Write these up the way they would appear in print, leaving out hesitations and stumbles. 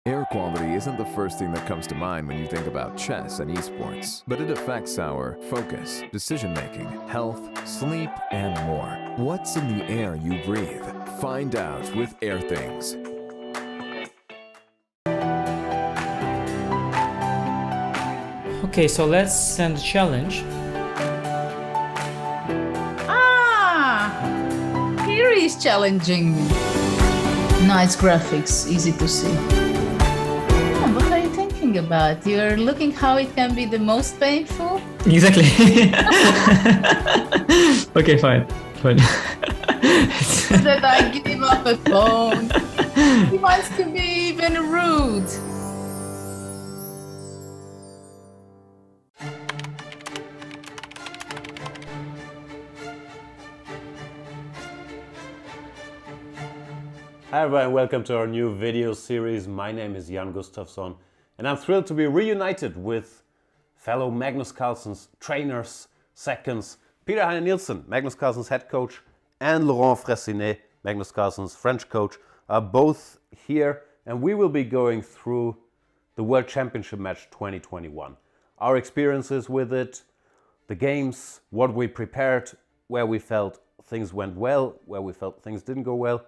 Air quality isn't the first thing that comes to mind when you think about chess and esports, but it affects our focus, decision-making, health, sleep, and more. What's in the air you breathe? Find out with Air Things. Okay, so let's send a challenge. Here is challenging. Nice graphics, easy to see. What are you thinking about? You're looking how it can be the most painful? Exactly. Okay, fine. That I give up a phone. He wants to be even rude. Hi everyone, welcome to our new video series. My name is Jan-Krzysztof, and I'm thrilled to be reunited with fellow Magnus Carlsen's trainers, seconds, Peter Heine Nielsen, Magnus Carlsen's head coach, and Laurent Fressinet, Magnus Carlsen's French coach, are both here, and we will be going through the World Championship match 2021. Our experiences with it, the games, what we prepared, where we felt things went well, where we felt things didn't go well.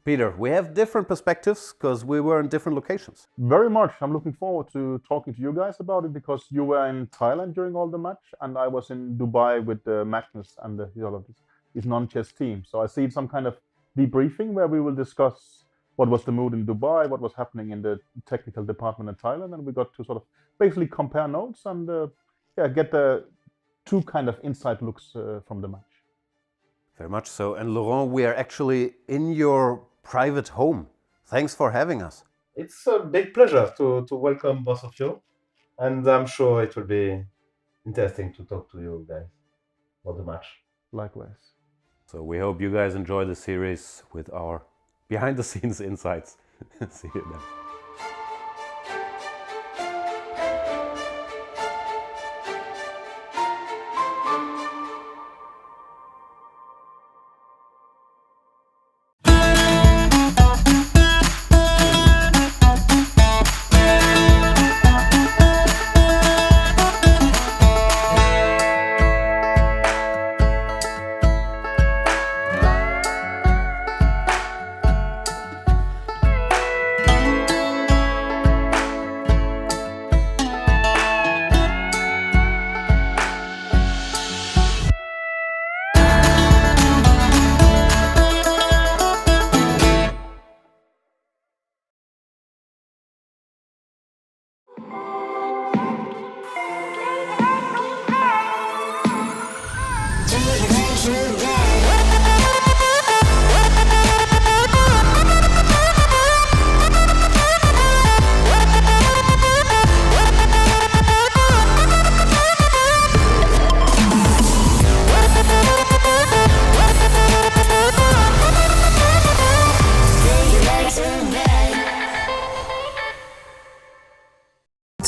Peter, we have different perspectives because we were in different locations. Very much. I'm looking forward to talking to you guys about it because you were in Thailand during all the match and I was in Dubai with Magnus and his non-chess team. So I see some kind of debriefing where we will discuss what was the mood in Dubai, what was happening in the technical department in Thailand, and we got to sort of basically compare notes and get the two kind of inside looks from the match. Very much so. And Laurent, we are actually in your private home. Thanks for having us. It's a big pleasure to welcome both of you, and I'm sure it will be interesting to talk to you guys about the match. Likewise. So we hope you guys enjoy the series with our behind the scenes insights. See you then.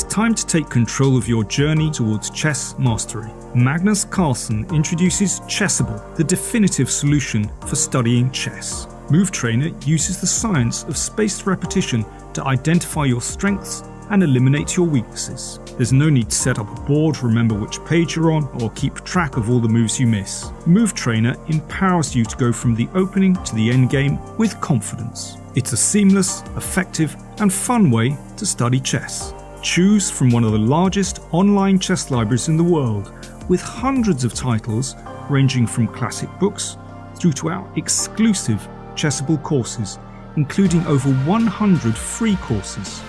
Time to take control of your journey towards chess mastery. Magnus Carlsen introduces Chessable, the definitive solution for studying chess. Move Trainer uses the science of spaced repetition to identify your strengths and eliminate your weaknesses. There's no need to set up a board, remember which page you're on, or keep track of all the moves you miss. Move Trainer empowers you to go from the opening to the end game with confidence. It's a seamless, effective, and fun way to study chess. Choose from one of the largest online chess libraries in the world, with hundreds of titles ranging from classic books through to our exclusive Chessable courses, including over 100 free courses.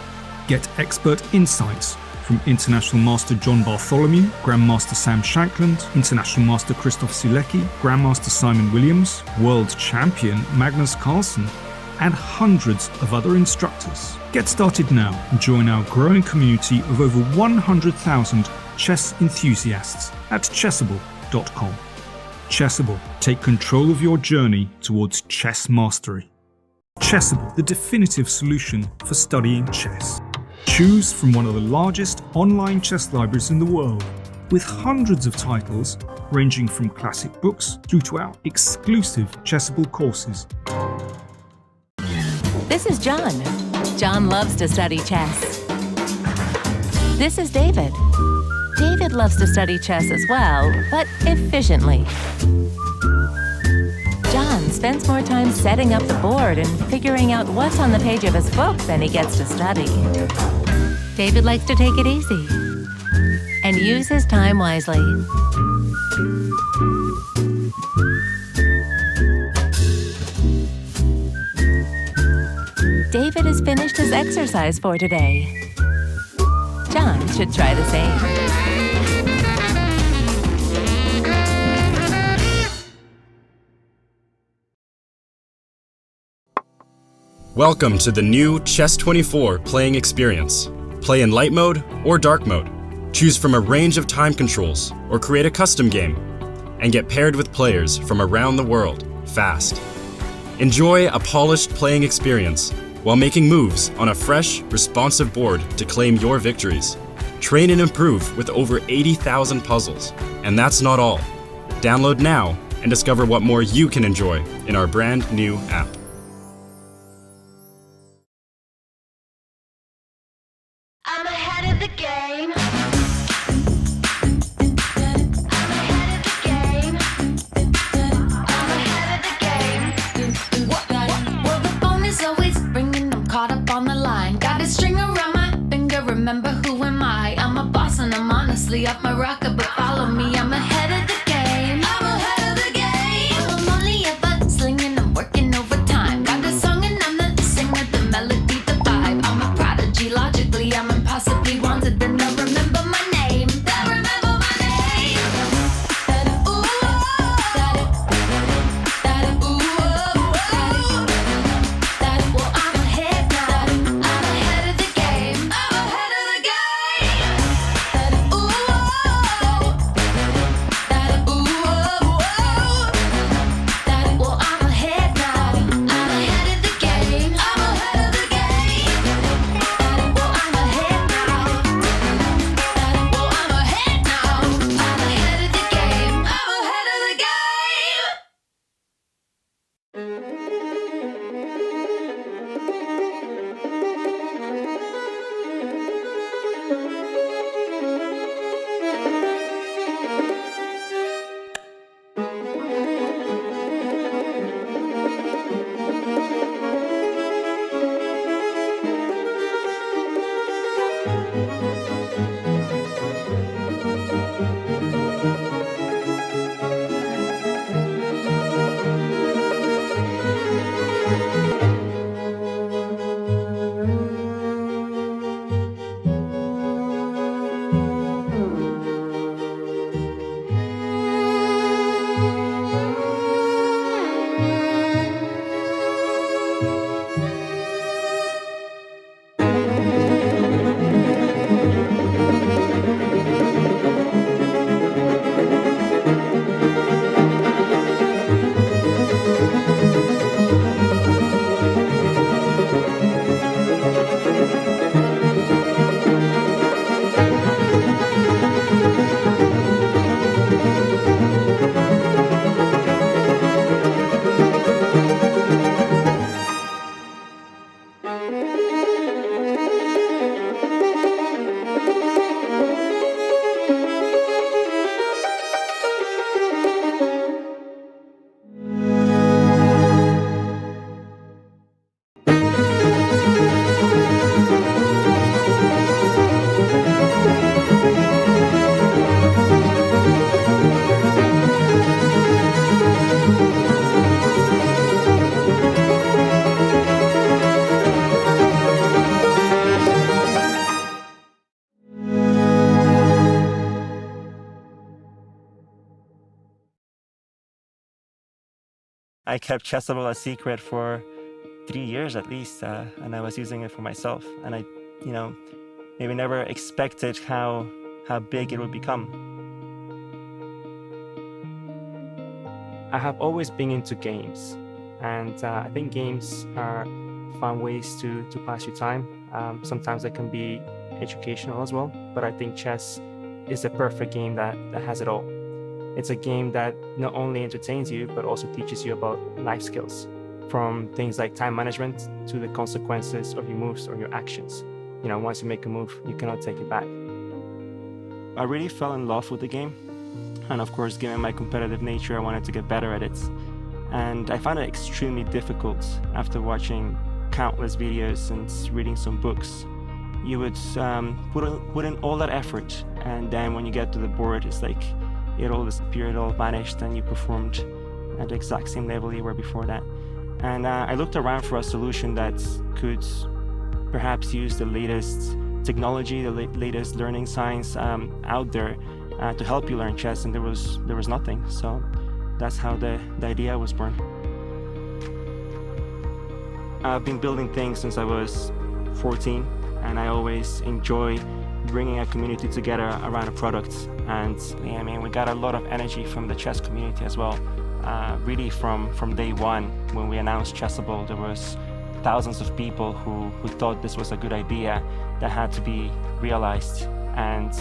Get expert insights from International Master John Bartholomew, Grandmaster Sam Shankland, International Master Krzysztof Sulecki, Grandmaster Simon Williams, World Champion Magnus Carlsen, and hundreds of other instructors. Get started now and join our growing community of over 100,000 chess enthusiasts at chessable.com. Chessable, take control of your journey towards chess mastery. Chessable, the definitive solution for studying chess. Choose from one of the largest online chess libraries in the world, with hundreds of titles ranging from classic books through to our exclusive Chessable courses. This is John. John loves to study chess. This is David. David loves to study chess as well, but efficiently. John spends more time setting up the board and figuring out what's on the page of his book than he gets to study. David likes to take it easy and use his time wisely. David has finished his exercise for today. John should try the same. Welcome to the new Chess24 playing experience. Play in light mode or dark mode. Choose from a range of time controls or create a custom game and get paired with players from around the world fast. Enjoy a polished playing experience while making moves on a fresh, responsive board to claim your victories. Train and improve with over 80,000 puzzles. And that's not all. Download now and discover what more you can enjoy in our brand new app. I'm ahead of the game. Well, the phone is always ringing. I'm caught up on the line. Got a string around my finger. Remember who am I? I'm a boss and I'm honestly off my rocker. But follow me. I'm ahead of the game. I'm ahead of the game. I'm only ever slinging. I'm working overtime. Got a song and I'm the singer. The melody, the vibe. I'm a prodigy. Logically, I'm impossibly wanted. Then they'll remember my name. They'll remember my name. Ooh, well, I'm ahead now. I'm ahead of the game. I'm ahead of the game. Ooh, well, I'm ahead now. I'm ahead of the game. I'm ahead of the game. Well, I'm ahead now. Well, I'm ahead now. I'm ahead of the game. I'm ahead of the game. I kept Chessable a secret for 3 years at least, and I was using it for myself. And I, maybe never expected how big it would become. I have always been into games, and I think games are fun ways to pass your time. Sometimes they can be educational as well, but I think chess is a perfect game that has it all. It's a game that not only entertains you, but also teaches you about life skills. from things like time management to the consequences of your moves or your actions. You know, once you make a move, you cannot take it back. I really fell in love with the game. And of course, given my competitive nature, I wanted to get better at it. And I found it extremely difficult after watching countless videos and reading some books. You would put in all that effort, and then when you get to the board, it's like it all disappeared, it all vanished, and you performed at the exact same level you were before that. And I looked around for a solution that could perhaps use the latest technology, the latest learning science out there to help you learn chess, and there was nothing. So that's how the idea was born. I've been building things since I was 14, and I always enjoy bringing a community together around a product. And yeah, I mean, we got a lot of energy from the chess community as well. Really from day one, when we announced Chessable, there was thousands of people who thought this was a good idea that had to be realized. And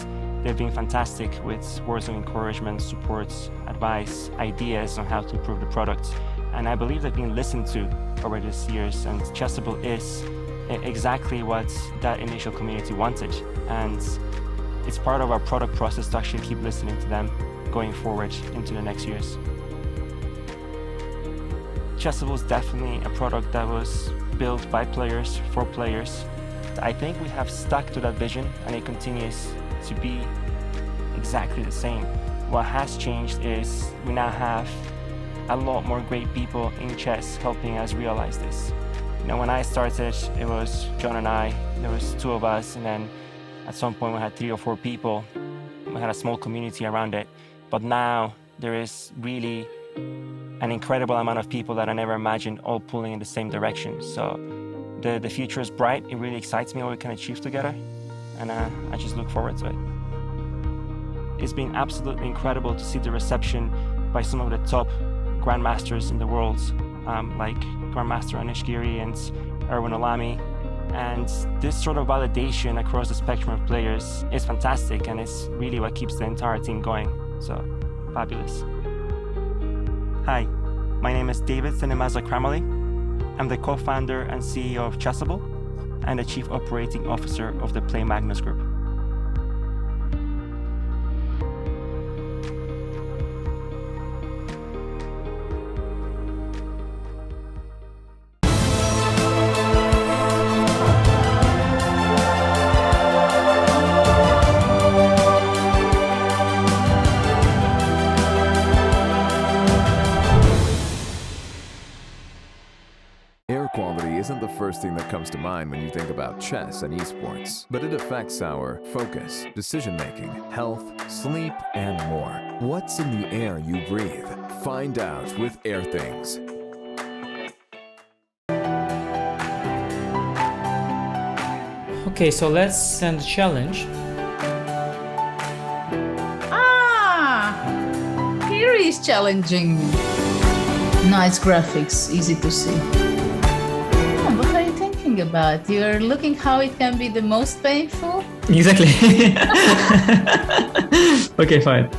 they've been fantastic with words of encouragement, support, advice, ideas on how to improve the product. And I believe they've been listened to over these years, and Chessable is exactly what that initial community wanted. And it's part of our product process to actually keep listening to them going forward into the next years. Chessable is definitely a product that was built by players for players. I think we have stuck to that vision, and it continues to be exactly the same. What has changed is we now have a lot more great people in chess helping us realize this. You know, when I started, it was John and I, there was two of us, and then at some point we had 3 or 4 people. We had a small community around it. But now there is really an incredible amount of people that I never imagined all pulling in the same direction. So the future is bright. It really excites me what we can achieve together, and I just look forward to it. It's been absolutely incredible to see the reception by some of the top grandmasters in the world, like Grandmaster Anish Giri and Erwin Olami. And this sort of validation across the spectrum of players is fantastic, and it's really what keeps the entire team going. So, fabulous. Hi, my name is David Sinemaza Kramali. I'm the co-founder and CEO of Chessable and the Chief Operating Officer of the Play Magnus Group. Air quality isn't the first thing that comes to mind when you think about chess and esports, but it affects our focus, decision-making, health, sleep, and more. What's in the air you breathe? Find out with Air Things. Okay, so let's send a challenge. Here is challenging me. Nice graphics, easy to see. What are you thinking about? You're looking how it can be the most painful? Exactly. Okay, fine.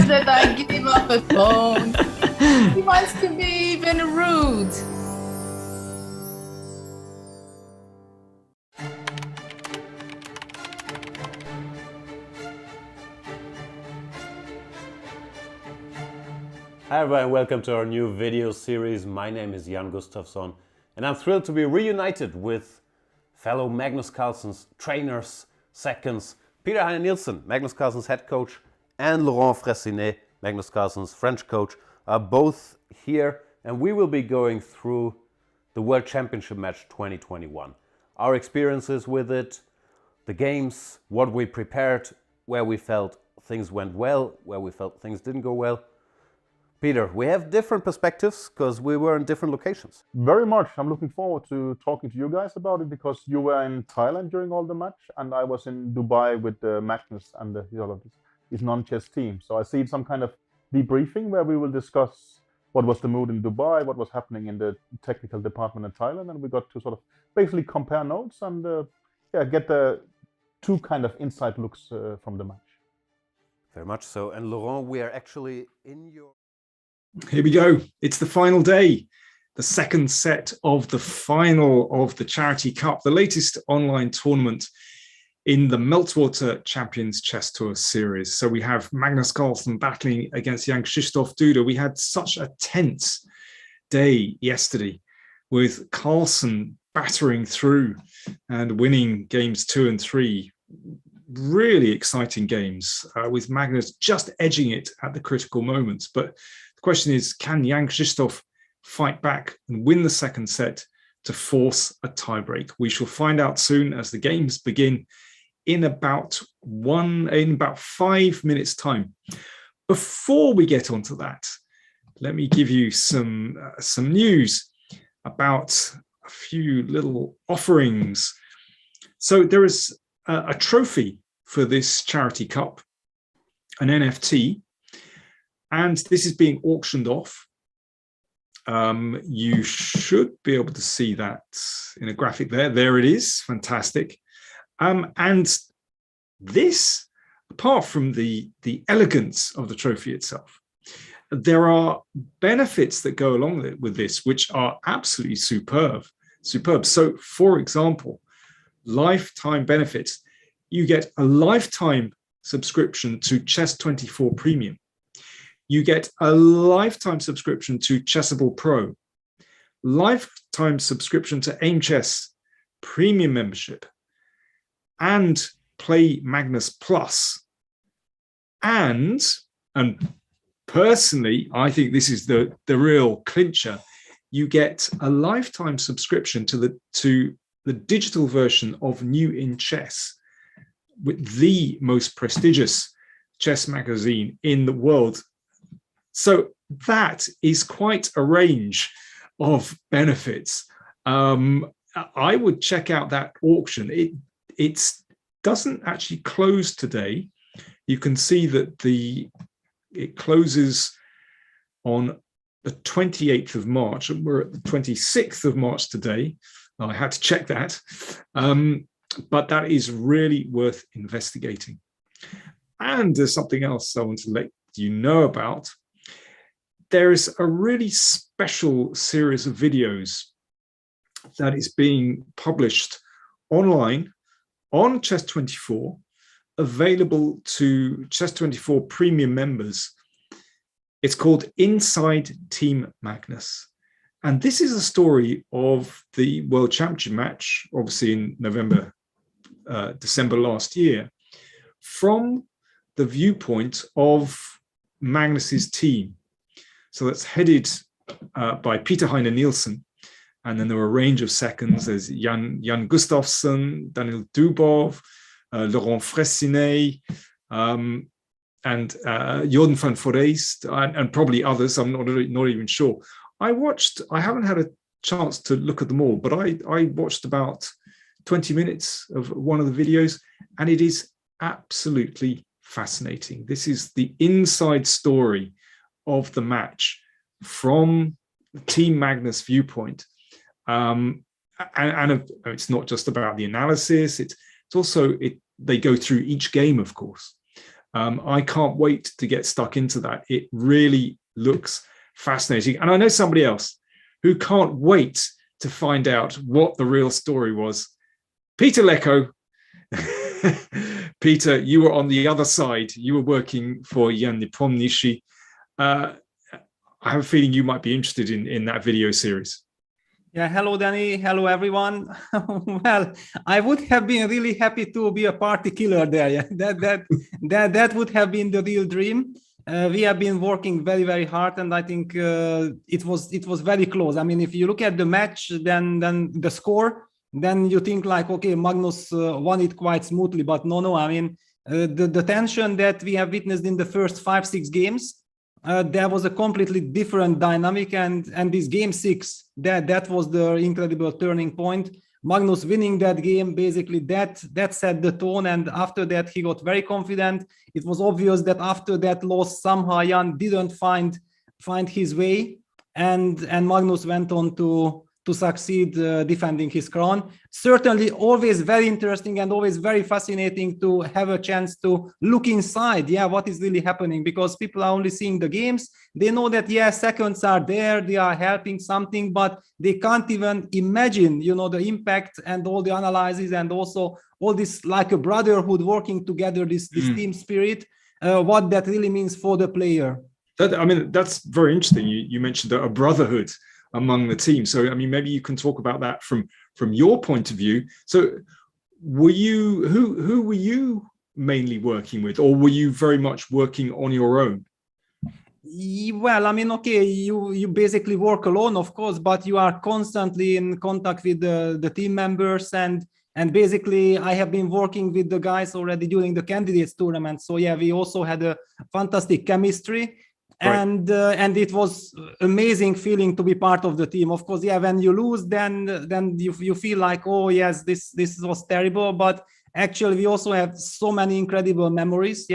That I give him up a phone. He wants to be even rude. Hi everyone, welcome to our new video series. My name is Jan-Krzysztof, and I'm thrilled to be reunited with fellow Magnus Carlsen's trainers, seconds, Peter Heine Nielsen, Magnus Carlsen's head coach, and Laurent Fressinet, Magnus Carlsen's French coach, are both here, and we will be going through the World Championship match 2021. Our experiences with it, the games, what we prepared, where we felt things went well, where we felt things didn't go well. Peter, we have different perspectives because we were in different locations. Very much. I'm looking forward to talking to you guys about it because you were in Thailand during all the match, and I was in Dubai with Magnus and his non-chess team. So I see some kind of debriefing where we will discuss what was the mood in Dubai, what was happening in the technical department in Thailand, and we got to sort of basically compare notes and get the two kind of inside looks from the match. Very much so. And Laurent, we are actually in your Here we go. It's the final day, the second set of the final of the Charity Cup, the latest online tournament in the Meltwater Champions Chess Tour series. So we have Magnus Carlsen battling against Jan-Krzysztof Duda. We had such a tense day yesterday with Carlsen battering through and winning games 2 and 3. Really exciting games with Magnus just edging it at the critical moments. But the question is, can Jan-Krzysztof fight back and win the second set to force a tiebreak? We shall find out soon as the games begin in about 5 minutes time. Before we get onto that, let me give you some news about a few little offerings. So there is a trophy for this Charity Cup, an NFT, and this is being auctioned off. You should be able to see that in a graphic there. There it is, fantastic. And this, apart from the elegance of the trophy itself, there are benefits that go along with this, which are absolutely superb. So, for example, lifetime benefits. You get a lifetime subscription to Chess24 Premium. You get a lifetime subscription to Chessable Pro, lifetime subscription to Aim Chess Premium membership, and Play Magnus Plus. And personally, I think this is the real clincher. You get a lifetime subscription to the digital version of New in Chess, with the most prestigious chess magazine in the world. So that is quite a range of benefits. I would check out that auction. It doesn't actually close today. You can see that it closes on the 28th of March, and we're at the 26th of March today. I had to check that, but that is really worth investigating. And there's something else I want to let you know about. There is a really special series of videos that is being published online on Chess24, available to Chess24 Premium members. It's called Inside Team Magnus. And this is a story of the World Championship match, obviously in December last year, from the viewpoint of Magnus's team. So that's headed by Peter Heine Nielsen. And then there were a range of seconds. There's Jan Gustafsson, Daniel Dubov, Laurent Fressinet, and Jordan van Foreest, and probably others. I'm not even sure. I haven't had a chance to look at them all, but I watched about 20 minutes of one of the videos, and it is absolutely fascinating. This is the inside story of the match from Team Magnus viewpoint. And it's not just about the analysis, it's also, they go through each game, of course. I can't wait to get stuck into that. It really looks fascinating. And I know somebody else who can't wait to find out what the real story was. Peter Leko. Peter, you were on the other side. You were working for Jan Nepomniachtchi. I have a feeling you might be interested in that video series. Yeah, hello, Danny. Hello, everyone. Well, I would have been really happy to be a party killer there. Yeah, that would have been the real dream. We have been working very, very hard, and I think it was very close. I mean, if you look at the match, then the score, then you think like, okay, Magnus won it quite smoothly, but no. I mean, the tension that we have witnessed in the first 5-6 games. There was a completely different dynamic, and this game 6, that was the incredible turning point. Magnus winning that game, basically that set the tone, and after that he got very confident. It was obvious that after that loss somehow Jan didn't find his way, and Magnus went on to to succeed defending his crown. Certainly always very interesting and always very fascinating to have a chance to look inside, what is really happening, because people are only seeing the games. They know that, seconds are there, they are helping something, but they can't even imagine, the impact and all the analysis and also all this like a brotherhood working together, this team spirit, what that really means for the player. That's very interesting. You mentioned a brotherhood among the team. So, maybe you can talk about that from your point of view. So, who were you mainly working with, or were you very much working on your own? Well, okay, you basically work alone, of course, but you are constantly in contact with the team members, and basically I have been working with the guys already during the candidates tournament. So we also had a fantastic chemistry. Right. And it was amazing feeling to be part of the team. Of course, when you lose, then you feel like, oh yes, this was terrible. But actually, we also have so many incredible memories.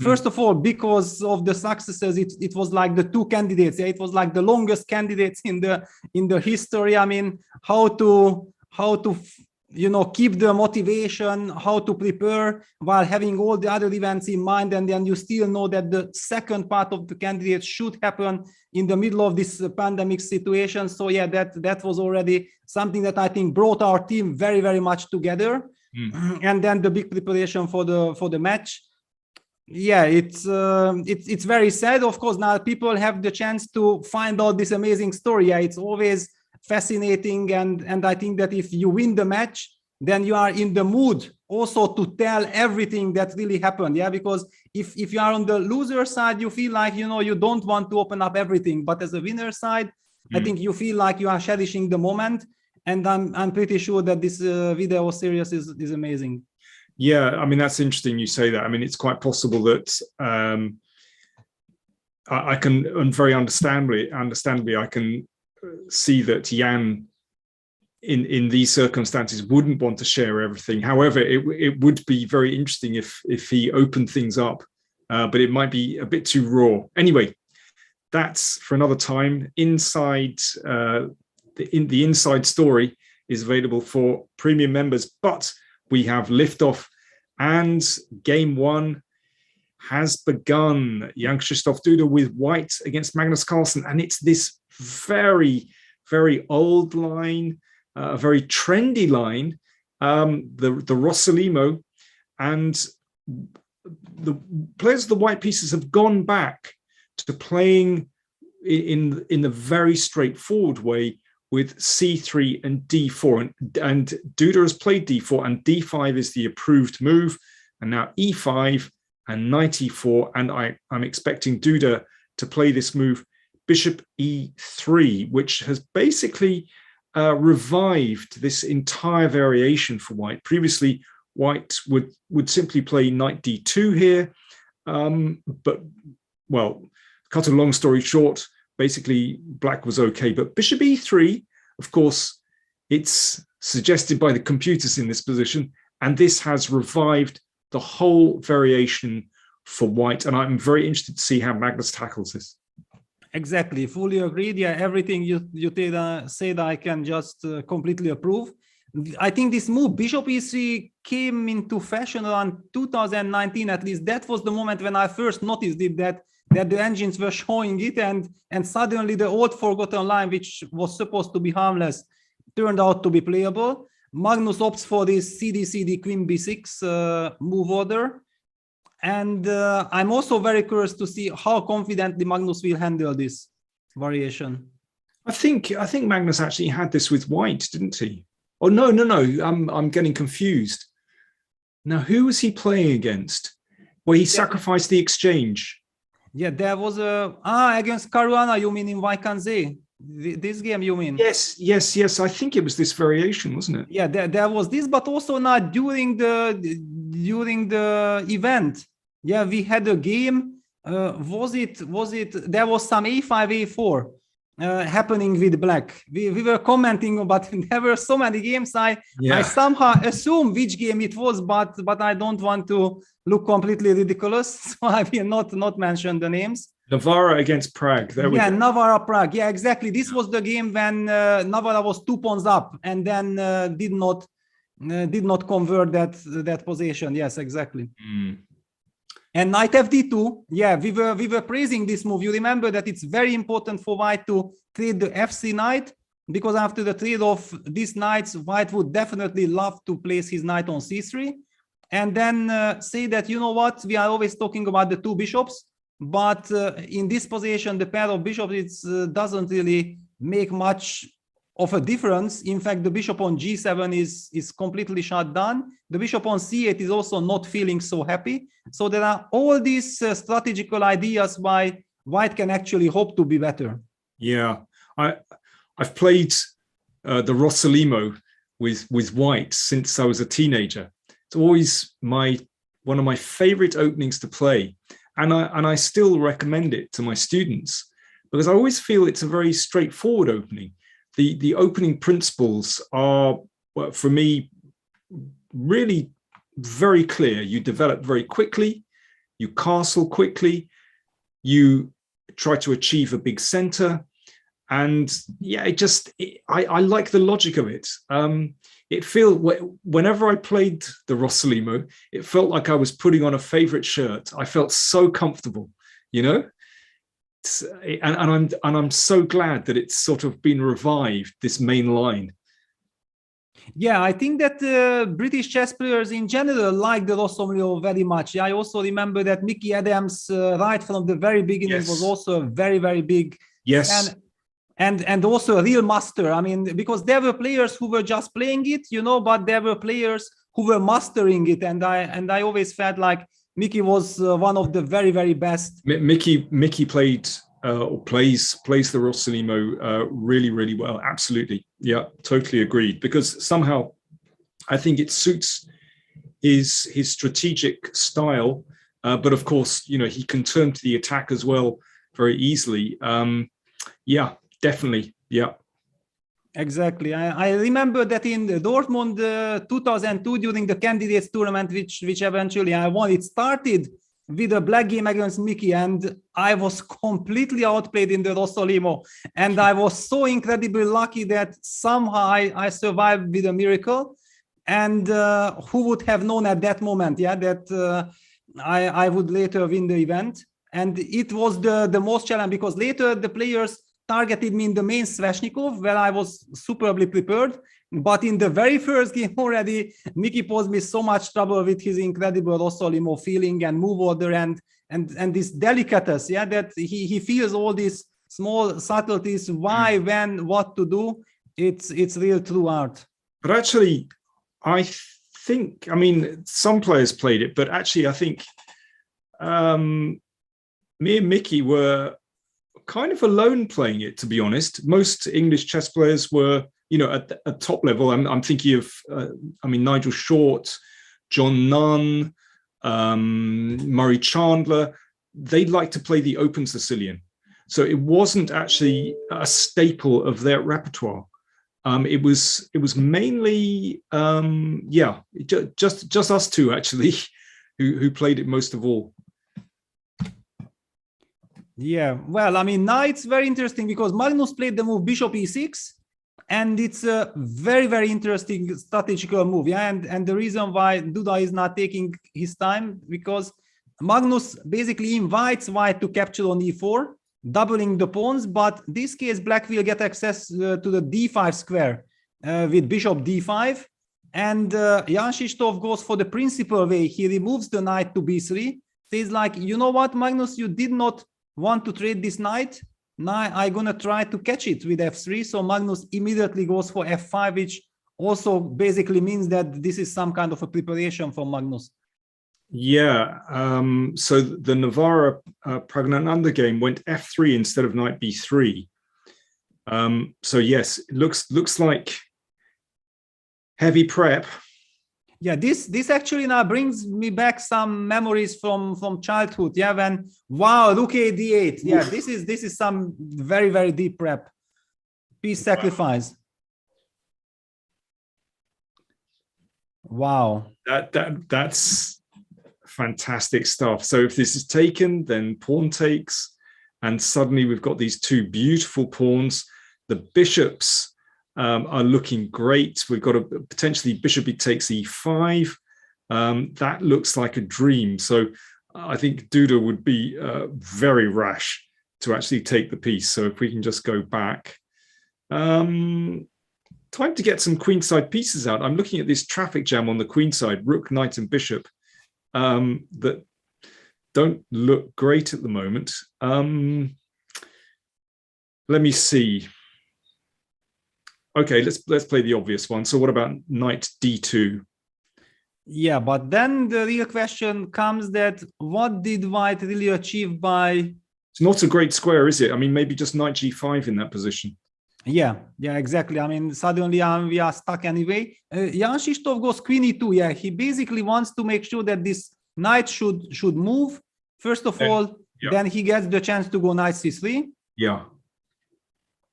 First of all, because of the successes, it was like the two candidates. It was like the longest candidates in the history. How to keep the motivation, how to prepare while having all the other events in mind, and then you still know that the second part of the candidate should happen in the middle of this pandemic situation. So that was already something that I think brought our team very, very much together. And then the big preparation for the match. It's very sad. Of course, now people have the chance to find out this amazing story. It's always fascinating, and I think that if you win the match, then you are in the mood also to tell everything that really happened. Because if you are on the loser side, you feel like you don't want to open up everything, but as a winner side, I think you feel like you are cherishing the moment, and I'm pretty sure that this video series is amazing. That's interesting you say that. It's quite possible that I can, and very understandably I can see that Jan in these circumstances wouldn't want to share everything. However, it would be very interesting if he opened things up, but it might be a bit too raw. Anyway, that's for another time. Inside the inside story is available for premium members, but we have liftoff and game one has begun. Jan-Krzysztof Duda with white against Magnus Carlsen, and it's this very, very old line, a very trendy line, the Rossolimo, and the players of the white pieces have gone back to playing in the very straightforward way with c3 and d4, and Duda has played d4, and d5 is the approved move, and now e5 and knight e4, and I'm expecting Duda to play this move bishop e3, which has basically revived this entire variation for white. Previously, white would simply play knight d2 here, but, well, cut a long story short, basically black was okay. But bishop e3, of course, it's suggested by the computers in this position, and this has revived the whole variation for white, and I'm very interested to see how Magnus tackles this. Exactly, fully agreed. Everything you said, I can just completely approve. I think this move, bishop e3, came into fashion around 2019, at least. That was the moment when I first noticed it, that the engines were showing it, and suddenly the old forgotten line, which was supposed to be harmless, turned out to be playable. Magnus opts for this CD queen b6 move order. And I'm also very curious to see how confidently Magnus will handle this variation. I think Magnus actually had this with white, didn't he? Oh no! I'm getting confused. Now, who was he playing against? Where he sacrificed the exchange. There was against Caruana. You mean in Vaikanze? This game, you mean? Yes. I think it was this variation, wasn't it? There was this, but also not during the event. We had a game. Was it? There was some a5, a4 happening with black. We were commenting, but there were so many games. I somehow assume which game it was, but I don't want to look completely ridiculous, so I will not mention the names. Navarra against Prague. There we Yeah, go. Navarra Prague. Yeah, exactly. This was the game when Navarra was 2 pawns up and then did not convert that position. Yes, exactly. And knight fd2. Yeah, we were praising this move. You remember that it's very important for white to trade the f3 knight, because after the trade of these knights, white would definitely love to place his knight on c3, and then say that, you know what, we are always talking about the 2 bishops, but in this position, the pair of bishops doesn't really make much of a difference. In fact, the bishop on g7 is completely shut down. The bishop on c8 is also not feeling so happy. So there are all these strategical ideas why white can actually hope to be better. Yeah, I've played the Rossolimo with white since I was a teenager. It's always one of my favorite openings to play, and I still recommend it to my students because I always feel it's a very straightforward opening. The opening principles are, well, for me, really very clear. You develop very quickly, you castle quickly, you try to achieve a big center, and yeah, I like the logic of it. Whenever I played the Rossolimo, it felt like I was putting on a favorite shirt. I felt so comfortable, you know. And I'm so glad that it's sort of been revived, this main line. Yeah, I think that British chess players in general like the Rossolimo very much. I also remember that Mickey Adams, right from the very beginning, was also very, very big. Yes. And also a real master. I mean, because there were players who were just playing it, you know, but there were players who were mastering it. And I always felt like Mickey was one of the very, very best. Mickey played or plays the Rossolimo really, really well. Absolutely. Yeah, totally agreed. Because somehow I think it suits his strategic style. But of course, you know, he can turn to the attack as well very easily. Yeah, definitely. Yeah. Exactly. I remember that in Dortmund 2002 during the candidates tournament, which eventually I won, it started with a black game against Mickey, and I was completely outplayed in the Rossolimo, and I was so incredibly lucky that somehow I survived with a miracle. And who would have known at that moment, yeah, that I would later win the event. And it was the most challenging, because later the players targeted me in the main Sveshnikov, where I was superbly prepared. But in the very first game already, Mickey posed me so much trouble with his incredible Rossolimo feeling and move order and this delicatesse, yeah, that he feels all these small subtleties, why, when, what to do. It's real true art. But actually, I think, I mean, some players played it, but actually I think me and Mickey were kind of alone playing it, to be honest. Most English chess players were, you know, at top level. I'm thinking of, Nigel Short, John Nunn, Murray Chandler. They like to play the open Sicilian. So it wasn't actually a staple of their repertoire. It was mainly, just us two actually, who played it most of all. Yeah, well, I mean, now it's very interesting because Magnus played the move Bishop E6, and it's a very, very interesting strategical move. Yeah, and the reason why Duda is not taking his time, because Magnus basically invites white to capture on E4, doubling the pawns, but in this case, black will get access to the D5 square with Bishop D5, and Jan-Krzysztof goes for the principal way. He removes the knight to B3, says like, you know what, Magnus, you did not want to trade this knight. Now I'm gonna try to catch it with F3. So Magnus immediately goes for F5, which also basically means that this is some kind of a preparation for Magnus. Yeah. So the Navarra Pragnananda game went F3 instead of knight B3. So yes, it looks like heavy prep. Yeah, this actually now brings me back some memories from childhood. Yeah, when wow, rook a d8. Yeah, this is some very, very deep prep. Piece sacrifice. Wow. That's fantastic stuff. So if this is taken, then pawn takes. and suddenly we've got these two beautiful pawns. The bishops are looking great. We've got a potentially bishop takes e5. That looks like a dream. So I think Duda would be very rash to actually take the piece. So if we can just go back. Time to get some queenside pieces out. I'm looking at this traffic jam on the queenside, rook, knight, and bishop, that don't look great at the moment. Let me see. Okay, let's play the obvious one. So what about knight d2? Yeah, but then the real question comes that what did white really achieve by... It's not a great square, is it? I mean, maybe just knight g5 in that position. Yeah, exactly. I mean, suddenly we are stuck anyway. Jan-Krzysztof goes queen e2. Yeah, he basically wants to make sure that this knight should move. First of all, then he gets the chance to go knight c3. Yeah.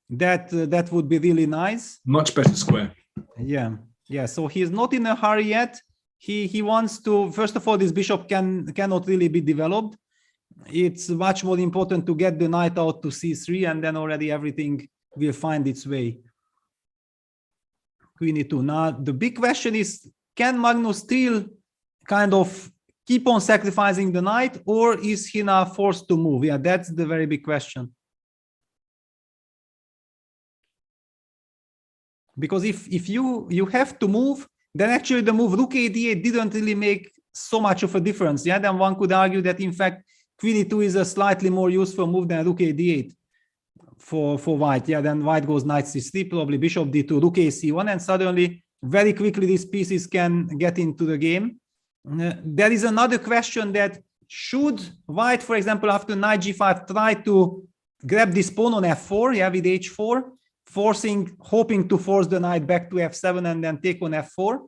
That would be really nice. Much better square. Yeah. So he's not in a hurry yet. He wants to, first of all, this bishop cannot really be developed. It's much more important to get the knight out to c3, and then already everything will find its way. Queen e2. Now the big question is, can Magnus still kind of keep on sacrificing the knight, or is he now forced to move? Yeah, that's the very big question. Because if you have to move, then actually the move rook a8 didn't really make so much of a difference. Yeah, then one could argue that in fact queen e2 is a slightly more useful move than rook a8 for white. Yeah, then white goes knight c3, probably bishop d2, rook a c1, and suddenly very quickly these pieces can get into the game. There is another question that should white, for example, after knight g5 try to grab this pawn on f4, yeah, with h4, hoping to force the knight back to f7 and then take on f4.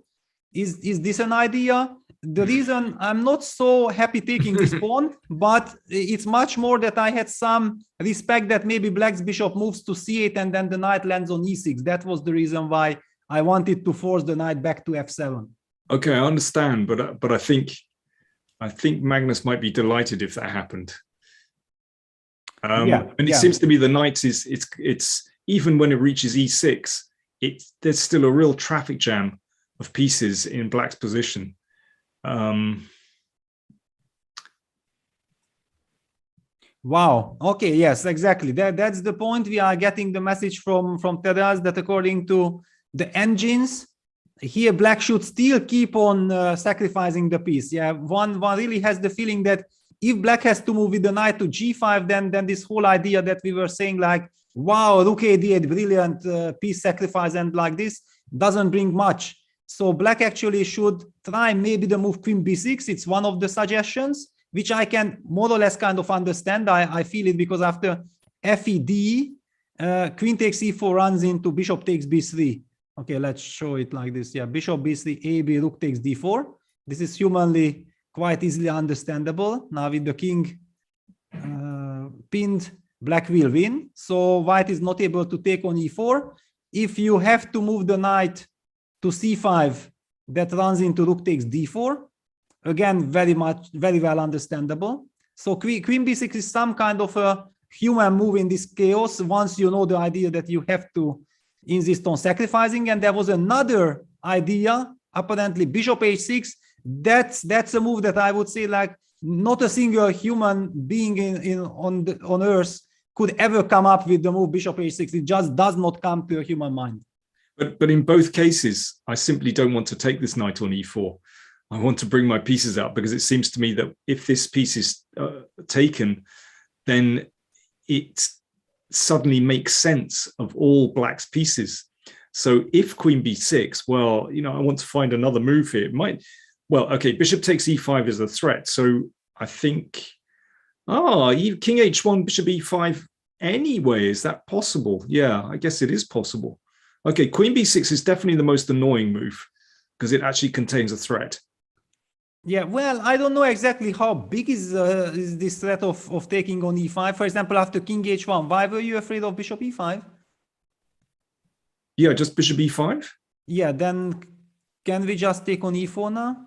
Is this an idea? The reason I'm not so happy taking this pawn, but it's much more that I had some respect that maybe black's bishop moves to c8 and then the knight lands on e6. That was the reason why I wanted to force the knight back to f7. Okay, I understand, but I think Magnus might be delighted if that happened. And it seems to me the knight it's even when it reaches e6, there's still a real traffic jam of pieces in black's position. Wow. Okay. Yes, exactly. That's the point. We are getting the message from Teras that according to the engines, here black should still keep on sacrificing the piece. Yeah. One really has the feeling that if black has to move with the knight to g5, then this whole idea that we were saying like, wow, rook a8, brilliant piece sacrifice, and like this doesn't bring much. So black actually should try maybe the move queen b6. It's one of the suggestions, which I can more or less kind of understand. I feel it because after fed, queen takes e4 runs into bishop takes b3. Okay, let's show it like this. Yeah, bishop b3, ab, rook takes d4. This is humanly quite easily understandable. Now with the king pinned, black will win. So white is not able to take on e4. If you have to move the knight to c5, that runs into rook takes d4. Again, very well understandable. So queen b6 is some kind of a human move in this chaos once you know the idea that you have to insist on sacrificing. And there was another idea, apparently bishop h6. That's a move that I would say like not a single human being on earth could ever come up with the move bishop h6. It just does not come to a human mind. But in both cases, I simply don't want to take this knight on e4. I want to bring my pieces out because it seems to me that if this piece is taken, then it suddenly makes sense of all black's pieces. So if queen b6, well, you know, I want to find another move here. It might, well, okay, bishop takes e5 is a threat. So I think, king h1, bishop e5 anyway. Is that possible? Yeah, I guess it is possible. Okay, queen b6 is definitely the most annoying move because it actually contains a threat. Yeah, well, I don't know exactly how big is this threat of taking on e5. For example, after king h1, why were you afraid of bishop e5? Yeah, just bishop e5? Yeah, then can we just take on e4 now?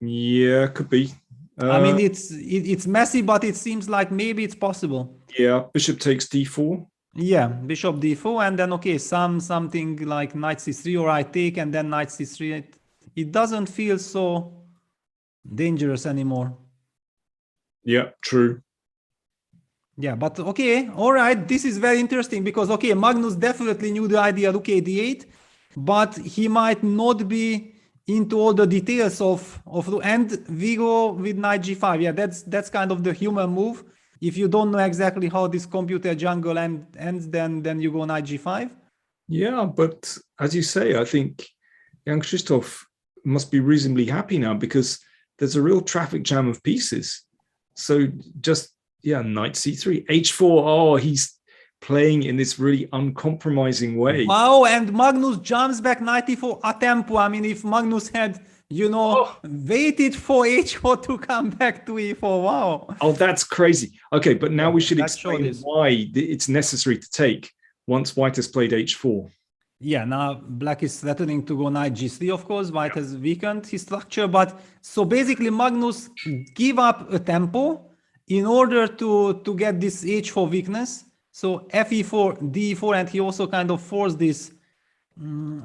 Yeah, could be. I mean, it's messy, but it seems like maybe it's possible. Yeah, bishop takes d4. Yeah, bishop d4, and then okay, something like knight c3, or I take and then knight c3. It doesn't feel so dangerous anymore. Yeah, true. Yeah, but okay, all right. This is very interesting because okay, Magnus definitely knew the idea rook d8, but he might not be into all the details of and we go with knight g5. Yeah, that's kind of the human move. If you don't know exactly how this computer jungle ends, then you go knight g5. Yeah, but as you say, I think Jan-Krzysztof must be reasonably happy now because there's a real traffic jam of pieces. So just, yeah, knight c3, h4. Oh, he's playing in this really uncompromising way. Wow, and Magnus jumps back knight e4 a tempo. I mean, if Magnus had, waited for h4 to come back to e4, wow. Oh, that's crazy. Okay, but now we should explain why it's necessary to take once white has played h4. Yeah, now black is threatening to go knight g3, of course. White has weakened his structure, but so basically Magnus give up a tempo in order to get this h4 weakness. So fe4, d4, and he also kind of forced this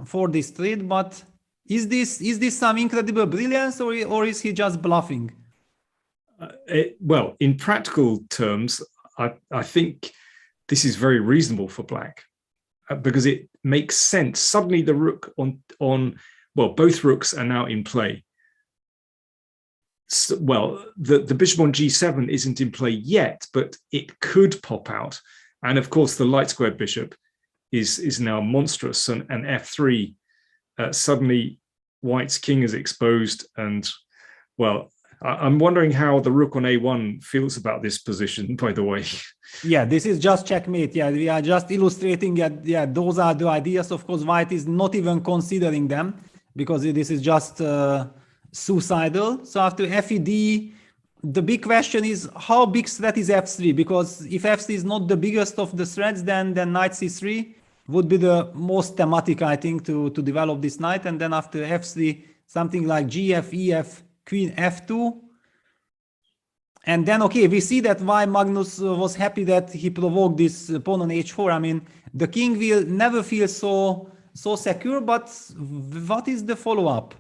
for this trade. But is this some incredible brilliance, or is he just bluffing? Well, in practical terms, I think this is very reasonable for black because it makes sense. Suddenly the rook on both rooks are now in play. So, well, the bishop on g7 isn't in play yet, but it could pop out. And of course, the light squared bishop is now monstrous, and f3 suddenly white's king is exposed. And well, I'm wondering how the rook on a1 feels about this position, by the way. Yeah, this is just checkmate. Yeah, we are just illustrating that. Yeah, those are the ideas. Of course, white is not even considering them because this is just suicidal. So after fed, the big question is how big threat is f3? Because if f3 is not the biggest of the threats, then knight c3 would be the most thematic, I think, to develop this knight. And then after f3, something like gf, ef, queen f2. And then, okay, we see that why Magnus was happy that he provoked this pawn on h4. I mean, the king will never feel so secure, but what is the follow-up?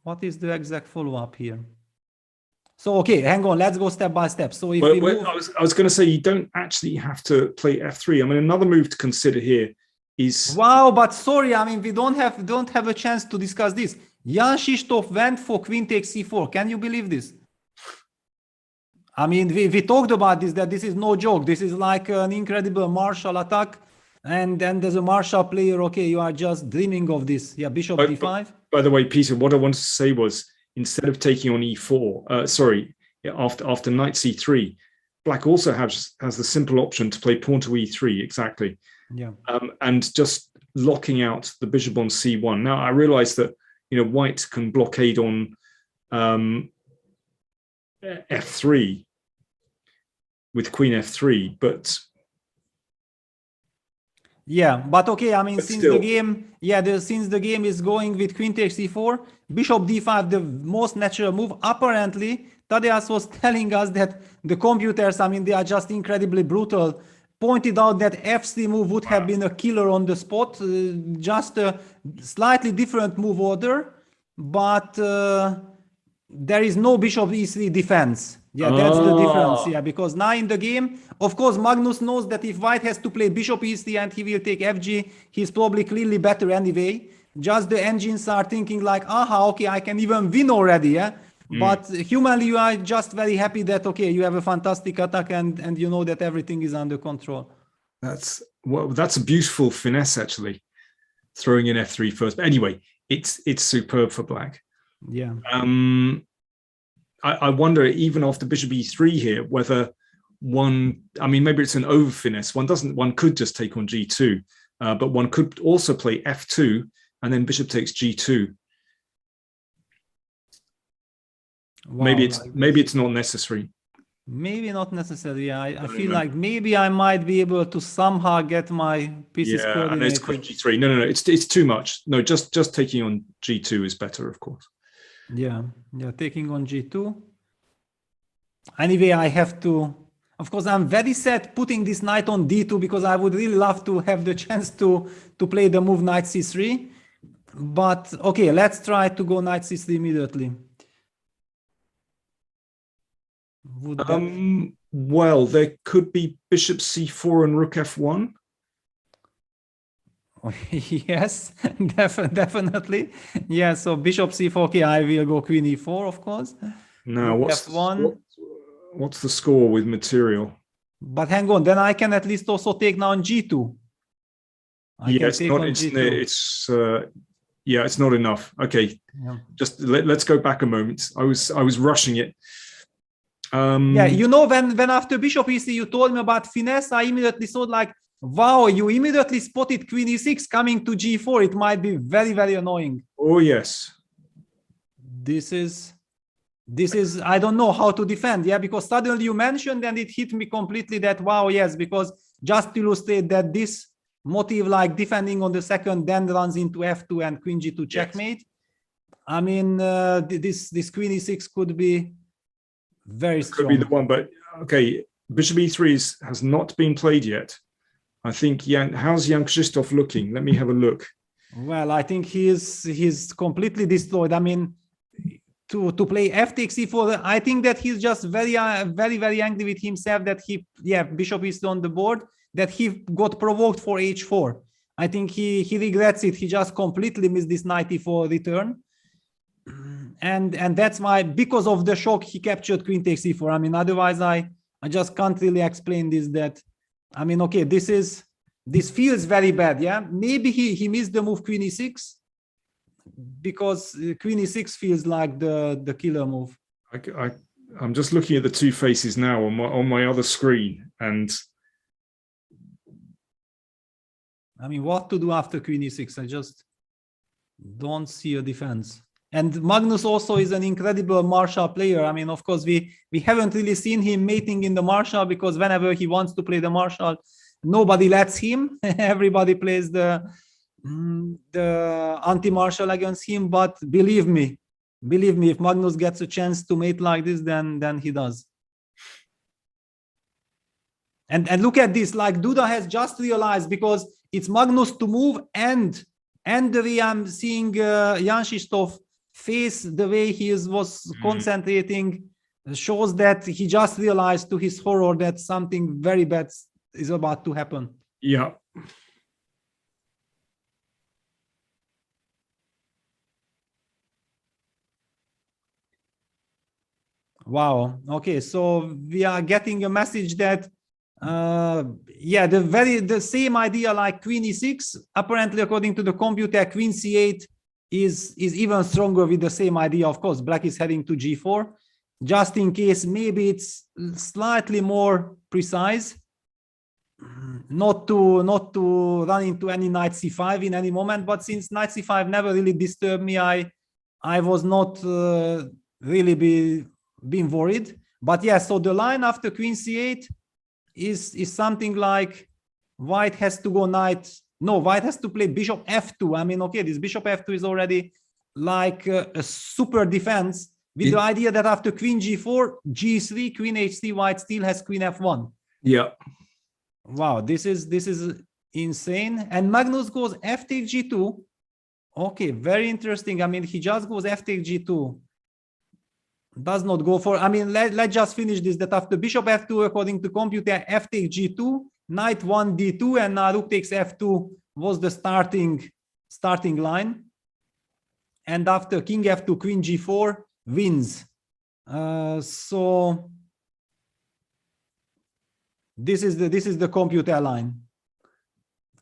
What is the exact follow-up here? So, okay, hang on, let's go step by step. So if we move... I was going to say, you don't actually have to play f3. I mean, another move to consider here is... Wow, but sorry, I mean, we don't have a chance to discuss this. Jan-Krzysztof went for queen takes c4. Can you believe this? I mean, we talked about this, that this is no joke. This is like an incredible martial attack. And then there's a martial player, okay, you are just dreaming of this. Yeah, bishop d5. By the way, Peter, what I wanted to say was, instead of taking on e4, after knight c3, black also has the simple option to play pawn to e3, exactly. Yeah. And just locking out the bishop on c1. Now, I realize that, white can blockade on f3 with queen f3, but yeah, but okay, I mean, since still. the game is going with queen takes c4, bishop d5, the most natural move. Apparently, Tadeusz was telling us that the computers, I mean, they are just incredibly brutal, pointed out that f3 move would have been a killer on the spot, just a slightly different move order, but there is no bishop e3 defense. Yeah, that's the difference. Yeah, because now in the game, of course, Magnus knows that if white has to play bishop e3 and he will take fg, he's probably clearly better anyway. Just the engines are thinking like, aha, okay, I can even win already. Yeah. But humanly, you are just very happy that, okay, you have a fantastic attack and you know that everything is under control. That's a beautiful finesse, actually, throwing in f3 first. But anyway, it's superb for black. Yeah. I wonder, even after bishop e3 here, whether one, I mean, maybe it's an over finesse. One could just take on g2, but one could also play f2 and then bishop takes g2. Wow, maybe it's not necessary. Maybe not necessary. Yeah, I feel like maybe I might be able to somehow get my pieces coordinated. And it's queen g3. No, it's too much. No, just taking on g2 is better, of course. Yeah, taking on g2. Anyway, I have to, of course, I'm very sad putting this knight on d2 because I would really love to have the chance to play the move knight c3. But okay, let's try to go knight c3 immediately. Well, there could be bishop c4 and rook f1. Yes, definitely. Yeah, so bishop c4. Okay, I will go queen e4, of course. Now, Rook f1. what's the score with material? But hang on, then I can at least also take now on g2. It's not enough. Okay, yeah. Just let's go back a moment. I was rushing it. Yeah, you know, when after bishop e3 you told me about finesse, I immediately thought like, wow, you immediately spotted queen e6 coming to g4. It might be very, very annoying. Oh yes. This is I don't know how to defend. Yeah, because suddenly you mentioned and it hit me completely that wow, yes, because just to illustrate that this motive like defending on the second then runs into f2 and queen g2 checkmate. Yes. I mean, this queen e6 could be very strong. Could be the one, but okay, bishop e3 has not been played yet. I think how's Jan-Krzysztof looking? Let me have a look. Well, I think he's completely destroyed. I mean, to play f takes e4, I think that he's just very angry with himself that bishop is on the board, that he got provoked for h4. I think he regrets it. He just completely missed this knight e4 return. And that's why, because of the shock, he captured queen takes e4. I mean, otherwise I just can't really explain this. That, I mean, okay, this feels very bad. Yeah, maybe he missed the move queen e6 because queen e6 feels like the killer move. I'm just looking at the two faces now on my other screen, and I mean, what to do after queen e6? I just don't see a defense. And Magnus also is an incredible Marshall player. I mean, of course, we haven't really seen him mating in the Marshall because whenever he wants to play the Marshall, nobody lets him. Everybody plays the anti-Marshall against him. But believe me, if Magnus gets a chance to mate like this, then he does. And look at this, like Duda has just realized, because it's Magnus to move, and the way I'm seeing Jan-Krzysztof face, the way he was concentrating, shows that he just realized to his horror that something very bad is about to happen. Yeah. Wow. Okay, so we are getting a message that the same idea like queen e6, apparently according to the computer, queen c8 is even stronger with the same idea. Of course, black is heading to g4, just in case maybe it's slightly more precise, not to run into any knight c5 in any moment. But since knight c5 never really disturbed me, I was not really being worried. But yeah, so the line after queen c8 is something like white has to go white has to play bishop f2. I mean, okay, this bishop f2 is already like a super defense with the idea that after queen g4, g3, queen h3, white still has queen f1. Yeah. Wow, this is insane. And Magnus goes f take g2. Okay, very interesting. I mean, he just goes f take g2. Does not go for, I mean, let's just finish this, that after bishop f2, according to computer, f takes g2, knight 1 d2, and now rook takes f2 was the starting line. And after king f2, queen g4 wins. So this is the computer line.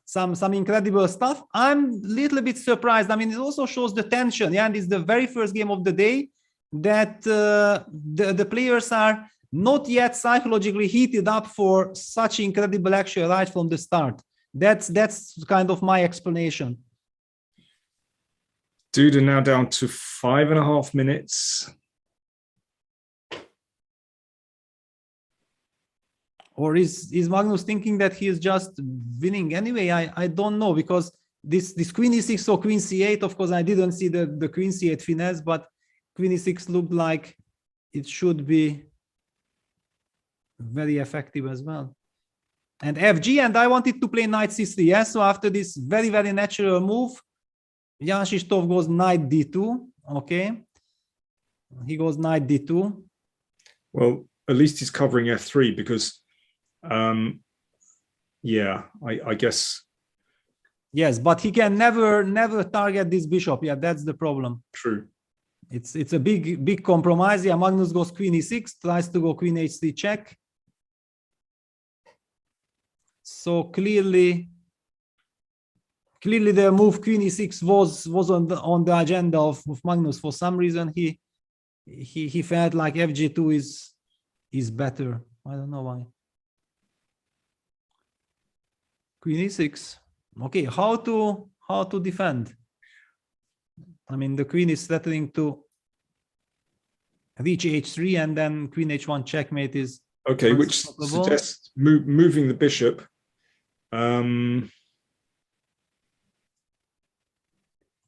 Some incredible stuff. I'm a little bit surprised. I mean, it also shows the tension. Yeah, and it's the very first game of the day that the players are not yet psychologically heated up for such incredible action right from the start. That's kind of my explanation. Duda now down to 5.5 minutes. Or is Magnus thinking that he is just winning anyway? I don't know, because this queen e6 or queen c8, of course, I didn't see the queen c8 finesse, but queen e6 looked like it should be very effective as well. And FG, and I wanted to play knight c3. Yeah, so after this very, very natural move, Jan-Krzysztof goes knight d2. Okay, he goes knight d2. Well, at least he's covering f3 because, yeah, I guess. Yes, but he can never target this bishop. Yeah, that's the problem. True. It's a big compromise. Yeah, Magnus goes queen e6, tries to go queen h3 check. So clearly the move queen e6 was on the agenda of Magnus. For some reason he felt like fg2 is better. I don't know why. Queen e6. Okay, how to defend? I mean, the queen is threatening to reach h3, and then queen h1 checkmate is okay, which suggests moving the bishop.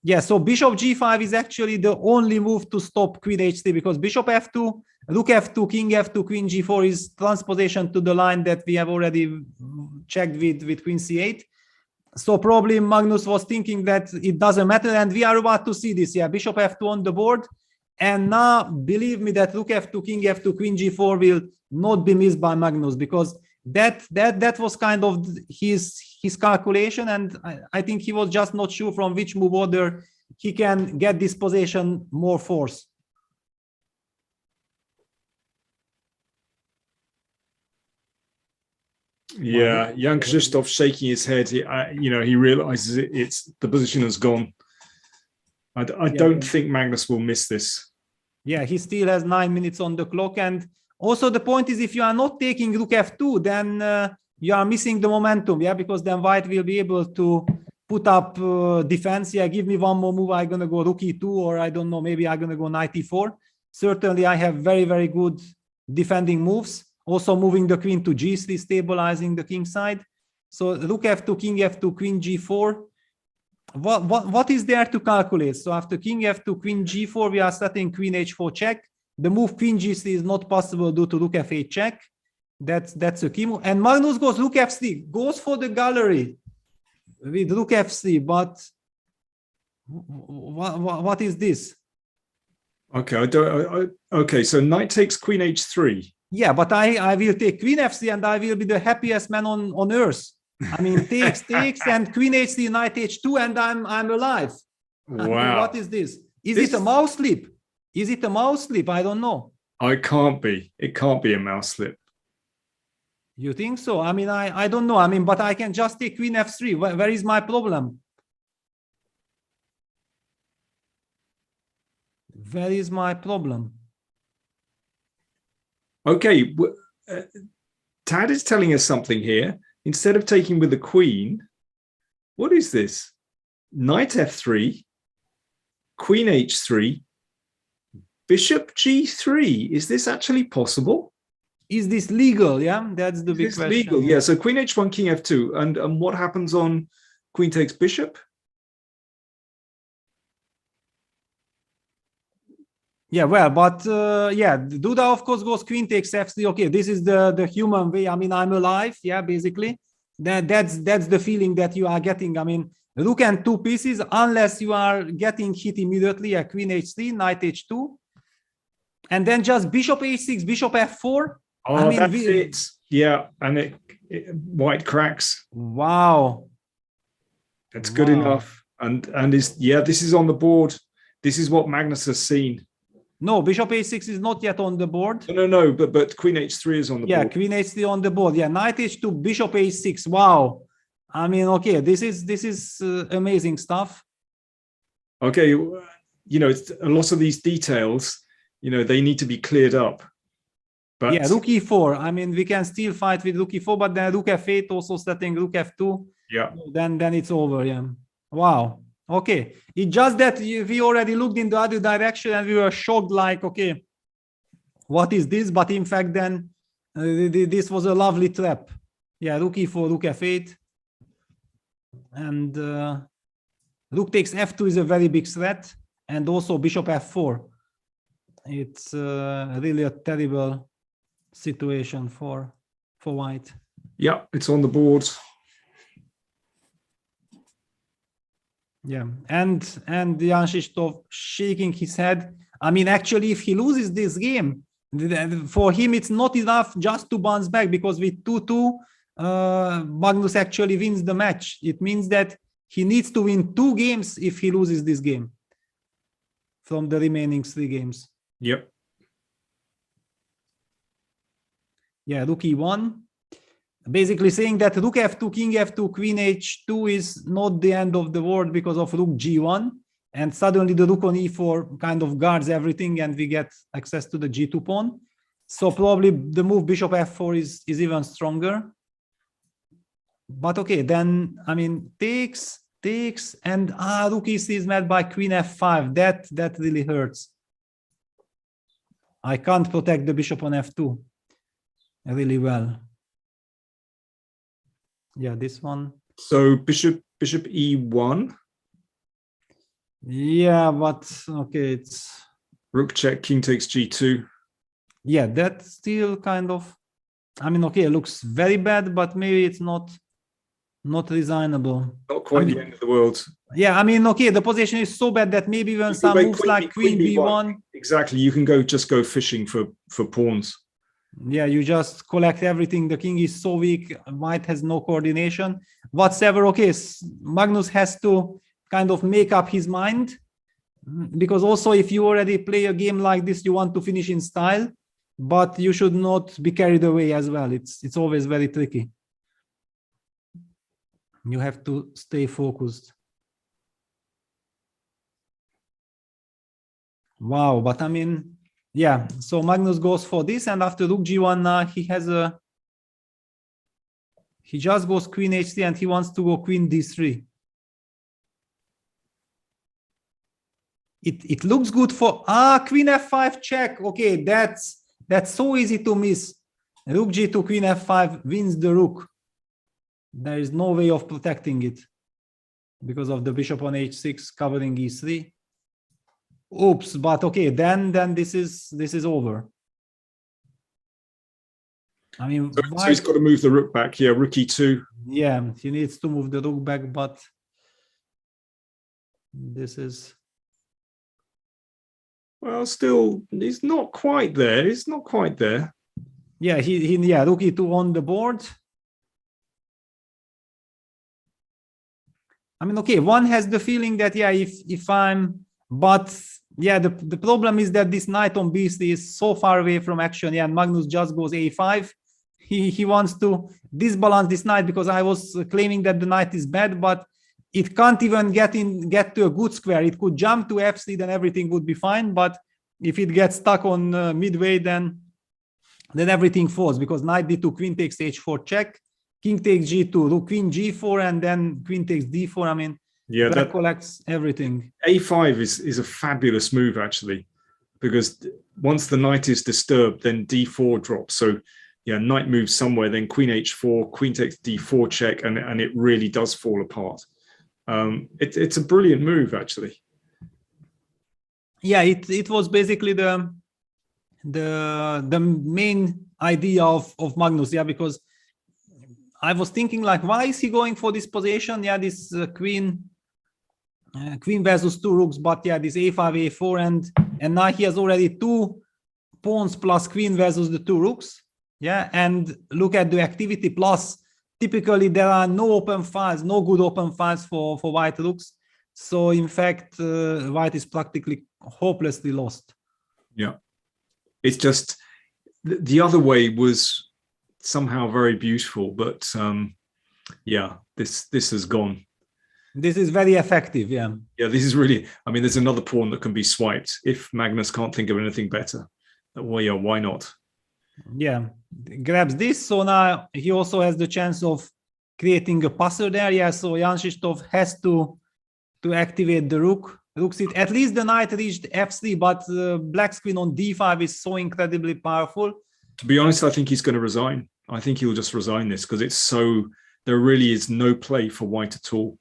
Yeah, so bishop g5 is actually the only move to stop queen h3, because bishop f2, rook f2, king f2, queen g4 is transposition to the line that we have already checked with queen c8. So probably Magnus was thinking that it doesn't matter, and we are about to see this. Yeah, bishop f2 on the board, and now believe me that rook f2, king f2, queen g4 will not be missed by Magnus, because that was kind of his calculation, and I think he was just not sure from which move order he can get this position more force. Yeah, Jan-Krzysztof shaking his head. He realizes it's the position has gone. I don't think Magnus will miss this. Yeah, he still has 9 minutes on the clock, and also the point is, if you are not taking rook f2, then you are missing the momentum. Yeah, because then white will be able to put up defense. Yeah, give me one more move. I'm gonna go rook e2, or I don't know, maybe I'm gonna go knight e4. Certainly, I have very, very good defending moves. Also moving the queen to g3, stabilizing the king side. So rook f2, king f2, queen g4. What is there to calculate? So after king f2, queen g4, we are starting queen h4 check. The move queen g3 is not possible due to rook f8 check. That's a key move. And Magnus goes rook f3, goes for the gallery with rook f3. But what is this? Okay, okay, so knight takes queen h3. Yeah, but I will take queen f3, and I will be the happiest man on earth. I mean, takes and queen h3, knight h2, and I'm alive. Wow. I mean, what is this? Is it a mouse slip? Is it a mouse slip? I don't know. It can't be. It can't be a mouse slip. You think so? I mean, I don't know. I mean, but I can just take queen f3. Where is my problem? Where is my problem? Okay, Tad is telling us something here. Instead of taking with the queen, what is this? Knight f3, queen h3, bishop g3. Is this actually possible? Is this legal? Yeah, that's the big question. Legal? Yeah. So queen h1, king f2, and what happens on queen takes bishop? Yeah, well, but yeah, Duda of course goes queen takes f3. Okay, this is the human way. I mean, I'm alive. Yeah, basically, that's the feeling that you are getting. I mean, rook and two pieces, unless you are getting hit immediately. Yeah, queen h3, knight h2, and then just bishop h6, bishop f4. Oh, I mean, that's it. Yeah, and white cracks. Wow, that's good enough. And this is on the board. This is what Magnus has seen. No, bishop h6 is not yet on the board. No, but queen h3 is on the board. Yeah, queen h3 on the board. Yeah, knight h2, bishop h6. Wow. I mean, okay, this is amazing stuff. Okay, a lot of these details, they need to be cleared up. But yeah, rook e4. I mean, we can still fight with rook e4, but then rook f8 also setting rook f2. Yeah. Then it's over. Yeah. Wow. Okay, it's just that we already looked in the other direction and we were shocked, like, okay, what is this? But in fact, then this was a lovely trap. Yeah, rook e4, rook f8, and rook takes f2 is a very big threat, and also bishop f4. It's really a terrible situation for white. Yeah, it's on the board. Yeah, and Jan-Krzysztof shaking his head. I mean, actually, if he loses this game, for him it's not enough just to bounce back, because with 2-2, Magnus actually wins the match. It means that he needs to win 2 games if he loses this game from the remaining 3 games. Yep. Yeah, rook e1. Basically saying that rook f2, king f2, queen h2 is not the end of the world because of rook g1. And suddenly the rook on e4 kind of guards everything and we get access to the g2 pawn. So probably the move bishop f4 is even stronger. But okay, then, I mean, takes, and rook e3 is met by queen f5. That really hurts. I can't protect the bishop on f2 really well. Yeah, this one. So bishop e1. Yeah, but okay, it's Rook check, king takes g2. Yeah, that's still kind of, I mean, okay, it looks very bad, but maybe it's not resignable. Not quite the end of the world. Yeah, I mean, okay, the position is so bad that maybe even some moves like queen b1. Exactly, you can just go fishing for pawns. Yeah, you just collect everything. The king is so weak, white has no coordination whatsoever. Okay, Magnus has to kind of make up his mind, because also if you already play a game like this, you want to finish in style, but you should not be carried away as well. It's always very tricky. You have to stay focused. Wow, but I mean, yeah, so Magnus goes for this, and after rook g1, he just goes queen h3 and he wants to go queen d3. It looks good for queen f5 check. Okay, that's so easy to miss. Rook g2, queen f5 wins the rook. There is no way of protecting it because of the bishop on h6 covering e3. Oops, but okay, then this is over. I mean, so he's got to move the rook back. Yeah, rook e2. Yeah, he needs to move the rook back, but this is, well, still, he's not quite there. He's not quite there. Yeah, yeah, rook e2 on the board. I mean, okay, one has the feeling that, yeah, if I'm, but yeah, the problem is that this knight on b3 is so far away from action. Yeah, and Magnus just goes a5. He wants to disbalance this knight, because I was claiming that the knight is bad, but it can't even get to a good square. It could jump to f3, then everything would be fine. But if it gets stuck on midway, then everything falls, because knight d2, queen takes h4 check, king takes g2, rook queen g4, and then queen takes d4. I mean, yeah, that collects everything. A5 is a fabulous move, actually, because once the knight is disturbed, then d4 drops. So yeah, knight moves somewhere, then queen h4, queen takes d4 check, and it really does fall apart. It's a brilliant move, actually. Yeah, it was basically the main idea of Magnus. Yeah, because I was thinking, like, why is he going for this position? Yeah, this queen versus 2 rooks, but yeah, this a5, a4, and now he has already 2 pawns plus queen versus the 2 rooks. Yeah, and look at the activity. Plus, typically there are no open files, no good open files for white rooks. So in fact, white is practically hopelessly lost. Yeah, it's just the other way was somehow very beautiful, but yeah, this has gone. This is very effective. Yeah, this is really, I mean, there's another pawn that can be swiped if Magnus can't think of anything better. Well, yeah, why not? Yeah, grabs this. So now he also has the chance of creating a passer there. Yeah, so Jan-Krzysztof has to activate the rook. At least the knight reached f3, but black's queen on d5 is so incredibly powerful. To be honest, I think he's going to resign. I think he'll just resign this, because it's so, there really is no play for white at all.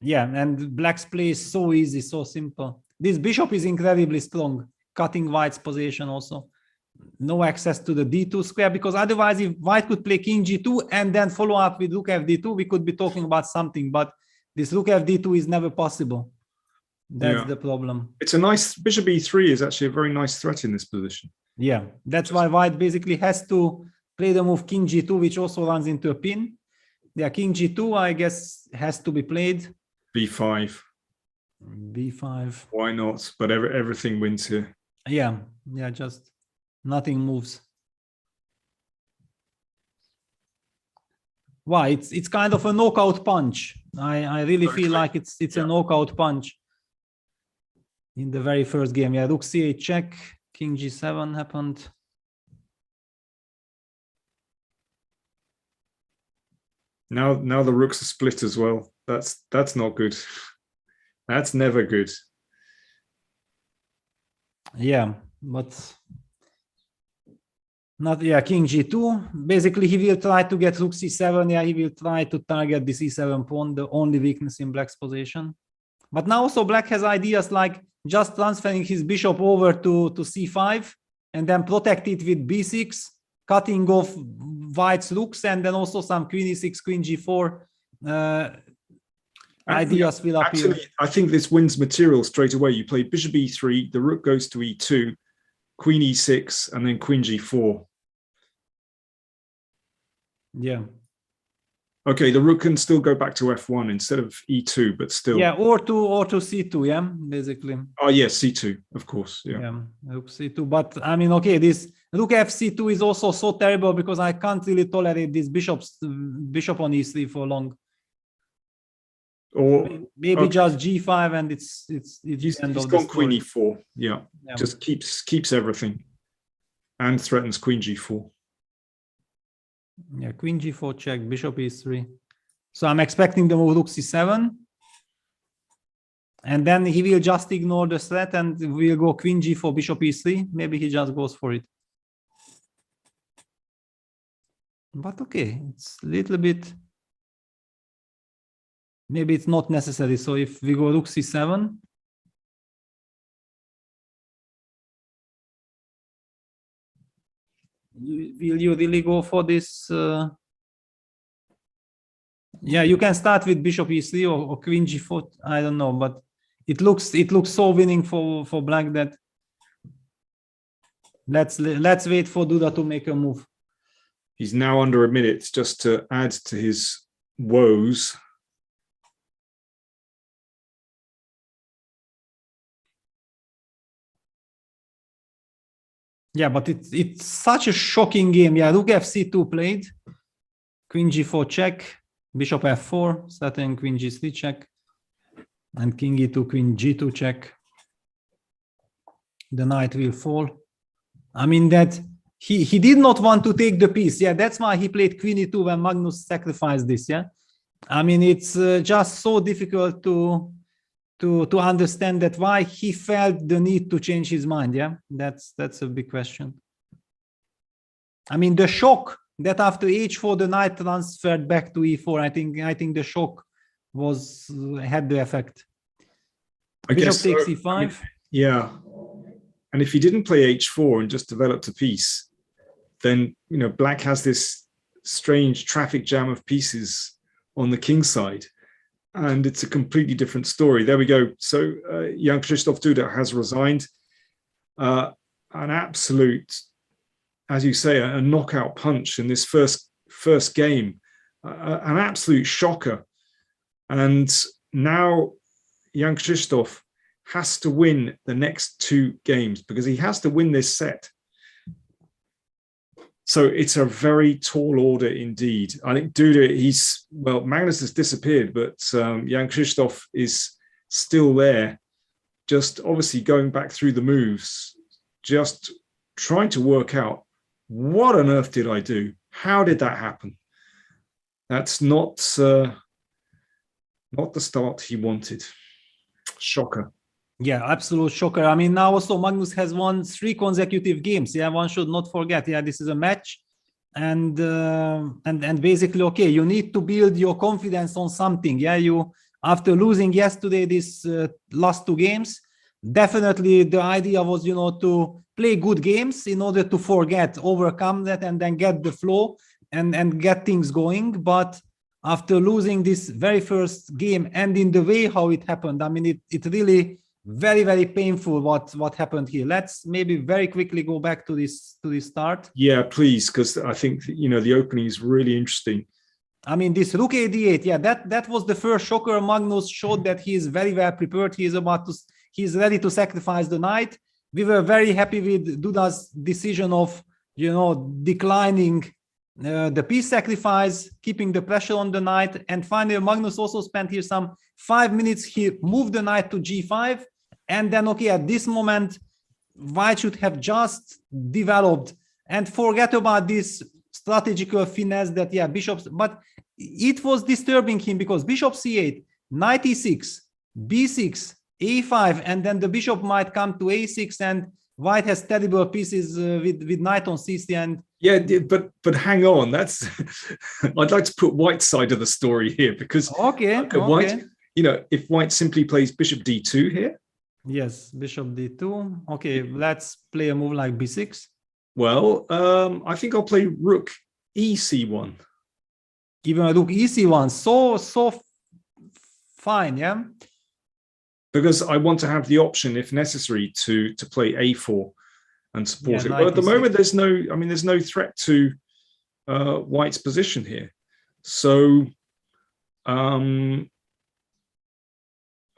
Yeah, and black's play is so easy, so simple. This bishop is incredibly strong, cutting white's position also. no access to the d2 square, because otherwise if white could play king g2 and then follow up with rook fd2, we could be talking about something, but this rook fd2 is never possible. That's the problem. It's a nice, bishop e3 is actually a very nice threat in this position. Yeah, that's why white basically has to play the move king g2, which also runs into a pin. Yeah, king g2, I guess, has to be played. b5. b5. Why not? But everything wins here. Yeah, just nothing moves. Why? It's kind of a knockout punch. I really feel like it's a knockout punch. In the very first game, yeah, rook c8 check, king g7 happened. Now the rooks are split as well. That's not good. That's never good. Yeah, but not, yeah, king g2. Basically, he will try to get rook c7. Yeah, he will try to target the c7 pawn, the only weakness in black's position. But now also black has ideas like just transferring his bishop over to c5 and then protect it with b6, cutting off white's rooks, and then also some queen e6, queen g4 ideas will appear. Actually, I think this wins material straight away. You play bishop e3, the rook goes to e2, queen e6, and then queen g4. Yeah. Okay, the rook can still go back to f1 instead of e2, but still. Yeah, or to c2, yeah, basically. Oh, yes, c2, of course. Yeah, rook c2. But I mean, okay, this rook fc2 is also so terrible because I can't really tolerate this bishop on e3 for long. Or maybe just g5 and it's he's gone queen e4. Yeah, just keeps everything and threatens queen g4. Yeah, queen g4 check, bishop e3. So I'm expecting the move rook c7. And then he will just ignore the threat and we'll go queen g4, bishop e3. Maybe he just goes for it. But okay, it's a little bit... Maybe it's not necessary. So if we go rook c7... Will you really go for this? Yeah, you can start with bishop e3 or queen g4. I don't know, but it looks so winning for black that let's wait for Duda to make a move. He's now under a minute just to add to his woes. Yeah, but it's such a shocking game. Yeah, rook fc2 played, queen g4 check, bishop f4, setting queen g3 check, and king e2, queen g2 check. The knight will fall. I mean that he did not want to take the piece. Yeah, that's why he played queen e2 when Magnus sacrificed this. Yeah, I mean it's just so difficult to understand that why he felt the need to change his mind. Yeah, that's a big question. I mean the shock that after h4 the knight transferred back to e4. I think the shock had the effect. Bishop takes e5. I mean, yeah, and if he didn't play h4 and just developed a piece, then black has this strange traffic jam of pieces on the king side. And it's a completely different story. There we go. So Jan-Krzysztof Duda has resigned. An absolute, as you say, a knockout punch in this first game. An absolute shocker. And now Jan-Krzysztof has to win the next two games because he has to win this set. So it's a very tall order indeed. I think Duda, Magnus has disappeared, but Jan-Krzysztof is still there, just obviously going back through the moves, just trying to work out what on earth did I do? How did that happen? That's not the start he wanted. Shocker. Yeah, absolute shocker. I mean, now also Magnus has won 3 consecutive games. Yeah, one should not forget. Yeah, this is a match, and basically, okay, you need to build your confidence on something. Yeah, you after losing yesterday, this last 2 games, definitely the idea was, to play good games in order to overcome that, and then get the flow and get things going. But after losing this very first game and in the way how it happened, I mean, it really very, very painful what happened here. Let's maybe very quickly go back to this start. Yeah, please, because I think the opening is really interesting. I mean, this rook a8, yeah, that was the first shocker. Magnus showed that he is very well prepared. He's ready to sacrifice the knight. We were very happy with Duda's decision of, declining the piece sacrifice, keeping the pressure on the knight. And finally, Magnus also spent here some 5 minutes. He moved the knight to g5. And then, okay, at this moment, white should have just developed, and forget about this strategical finesse that, yeah, bishops, but it was disturbing him because bishop c8, knight e6, b6, a5, and then the bishop might come to a6, and white has terrible pieces with knight on c3. And yeah, but hang on, that's I'd like to put white's side of the story here, because white, if white simply plays bishop d2 here. Yes, bishop d2. Okay, let's play a move like b6. Well, I think I'll play rook ec1. Even a rook ec1, so fine, yeah. Because I want to have the option, if necessary, to play a4 and support it. But at the moment, there's no threat to white's position here. So,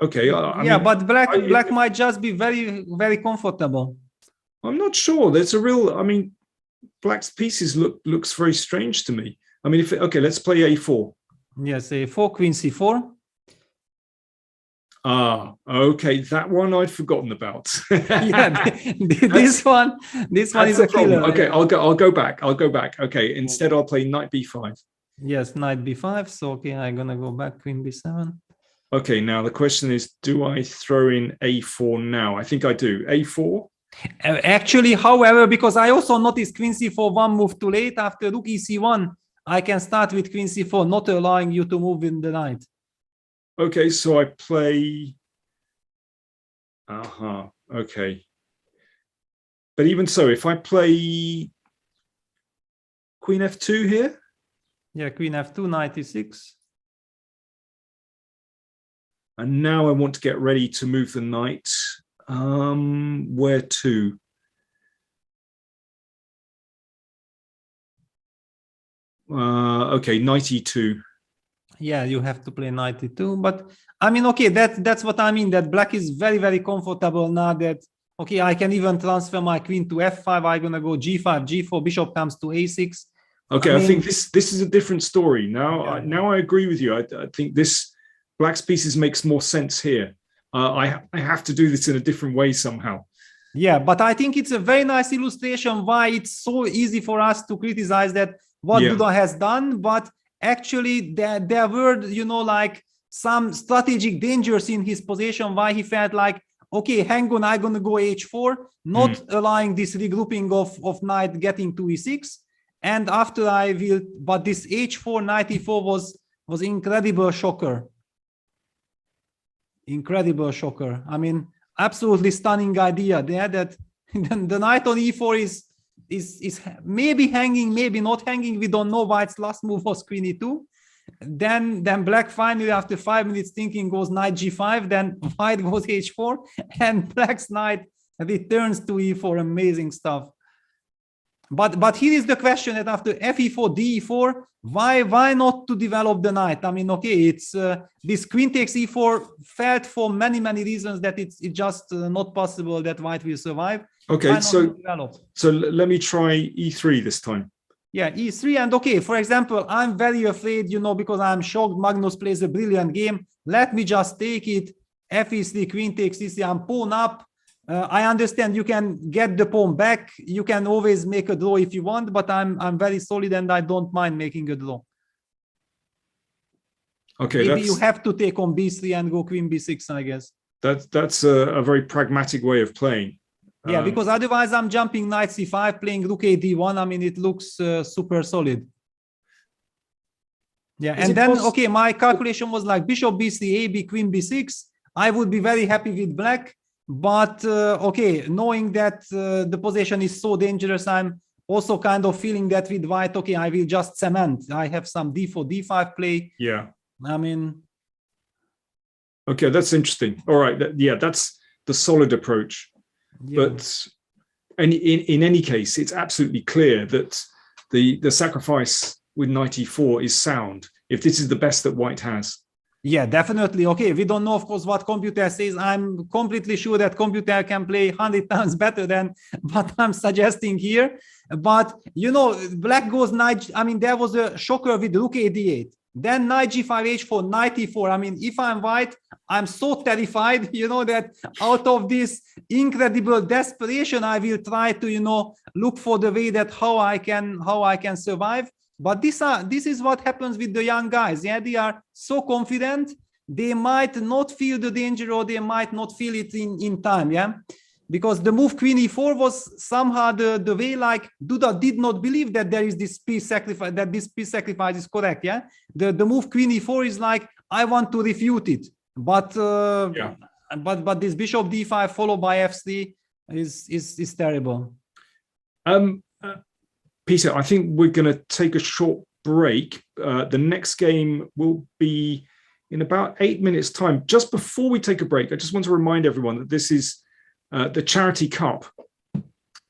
okay. But black might just be very, very comfortable. I'm not sure. There's a real. I mean, black's pieces looks very strange to me. I mean, let's play a4. Yes, a4, queen c4. Ah, okay. That one I'd forgotten about. Yeah, this one is a killer. Okay, I'll go back. Okay, instead I'll play knight b5. Yes, knight b5. So okay, I'm gonna go back, queen b7. Okay, now the question is, do I throw in a4 now? I think I do. a4. Actually, however, because I also noticed queen c4 one move too late. After rook ec1, I can start with queen c4, not allowing you to move in the knight. Okay, so I play. Okay. But even so, if I play queen f2 here. Yeah, queen f2, knight e6. And now I want to get ready to move the knight. Where to? Okay, knight e2. Yeah, you have to play knight e2. But I mean, okay, that's what I mean. That black is very, very comfortable now. That okay, I can even transfer my queen to f5. I'm gonna go g5, g4. Bishop comes to a6. Okay, I think this is a different story now. Yeah. Now I agree with you. I think this black's pieces makes more sense here. I have to do this in a different way somehow. Yeah, but I think it's a very nice illustration why it's so easy for us to criticize that what Duda has done, but actually there were, like some strategic dangers in his position, why he felt like, okay, hang on, I'm gonna go h4, not allowing this regrouping of knight getting to e6, and after but this h4, knight e4 was incredible shocker. Incredible shocker. I mean, absolutely stunning idea there that the knight on e4 is maybe hanging, maybe not hanging. We don't know why its last move was queen e2. Then black finally, after 5 minutes thinking, goes knight g5. Then white goes h4, and black's knight returns to e4. Amazing stuff. But here is the question that after fe4, de4, why not to develop the knight? I mean, okay, it's this queen takes e4 felt for many reasons that it's just not possible that white will survive. Okay, so let me try e3 this time. Yeah, e3, and okay, for example, I'm very afraid, because I'm shocked Magnus plays a brilliant game. Let me just take it. fe3, queen takes e3, I'm pawn up. I understand you can get the pawn back. You can always make a draw if you want, but I'm very solid and I don't mind making a draw. Okay, maybe you have to take on b3 and go queen b6, I guess. That's a very pragmatic way of playing. Yeah, because otherwise I'm jumping knight c5, playing rook a d1. I mean, it looks super solid. Yeah, and then okay, my calculation was like bishop b3, a b, queen b6. I would be very happy with black. But okay, knowing that the position is so dangerous, I'm also kind of feeling that with white, okay, I will just cement. I have some d4, d5 play. Yeah. I mean, okay, that's interesting. All right, that's the solid approach. yeah. But in any case, it's absolutely clear that the sacrifice with knight e4 is sound. If this is the best that white has. Yeah, definitely. Okay, we don't know, of course, what computer says. I'm completely sure that computer can play 100 times better than what I'm suggesting here. But, you know, black goes knight. I mean, there was a shocker with rook a8. Then knight g5, h4, knight e4. I mean, if I'm white, I'm so terrified, you know, that out of this incredible desperation, I will try to, you know, look for the way that how I can survive. But this is what happens with the young guys. Yeah, they are so confident, they might not feel the danger, or they might not feel it in time. Yeah, because the move queen e4 was somehow the way, like, Duda did not believe that there is this piece sacrifice, that this piece sacrifice is correct. Yeah, the move queen e4 is like, I want to refute it, but but this bishop d5 followed by f3 is terrible. Peter, I think we're going to take a short break. The next game will be in about 8 minutes' time. Just before we take a break, I just want to remind everyone that this is the Charity Cup,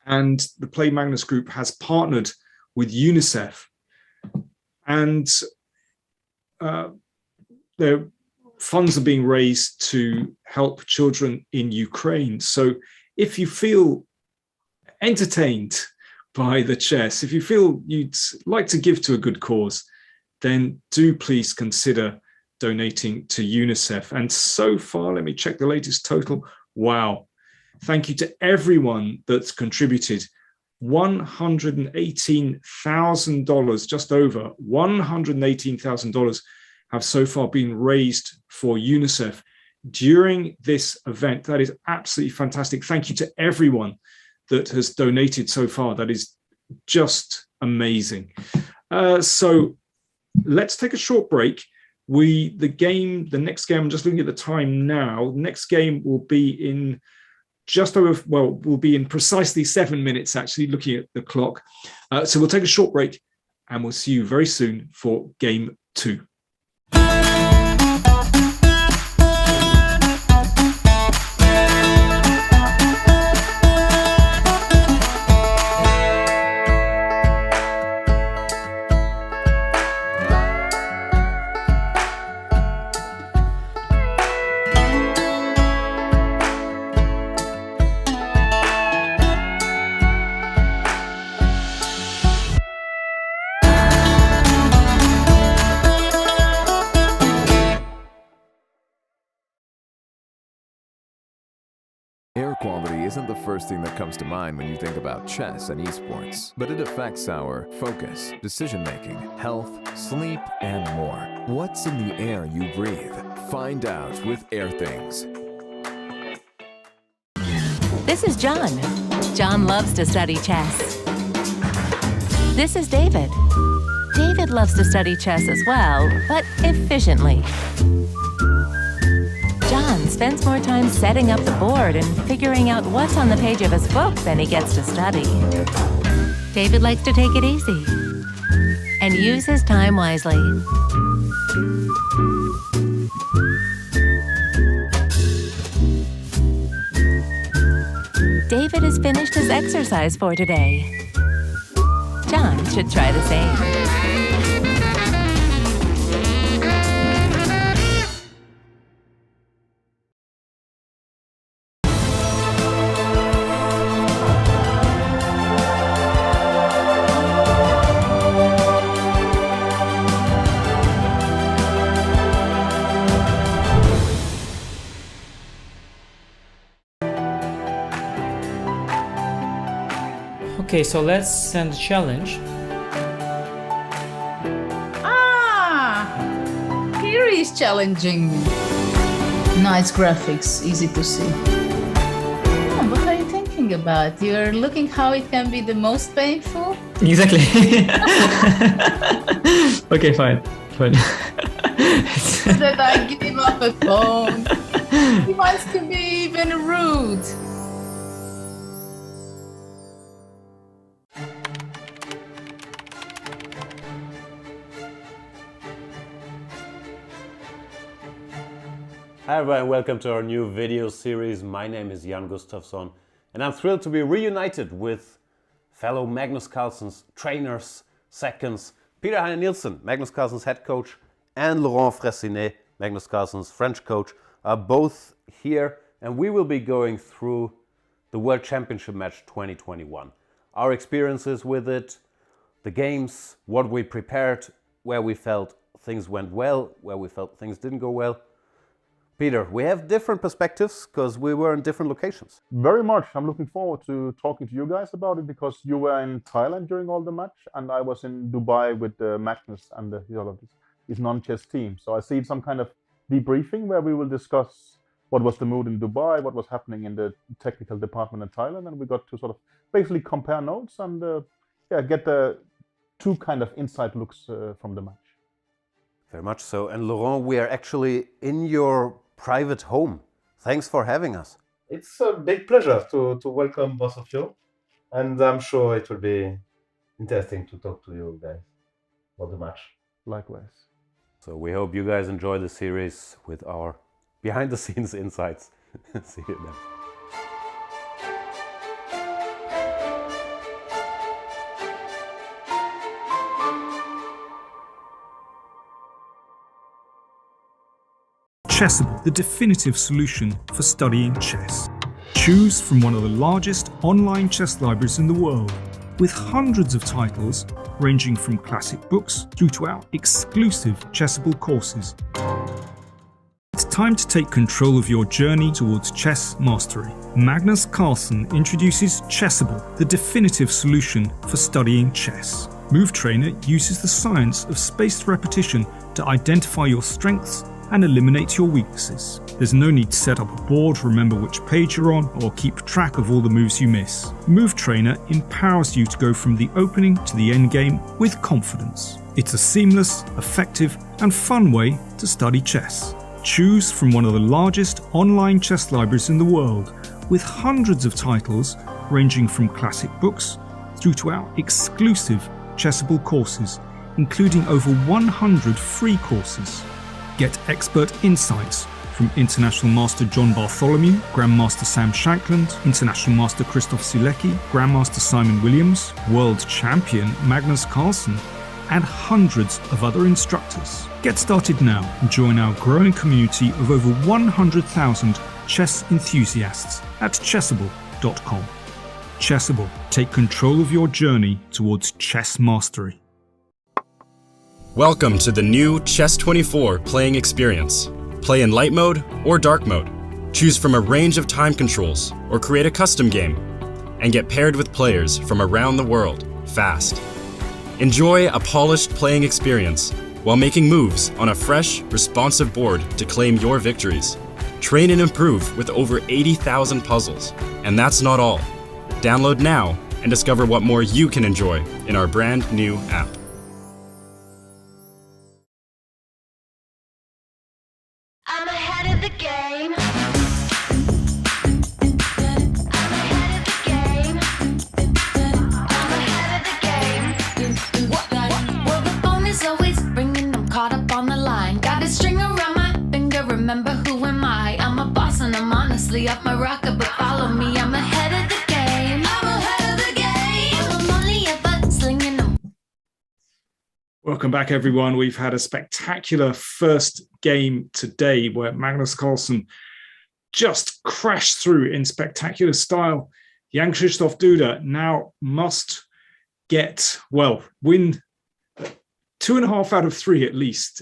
and the Play Magnus Group has partnered with UNICEF, and their funds are being raised to help children in Ukraine. So if you feel entertained by the chess, if you feel you'd like to give to a good cause, then do please consider donating to UNICEF. And so far, let me check the latest total. Wow. Thank you to everyone that's contributed. $118,000, just over $118,000 have so far been raised for UNICEF during this event. That is absolutely fantastic. Thank you to everyone that has donated so far. That is just amazing. So let's take a short break. The next game, I'm just looking at the time now. Next game will be in will be in precisely 7 minutes, actually, looking at the clock. So we'll take a short break, and we'll see you very soon for game 2. Air quality isn't the first thing that comes to mind when you think about chess and esports, but it affects our focus, decision-making, health, sleep, and more. What's in the air you breathe? Find out with Air Things. This is John. John loves to study chess. This is David. David loves to study chess as well, but efficiently. John spends more time setting up the board and figuring out what's on the page of his book than he gets to study. David likes to take it easy and use his time wisely. David has finished his exercise for today. John should try the same. Okay, so let's send a challenge. Here is challenging me. Nice graphics, easy to see. What are you thinking about? You're looking how it can be the most painful? Exactly. Okay, fine. That I give up a phone. He wants to be been rude. Hi everyone, welcome to our new video series. My name is Jan-Krzysztof, and I'm thrilled to be reunited with fellow Magnus Carlsen's trainers, seconds, Peter Heine Nielsen, Magnus Carlsen's head coach, and Laurent Fressinet, Magnus Carlsen's French coach, are both here, and we will be going through the World Championship match 2021. Our experiences with it, the games, what we prepared, where we felt things went well, where we felt things didn't go well. Peter, we have different perspectives because we were in different locations. Very much. I'm looking forward to talking to you guys about it because you were in Thailand during all the match and I was in Dubai with Magnus and his non-chess team. So I see some kind of debriefing where we will discuss what was the mood in Dubai, what was happening in the technical department in Thailand, and we got to sort of basically compare notes and get the two kind of inside looks from the match. Very much so. And Laurent, we are actually in your private home. Thanks for having us. It's a big pleasure to welcome both of you. And I'm sure it will be interesting to talk to you guys about the match. Likewise. So we hope you guys enjoy the series with our behind the scenes insights. See you then. Chessable, the definitive solution for studying chess. Choose from one of the largest online chess libraries in the world, with hundreds of titles ranging from classic books through to our exclusive Chessable courses. It's time to take control of your journey towards chess mastery. Magnus Carlsen introduces Chessable, the definitive solution for studying chess. Move Trainer uses the science of spaced repetition to identify your strengths and eliminate your weaknesses. There's no need to set up a board, remember which page you're on, or keep track of all the moves you miss. Move Trainer empowers you to go from the opening to the end game with confidence. It's a seamless, effective, and fun way to study chess. Choose from one of the largest online chess libraries in the world, with hundreds of titles ranging from classic books through to our exclusive Chessable courses, including over 100 free courses. Get expert insights from International Master John Bartholomew, Grandmaster Sam Shankland, International Master Krzysztof Duda, Grandmaster Simon Williams, World Champion Magnus Carlsen, and hundreds of other instructors. Get started now and join our growing community of over 100,000 chess enthusiasts at chessable.com. Chessable, take control of your journey towards chess mastery. Welcome to the new Chess24 playing experience. Play in light mode or dark mode. Choose from a range of time controls or create a custom game. And get paired with players from around the world, fast. Enjoy a polished playing experience while making moves on a fresh, responsive board to claim your victories. Train and improve with over 80,000 puzzles. And that's not all. Download now and discover what more you can enjoy in our brand new app. I'm ahead of the game. Well, the phone is always ringing. I'm caught up on the line. Got a string around my finger. Remember who am I? I'm a boss and I'm honestly off my rocker, but follow me. I'm ahead of the game. I'm ahead of the game. I'm only ever slinging them. Welcome back, everyone. We've had a spectacular first game today where Magnus Carlsen just crashed through in spectacular style. Jan-Krzysztof Duda now must win 2.5 out of 3 at least,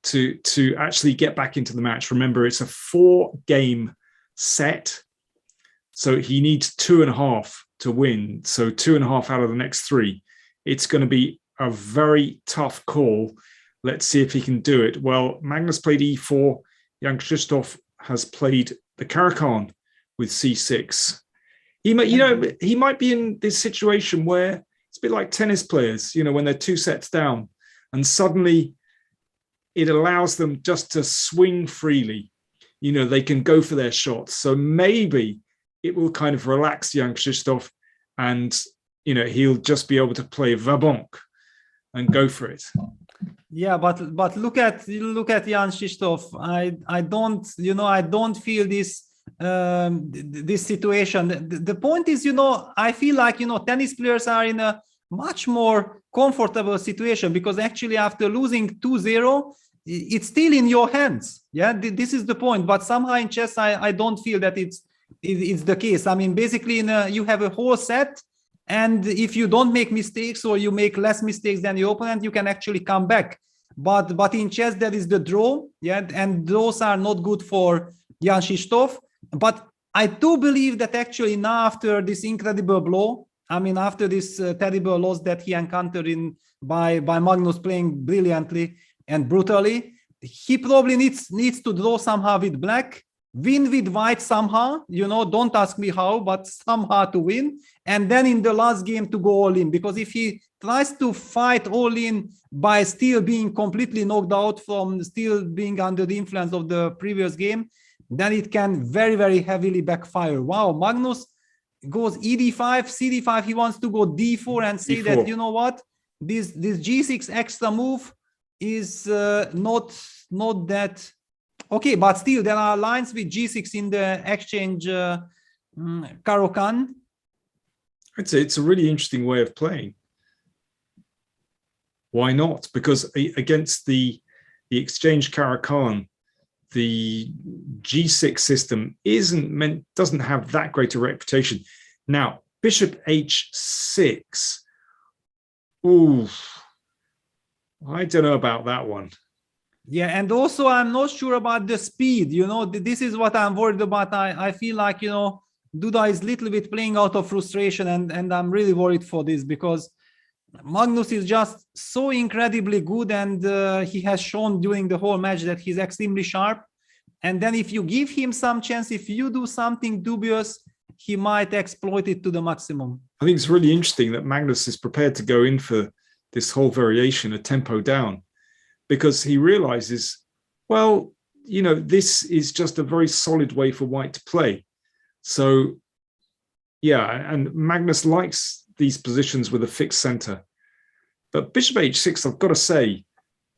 to actually get back into the match. Remember, it's a 4-game set, so he needs 2.5 to win. So 2.5 out of the next 3. It's going to be a very tough call. Let's see if he can do it. Well, Magnus played e4. Jan-Krzysztof has played the Caro-Kann with c6. He might be in this situation where it's a bit like tennis players, when they're 2 sets down and suddenly it allows them just to swing freely. they can go for their shots. So maybe it will kind of relax Jan-Krzysztof, and he'll just be able to play va-banque and go for it. Yeah, but look at Jan-Krzysztof. I don't feel this this situation. The point is, I feel like tennis players are in a much more comfortable situation, because actually after losing 2-0, it's still in your hands. Yeah, this is the point. But somehow in chess, I don't feel that it's the case. I mean, basically, you have a whole set, and if you don't make mistakes, or you make less mistakes than your opponent, you can actually come back. But in chess, there is the draw, yeah, and those are not good for Jan-Krzysztof. But I do believe that actually now, after this incredible blow, I mean, after this terrible loss that he encountered by Magnus playing brilliantly and brutally, he probably needs to draw somehow with black, win with white somehow, don't ask me how, but somehow to win, and then in the last game to go all in. Because if he tries to fight all in by still being completely knocked out, from still being under the influence of the previous game, then it can very, very heavily backfire. Wow, Magnus goes ED5, CD5, he wants to go D4 and say that, what, this G6 extra move is not that okay, but still there are lines with G6 in the exchange Caro-Kann. I'd say it's a really interesting way of playing. Why not? Because against the exchange Caro-Kann, the G6 system doesn't have that great a reputation. Now, Bishop H6. Ooh, I don't know about that one. Yeah, and also I'm not sure about the speed. This is what I'm worried about. I feel like, Duda is a little bit playing out of frustration, and I'm really worried for this, because Magnus is just so incredibly good, and he has shown during the whole match that he's extremely sharp. And then if you give him some chance, if you do something dubious, he might exploit it to the maximum. I think it's really interesting that Magnus is prepared to go in for this whole variation, a tempo down, because he realizes, well, this is just a very solid way for white to play. So, yeah, and Magnus likes these positions with a fixed center. But Bishop H6, I've got to say,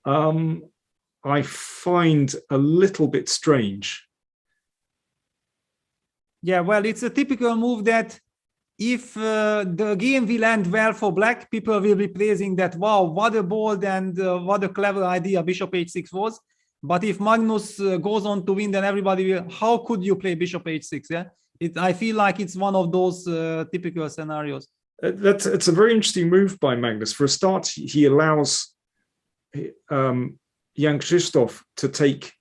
I find a little bit strange. Yeah, well, it's a typical move that if the game will end well for black, people will be praising that, wow, what a bold and what a clever idea Bishop H6 was. But if Magnus goes on to win, then everybody will, how could you play Bishop H6? Yeah, I feel like it's one of those typical scenarios. It's a very interesting move by Magnus. For a start, he allows Jan-Krzysztof to take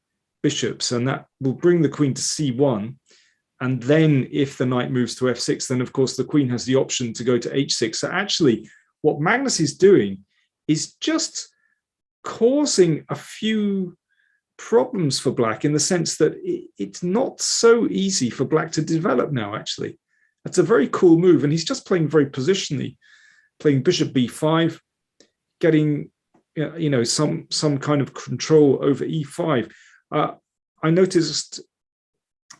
bishops, and that will bring the queen to C1. And then if the knight moves to F6, then of course the queen has the option to go to H6. So actually what Magnus is doing is just causing a few problems for black, in the sense that it's not so easy for black to develop now, actually. That's a very cool move. And he's just playing very positionally, playing Bishop B5, getting some kind of control over E5. I noticed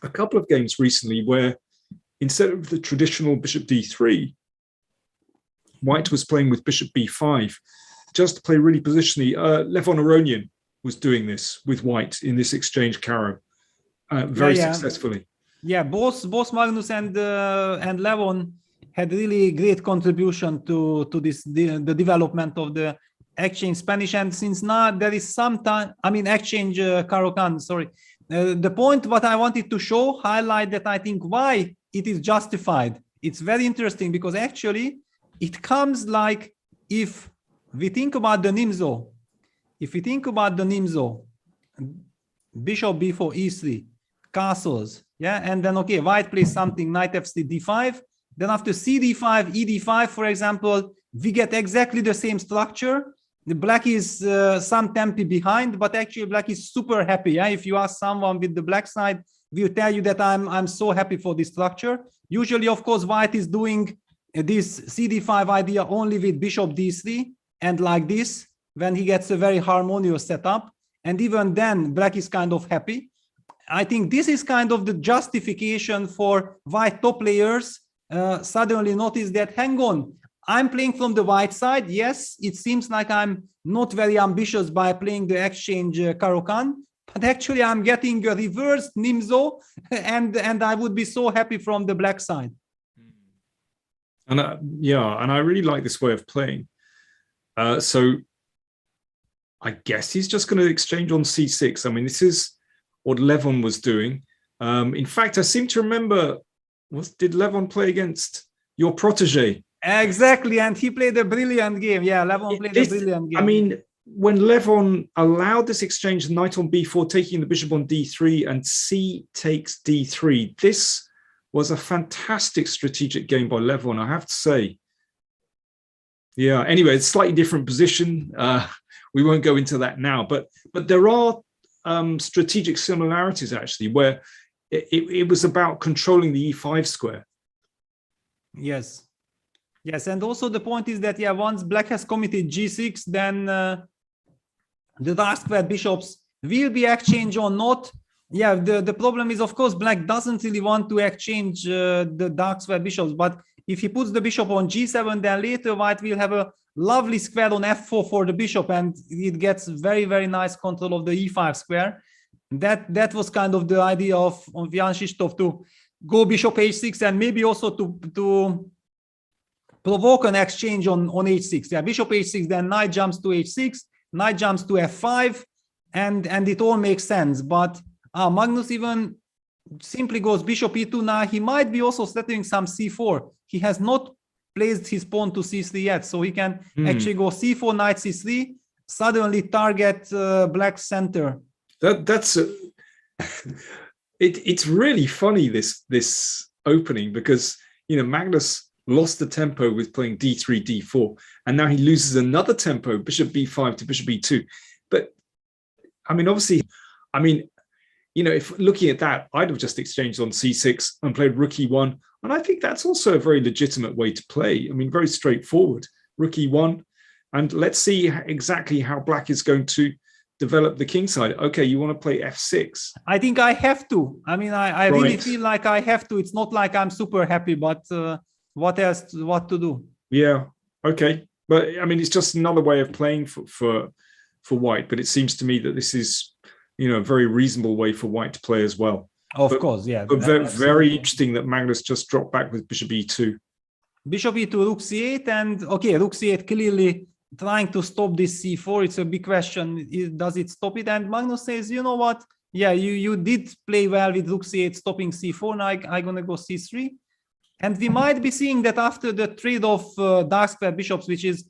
a couple of games recently where instead of the traditional Bishop D3, white was playing with Bishop B5, just to play really positionally. Levon Aronian was doing this with white in this exchange Caro very successfully. Yeah, both Magnus and Levon had really great contribution to this the development of the exchange Spanish. And since now there is some time, exchange Caro-Kann, sorry. The point what I wanted to highlight that I think why it is justified. It's very interesting, because actually it comes like, if we think about the Nimzo, Bishop B4, E3, castles, yeah, and then okay, white plays something, knight F3, D5. Then after CD5, ED5, for example, we get exactly the same structure. The black is some tempi behind, but actually black is super happy. Yeah? If you ask someone with the black side, will tell you that I'm so happy for this structure. Usually, of course, white is doing this CD5 idea only with Bishop D3 and like this, when he gets a very harmonious setup. And even then, black is kind of happy. I think this is kind of the justification for why top players suddenly notice that, hang on, I'm playing from the white side. Yes, it seems like I'm not very ambitious by playing the exchange Caro-Kann, but actually I'm getting a reversed Nimzo, and I would be so happy from the black side. And and I really like this way of playing. So I guess he's just going to exchange on c6. I mean, this is what Levon was doing. In fact, I seem to remember, did Levon play against your protege? Exactly, and he played a brilliant game. Yeah, Levon played a brilliant game. I mean, when Levon allowed this exchange, knight on b4, taking the bishop on d3, and c takes d3, this was a fantastic strategic game by Levon, I have to say. Yeah, anyway, it's a slightly different position. We won't go into that now, but there are strategic similarities, actually, where it was about controlling the e5 square. Yes. Yes, and also the point is that, yeah, once black has committed g6, then the dark square bishops will be exchanged or not. Yeah, the problem is, of course, black doesn't really want to exchange the dark square bishops, but if he puts the bishop on g7, then later white will have a lovely square on f4 for the bishop, and it gets very, very nice control of the e5 square. That was kind of the idea of Jan-Krzysztof, to go bishop h6 and maybe also to provoke an exchange on h6. Yeah, bishop h6, then knight jumps to h6, knight jumps to f5, and it all makes sense. But Magnus even simply goes bishop e2. Now he might be also settling some c4. He has not placed his pawn to c3 yet, so he can actually go c4, knight c3, suddenly target black center. It's really funny, this opening, because Magnus lost the tempo with playing d3, d4, and now he loses another tempo, bishop b5 to bishop e2. But I mean, obviously, if looking at that, I'd have just exchanged on c6 and played rook e1, and I think that's also a very legitimate way to play. I mean, very straightforward, rook e1, and let's see exactly how black is going to develop the king side. Okay, you want to play f6? I think I have to. I mean, I really feel like I have to. It's not like I'm super happy, but what to do? Yeah, okay. But I mean, it's just another way of playing for white. But it seems to me that this is, a very reasonable way for white to play as well. Of course, yeah. But very interesting that Magnus just dropped back with bishop e2. Bishop e2, rook c8, and okay, rook c8 clearly trying to stop this c4. It's a big question. Does it stop it? And Magnus says, you know what? Yeah, you did play well with rook c8 stopping c4. Now I'm gonna go c3. And we might be seeing that after the trade of dark square bishops, which is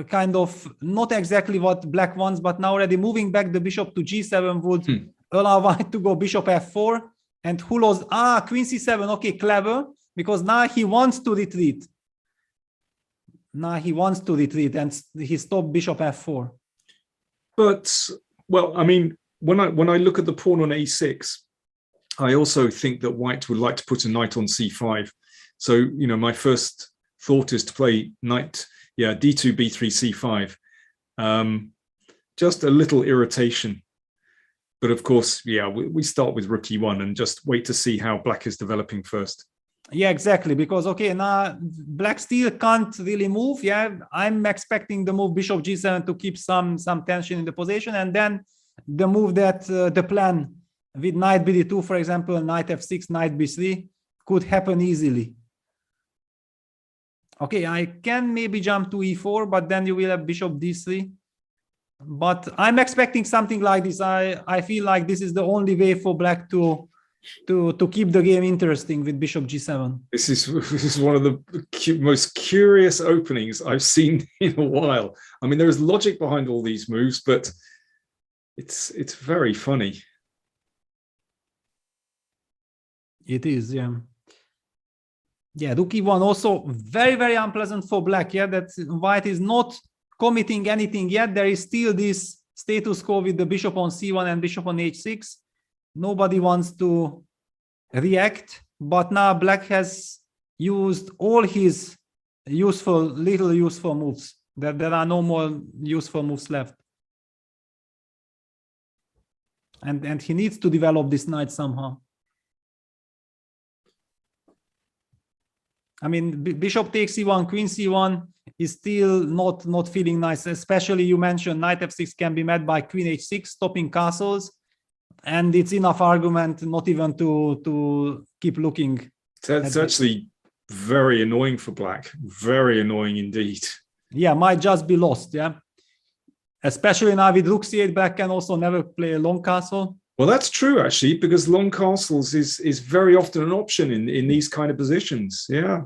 kind of not exactly what black wants, but now already moving back the bishop to g7 would allow white to go bishop f4. And who lost? Queen c7. Okay, clever, because now he wants to retreat. Now he wants to retreat, and he stopped bishop f4. But, well, I mean, when I look at the pawn on a6, I also think that white would like to put a knight on c5. So, my first thought is to play knight, d2, b3, c5. Just a little irritation. But of course, we start with rook e1 and just wait to see how black is developing first. Yeah, exactly. Because, okay, now black still can't really move. Yeah, I'm expecting the move bishop g7 to keep some tension in the position. And then the move that the plan with knight bd2, for example, knight f6, knight b3 could happen easily. Okay, I can maybe jump to e4, but then you will have bishop d3. But I'm expecting something like this. I feel like this is the only way for black to keep the game interesting with bishop g7. This is one of the most curious openings I've seen in a while. I mean, there is logic behind all these moves, but it's very funny. It is, yeah. Yeah, rook e1 also very, very unpleasant for black. Yeah, that white is not committing anything yet. There is still this status quo with the bishop on c1 and bishop on h6. Nobody wants to react, but now black has used all his little useful moves. There are no more useful moves left. and he needs to develop this knight somehow. I mean, bishop takes c1, queen c1 is still not feeling nice. Especially you mentioned knight f6 can be met by queen h6, stopping castles, and it's enough argument not even to keep looking. That's actually very annoying for black. Very annoying indeed. Yeah, might just be lost. Yeah, especially now with rook c8, black can also never play a long castle. Well, that's true, actually, because long castles is very often an option in these kind of positions. Yeah.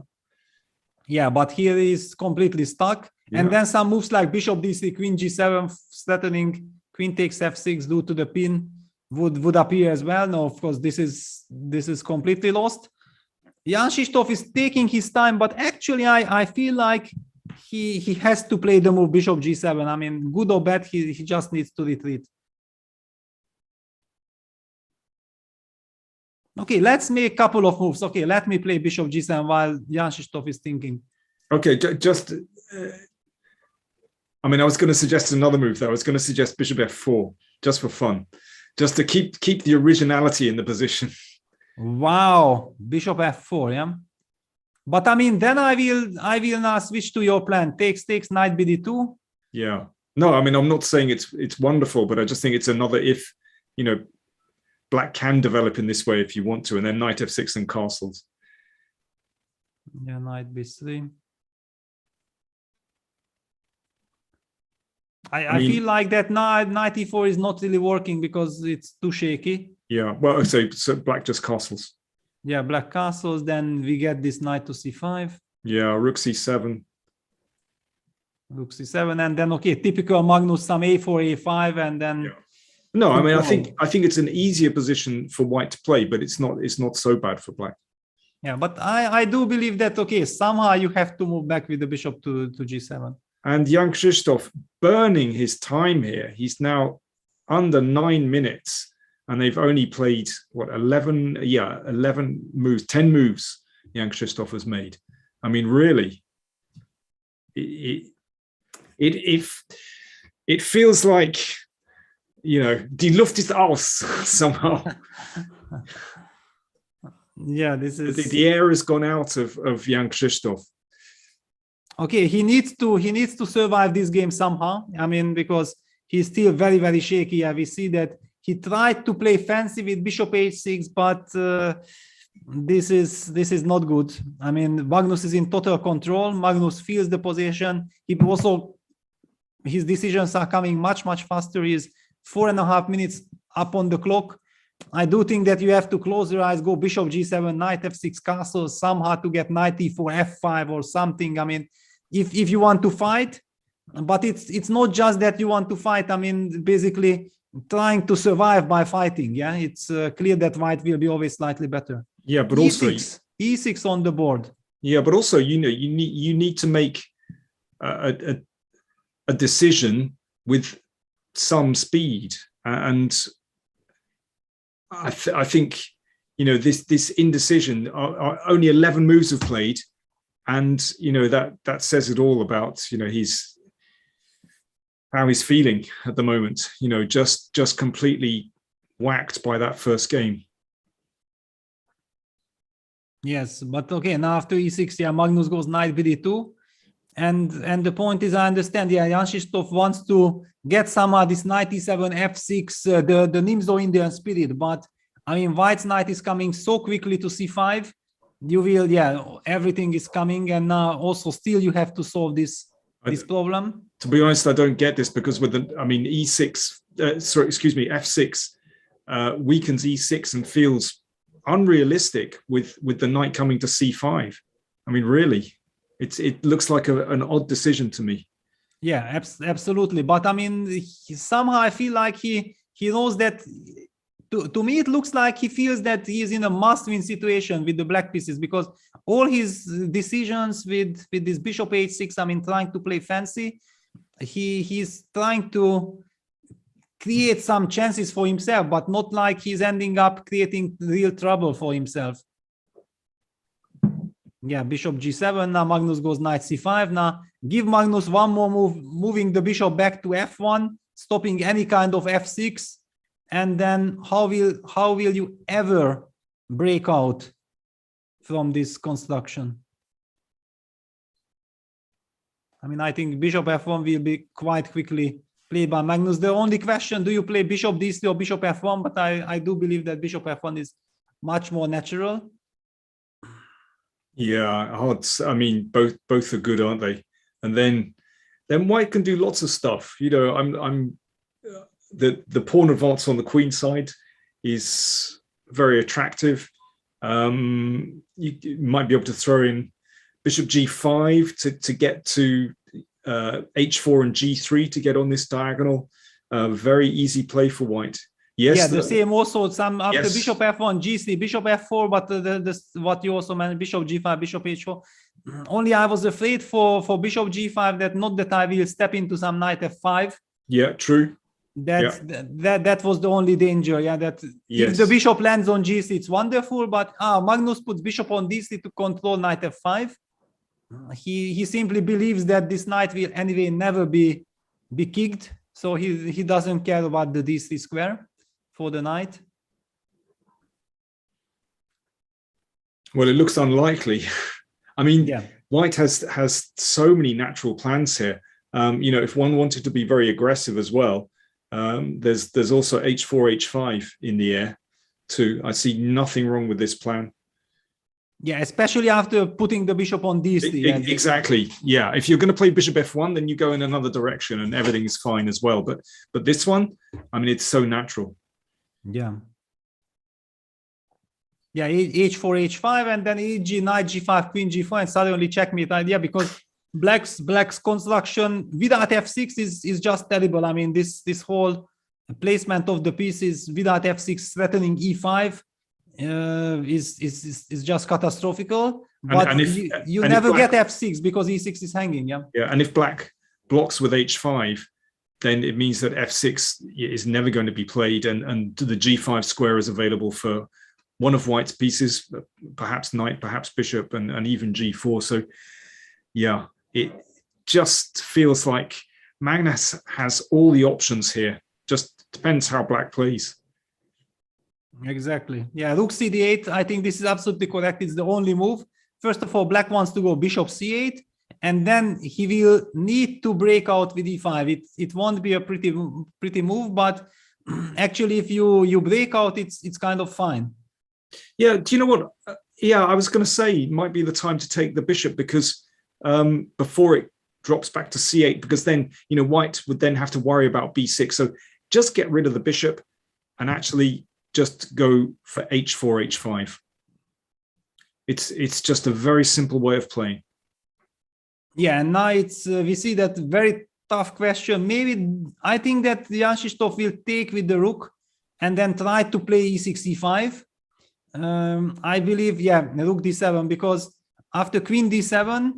Yeah, but here is completely stuck. Yeah. And then some moves like bishop d3, queen g7, threatening queen takes f6 due to the pin would appear as well. No, of course, this is completely lost. Jan-Krzysztof is taking his time, but actually I feel like he has to play the move bishop g7. I mean, good or bad, he just needs to retreat. Okay, let's make a couple of moves. Okay, let me play bishop g7 while Jan-Krzysztof is thinking. Okay, just, I mean, I was going to suggest another move, though. I was going to suggest bishop f4, just for fun, just to keep the originality in the position. Wow, bishop f4, yeah. But I mean, then I will now switch to your plan. Takes, knight bd2. Yeah. No, I mean, I'm not saying it's wonderful, but I just think it's another if, you know, black can develop in this way if you want to, and then knight f6 and castles. Yeah, knight b3. I feel like that knight e4 is not really working because it's too shaky. Yeah, well, so black just castles. Yeah, black castles, then we get this knight to c5. Yeah, rook c7. Rook c7, and then, okay, typical Magnus, some a4, a5, and then... Yeah. No, I mean, I think it's an easier position for white to play, but it's not so bad for black. Yeah, but I do believe that, okay, somehow you have to move back with the bishop to g7. And Jan-Krzysztof burning his time here. He's now under 9 minutes, and they've only played, what, 11? Yeah, 11 moves, 10 moves Jan-Krzysztof has made. I mean, really, it feels like, you know, die Luft ist aus somehow. Yeah, this is the air has gone out of Jan-Krzysztof. Okay, he needs to survive this game somehow. I mean, because he's still very, very shaky. Yeah, we see that he tried to play fancy with bishop h6, but this is not good. I mean, Magnus is in total control. Magnus feels the position. His decisions are coming much faster. He's 4.5 minutes up on the clock. I do think that you have to close your eyes, go bishop g7, knight f6 castle, somehow to get knight e4, f5 or something. I mean, if you want to fight, but it's not just that you want to fight. I mean, basically trying to survive by fighting. Yeah, it's clear that white will be always slightly better. Yeah, but e6 on the board. Yeah, but also, you know, you need to make a decision with some speed, and I think, you know, this indecision are only 11 moves have played, and you know that says it all about, you know, how he's feeling at the moment. You know, just completely whacked by that first game. Yes, but okay, now after e6, yeah, Magnus goes knight bd2. And the point is, I understand, yeah, Jan-Krzysztof wants to get some of this knight e7, f6, the Nimzo-Indian spirit, but I mean, white's knight is coming so quickly to c5. You will, yeah, everything is coming, and now also still you have to solve this problem. To be honest, I don't get this, because with the, I mean, f6 weakens e6 and feels unrealistic with the knight coming to c5. I mean, really. It looks like an odd decision to me. Yeah, absolutely. But I mean, somehow I feel like he knows that. To me, it looks like he feels that he is in a must-win situation with the black pieces, because all his decisions with this bishop h6, I mean, trying to play fancy, he's trying to create some chances for himself, but not like he's ending up creating real trouble for himself. Yeah, bishop g7. Now Magnus goes knight c5. Now give Magnus one more move, moving the bishop back to f1, stopping any kind of f6. and then how will you ever break out from this construction? I mean, I think bishop f1 will be quite quickly played by Magnus. The only question, do you play bishop d3 or bishop f1? But I do believe that bishop f1 is much more natural. Yeah, hard. I mean, both are good, aren't they? And then white can do lots of stuff. You know, the pawn advance on the queen side is very attractive. You might be able to throw in bishop g5 to get to h4 and g3 to get on this diagonal. Very easy play for white. Yes, yeah, the same also some after yes. bishop f1, g3, bishop f4, but what you also mentioned, bishop g5, bishop h4. Only I was afraid for bishop g5 that not that I will step into some knight f5. Yeah, true. That was the only danger. Yeah, that yes. If the bishop lands on g3, it's wonderful. But Magnus puts bishop on d3 to control knight f5. He simply believes that this knight will anyway never be kicked, so he doesn't care about the d3 square for the knight. Well, it looks unlikely. I mean, yeah. White has so many natural plans here. You know, if one wanted to be very aggressive as well, there's also h4, h5 in the air too. I see nothing wrong with this plan. Yeah, especially after putting the bishop on d3. Exactly. Yeah, if you're going to play bishop f1, then you go in another direction and everything is fine as well. But this one, I mean, it's so natural. Yeah. Yeah, h4, h5, and then g, knight g5, queen g4, and suddenly checkmate idea, because black's construction without f6 is just terrible. I mean, this whole placement of the pieces without f6 threatening e5 is just catastrophical. But and if, you and never black, get f6 because e6 is hanging. Yeah. Yeah, and if black blocks with h5, then it means that f6 is never going to be played, and the g5 square is available for one of white's pieces, perhaps knight, perhaps bishop, and even g4. So yeah, it just feels like Magnus has all the options here. Just depends how black plays. Exactly. Yeah, rook cd8. I think this is absolutely correct. It's the only move. First of all, black wants to go bishop c8, and then he will need to break out with e5. It won't be a pretty move, but actually, if you break out, it's kind of fine. Yeah. Do you know what? Yeah, I was going to say it might be the time to take the bishop, because before it drops back to c8, because then, you know, white would then have to worry about b6. So just get rid of the bishop and actually just go for h4, h5. It's just a very simple way of playing. Yeah, and now we see that very tough question. Maybe I think that Jan-Krzysztof will take with the rook and then try to play e6, e5. I believe, yeah, rook d7, because after queen d7,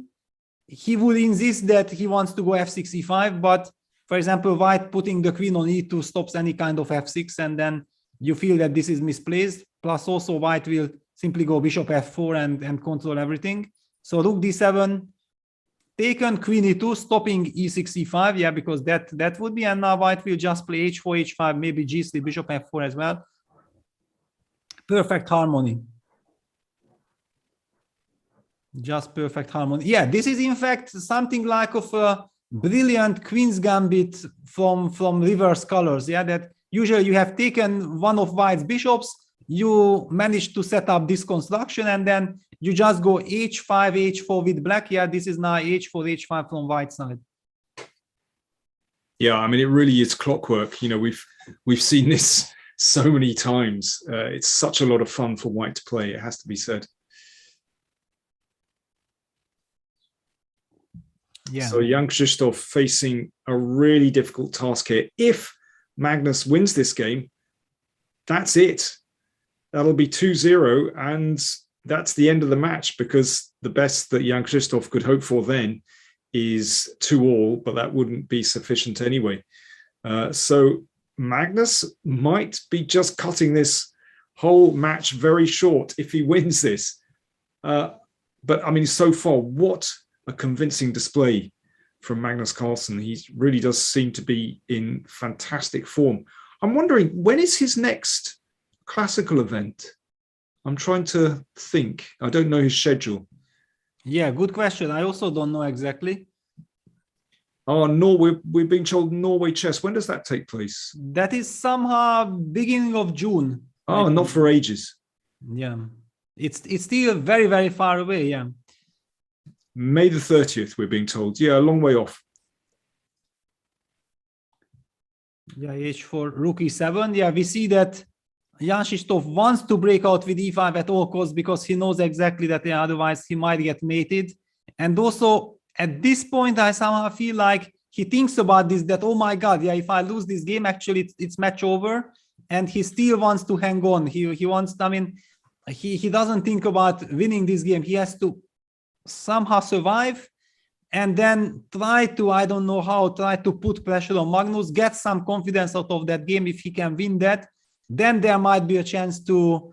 he would insist that he wants to go f6, e5. But for example, white putting the queen on e2 stops any kind of f6, and then you feel that this is misplaced. Plus also white will simply go bishop f4 and control everything. So rook d7 taken, queen e2, stopping e6, e5. Yeah, because that would be, and now white will just play h4, h5, maybe g3, bishop f4 as well. Perfect harmony. Just perfect harmony. Yeah, this is in fact something like of a brilliant queen's gambit from reverse colors. Yeah, that usually you have taken one of white's bishops, you manage to set up this construction, and then you just go h5, h4 with black. Yeah, this is now h4, h5 from white side. Yeah, I mean, it really is clockwork. You know, we've seen this so many times. It's such a lot of fun for white to play, it has to be said. Yeah. So Jan-Krzysztof facing a really difficult task here. If Magnus wins this game, that's it. That'll be 2-0, and that's the end of the match, because the best that Jan-Krzysztof could hope for then is 2-2, but that wouldn't be sufficient anyway. So Magnus might be just cutting this whole match very short if he wins this. But I mean, so far, what a convincing display from Magnus Carlsen. He really does seem to be in fantastic form. I'm wondering, when is his next classical event? I'm trying to think. I don't know his schedule. Yeah, good question. I also don't know exactly. Oh, Norway, we're being told Norway Chess. When does that take place? That is somehow beginning of June. Oh, not for ages. Yeah, it's still very, very far away. Yeah. May the 30th, we're being told. Yeah, a long way off. Yeah, H4, rook E7. Yeah, we see that Jan-Krzysztof wants to break out with E5 at all costs because he knows exactly that otherwise he might get mated. And also at this point, I somehow feel like he thinks about this, that, oh my God, yeah, if I lose this game, actually it's match over. And he still wants to hang on. He wants, I mean, he doesn't think about winning this game. He has to somehow survive and then try to, I don't know how, try to put pressure on Magnus, get some confidence out of that game. If he can win that, then there might be a chance to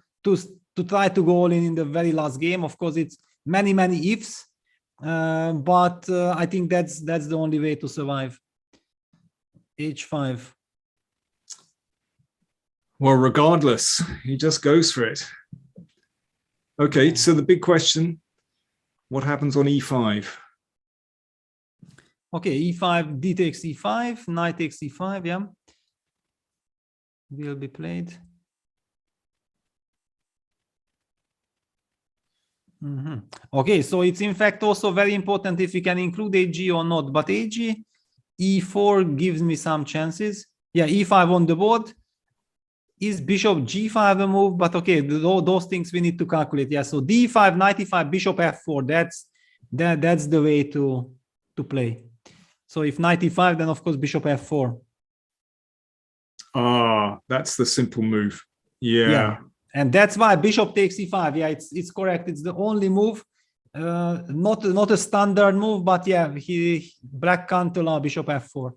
try to go all in the very last game. Of course, it's many ifs, but I think that's the only way to survive. H5. Well, regardless, he just goes for it. Okay, so the big question, what happens on E5? Okay, E5, D takes E5, knight takes E5, yeah. Will be played. Okay, so it's in fact also very important if we can include AG or not, but AG, E4 gives me some chances. Yeah, E5 on the board. Is bishop G5 a move? But okay, those things we need to calculate. Yeah, so D5, knight E5, bishop F4. That's the way to play. So if knight E5, then of course bishop F4. Ah, that's the simple move. Yeah. And that's why bishop takes E5. Yeah, it's correct. It's the only move, not a standard move, but yeah, black can't allow bishop F4.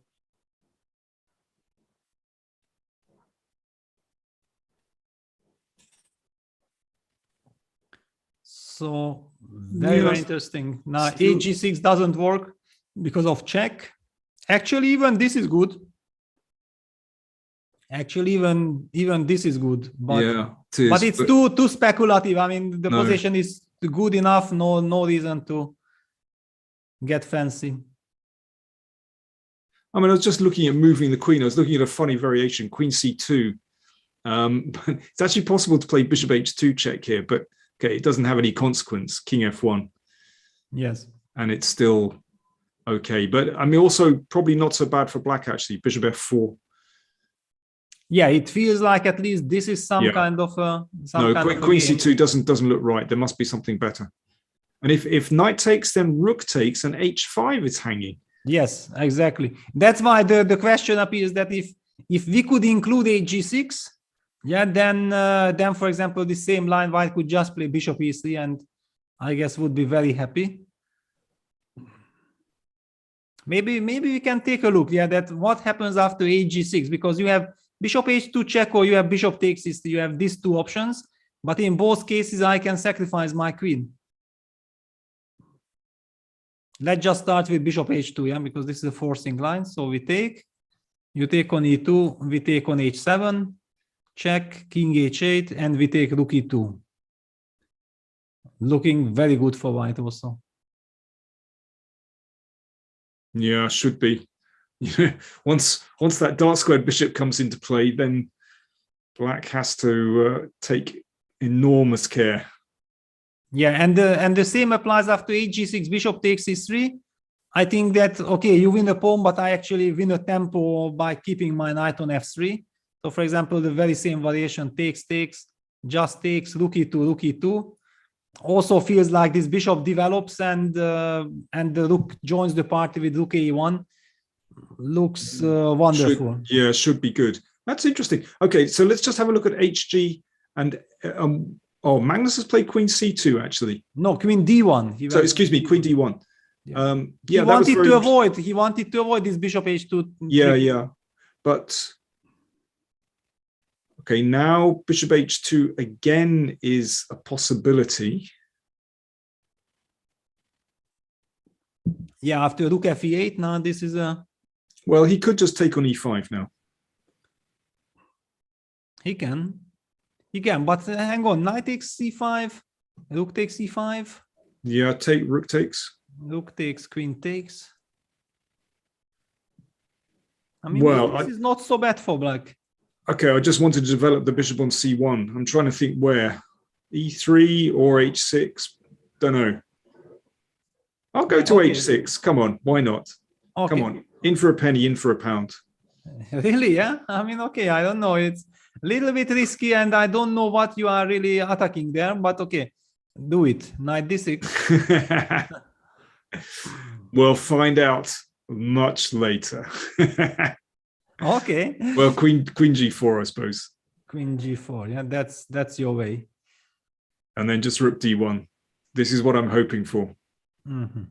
So very interesting. Now AG6 doesn't work because of check. Actually, even this is good. Actually, even this is good, but yeah, it's too speculative. I mean, the position is good enough. No reason to get fancy. I mean, I was just looking at moving the queen. I was looking at a funny variation, queen c2. It's actually possible to play bishop h2 check here, but okay, it doesn't have any consequence. King f1. Yes, and it's still okay. But I mean, also probably not so bad for black actually. Bishop f4. Yeah, it feels like at least this is some kind of queen c2 doesn't look right. There must be something better. And if knight takes, then rook takes, and h5 is hanging. Yes, exactly. That's why the question appears that if we could include hg6, yeah, then for example the same line white could just play bishop e3, and I guess would be very happy. Maybe we can take a look. Yeah, that what happens after hg6, because you have bishop h2 check or you have bishop takes e3. You have these two options, but in both cases I can sacrifice my queen. Let's just start with bishop h2, yeah, because this is a forcing line. So we take, you take on e2, we take on h7, check, king h8, and we take rook e2. Looking very good for white also. Yeah, should be. once that dark squared bishop comes into play, then black has to take enormous care. Yeah, and the same applies after hg6, bishop takes e3. I think that, okay, you win a pawn, but I actually win a tempo by keeping my knight on f3. So for example, the very same variation, takes, just takes, rook e2, also feels like this bishop develops and the rook joins the party with rook a1. Looks wonderful. Should be good. That's interesting. Okay, so let's just have a look at hg and Magnus has played queen c2 actually. No, queen d1. So excuse me, queen d1. He wanted to avoid this bishop h2. Yeah. But okay, now bishop h2 again is a possibility. Yeah, after rook f8, now this is a... Well, he could just take on e5 now. He can. But hang on. Knight takes c5. Rook takes c5. Yeah, take rook takes. Rook takes, queen takes. I mean, Well, this is not so bad for black. okay, I just wanted to develop the bishop on c1. I'm trying to think where. e3 or h6. Don't know. I'll go to Okay. h6. Come on, why not? Okay. Come on, in for a penny, in for a pound. Really? Yeah. I mean, okay. I don't know. It's a little bit risky, and I don't know what you are really attacking there. But okay, do it. Knight d6. We'll find out much later. Okay. Well, queen g4, I suppose, Queen g4. Yeah, that's your way. and then just rook d1. This is what I'm hoping for. Mhm.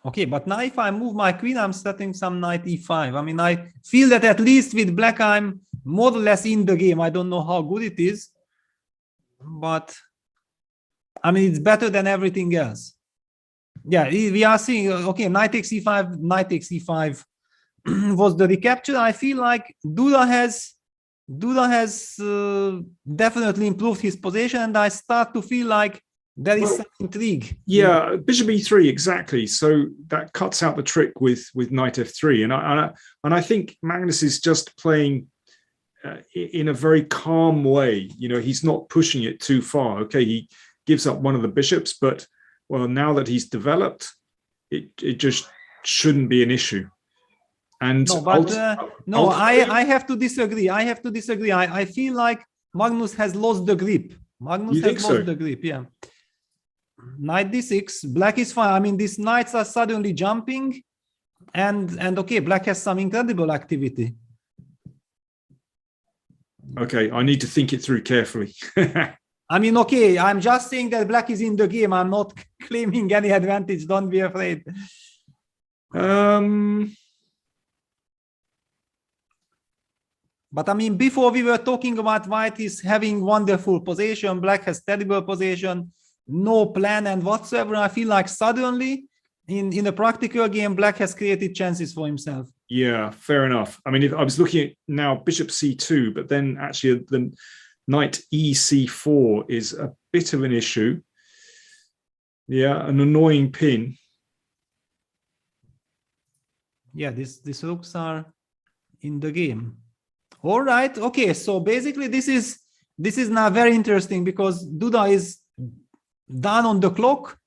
Okay, but now if I move my queen, I'm setting some knight e5. I mean, I feel that at least with black, I'm more or less in the game. I don't know how good it is, but I mean, it's better than everything else. Yeah, we are seeing, okay, knight takes e5, knight takes e5 was the recapture. I feel like Duda has definitely improved his position, and I start to feel like there is some intrigue. Yeah, bishop e3, exactly. So that cuts out the trick with knight f3, and I think Magnus is just playing in a very calm way. You know, he's not pushing it too far. Okay, he gives up one of the bishops, but well, now that he's developed, it just shouldn't be an issue. And no, but I have to disagree. I feel like Magnus has lost the grip. Magnus has lost the grip. Yeah. Knight d6. Black is fine. I mean, these knights are suddenly jumping, and okay, black has some incredible activity. Okay, I need to think it through carefully. I mean, okay, I'm just saying that black is in the game. I'm not claiming any advantage. Don't be afraid. But I mean, before we were talking about white is having wonderful position, black has terrible position, no plan and whatsoever. I feel like suddenly in a practical game, black has created chances for himself. Yeah, fair enough. I mean, if I was looking at now bishop c2, but then actually the knight ec4 is a bit of an issue. Yeah, an annoying pin. Yeah, these rooks are in the game. All right. Okay. So basically, this is now very interesting because Duda is done on the clock,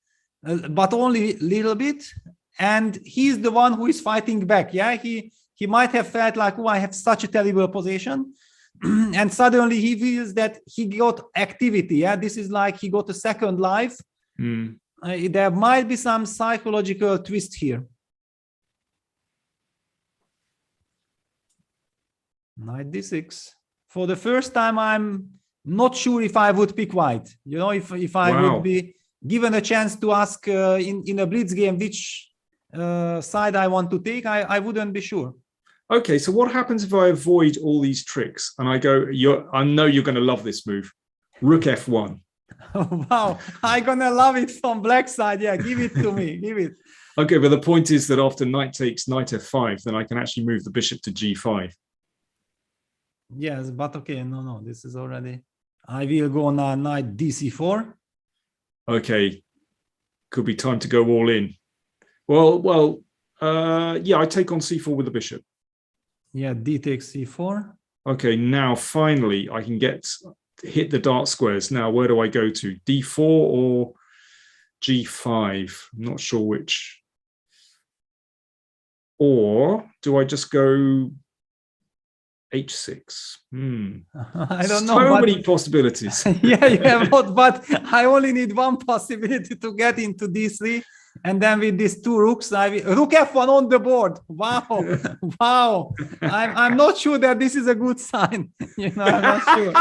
but only a little bit, and he's the one who is fighting back. Yeah, he might have felt like, oh, I have such a terrible position, and suddenly he feels that he got activity. Yeah, this is like he got a second life. There might be some psychological twist here. Knight d6. For the first time, I'm not sure if I would pick white. You know, if I would be given a chance to ask in a blitz game which side I want to take, I wouldn't be sure. Okay, so what happens if I avoid all these tricks and I go, I know you're going to love this move. Rook f1. Wow, I'm going to love it from black side. Yeah, give it to me. Give it. Okay, but the point is that after knight takes knight f5, then I can actually move the bishop to g5. Yes, but okay, no, this is already. I will go now knight dc4. Okay, could be time to go all in. Well, yeah, I take on c4 with the bishop. Yeah, d takes c4. Okay, now finally I can hit the dark squares. Now, where do I go to? d4 or g5? I'm not sure which. Or do I just go h6? I don't know. So many possibilities. Yeah, you have not, but I only need one possibility to get into d3. And then with these two rooks, rook f1 on the board. Wow, wow! I'm not sure that this is a good sign. You know, I'm not sure.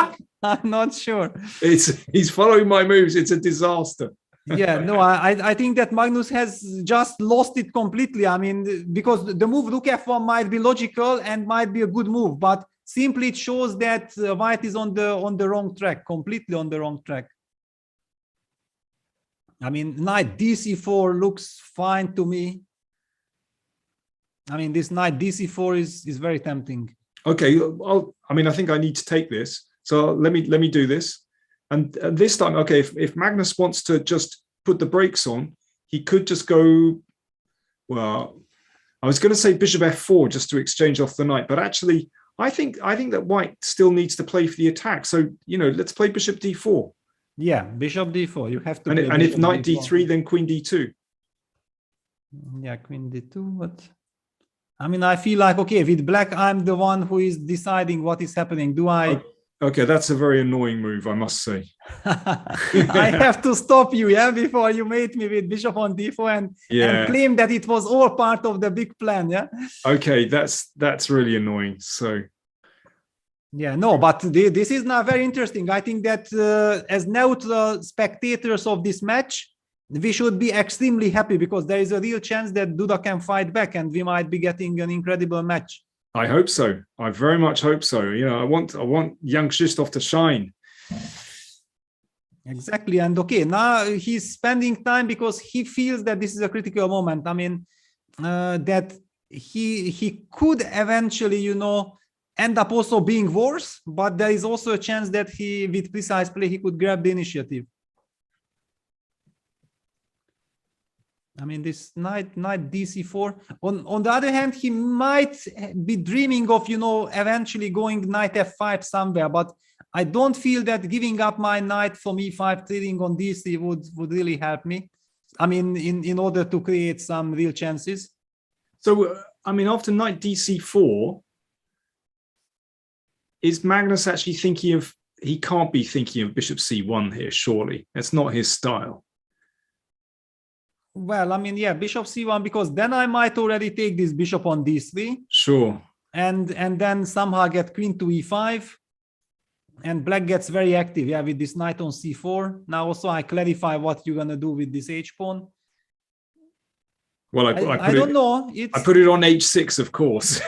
I'm not sure. He's following my moves. It's a disaster. Yeah, no, I think that Magnus has just lost it completely. I mean, because the move rook f1 might be logical and might be a good move, but simply it shows that white is on the wrong track, completely on the wrong track. I mean, knight dc4 looks fine to me. I mean, this knight dc4 is very tempting. Okay, I mean, I think I need to take this. So let me do this. And this time, okay, if Magnus wants to just put the brakes on, he could just go, well, I was going to say bishop f4 just to exchange off the knight, but actually I think that white still needs to play for the attack. So, let's play bishop d4. Yeah, bishop d4. You have to. And if knight d3, then queen d2. Yeah, queen d2. But I mean, I feel like, okay, with black, I'm the one who is deciding what is happening. Do I? Okay, that's a very annoying move, I must say. I have to stop you, before you mate me with bishop on d4 and claim that it was all part of the big plan, Okay, that's really annoying. So. Yeah, no, but this is now very interesting. I think that as neutral spectators of this match, we should be extremely happy because there is a real chance that Duda can fight back and we might be getting an incredible match. I hope so. I very much hope so. I want Jan-Krzysztof to shine. Exactly. And okay, now he's spending time because he feels that this is a critical moment. I mean, that he could eventually, end up also being worse, but there is also a chance that with precise play, he could grab the initiative. I mean, this knight dc4. On the other hand, he might be dreaming of, eventually going knight f5 somewhere, but I don't feel that giving up my knight from e5, trading on dc would really help me. I mean, in order to create some real chances. So, I mean, after knight dc4, is Magnus actually thinking of, he can't be thinking of bishop c1 here, surely. That's not his style. Well, I mean, yeah, bishop c1, because then I might already take this bishop on d3. Sure. And then somehow get queen to e5. And black gets very active, with this knight on c4. Now also I clarify what you're going to do with this h-pawn. Well, I don't know. I put it on h6, of course.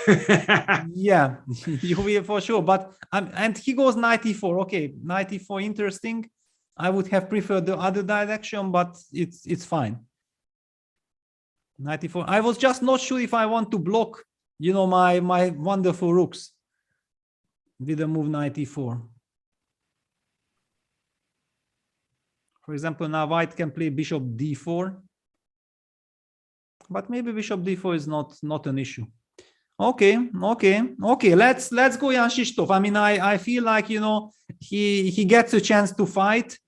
Yeah, you will for sure. But and he goes knight e4. Okay, knight e4, interesting. I would have preferred the other direction, but it's fine. Knight e4. I was just not sure if I want to block, my wonderful rooks with the move knight e4. For example, now white can play bishop d4. But maybe bishop d4 is not an issue. Okay. Let's go Jan-Krzysztof. I mean, I feel like he gets a chance to fight,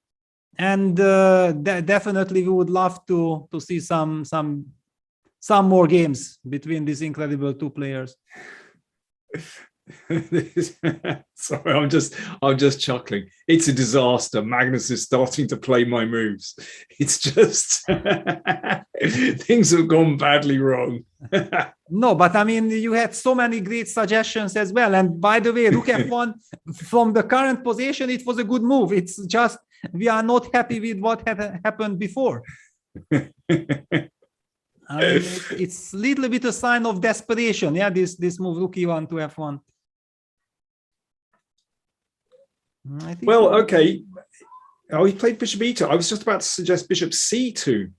and definitely we would love to see some more games between these incredible two players. Sorry, I'm just chuckling. It's a disaster. Magnus is starting to play my moves. It's just things have gone badly wrong. No, but I mean, you had so many great suggestions as well. And by the way, rook f1 from the current position, it was a good move. It's just we are not happy with what had happened before. I mean, it's a little bit a sign of desperation. This move rook e1 to f1. Well, okay. Oh, he played bishop e2. I was just about to suggest bishop c2.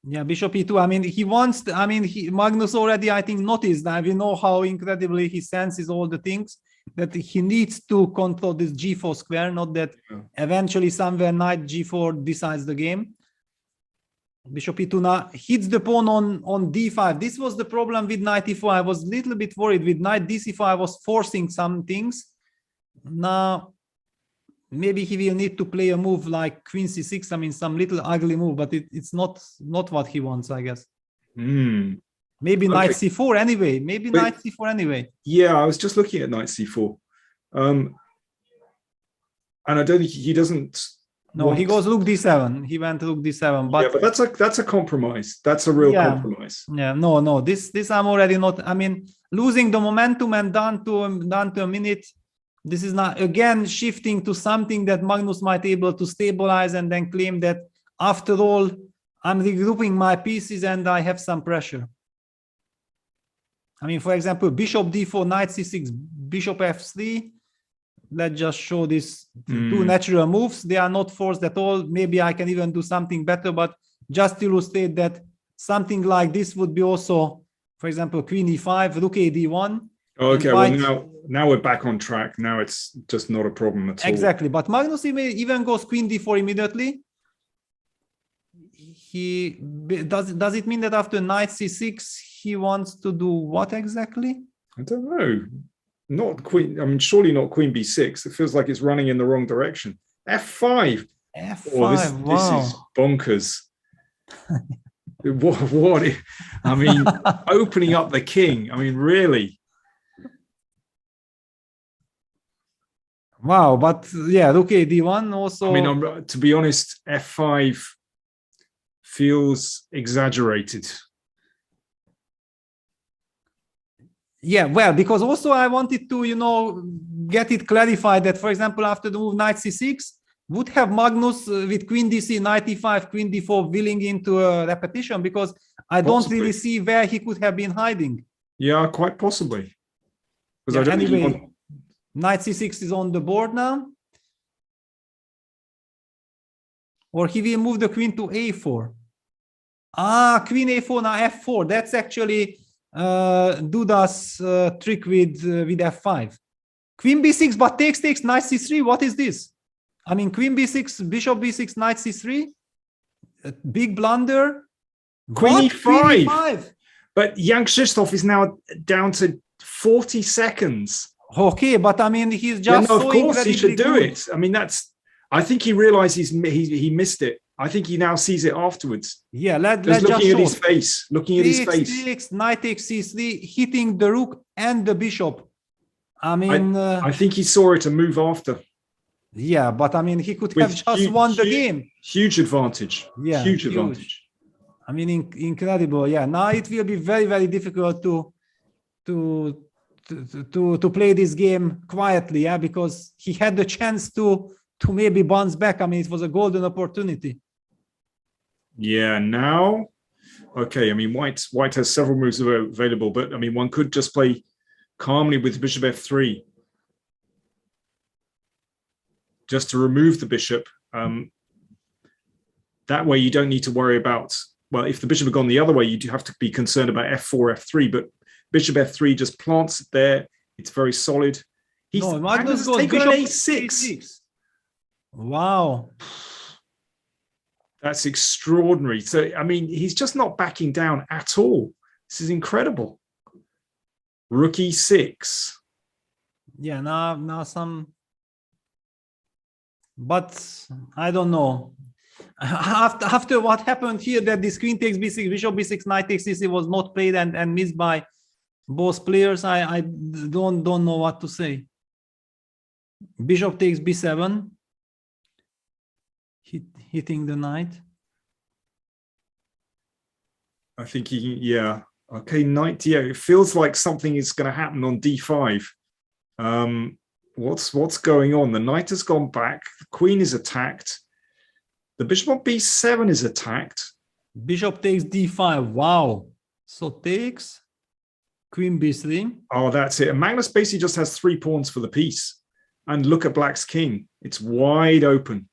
Yeah, bishop e2. I mean, he wants. Magnus already, I think, noticed that. We know how incredibly he senses all the things, that he needs to control this g4 square. Not that eventually somewhere knight g4 decides the game. Bishop e2 now hits the pawn on d5. This was the problem with knight e4. I was a little bit worried with knight dc4. I was forcing some things. Now, maybe he will need to play a move like queen c6. I mean, some little ugly move, but it's not what he wants, I guess. Maybe knight c4 anyway. Knight c4 anyway. Yeah, I was just looking at knight c4. And I don't think he doesn't... No, he goes rook d7. He went rook d7. But yeah, but that's a compromise. That's a real compromise. Yeah, no. This I'm already not. I mean, losing the momentum and down to a minute. This is not again shifting to something that Magnus might be able to stabilize and then claim that after all, I'm regrouping my pieces and I have some pressure. I mean, for example, bishop d4, knight c6, bishop f3. Let's just show these two natural moves. They are not forced at all. Maybe I can even do something better, but just to illustrate that something like this would be also, for example, queen e5, rook a d1. Okay, well Invite- now we're back on track. Now it's just not a problem at all. Exactly, but Magnus even goes queen d4 immediately. Does it mean that after knight c6 he wants to do what exactly? I don't know. Not queen. I mean, surely not queen b6. It feels like it's running in the wrong direction. f5. f5. Oh, this Wow. is bonkers. what? I mean, opening up the king. I mean, really. Wow, but yeah, okay, d1 also. I mean, to be honest, f5 feels exaggerated. Yeah, well, because also I wanted to, get it clarified that, for example, after the move knight c6, would have Magnus with queen dc, knight e5, queen d4 willing into a repetition, because I don't really see where he could have been hiding. Yeah, quite possibly. Because Yeah, I don't anyway, think knight c6 is on the board now. Or he will move the queen to a4. Ah, queen a4, now f4. That's actually Duda's trick with f5. Queen b6, but takes, knight c3. What is this? I mean, queen b6, bishop b6, knight c3. A big blunder. Queen What? e5. Queen e5. But Jan-Krzysztof is now down to 40 seconds. Okay, but I mean, he's just no, so of course he should do good. it. I mean, I think he realized he missed it. I think he now sees it afterwards. Yeah, let's just just looking show. at his face, looking at his face. Takes, knight takes c3, hitting the rook and the bishop. I mean, I think he saw it and move after. Yeah, but I mean, he could have just won the game. Huge advantage. Yeah, huge advantage. I mean, incredible. Yeah, now it will be very, very difficult to play this game quietly. Yeah, because he had the chance to maybe bounce back. I mean, it was a golden opportunity. Yeah, now, okay. I mean, White has several moves available, but I mean, one could just play calmly with bishop f3. Just to remove the bishop. That way you don't need to worry about, well, if the bishop had gone the other way, you do have to be concerned about f4, f3, but bishop f3 just plants it there. It's very solid. Magnus goes taken bishop an a6. Wow. That's extraordinary. So, I mean, he's just not backing down at all. This is incredible. Rook e6. Yeah, now some... But I don't know. After what happened here, that this queen takes b6, bishop b6, knight takes c6 was not played and missed by both players, I don't know what to say. Bishop takes b7, hitting the knight. I think yeah. Okay, knight, yeah. It feels like something is going to happen on d5. What's going on? The knight has gone back. The queen is attacked. The bishop on b7 is attacked. Bishop takes d5. Wow. So takes queen b3. Oh, that's it. And Magnus basically just has 3 pawns for the piece. And look at black's king. It's wide open.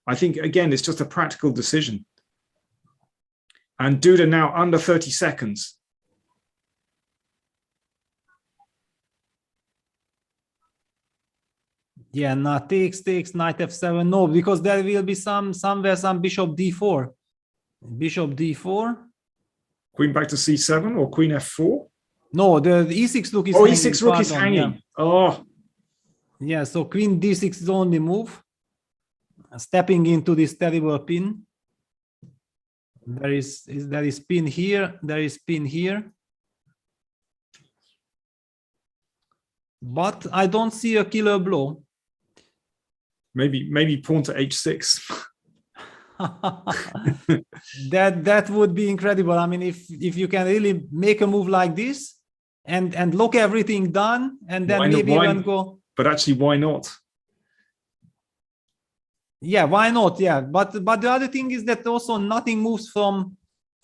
I think, again, it's just a practical decision. And Duda now under 30 seconds. Yeah, now takes, knight f7. No, because there will be somewhere some bishop d4. Bishop d4. Queen back to c7 or queen f4? No, the e6 rook is hanging. E6 rook is hanging. Yeah. Oh. Yeah, so queen d6 is the only move. Stepping into this terrible pin. There is pin here. There is pin here. But I don't see a killer blow. Maybe pawn to h6. that would be incredible. I mean, if you can really make a move like this and look everything done, and then even go. But actually, why not? Yeah, why not? Yeah, but the other thing is that also nothing moves from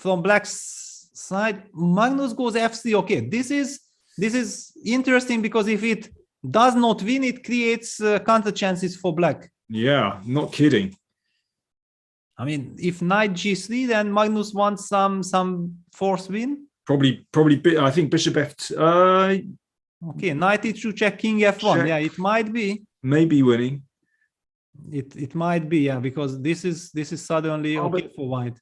black's side. Magnus goes f3. Okay, this is interesting because if it does not win, it creates counter chances for black. Yeah, not kidding. I mean, if knight g3, then Magnus wants some force win. Probably. I think bishop f2. Okay, knight e2 check, king f1. Check. Yeah, it might be. Maybe winning. It might be, yeah, because this is suddenly okay but- for white.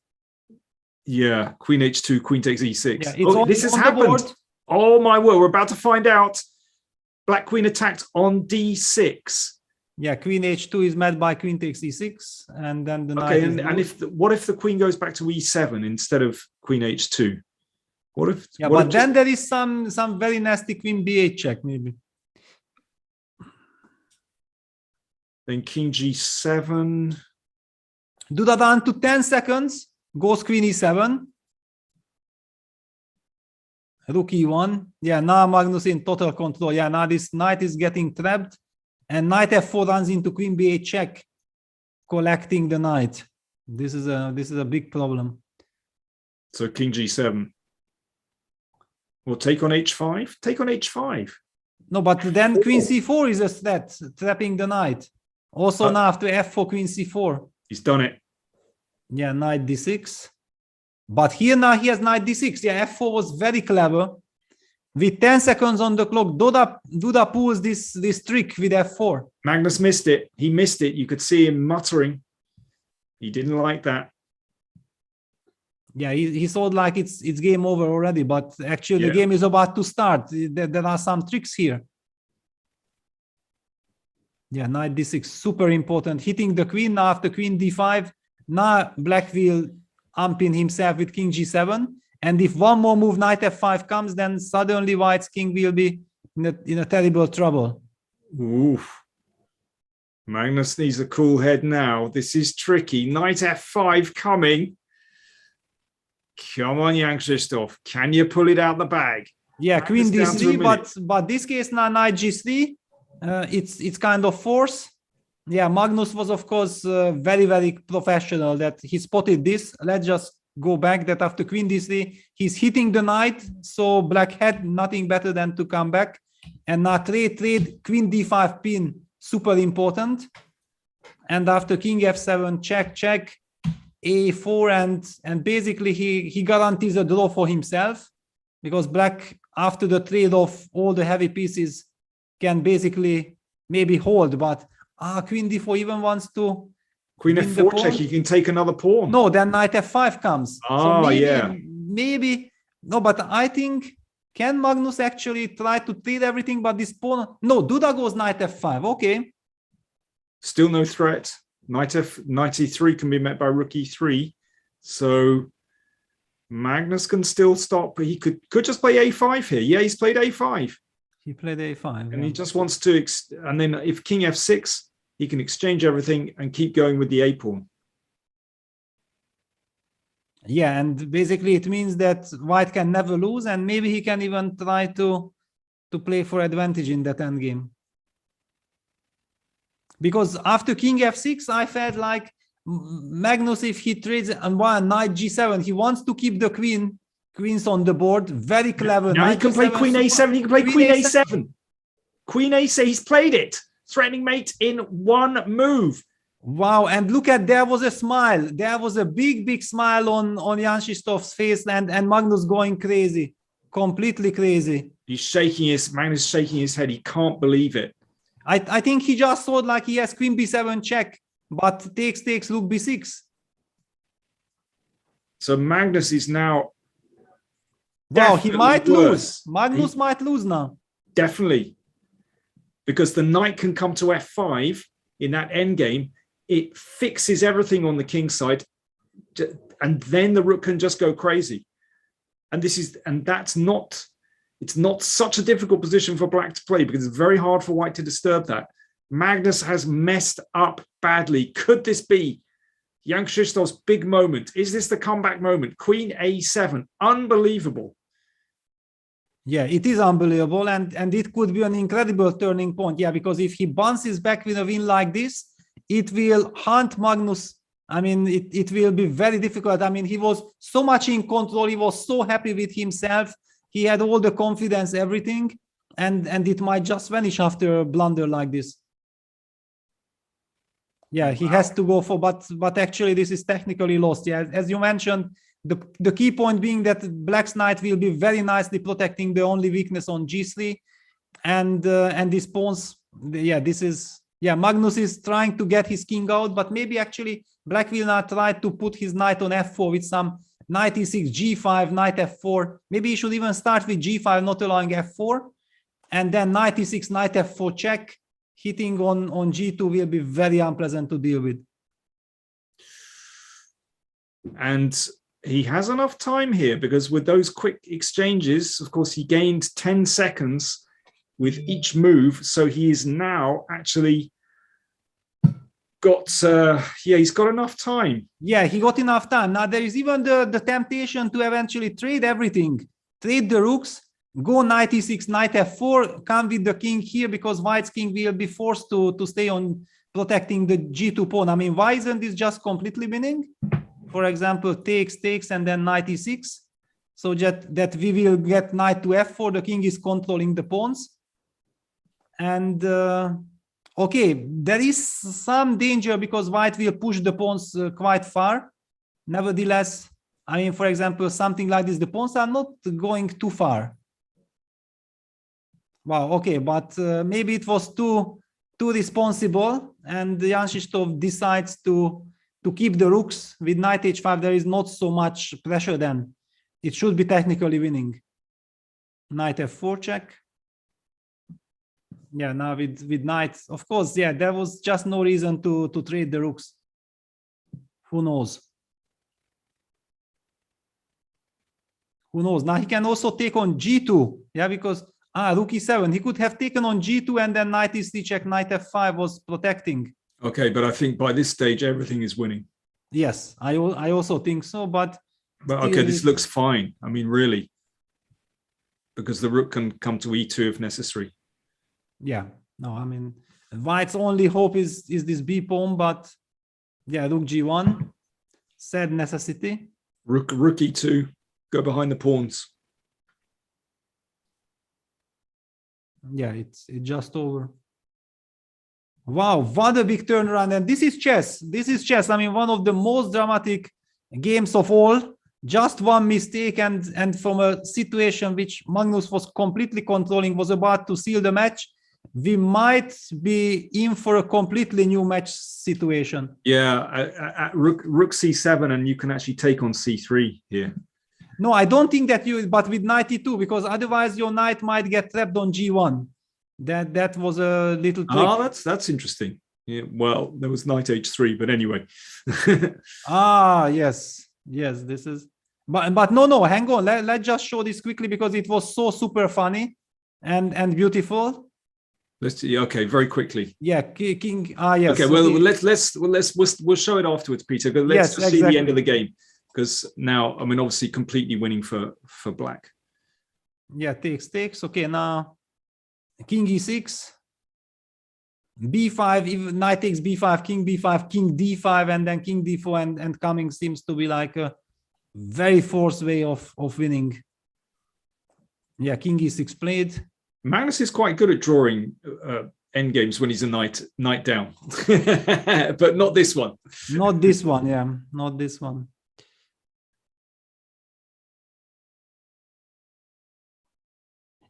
Yeah, queen h2, queen takes e6. Yeah, it's this has on the happened. board. Oh my word, we're about to find out. Black queen attacked on d6. Yeah, queen h2 is met by queen takes e6, and then the knight Okay, is and what if the queen goes back to e7 instead of queen h2? What if? yeah, what but if then there is some very nasty queen b8 check maybe. then king g7. Duda down to 10 seconds. Goes queen e7. Rook e1. Yeah, now Magnus in total control. Yeah, now this knight is getting trapped. And knight f4 runs into queen b8 check, collecting the knight. This is a big problem. So king g7. Well, take on h5. Take on h5. No, but then queen c4 is a threat, trapping the knight. Also now after f4, queen c4. He's done it. Yeah, knight d6. But here now he has knight d6. Yeah, f4 was very clever. With 10 seconds on the clock, Duda pulls this trick with f4. Magnus missed it. He missed it. You could see him muttering. He didn't like that. Yeah, he thought like it's game over already, but actually the game is about to start. There are some tricks here. Yeah, knight d6, super important. Hitting the queen now after queen d5. Now black will unpin himself with king g7. And if one more move, knight f5 comes, then suddenly white's king will be in a terrible trouble. Oof. Magnus needs a cool head now. This is tricky. Knight f5 coming. Come on, Jan-Krzysztof. Can you pull it out the bag? Yeah, queen Magnus down to a d3, minute. but this case now knight g3. It's kind of force. Yeah, Magnus was of course very, very professional that he spotted this. Let's just go back that after queen d3, he's hitting the knight. So black had nothing better than to come back. And now trade, queen d5 pin, super important. And after king f7, check, a4, and basically he guarantees a draw for himself, because black, after the trade of all the heavy pieces, can basically maybe hold, but queen d4 even wants to Queen win the f4 pawn. check. He can take another pawn. No, then knight f5 comes. Oh, maybe, yeah. Maybe, no, but I think, can Magnus actually try to trade everything but this pawn? No, Duda goes knight f5, okay. Still no threat. Knight e3 can be met by rook e3. So Magnus can still stop, but he could just play a5 here. Yeah, he's played a5. He played a5. And he just wants to, and then if king f6, he can exchange everything and keep going with the a pawn. Yeah, and basically it means that white can never lose, and maybe he can even try to play for advantage in that endgame. Because after king f6, I felt like Magnus, if he trades and one knight g7, he wants to keep the queens on the board. Very clever. Now he can play queen a7. He can play queen a7. Queen a7. He's played it. Threatening mate in one move. Wow, and look at, there was a smile. There was a big smile on Jan-Krzysztof's face, and Magnus going crazy, completely crazy. Magnus shaking his head. He can't believe it. I think he just thought like he has queen b7 check, but takes rook b6. So Magnus is now. Wow, he might worse. lose. Magnus might lose now. Definitely. Because the knight can come to f5 in that endgame. It fixes everything on the king side, and then the rook can just go crazy. It's not such a difficult position for black to play, because it's very hard for white to disturb that. Magnus has messed up badly. Could this be Jan-Krzysztof's big moment? Is this the comeback moment? Queen a7, unbelievable. Yeah, it is unbelievable, and it could be an incredible turning point. Yeah, because if he bounces back with a win like this, it will haunt Magnus. I mean, it will be very difficult. I mean, he was so much in control. He was so happy with himself. He had all the confidence, everything, and it might just vanish after a blunder like this. Yeah, he has to go for, but actually this is technically lost. Yeah, as you mentioned, the key point being that black's knight will be very nicely protecting the only weakness on g3, and these pawns, yeah, this is, yeah, Magnus is trying to get his king out, but maybe actually black will not try to put his knight on f4 with some knight e6, g5, knight f4. Maybe he should even start with g5, not allowing f4, and then knight e6, knight f4 check. Hitting on g2 will be very unpleasant to deal with. And he has enough time here, because with those quick exchanges, of course, he gained 10 seconds with each move. So he is now actually got, he's got enough time. Yeah, he got enough time. Now there is even the temptation to eventually trade everything. Trade the rooks, go knight e6, knight f4, come with the king here, because white's king will be forced to stay on protecting the g2 pawn. I mean, why isn't this just completely winning? For example, takes, and then knight e6. So that we will get knight to f4. The king is controlling the pawns. And okay, there is some danger because white will push the pawns quite far. Nevertheless, I mean, for example, something like this, the pawns are not going too far. Wow, okay, but maybe it was too responsible, and Jan-Krzysztof decides to keep the rooks with knight h5. There is not so much pressure then. It should be technically winning. Knight f4 check. Yeah, now with knight, of course, yeah, there was just no reason to trade the rooks. Who knows? Who knows? Now he can also take on g2, yeah, because rook e7. He could have taken on g2 and then knight e3 check, knight f5 was protecting. Okay, but I think by this stage, everything is winning. Yes, I also think so, but okay, this looks fine. I mean, really, because the rook can come to e2 if necessary. Yeah, no, I mean, white's only hope is this b pawn, but yeah, rook g1, sad necessity. Rook e2, go behind the pawns. Yeah, it's just over. Wow, what a big turnaround. And this is chess. This is chess. I mean, one of the most dramatic games of all. Just one mistake, and from a situation which Magnus was completely controlling, was about to seal the match, we might be in for a completely new match situation. Yeah, rook c7, and you can actually take on c3 here. No, I don't think that but with knight e2, because otherwise your knight might get trapped on g1. That was a little trick. Oh, that's interesting. Yeah, well, there was knight h3, but anyway. Yes, this is, but no, hang on. Let's just show this quickly because it was so super funny and beautiful. Let's see. Okay, very quickly. Yeah, king. Yes. Okay, well, we'll show it afterwards, Peter. But let's just see the end of the game, because now, I mean, obviously, completely winning for black. Yeah, takes. Okay, now king e6, b5, even knight takes b5, king b5, king d5, and then king d4, and coming seems to be like a very forced way of winning. Yeah, king e6 played. Magnus is quite good at drawing endgames when he's a knight down, but not this one. Not this one, yeah, not this one.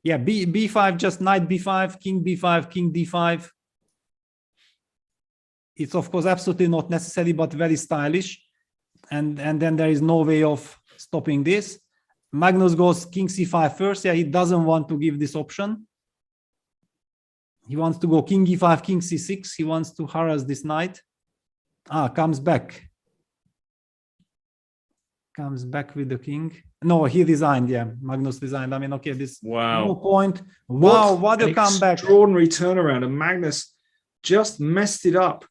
Yeah, b5, just knight b5, king b5, king d5. It's of course absolutely not necessary, but very stylish. And then there is no way of stopping this. Magnus goes king c5 first. Yeah, he doesn't want to give this option. He wants to go king e5, king c6. He wants to harass this knight. Comes back. Comes back with the king. No, he resigned. Yeah, Magnus resigned. I mean, okay, this no point. Wow, what a comeback! Extraordinary turnaround, and Magnus just messed it up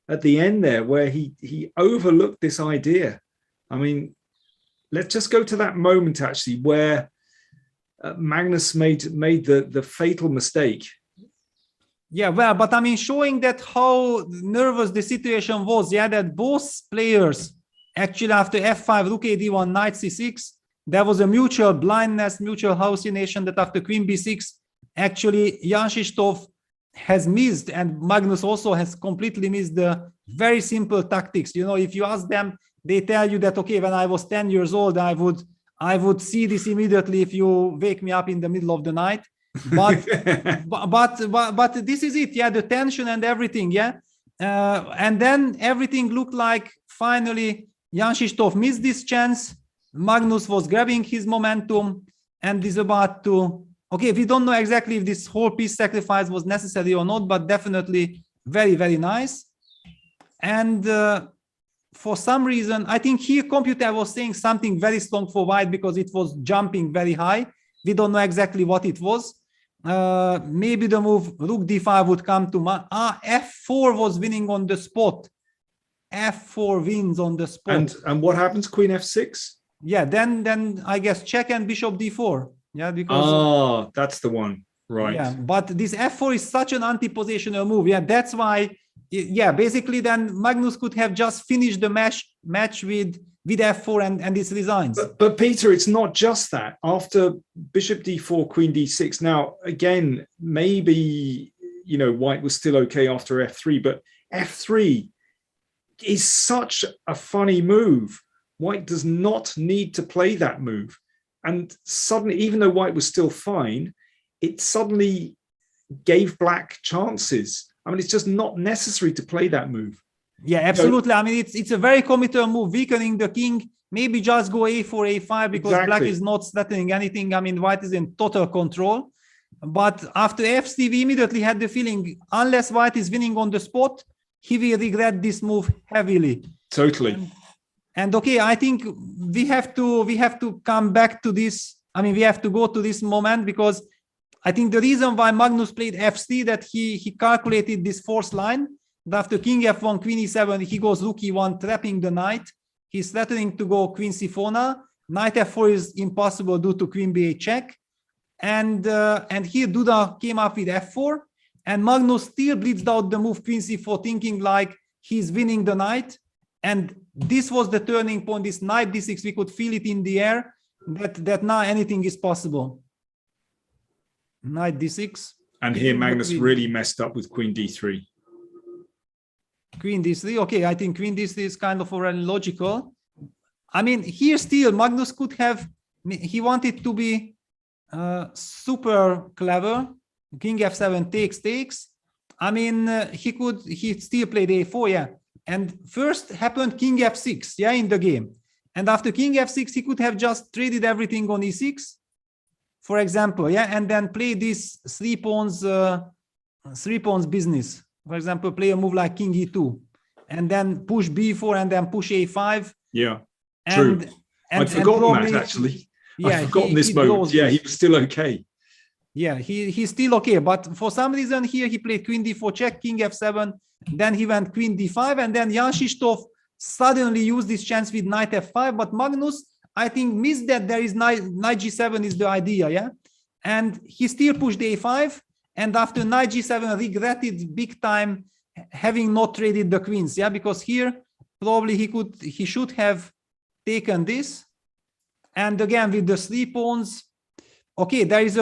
at the end there, where he overlooked this idea. I mean, let's just go to that moment actually where Magnus made the fatal mistake. Yeah, well, but I mean, showing that how nervous the situation was. Yeah, that both players actually after f5, rook ad1, knight c6, there was a mutual blindness, mutual hallucination that after queen b6, actually Jan-Krzysztof has missed, and Magnus also has completely missed the very simple tactics. You know, if you ask them, they tell you that, okay, when I was 10 years old, I would see this immediately if you wake me up in the middle of the night. but but this is it, yeah, the tension and everything, yeah. And then everything looked like finally Jan-Krzysztof missed this chance. Magnus was grabbing his momentum and is about to, okay, we don't know exactly if this whole piece sacrifice was necessary or not, but definitely very, very nice. And for some reason, I think here computer was saying something very strong for white because it was jumping very high. We don't know exactly what it was. Maybe the move rook d5 would come to f4 was winning on the spot. F4 wins on the spot. And what happens? Queen f6. Yeah, then I guess check and bishop d4. Yeah, because that's the one, right? Yeah, but this f4 is such an anti-positional move. Yeah, that's why. Yeah, basically, then Magnus could have just finished the match with f4 and this resigns. But Peter, it's not just that. After bishop d4, queen d6. Now, again, maybe white was still okay after f3, but f3 is such a funny move. White does not need to play that move. And suddenly, even though white was still fine, it suddenly gave black chances. I mean, it's just not necessary to play that move. Yeah, absolutely. I mean, it's a very committal move, weakening the king. Maybe just go a4, a5 because black is not threatening anything. I mean, white is in total control. But after f3, we immediately had the feeling, unless white is winning on the spot, he will regret this move heavily. Totally. And okay, I think we have to come back to this. I mean, we have to go to this moment because I think the reason why Magnus played f3 that he calculated this fourth line. After king f1, queen e7, he goes rook e1, trapping the knight. He's threatening to go queen c4 now. Knight f4 is impossible due to queen b8 check. And here Duda came up with f4. And Magnus still bleeds out the move queen c4, thinking like he's winning the knight. And this was the turning point, this knight d6, we could feel it in the air, that now anything is possible. Knight d6. And here Magnus really messed up with queen d3. Queen d3, okay, I think queen d3 is kind of already logical. I mean, here still Magnus could have, he wanted to be super clever. King f7 takes. I mean, he still played a4, yeah. And first happened king f6, yeah, in the game. And after king f6, he could have just traded everything on e6, for example, yeah, and then play this three pawns business. For example, play a move like king e2, and then push b4 and then push a5. Yeah, true. I'd forgotten that actually. Yeah, I'd forgotten this moment. Yeah, he was still okay. Yeah, he's still okay, but for some reason here he played queen d4 check, king f7, then he went queen d5, and then Jan-Krzysztof suddenly used this chance with knight f5, but Magnus, I think, missed that there is knight g7 is the idea, yeah? And he still pushed a5, and after knight g7 regretted big time having not traded the queens, yeah? Because here probably he should have taken this, and again with the three pawns. Okay, there is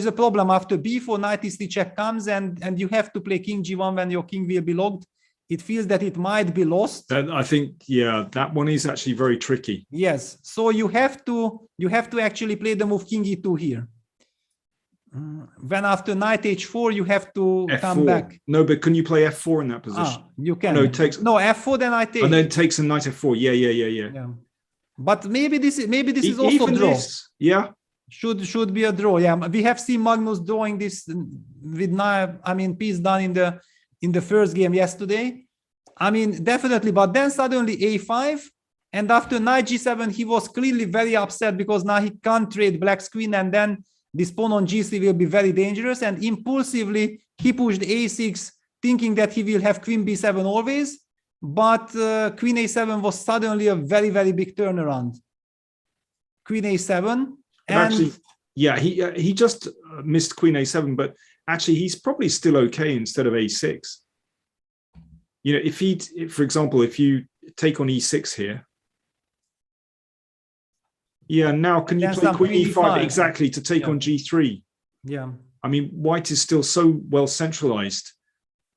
a problem after b4, knight e3 check comes, and you have to play king g1 when your king will be locked. It feels that it might be lost. I think, yeah, that one is actually very tricky. Yes, so you have to actually play the move king e2 here. When after knight h4, you have to F4. Come back. No, but can you play f4 in that position? You can. No, it takes f4, then I take. And then it takes a knight f4. Yeah. But maybe this is also even draw. This, yeah. Should be a draw. Yeah, we have seen Magnus drawing this with piece done in the first game yesterday. I mean, definitely, but then suddenly a5, and after knight g7, he was clearly very upset because now he can't trade black's queen, and then this pawn on g3 will be very dangerous, and impulsively he pushed a6, thinking that he will have queen b7 always, but queen a7 was suddenly a very, very big turnaround. Queen a7. And actually, yeah, he just missed queen a7, but actually he's probably still okay instead of a6. You know, for example, if you take on e6 here, yeah, now can you play queen e5 exactly to take on g3? Yeah. I mean, white is still so well centralized.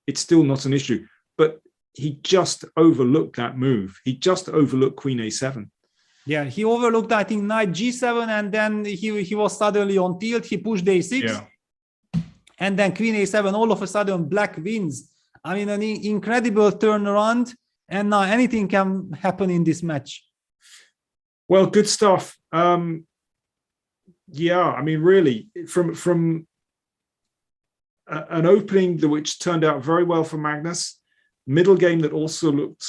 It's still not an issue, but he just overlooked that move. He just overlooked queen a7. Yeah, he overlooked, I think, knight g7, and then he was suddenly on tilt. He pushed a6. Yeah. and then Queen A7, all of a sudden black wins. I mean, an incredible turnaround, and now anything can happen in this match. Well, good stuff. Yeah, I mean, really, from an opening which turned out very well for Magnus, middle game that also looked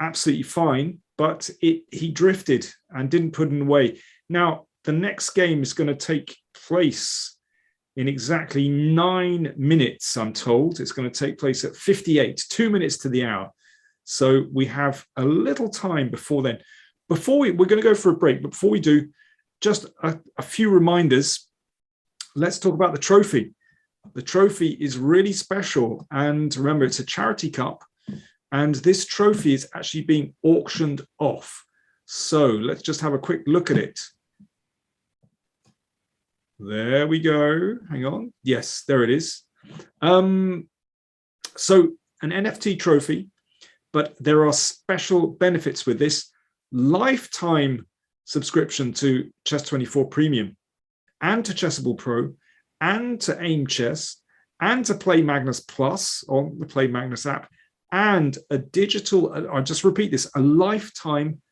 absolutely fine, but he drifted and didn't put it away. Now, the next game is going to take place in exactly 9 minutes, I'm told. It's going to take place at 58, 2 minutes to the hour. So we have a little time before then. We're going to go for a break, but before we do, just a few reminders. Let's talk about the trophy. The trophy is really special. And remember, it's a charity cup. And this trophy is actually being auctioned off. So let's just have a quick look at it. There we go. Hang on. Yes, there it is. So an NFT trophy, but there are special benefits with this. Lifetime subscription to Chess24 Premium and to Chessable Pro and to Aim Chess and to Play Magnus Plus on the Play Magnus app, and a digital, I'll just repeat this, a lifetime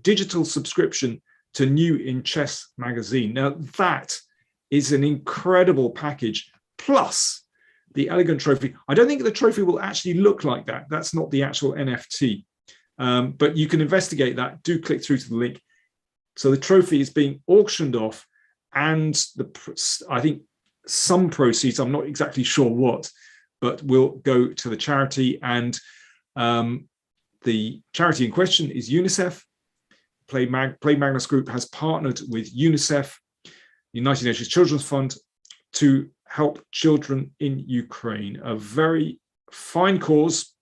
digital subscription to New in Chess magazine. Now that is an incredible package, plus the elegant trophy. I don't think the trophy will actually look like that. That's not the actual NFT, but you can investigate that. Do click through to the link. So the trophy is being auctioned off, and I think some proceeds, I'm not exactly sure what, but will go to the charity. And the charity in question is UNICEF. Play Magnus Group has partnered with UNICEF, United Nations Children's Fund, to help children in Ukraine. A very fine cause.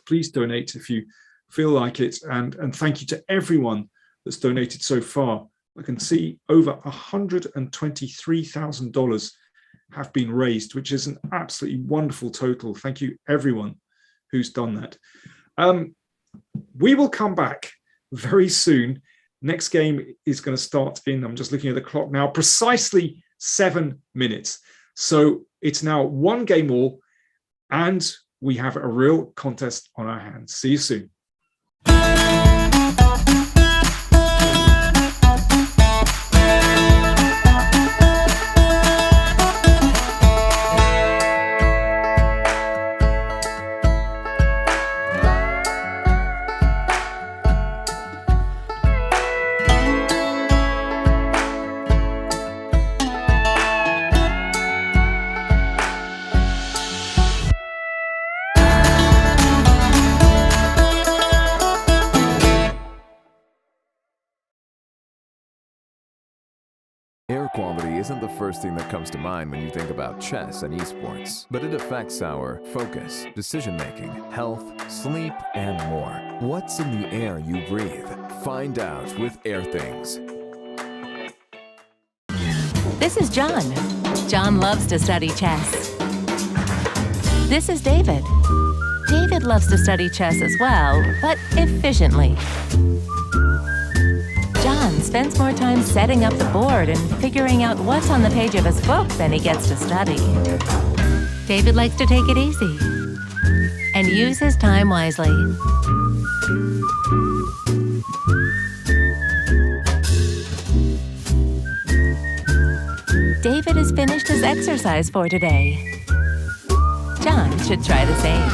Please donate if you feel like it. And thank you to everyone that's donated so far. I can see over $123,000 have been raised, which is an absolutely wonderful total. Thank you, everyone who's done that. We will come back very soon. Next game is going to start in, I'm just looking at the clock now, precisely 7 minutes. So it's now one game all, and we have a real contest on our hands. See you soon. Air quality isn't the first thing that comes to mind when you think about chess and esports, but it affects our focus, decision-making, health, sleep, and more. What's in the air you breathe? Find out with Air Things. This is John. John loves to study chess. This is David. David loves to study chess as well, but efficiently. John spends more time setting up the board and figuring out what's on the page of his book than he gets to study. David likes to take it easy and use his time wisely. David has finished his exercise for today. John should try the same.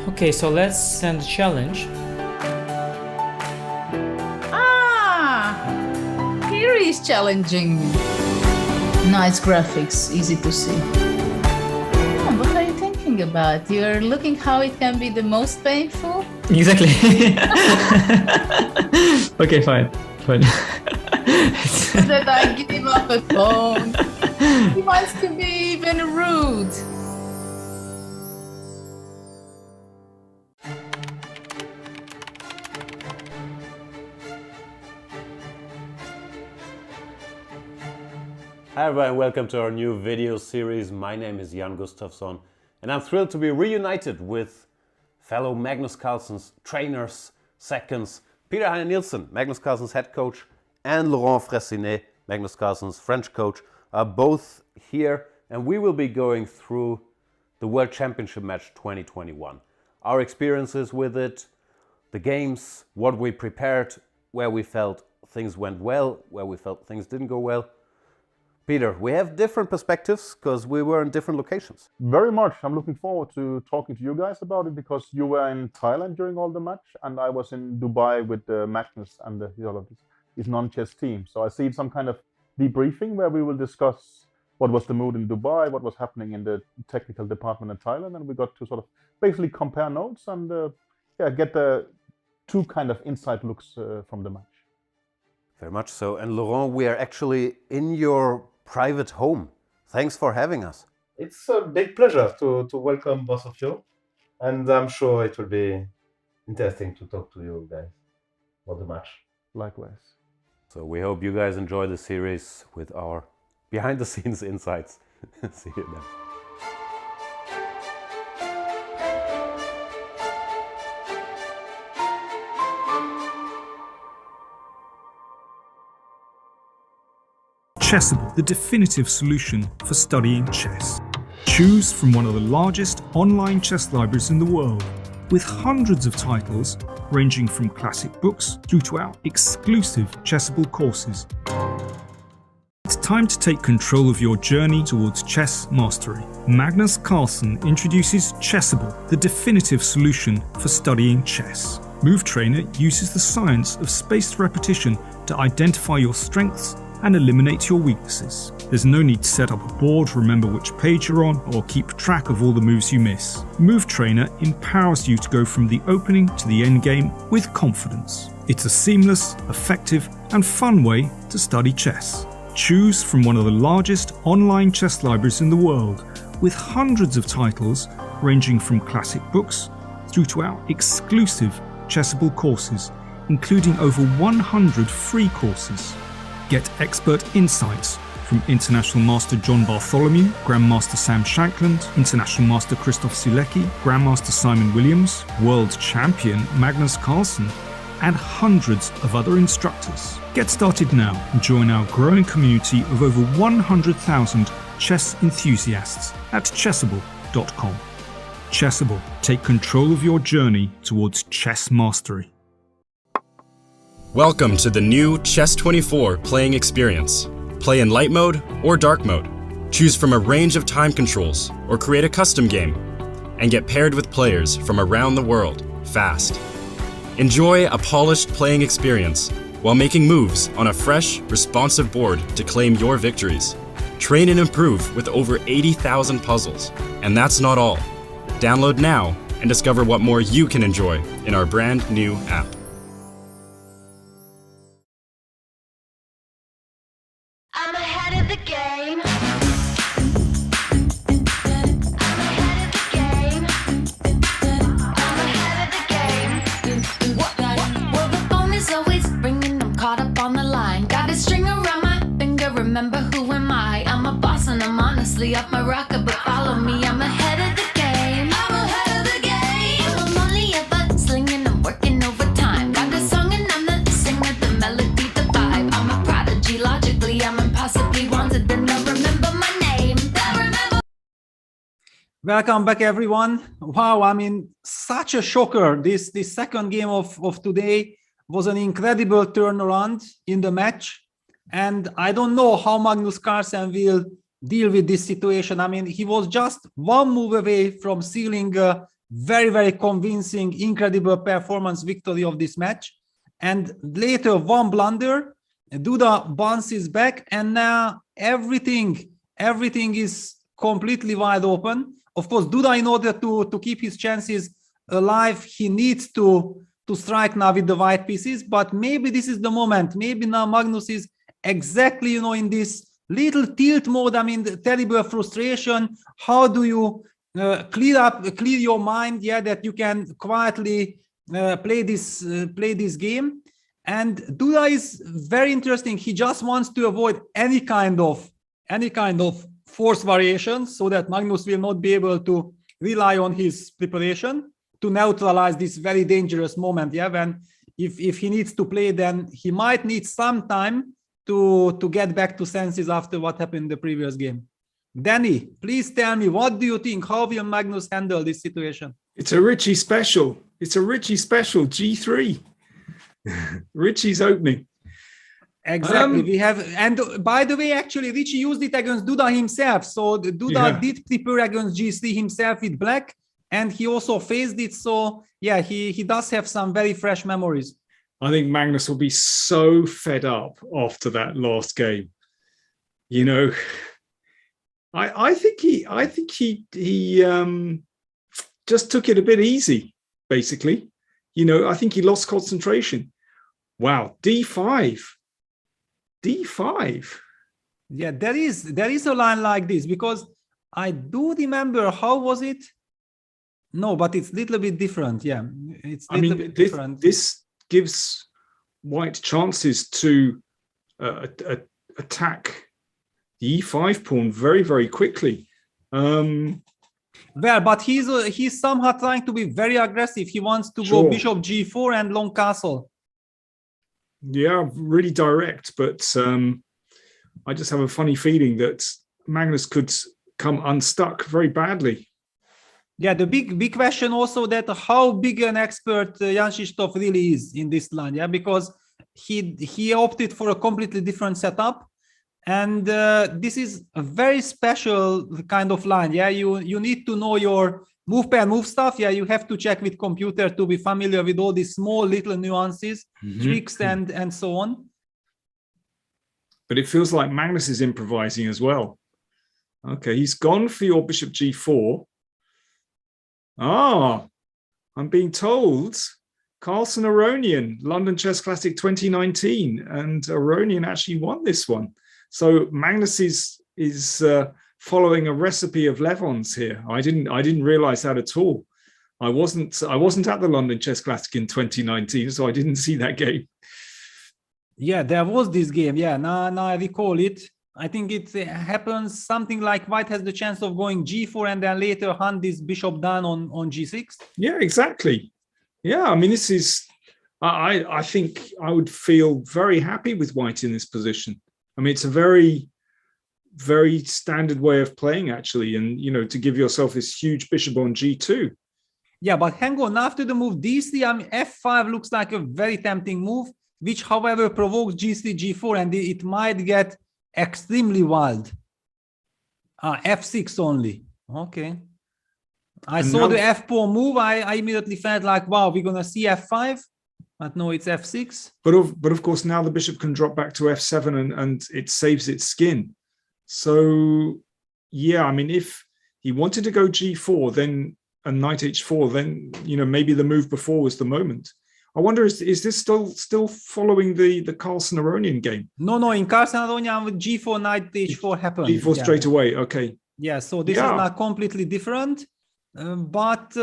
Okay, so let's send a challenge. Here is challenging me. Nice graphics, easy to see. What are you thinking about? You're looking how it can be the most painful? Exactly. Okay, fine. That I give up a phone. He wants to be even rude. Hi everyone, welcome to our new video series. My name is Jan-Krzysztof, and I'm thrilled to be reunited with fellow Magnus Carlsen's trainers, seconds, Peter Heine Nielsen, Magnus Carlsen's head coach, and Laurent Fressinet, Magnus Carlsen's French coach, are both here, and we will be going through the World Championship match 2021. Our experiences with it, the games, what we prepared, where we felt things went well, where we felt things didn't go well. Peter, we have different perspectives because we were in different locations. Very much. I'm looking forward to talking to you guys about it because you were in Thailand during all the match and I was in Dubai with Magnus and his non-chess team. So I see some kind of debriefing where we will discuss what was the mood in Dubai, what was happening in the technical department in Thailand, and we got to sort of basically compare notes and get the two kind of inside looks from the match. Very much so. And Laurent, we are actually in your private home. Thanks for having us. It's a big pleasure to welcome both of you. And I'm sure it will be interesting to talk to you guys about the match. Likewise. So we hope you guys enjoy the series with our behind the scenes insights. See you then. Chessable, the definitive solution for studying chess. Choose from one of the largest online chess libraries in the world, with hundreds of titles ranging from classic books through to our exclusive Chessable courses. It's time to take control of your journey towards chess mastery. Magnus Carlsen introduces Chessable, the definitive solution for studying chess. Move Trainer uses the science of spaced repetition to identify your strengths and eliminate your weaknesses. There's no need to set up a board, remember which page you're on, or keep track of all the moves you miss. Move Trainer empowers you to go from the opening to the end game with confidence. It's a seamless, effective, and fun way to study chess. Choose from one of the largest online chess libraries in the world, with hundreds of titles ranging from classic books through to our exclusive Chessable courses, including over 100 free courses. Get expert insights from International Master John Bartholomew, Grandmaster Sam Shankland, International Master Krzysztof Duda, Grandmaster Simon Williams, World Champion Magnus Carlsen, and hundreds of other instructors. Get started now and join our growing community of over 100,000 chess enthusiasts at chessable.com. Chessable, take control of your journey towards chess mastery. Welcome to the new Chess24 playing experience. Play in light mode or dark mode. Choose from a range of time controls or create a custom game and get paired with players from around the world fast. Enjoy a polished playing experience while making moves on a fresh, responsive board to claim your victories. Train and improve with over 80,000 puzzles. And that's not all. Download now and discover what more you can enjoy in our brand new app. I'm ahead of the game. Well, the phone is always ringing. I'm caught up on the line. Got a string around my finger. Remember who am I? I'm a boss and I'm honestly off my rocker, but follow me. I'm ahead of the game. I'm ahead of the game. Well, I'm only ever slinging. I'm working overtime. Got a song and I'm the singer, the melody, the vibe. I'm a prodigy. Logically, I'm impossibly wanted. Then they'll remember my name. They'll remember. Welcome back, everyone. Wow, I mean, such a shocker. This second game of today was an incredible turnaround in the match. And I don't know how Magnus Carlsen will deal with this situation. I mean, he was just one move away from sealing a very, very convincing, incredible performance victory of this match. And later, one blunder, Duda bounces back, and now everything is completely wide open. Of course, Duda, in order to keep his chances alive, he needs to strike now with the white pieces. But maybe this is the moment. Maybe now Magnus is exactly, in this little tilt mode. I mean, the terrible frustration. How do you clear your mind? Yeah, that you can quietly play this game. And Duda is very interesting. He just wants to avoid any kind of any kind of force variation so that Magnus will not be able to rely on his preparation to neutralize this very dangerous moment. Yeah, when if he needs to play, then he might need some time to get back to senses after what happened in the previous game. Danny, please tell me, what do you think? How will Magnus handle this situation? It's a Richie special. It's a Richie special, G3. Richie's opening. Exactly. We have, and by the way, actually, Richie used it against Duda himself. So Duda did prepare against G3 himself with black, and he also faced it. So yeah, he does have some very fresh memories. I think Magnus will be so fed up after that last game. You know, I think he just took it a bit easy, basically. You know, I think he lost concentration. Wow, D5. Yeah, there is a line like this, because I do remember, how was it? No, but it's a little bit different. Yeah, it's a little bit different. This gives White chances to attack the E5 pawn very, very quickly. Well, but he's somehow trying to be very aggressive. He wants to go bishop G4 and long castle. Yeah, really direct, but I just have a funny feeling that Magnus could come unstuck very badly. Yeah, the big question also that how big an expert Jan-Krzysztof really is in this line. Yeah, because he opted for a completely different setup, and this is a very special kind of line. Yeah, you need to know your move pair move stuff. Yeah, you have to check with computer to be familiar with all these small little nuances, tricks, and so on. But it feels like Magnus is improvising as well. Okay, he's gone for your bishop G4. Ah, I'm being told Carlsen Aronian, London Chess Classic 2019, and Aronian actually won this one. So Magnus is following a recipe of Levon's here. I didn't realize that at all. I wasn't at the London Chess Classic in 2019, so I didn't see that game. Yeah, there was this game. Yeah, now I recall it. I think it happens something like White has the chance of going G4 and then later hunt this bishop down on G6. Yeah, exactly. Yeah, I mean, this is, I think I would feel very happy with White in this position. I mean, it's a very, very standard way of playing, actually. And, you know, to give yourself this huge bishop on G2. Yeah, but hang on, after the move D3, I mean, F5 looks like a very tempting move, which, however, provokes G3, G4, and it might get extremely wild. F6 only. Okay. I saw the F pawn move. I immediately felt like, wow, we're gonna see F5, but no, it's F6. But of course, now the bishop can drop back to F7 and it saves its skin. So yeah, I mean, if he wanted to go G4, then and knight H4, then you know maybe the move before was the moment. I wonder, is this still following the Carlsen Aronian game? No, in Carlsen Aronian, G4, knight H4 happened. G4 straight away, okay. Yeah, so this is not completely different. But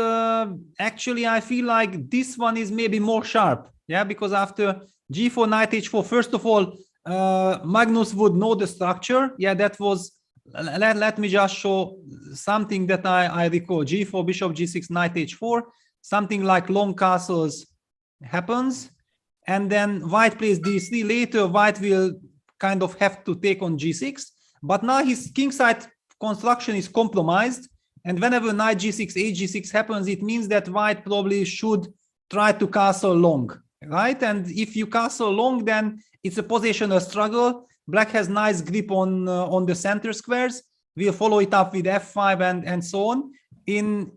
actually, I feel like this one is maybe more sharp. Yeah, because after G4, knight H4, first of all, Magnus would know the structure. Yeah, that was, let me just show something that I recall. G4, bishop G6, knight H4, something like long castles happens, and then White plays D3. Later White will kind of have to take on G6, but now his kingside construction is compromised, and whenever knight G6, H6 happens, it means that White probably should try to castle long, right? And if you castle long, then it's a positional struggle. Black has nice grip on the center squares. We'll follow it up with F5 and so on. In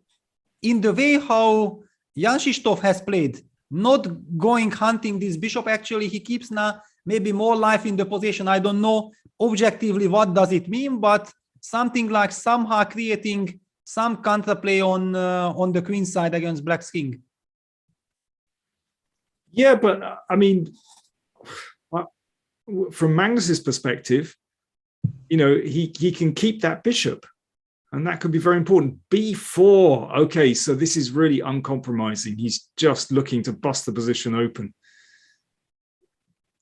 the way how Jan-Krzysztof has played, not going hunting this bishop, actually he keeps now maybe more life in the position. I don't know objectively what does it mean, but something like somehow creating some counterplay on the queen side against Black's king. Yeah, but I mean, from Magnus's perspective, you know, he can keep that bishop, and that could be very important. B4, okay, so this is really uncompromising. He's just looking to bust the position open,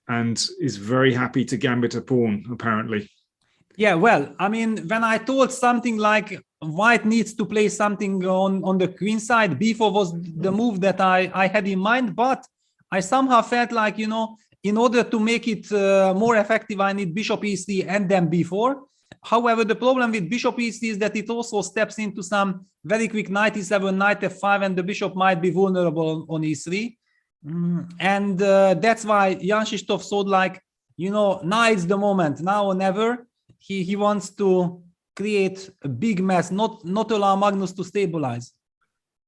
and is very happy to gambit a pawn, apparently. Yeah, well, I mean, when I told something like white needs to play something on the queen side, b4 was the move that I had in mind, but I somehow felt like, you know, in order to make it more effective, I need bishop e3 and then b4. However, the problem with bishop e3 is that it also steps into some very quick knight e7, knight f5, and the bishop might be vulnerable on e3. And that's why Jan-Krzysztof thought like, you know, now is the moment, now or never. He wants to create a big mess, not allow Magnus to stabilize.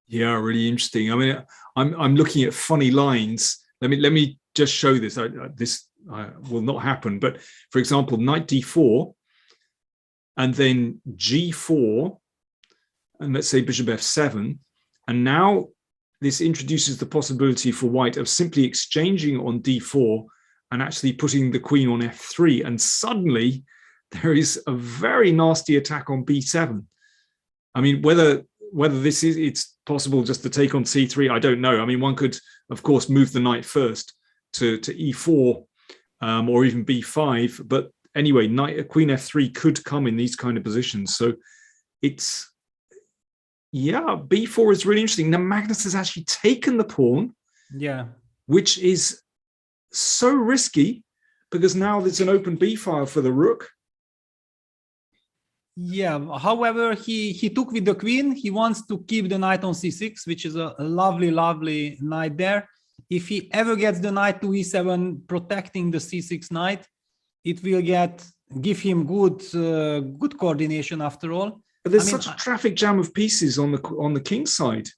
Yeah, really interesting. I mean, I'm looking at funny lines. Let me just show this. This will not happen. But for example, knight d4, and then g4, and let's say bishop f7, and now this introduces the possibility for white of simply exchanging on d4 and actually putting the queen on f3, and suddenly there is a very nasty attack on b7. I mean, whether it's possible just to take on c3, I don't know. I mean, one could, of course, move the knight first to e4 or even b5. But anyway, queen f3 could come in these kind of positions. So it's, yeah, b4 is really interesting. Now, Magnus has actually taken the pawn, yeah, which is so risky because now there's an open b file for the rook. Yeah, however, he took with the queen. He wants to keep the knight on c6, which is a lovely knight there. If he ever gets the knight to e7, protecting the c6 knight, it will give him good coordination after all. But there's such a traffic jam of pieces on the king's side.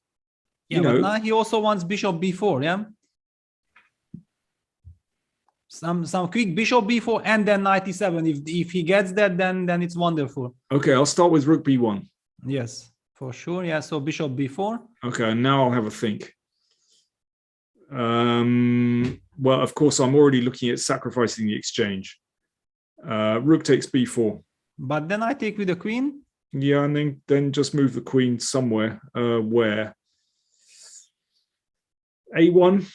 Yeah, but now he also wants bishop b4, yeah? Some quick bishop b4 and then knight e7. If he gets that, then it's wonderful. Okay, I'll start with rook b1. Yes, for sure. Yeah, so bishop b4. Okay, and now I'll have a think. Well, of course, I'm already looking at sacrificing the exchange. Rook takes b4. But then I take with the queen. Yeah, and then just move the queen somewhere. Where? a1.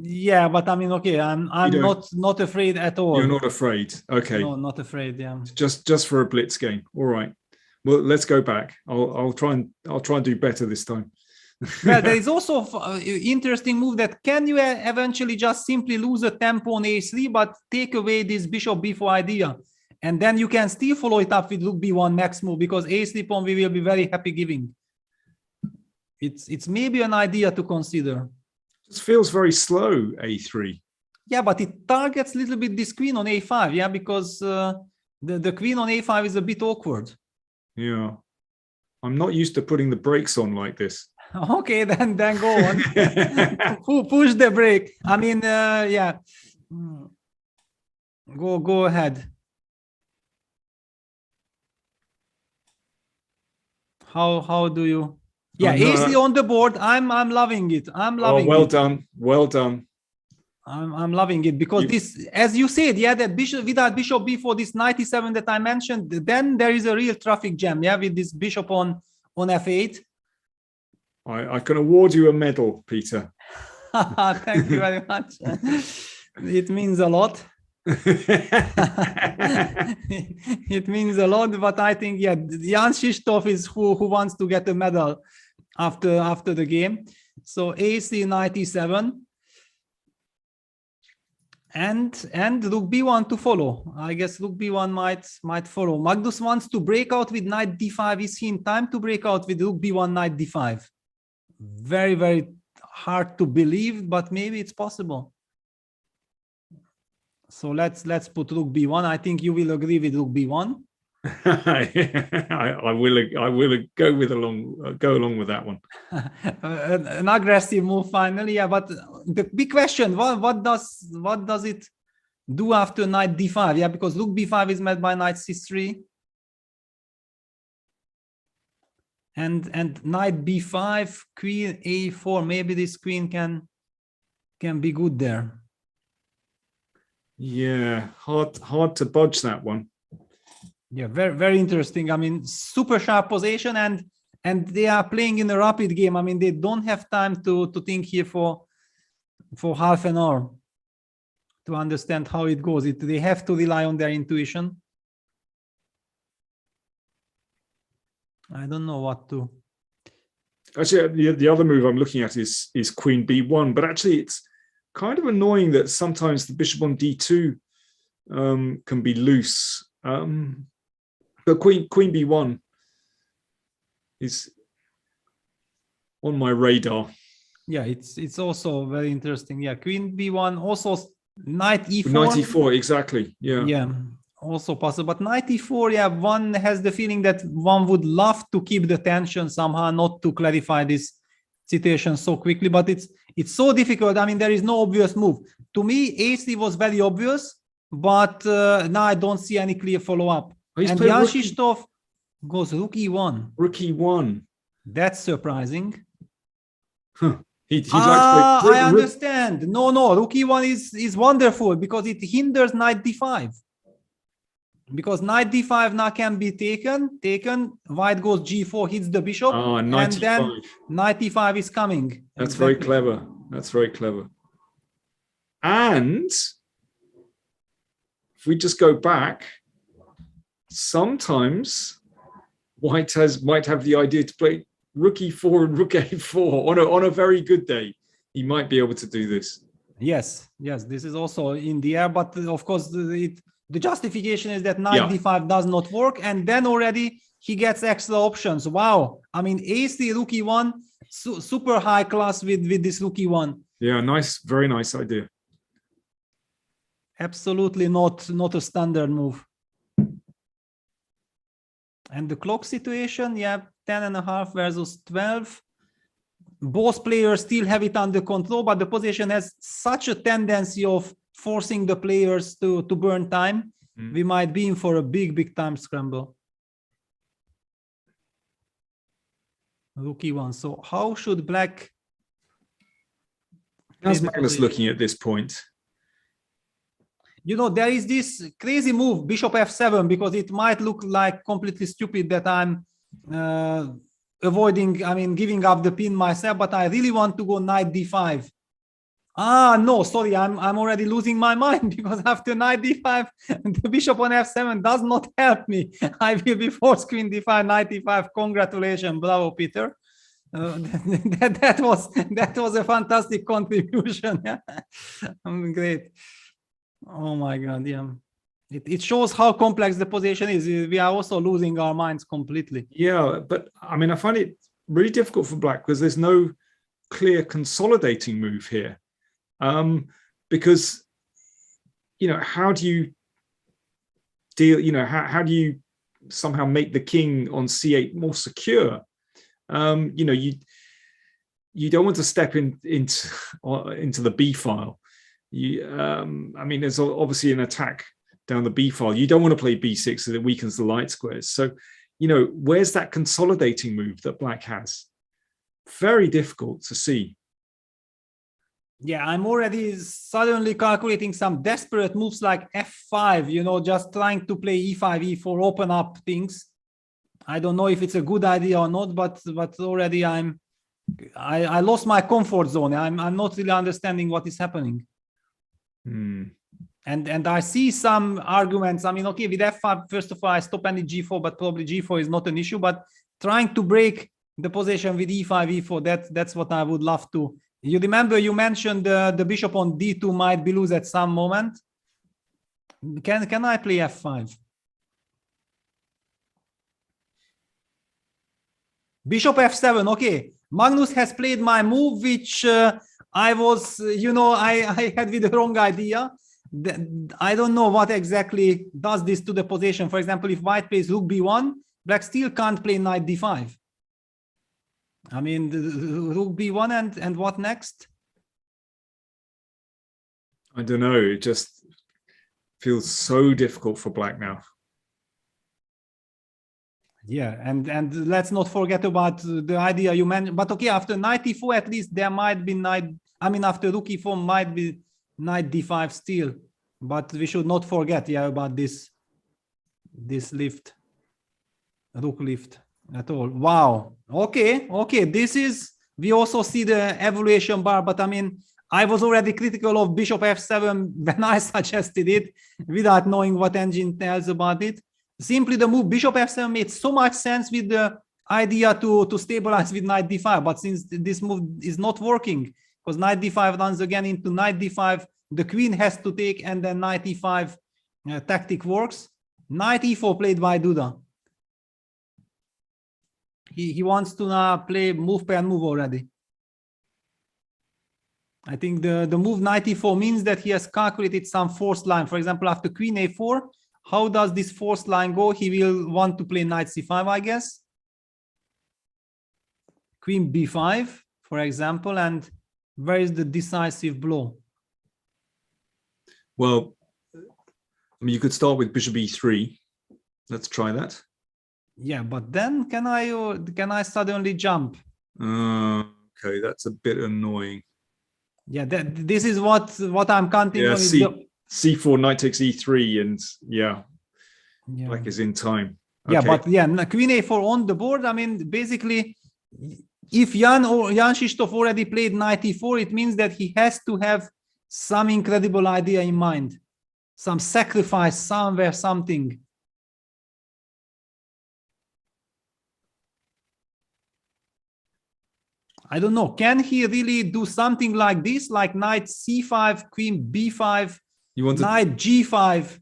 Yeah, but I mean, okay, I'm not afraid at all. You're not afraid. Okay. No, not afraid. Yeah. Just for a blitz game. All right. Well, let's go back. I'll try and do better this time. Well, there is also an interesting move that can you eventually just simply lose a tempo on a3, but take away this bishop b4 idea, and then you can still follow it up with rook b1 next move, because a3 pawn we will be very happy giving. It's maybe an idea to consider. It feels very slow, a3. Yeah, but it targets a little bit this queen on a5, yeah, because the queen on a5 is a bit awkward. Yeah, I'm not used to putting the brakes on like this. Okay, then go on. Push the brake. I mean, yeah. Go ahead. How do you? Yeah, AC on the board. I'm loving it. I'm loving it. Well done. Well done. I'm loving it, because this, as you said, yeah, that bishop without bishop b4, this knight e7 that I mentioned, then there is a real traffic jam, yeah, with this bishop on f8. I can award you a medal, Peter. Thank you very much. It means a lot. It means a lot, but I think, yeah, Jan-Krzysztof is who wants to get a medal after the game. So AC knight e7 and rook b1 to follow. I guess rook b1 might follow. Magnus wants to break out with knight d5. Is he in time to break out with rook b1 knight d5? Very, very hard to believe, but maybe it's possible. So let's put rook b1. I think you will agree with rook b1. I will go along with that one. An aggressive move finally, yeah. But the big question: what does it do after knight d5? Yeah, because rook b5 is met by knight c3, and knight b5, queen a4. Maybe this queen can be good there. Yeah, hard to budge that one. Yeah, very, very interesting. I mean, super sharp position, and they are playing in a rapid game. I mean, they don't have time to think here for half an hour to understand how it goes. They have to rely on their intuition. I don't know what to. Actually, the other move I'm looking at is Queen B1, but actually it's kind of annoying that sometimes the bishop on D2 can be loose. But Queen B1 is on my radar. Yeah, it's also very interesting. Yeah, Queen B1, also Knight E4. Knight E4, exactly. Yeah. Yeah, also possible. But Knight E4, yeah, one has the feeling that one would love to keep the tension somehow, not to clarify this situation so quickly. But it's so difficult. I mean, there is no obvious move. To me, A3 was very obvious, but now I don't see any clear follow-up. And Jan-Krzysztof goes Rook E1. Rook E1. That's surprising. Huh. He'd like to play I understand. No, Rook E1 is wonderful because it hinders Knight D5. Because Knight D5 now can be taken. White goes G4, hits the bishop, and then Knight E5 is coming. That's very clever. That's very clever. And if we just go back, sometimes White might have the idea to play Rook E4 and Rook A4 on a very good day. He might be able to do this. Yes, this is also in the air, but of course the justification is that Knight D5 does not work, and then already he gets extra options. Wow, I mean A3 Rook E1, super high class with this Rook E1. Yeah, nice, very nice idea. Absolutely not a standard move. And the clock situation, 10.5 versus 12. Both players still have it under control, but the position has such a tendency of forcing the players to burn time. We might be in for a big time scramble. Rook E1. So how should Black... How's Magnus looking at this point? You know, there is this crazy move, Bishop F7, because it might look like completely stupid that I'm giving up the pin myself, but I really want to go Knight D5. No, sorry, I'm already losing my mind because after Knight D5, the Bishop on F7 does not help me. I will be forced Queen D5, Knight D5. Congratulations, bravo, Peter. That was a fantastic contribution. Great. Oh my God, yeah. It shows how complex the position is. We are also losing our minds completely. Yeah, but I mean, I find it really difficult for Black because there's no clear consolidating move here. Because, how do you deal, how do you somehow make the king on C8 more secure? You don't want to step into the B file. There's obviously an attack down the B file. You don't want to play B6 so that weakens the light squares. So, where's that consolidating move that Black has? Very difficult to see. Yeah, I'm already suddenly calculating some desperate moves like F5, just trying to play E5, E4, open up things. I don't know if it's a good idea or not, but already I lost my comfort zone. I'm not really understanding what is happening. And I see some arguments. I mean, okay, with F5, first of all, I stop any G4, but probably G4 is not an issue. But trying to break the position with E5, E4, that's what I would love to. You remember you mentioned the bishop on D2 might be loose at some moment. Can I play F5? Bishop F7, okay. Magnus has played my move, which I was, I had with the wrong idea. I don't know what exactly does this to the position. For example, if White plays Rook B1, Black still can't play Knight D5. I mean, Rook B1 and what next? I don't know. It just feels so difficult for Black now. Yeah, and let's not forget about the idea you mentioned. But okay, after Knight E4, at least there might be after Rook E4 might be Knight D5 still. But we should not forget, about this lift, Rook lift at all. Wow. Okay. We also see the evaluation bar, but I mean, I was already critical of Bishop F7 when I suggested it without knowing what engine tells about it. Simply the move Bishop F7 made so much sense with the idea to stabilize with knight d5, but since this move is not working, because knight d5 runs again into knight d5, the queen has to take, and then knight e5 tactic works. Knight e4 played by Duda. He wants to now play move pair move already. I think the move knight e4 means that he has calculated some forced line. For example, after queen a4, how does this forced line go? He will want to play knight c5, I guess. Queen b5, for example, and where is the decisive blow? Well, I mean, you could start with bishop e3. Let's try that. Yeah, but then can I suddenly jump? Okay, that's a bit annoying. Yeah, this is what I'm counting on. C4, knight takes e3, and black is in time. Okay. Yeah, but queen a4 on the board. I mean, basically, if Jan-Krzysztof already played knight e4, it means that he has to have some incredible idea in mind, some sacrifice somewhere, something. I don't know. Can he really do something like this, like knight c5, queen b5, knight g5,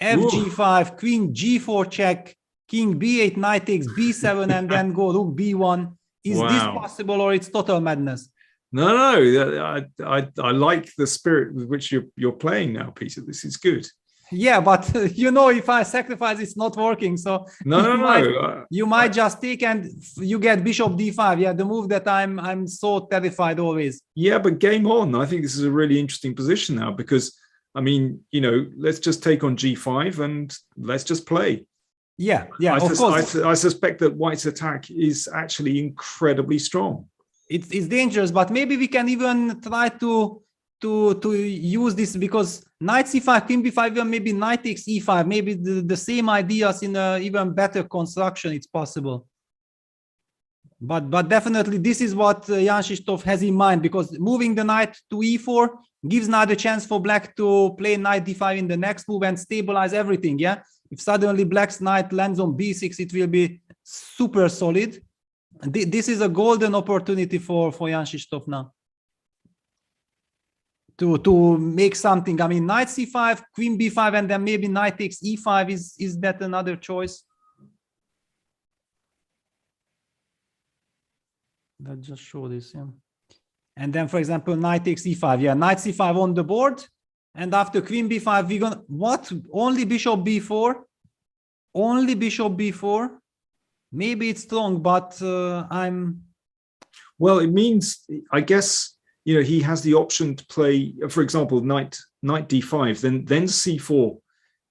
fg5, queen g4 check, king b8, knight takes b7, and then go rook b1? Is this possible, or it's total madness? No, I like the spirit with which you're playing now, Peter. This is good. Yeah, but if I sacrifice, it's not working. So you might just take and you get bishop d5. Yeah, the move that I'm so terrified always. Yeah, but game on. I think this is a really interesting position now because, I mean, let's just take on g5 and let's just play. Yeah, of course. I suspect that White's attack is actually incredibly strong. It's dangerous, but maybe we can even try to use this, because knight c5, queen b5, even maybe knight takes e5, maybe the same ideas in an even better construction. It's possible, but definitely this is what Jan-Krzysztof has in mind, because moving the knight to e4 gives now the chance for black to play knight d5 in the next move and stabilize everything. Yeah, if suddenly black's knight lands on b6, it will be super solid. This is a golden opportunity for Jan-Krzysztof now to make something. I mean, knight c5, queen b5, and then maybe knight takes e5. Is that another choice? Let's just show this. Yeah. And then, for example, knight takes e5. Yeah, knight c5 on the board, and after queen b5, we're gonna only bishop b4, only bishop b4. Maybe it's strong, but well, it means, I guess, he has the option to play, for example, knight d5, then c4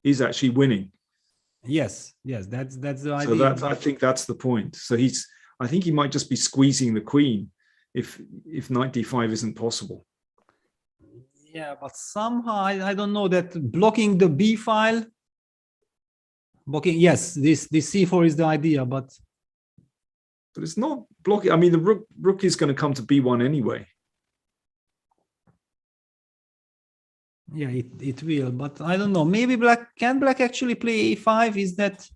is actually winning. Yes, that's the idea. So I think that's the point. So I think he might just be squeezing the queen if knight d5 isn't possible. Yeah, but somehow I don't know that blocking the b file. Yes, this c4 is the idea, but it's not blocking. I mean, the rook is going to come to b1 anyway. Yeah, it will, but I don't know. Maybe black actually play a5? Is that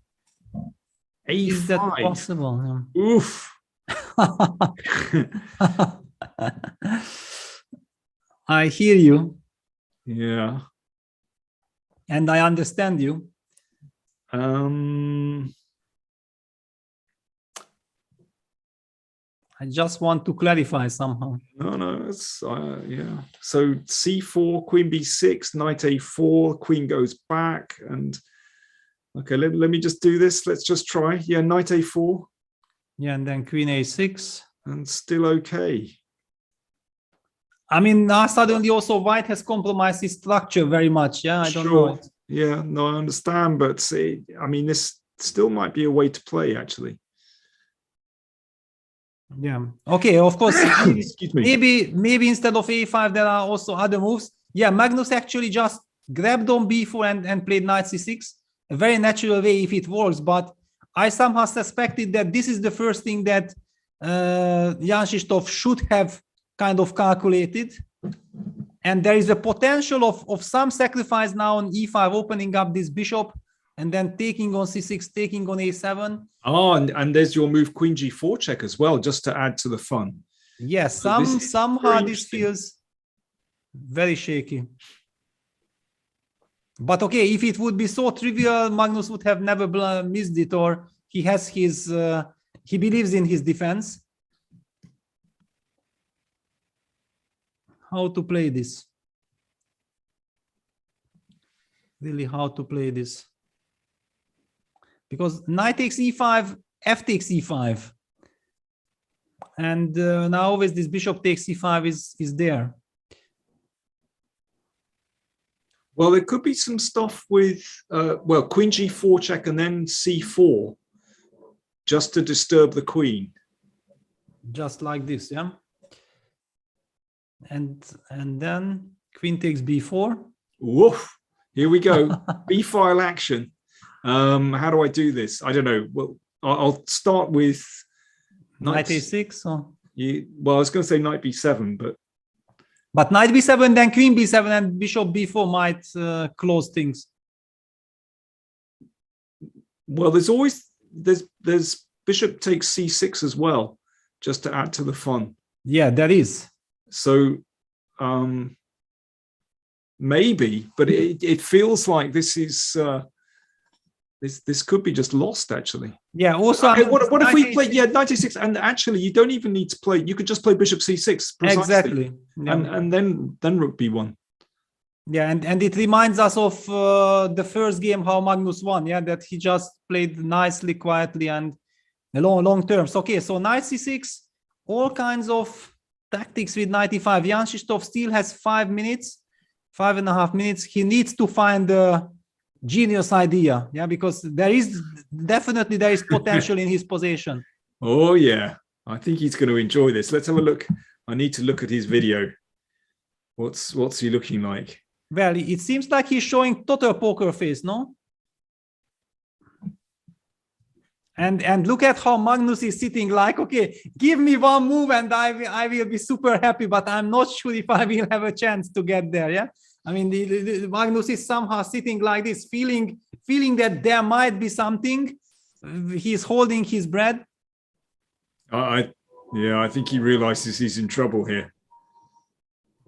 possible? Oof. I hear you. Yeah. And I understand you. I just want to clarify somehow. No, it's yeah. So c4, queen b6, knight a4, queen goes back, and okay, let me just do this. Let's just try. Yeah, knight a4. Yeah, and then queen a6, and still okay. I mean, now suddenly also white has compromised his structure very much. Yeah, I don't know. Yeah, no, I understand, but I mean, this still might be a way to play, actually. Yeah. Okay. Of course. Excuse me. Maybe instead of a5, there are also other moves. Yeah. Magnus actually just grabbed on b4 and played knight c6. A very natural way if it works. But I somehow suspected that this is the first thing that Jan-Krzysztof should have kind of calculated. And there is a potential of some sacrifice now on e5, opening up this bishop. and then taking on c6, taking on a7. Oh, and there's your move queen g4 check as well, just to add to the fun. Yes, So this is somehow very this interesting. feels very shaky. But okay, if it would be so trivial, Magnus would have never missed it, or he has his, he believes in his defense. How to play this? Really, how to play this? Because knight takes e5, f takes e5. And now always this bishop takes c5 is there. Well, there could be some stuff with, well, queen g4 check and then c4, just to disturb the queen. Just like this, yeah. And then queen takes b4. Woof! Here we go. B-file action. How do I do this? I don't know. Well, I'll start with knight a6. Or... well, I was going to say knight b7, but knight b7, then queen b7, and bishop b4 might close things. Well, there's bishop takes c6 as well, just to add to the fun. Yeah, there is. So maybe, but it feels like this is this could be just lost actually. Yeah. Also, okay, what if we play 96, and actually you don't even need to play. You could just play bishop c6 precisely. Exactly. Yeah. And then rook b1. Yeah, and it reminds us of the first game how Magnus won. Yeah, that he just played nicely, quietly, and long terms. Okay, so knight c6, all kinds of tactics with knight e5. Jan-Krzysztof still has 5 minutes, 5.5 minutes. He needs to find the genius idea, yeah, because there is potential in his possession. Oh yeah, I think he's going to enjoy this. Let's have a look. I need to look at his video. What's he looking like? Well, it seems like he's showing total poker face, no? And look at how Magnus is sitting like, okay, give me one move and I will be super happy, but I'm not sure if I will have a chance to get there, yeah? I mean, the Magnus is somehow sitting like this, feeling that there might be something. He's holding his breath. I think he realizes he's in trouble here.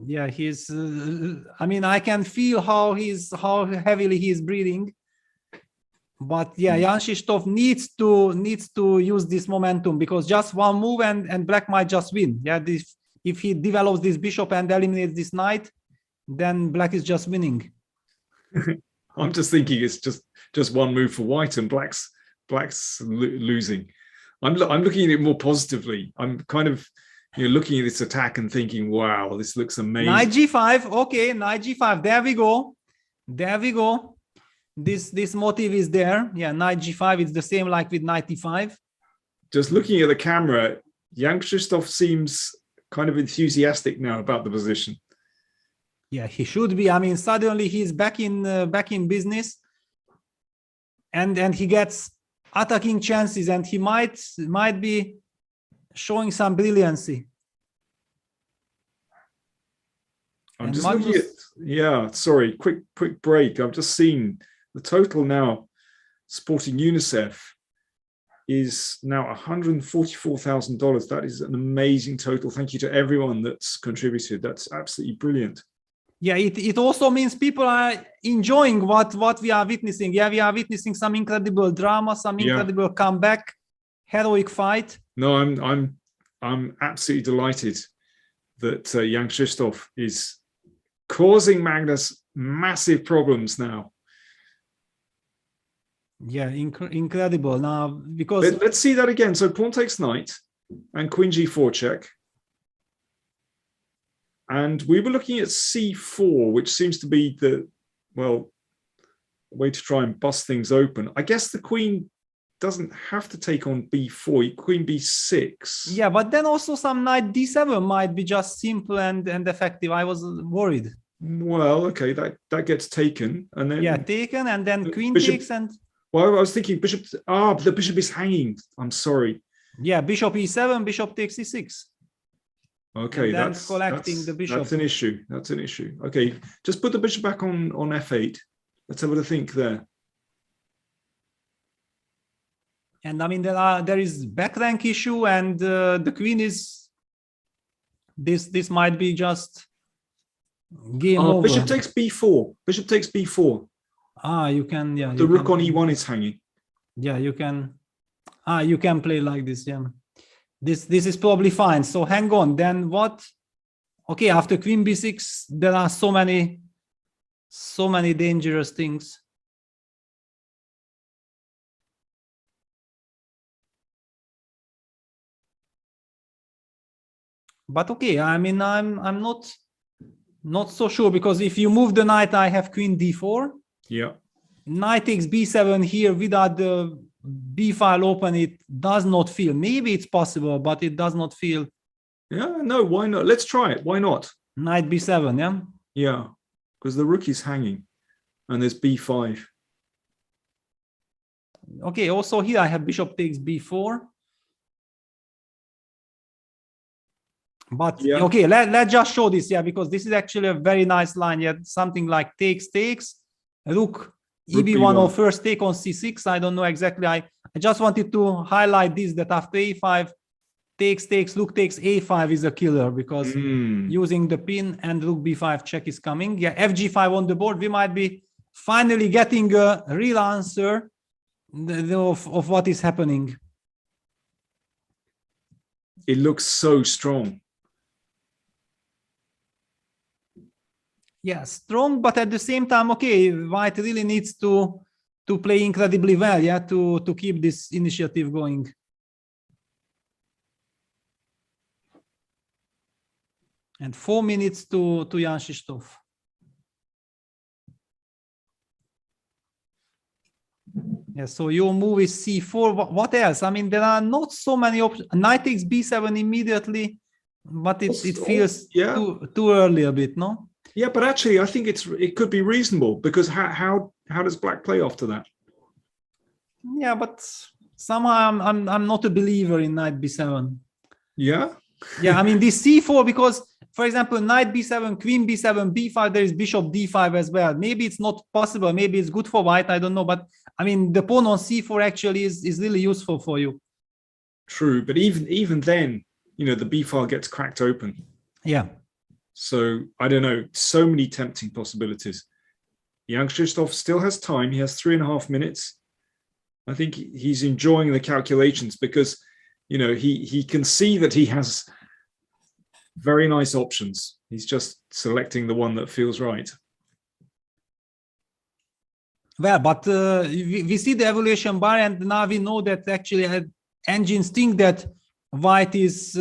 Yeah, he's. I mean, I can feel how heavily he's breathing. But yeah, Jan-Krzysztof needs to use this momentum, because just one move and Black might just win. Yeah, if he develops this bishop and eliminates this knight, then Black is just winning. I'm just thinking it's just one move for White and Black's losing. I'm looking at it more positively. I'm kind of looking at this attack and thinking, wow, this looks amazing. Knight g5. Okay, knight g5. There we go. There we go. This motive is there. Yeah, knight g5. It's the same like with knight e5. Just looking at the camera, Jan-Krzysztof seems kind of enthusiastic now about the position. Yeah, he should be. I mean, suddenly he's back in business, and he gets attacking chances, and he might be showing some brilliancy. I'm just looking at, yeah, sorry, quick break. I've just seen the total now. Sporting UNICEF is now $144,000. That is an amazing total. Thank you to everyone that's contributed. That's absolutely brilliant. Yeah, it also means people are enjoying what we are witnessing. Yeah, we are witnessing some incredible drama, some incredible comeback, heroic fight. No, I'm absolutely delighted that Jan-Krzysztof is causing Magnus massive problems now. Yeah, incredible. Now, because let's see that again. So pawn takes knight and queen g4 check. And we were looking at c4, which seems to be the way to try and bust things open. I guess the queen doesn't have to take on b4, queen b6. Yeah, but then also some knight d7 might be just simple and effective. I was worried. Well, okay, that gets taken, and then taken, and then queen bishop, takes, and well, I was thinking bishop. The bishop is hanging. I'm sorry. Yeah, bishop e7, bishop takes e6. Okay, that's collecting the bishop. That's an issue. That's an issue. Okay, just put the bishop back on f8. Let's have a think there. And I mean, there is back rank issue, and the queen is this might be just game over. Bishop takes b4. Bishop takes b4. You can, yeah. The rook on e1 is hanging. Yeah, you can. You can play like this. Yeah, this is probably fine. So hang on. Then what? Okay, after queen b6, there are so many dangerous things. But okay, I mean, I'm not so sure, because if you move the knight, I have queen d4. Yeah. Knight takes b7 here without the b file open. It does not feel. Maybe it's possible, but it does not feel. Yeah, no, why not? Let's try it. Why not? Knight b7, yeah? Yeah, because the rook is hanging and there's b5. Okay, also here I have bishop takes b4. But yeah. Okay, let's just show this, yeah, because this is actually a very nice line. Yeah, something like takes, rook eb1 or first take on c6. I don't know exactly. I just wanted to highlight this, that after a5, takes, rook takes a5 is a killer, because using the pin and rook b5 check is coming. Yeah, fg5 on the board. We might be finally getting a real answer of what is happening. It looks so strong. Yeah, strong, but at the same time, okay, white really needs to play incredibly well, yeah, to keep this initiative going. And 4 minutes to Jan-Krzysztof. Yeah, so your move is c4. What else? I mean, there are not so many options. Knight takes b7 immediately, but it feels too early a bit, no? Yeah, but actually, I think it could be reasonable, because how does black play after that? Yeah, but somehow I'm not a believer in knight b7. Yeah. Yeah, I mean this c4, because for example, knight b7, queen b7, b5, there is bishop d5 as well. Maybe it's not possible. Maybe it's good for white. I don't know. But I mean, the pawn on c4 actually is really useful for you. True, but even then, you know, the b file gets cracked open. Yeah. So I don't know. So many tempting possibilities. Jan-Krzysztof still has time. He has 3.5 minutes. I think he's enjoying the calculations, because, you know, he can see that he has very nice options. He's just selecting the one that feels right. Well, but we see the evaluation bar, and now we know that actually engines think that white is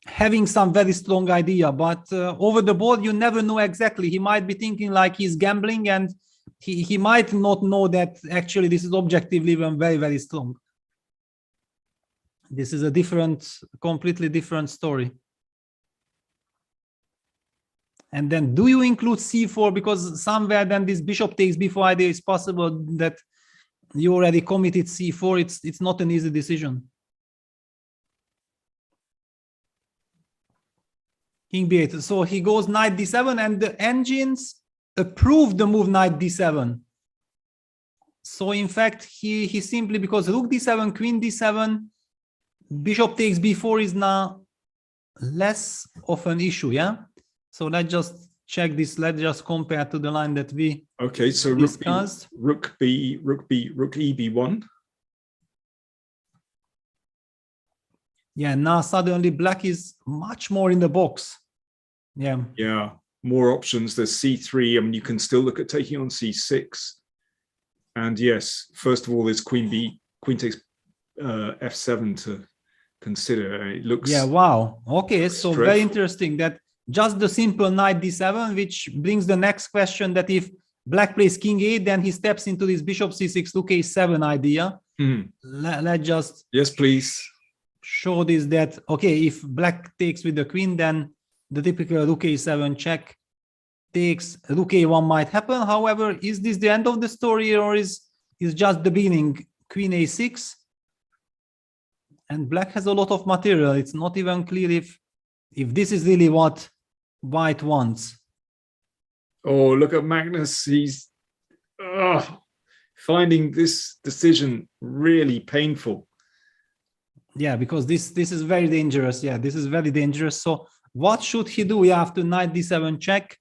having some very strong idea, but over the board you never know exactly. He might be thinking like he's gambling, and he might not know that actually this is objectively even very, very strong. This is a completely different story. And then do you include c4, because somewhere then this bishop takes b4 idea is possible, that you already committed c4. It's not an easy decision. King b8. So he goes knight d7, and the engines approve the move knight d7. So in fact, he simply, because rook d7, queen d7, bishop takes b4 is now less of an issue, yeah? So let's just check this. Let's just compare to the line that we discussed. Rook eb1. Yeah, now suddenly black is much more in the box. Yeah. Yeah, more options. There's c3. I mean, you can still look at taking on c6. And yes, first of all, there's queen takes f7 to consider. It looks. Yeah, wow. Okay, so dreadful. Very interesting that just the simple knight d7, which brings the next question, that if black plays king 8, then he steps into this bishop c6, rook a7 idea. Let's just show this, that, okay, if black takes with the queen, then the typical rook a7 check takes, rook a1 might happen. However, is this the end of the story, or is just the beginning? Queen a6, and black has a lot of material. It's not even clear if this is really what white wants. Oh, look at Magnus. finding this decision really painful. Yeah, because this is very dangerous. Yeah, this is very dangerous. So what should he do after knight d7 check?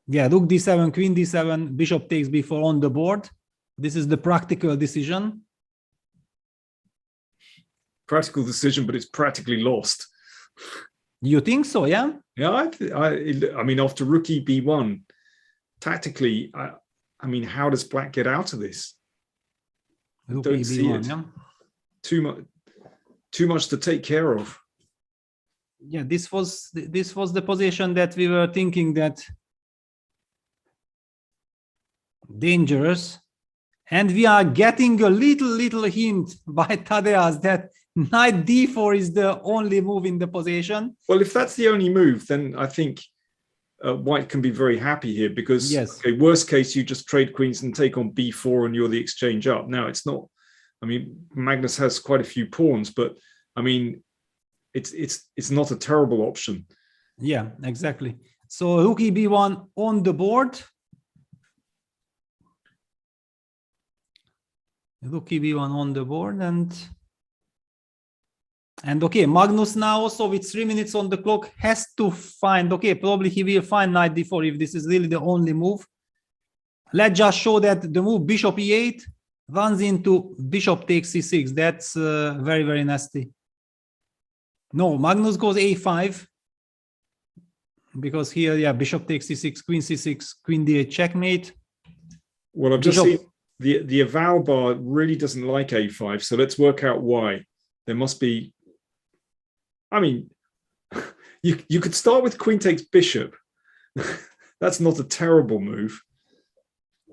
Yeah, rook d7, queen d7, bishop takes b4 on the board. This is the practical decision. Practical decision, but it's practically lost. You think so? Yeah. Yeah, I mean, after rook e b1, tactically, I mean, how does Black get out of this? I don't see it. Yeah. Too much to take care of. Yeah, this was the position that we were thinking that dangerous, and we are getting a little hint by Tadeusz that knight d4 is the only move in the position. Well, if that's the only move, then I think White can be very happy here, because yes. Okay, worst case, you just trade queens and take on b4 and you're the exchange up. Now, it's not, I mean, Magnus has quite a few pawns, but I mean, it's not a terrible option. Yeah, exactly. So rook e b1 on the board. Rook e b1 on the board, and okay, Magnus now also with 3 minutes on the clock has to find, okay, probably he will find knight d4 if this is really the only move. Let's just show that the move bishop e8 runs into bishop takes c6. That's very, very nasty. No, Magnus goes a5, because here, yeah, bishop takes c6, queen c6, queen d8 checkmate. Well, I've just seen the eval bar really doesn't like a5, so let's work out why. There must be, I mean, you could start with queen takes bishop. That's not a terrible move.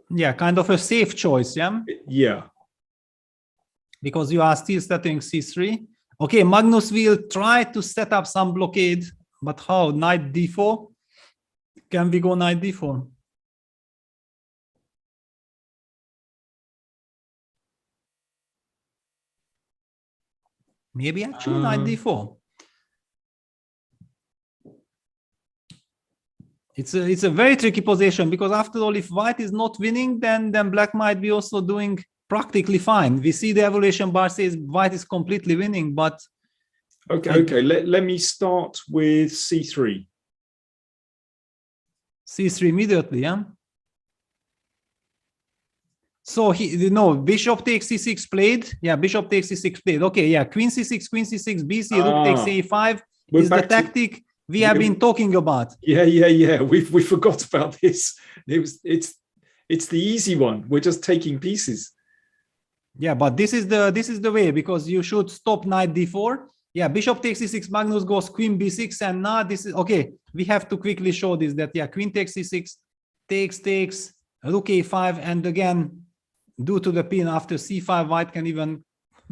Yeah, kind of a safe choice, yeah? Yeah. Because you are still studying c3. Okay, Magnus will try to set up some blockade, but how? Knight d4? Can we go knight d4? Maybe actually knight d4. It's a very tricky position, because after all, if White is not winning, then Black might be also doing practically fine. We see the evaluation bar says White is completely winning, but okay. Let me start with c3. c3 immediately, yeah. So bishop takes c6 played. Yeah, bishop takes c6 played. Okay, yeah, queen c6, bc, rook takes a5 is the tactic we have been talking about. Yeah. We forgot about this. It's the easy one. We're just taking pieces. Yeah, but this is the way, because you should stop knight d4. Yeah, bishop takes c6, Magnus goes queen b6, and now this is okay. We have to quickly show this, that yeah, queen takes c6, takes, rook a5, and again, due to the pin after c5, White can even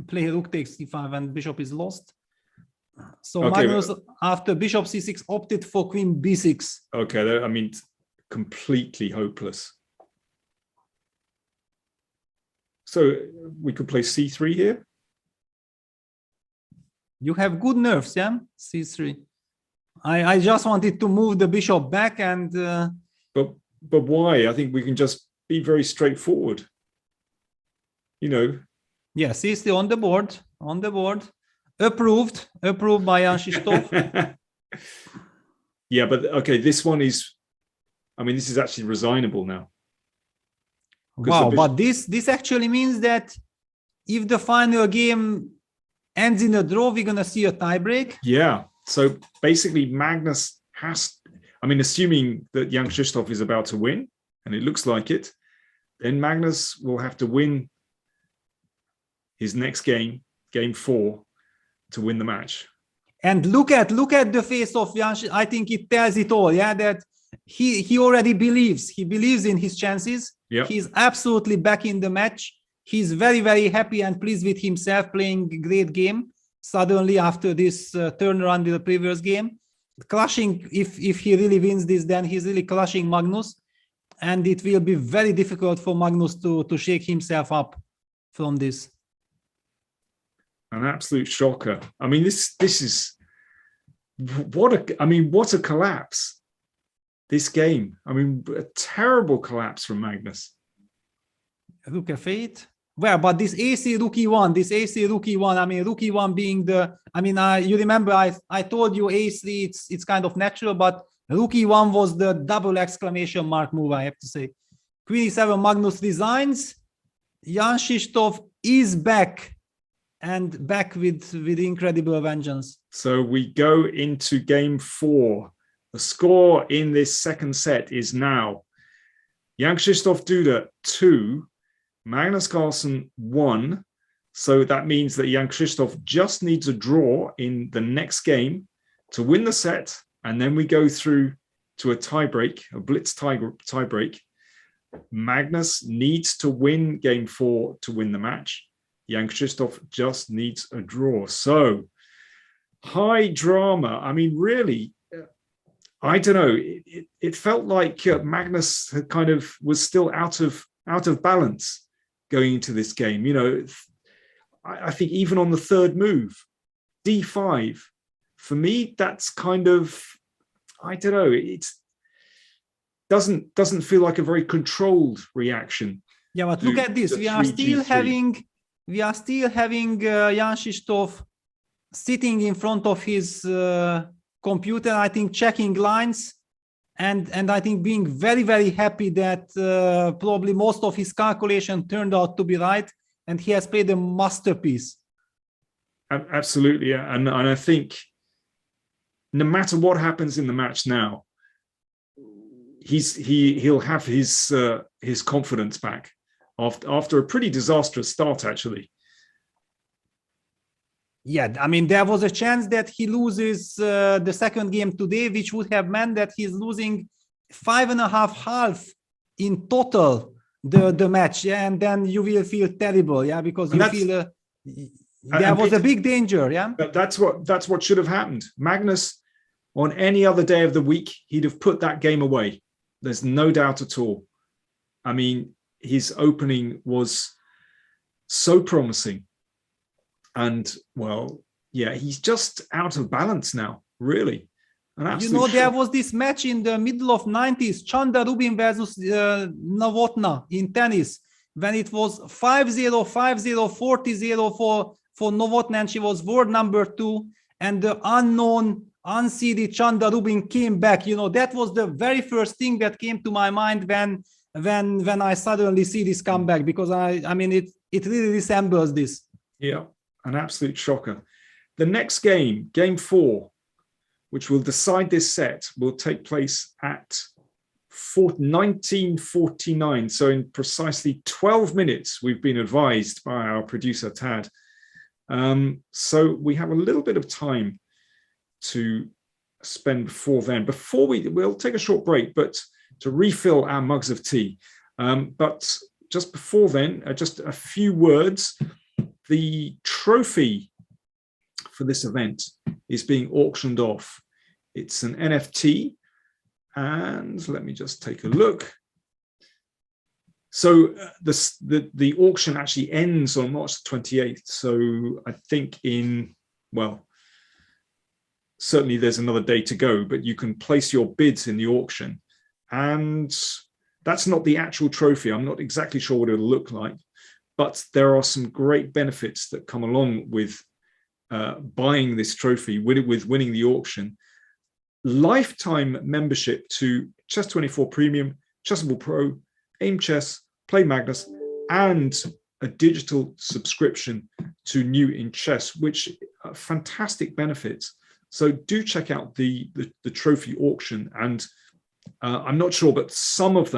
play rook takes c5, and bishop is lost. So okay, Magnus, after bishop c6, opted for queen b6. Okay, I mean, completely hopeless. So we could play c3 here. You have good nerves, yeah? c3. I just wanted to move the bishop back, and but why? I think we can just be very straightforward. You know. Yeah, c3 on the board. Approved by Jan-Krzysztof. Yeah, but okay, this one is, I mean, this is actually resignable now. Wow, but this actually means that if the final game ends in a draw, we're gonna see a tiebreak. Yeah. So basically, Magnus has, I mean, assuming that Jan-Krzysztof is about to win, and it looks like it, then Magnus will have to win his next game, game 4, to win the match. And look at the face of Jan. I think it tells it all. Yeah, that he already believes. He believes in his chances. Yep. He's absolutely back in the match. He's very, very happy and pleased with himself, playing a great game. Suddenly, after this turnaround in the previous game, clashing. If he really wins this, then he's really clashing Magnus, and it will be very difficult for Magnus to shake himself up from this. An absolute shocker. I mean, this is what a collapse! This game. I mean, a terrible collapse from Magnus. Look at fate. Well, but this AC rookie one, I mean, rookie one being the, I mean, you remember I told you AC, it's kind of natural, but rookie one was the double exclamation mark move, I have to say. Queen e7, Magnus resigns. Jan-Krzysztof is back, and back with incredible vengeance. So we go into game 4. The score in this second set is now Jan-Krzysztof Duda 2, Magnus Carlsen 1. So that means that Jan-Krzysztof just needs a draw in the next game to win the set, and then we go through to a tiebreak, a blitz tiebreak. Magnus needs to win game 4 to win the match. Jan-Krzysztof just needs a draw. So high drama. I mean, really, I don't know. It felt like Magnus had kind of was still out of balance going into this game. You know, I think even on the third move, D5, for me, that's kind of, I don't know. It doesn't feel like a very controlled reaction. Yeah, but look at this. We are still having Jan-Krzysztof sitting in front of his computer, I think checking lines, and I think being very, very happy that probably most of his calculation turned out to be right, and he has played a masterpiece. Absolutely, and I think no matter what happens in the match now, he'll have his confidence back after a pretty disastrous start, actually. Yeah, I mean, there was a chance that he loses the second game today, which would have meant that he's losing 5.5 half in total the match, yeah, and then you will feel terrible, yeah, because you feel there was a big danger, yeah. That's what should have happened. Magnus, on any other day of the week, he'd have put that game away. There's no doubt at all. I mean, his opening was so promising. And, well, yeah, he's just out of balance now, really. You know, there was this match in the middle of 90s, Chanda Rubin versus Novotna in tennis, when it was 5-0, 5-0, 40-0 for Novotna, and she was world number 2, and the unknown, unseeded Chanda Rubin came back. You know, that was the very first thing that came to my mind when I suddenly see this comeback, because I mean, it really resembles this. Yeah. An absolute shocker. The next game, game 4, which will decide this set, will take place at 19:49. So in precisely 12 minutes, we've been advised by our producer, Tad. So we have a little bit of time to spend before then. We'll take a short break, but to refill our mugs of tea. But just before then, just a few words. The trophy for this event is being auctioned off. It's an NFT, and let me just take a look. So the auction actually ends on March 28th. So I think certainly there's another day to go, but you can place your bids in the auction. And that's not the actual trophy. I'm not exactly sure what it'll look like. But there are some great benefits that come along with buying this trophy, with winning the auction. Lifetime membership to Chess24 Premium, Chessable Pro, Aim Chess, Play Magnus, and a digital subscription to New in Chess, which are fantastic benefits. So do check out the trophy auction. And I'm not sure, but some of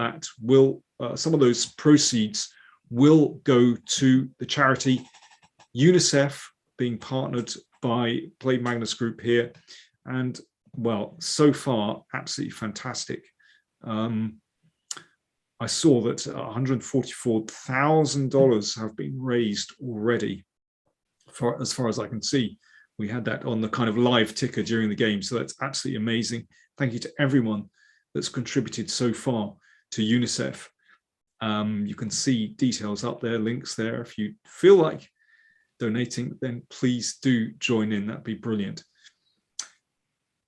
those proceeds will go to the charity UNICEF, being partnered by Play Magnus Group here. And, well, so far, absolutely fantastic. I saw that $144,000 have been raised already, as far as I can see. We had that on the kind of live ticker during the game, so that's absolutely amazing. Thank you to everyone that's contributed so far to UNICEF. You can see details up there, links there. If you feel like donating, then please do join in. That'd be brilliant.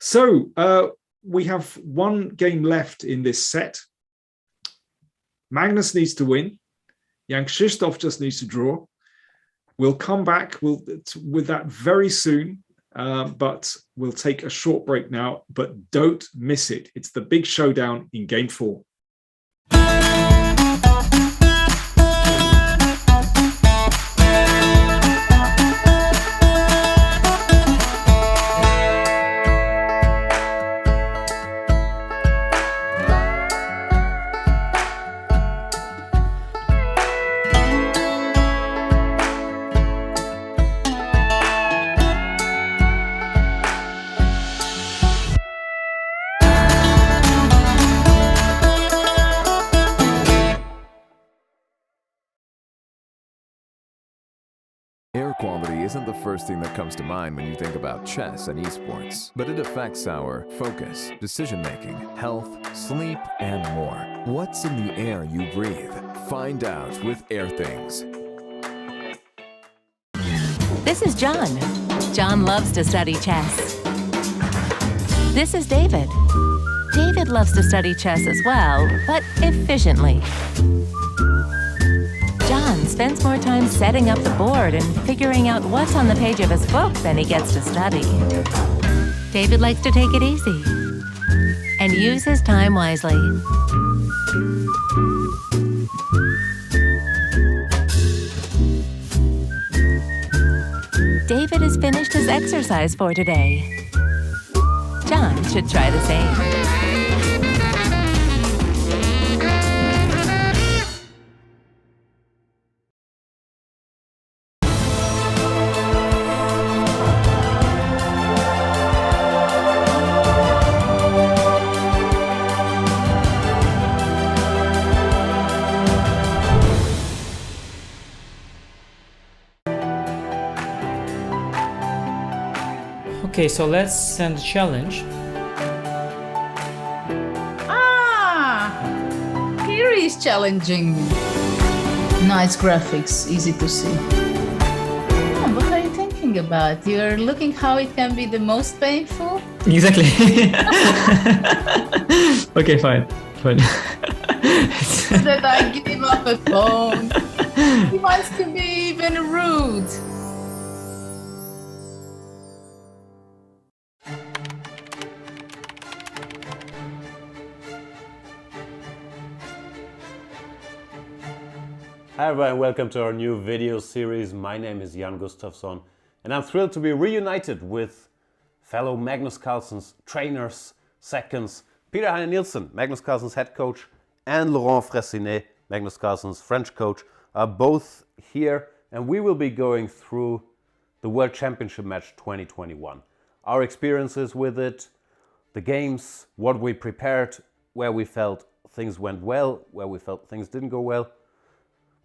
So we have one game left in this set. Magnus needs to win. Jan-Krzysztof just needs to draw. We'll come back with that very soon, but we'll take a short break now. But don't miss it. It's the big showdown in Game 4. Air quality isn't the first thing that comes to mind when you think about chess and esports, but it affects our focus, decision-making, health, sleep, and more. What's in the air you breathe? Find out with Air Things. This is John. John loves to study chess. This is David. David loves to study chess as well, but efficiently. John spends more time setting up the board and figuring out what's on the page of his book than he gets to study. David likes to take it easy and use his time wisely. David has finished his exercise for today. John should try the same. Okay, so let's send a challenge. Here is challenging me. Nice graphics, easy to see. Oh, what are you thinking about? You're looking how it can be the most painful? Exactly. Okay, fine. That I give him up a phone. He wants to be even rude. Hi everyone, welcome to our new video series. My name is Jan-Krzysztof, and I'm thrilled to be reunited with fellow Magnus Carlsen's trainers, seconds, Peter Heine Nielsen, Magnus Carlsen's head coach, and Laurent Fressinet, Magnus Carlsen's French coach, are both here, and we will be going through the World Championship match 2021. Our experiences with it, the games, what we prepared, where we felt things went well, where we felt things didn't go well.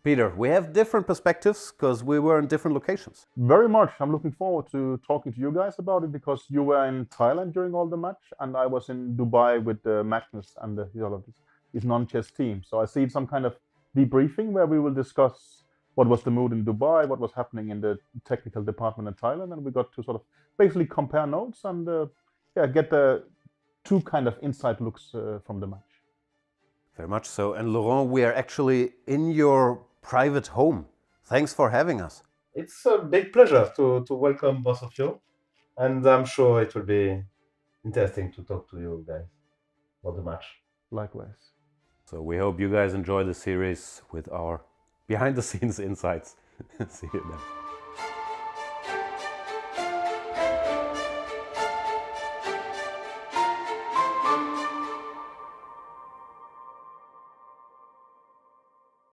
Peter, we have different perspectives because we were in different locations. Very much. I'm looking forward to talking to you guys about it because you were in Thailand during all the match and I was in Dubai with Magnus and his non-chess team. So I see some kind of debriefing where we will discuss what was the mood in Dubai, what was happening in the technical department in Thailand, and we got to sort of basically compare notes and get the two kind of inside looks from the match. Very much so. And Laurent, we are actually in your private home. Thanks for having us. It's a big pleasure to welcome both of you. And I'm sure it will be interesting to talk to you guys about the match. Likewise. So we hope you guys enjoy the series with our behind-the-scenes insights. See you then.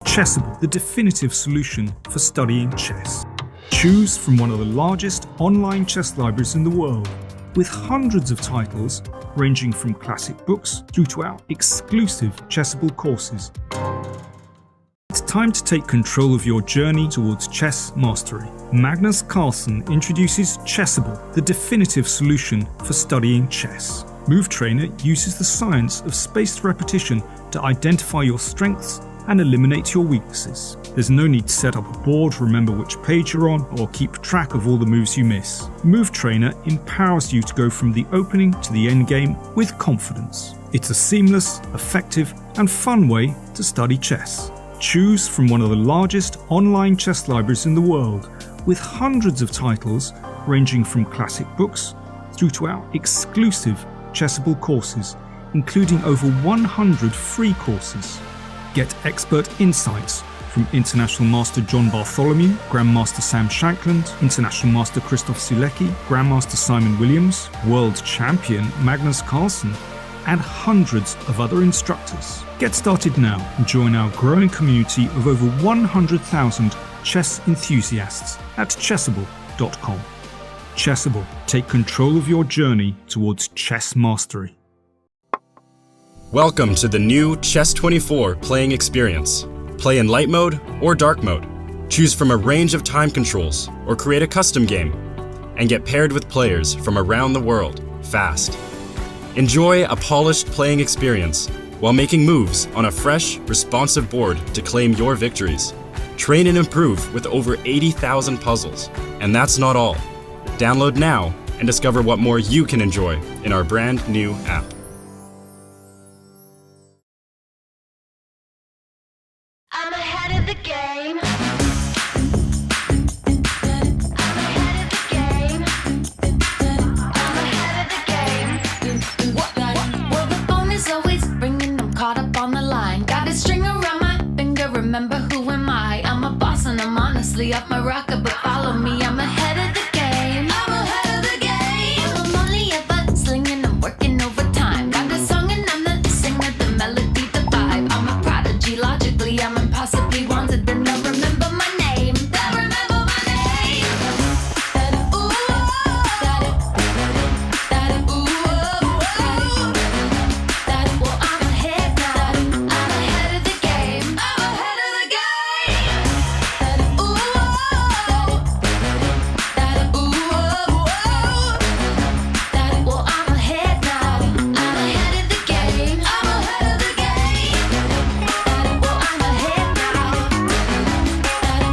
Chessable, the definitive solution for studying chess. Choose from one of the largest online chess libraries in the world, with hundreds of titles ranging from classic books through to our exclusive Chessable courses. It's time to take control of your journey towards chess mastery. Magnus Carlsen introduces Chessable, the definitive solution for studying chess. Move Trainer uses the science of spaced repetition to identify your strengths and eliminate your weaknesses. There's no need to set up a board, remember which page you're on, or keep track of all the moves you miss. Move Trainer empowers you to go from the opening to the end game with confidence. It's a seamless, effective, and fun way to study chess. Choose from one of the largest online chess libraries in the world, with hundreds of titles ranging from classic books through to our exclusive Chessable courses, including over 100 free courses. Get expert insights from International Master John Bartholomew, Grandmaster Sam Shankland, International Master Krzysztof Duda, Grandmaster Simon Williams, World Champion Magnus Carlsen, and hundreds of other instructors. Get started now and join our growing community of over 100,000 chess enthusiasts at chessable.com. Chessable, take control of your journey towards chess mastery. Welcome to the new Chess24 playing experience. Play in light mode or dark mode. Choose from a range of time controls or create a custom game and get paired with players from around the world fast. Enjoy a polished playing experience while making moves on a fresh, responsive board to claim your victories. Train and improve with over 80,000 puzzles. And that's not all. Download now and discover what more you can enjoy in our brand new app. I'm ahead of the game. Well, the phone is always ringing. I'm caught up on the line. Got a string around my finger. Remember who am I? I'm a boss and I'm honestly off my rocker, but follow me. I'm ahead of the game. I'm ahead of the game. I'm only ever slinging. I'm working overtime. Got a song and I'm the singer, the melody, the vibe. I'm a prodigy. Logically, I'm impossibly wanted. Then they'll remember my name. They'll remember my name. Ooh, well, I'm ahead now. I'm ahead of the game. I'm ahead of the game. Ooh, well, I'm ahead now. I'm ahead of the game. I'm ahead of the game. Well, I'm ahead now.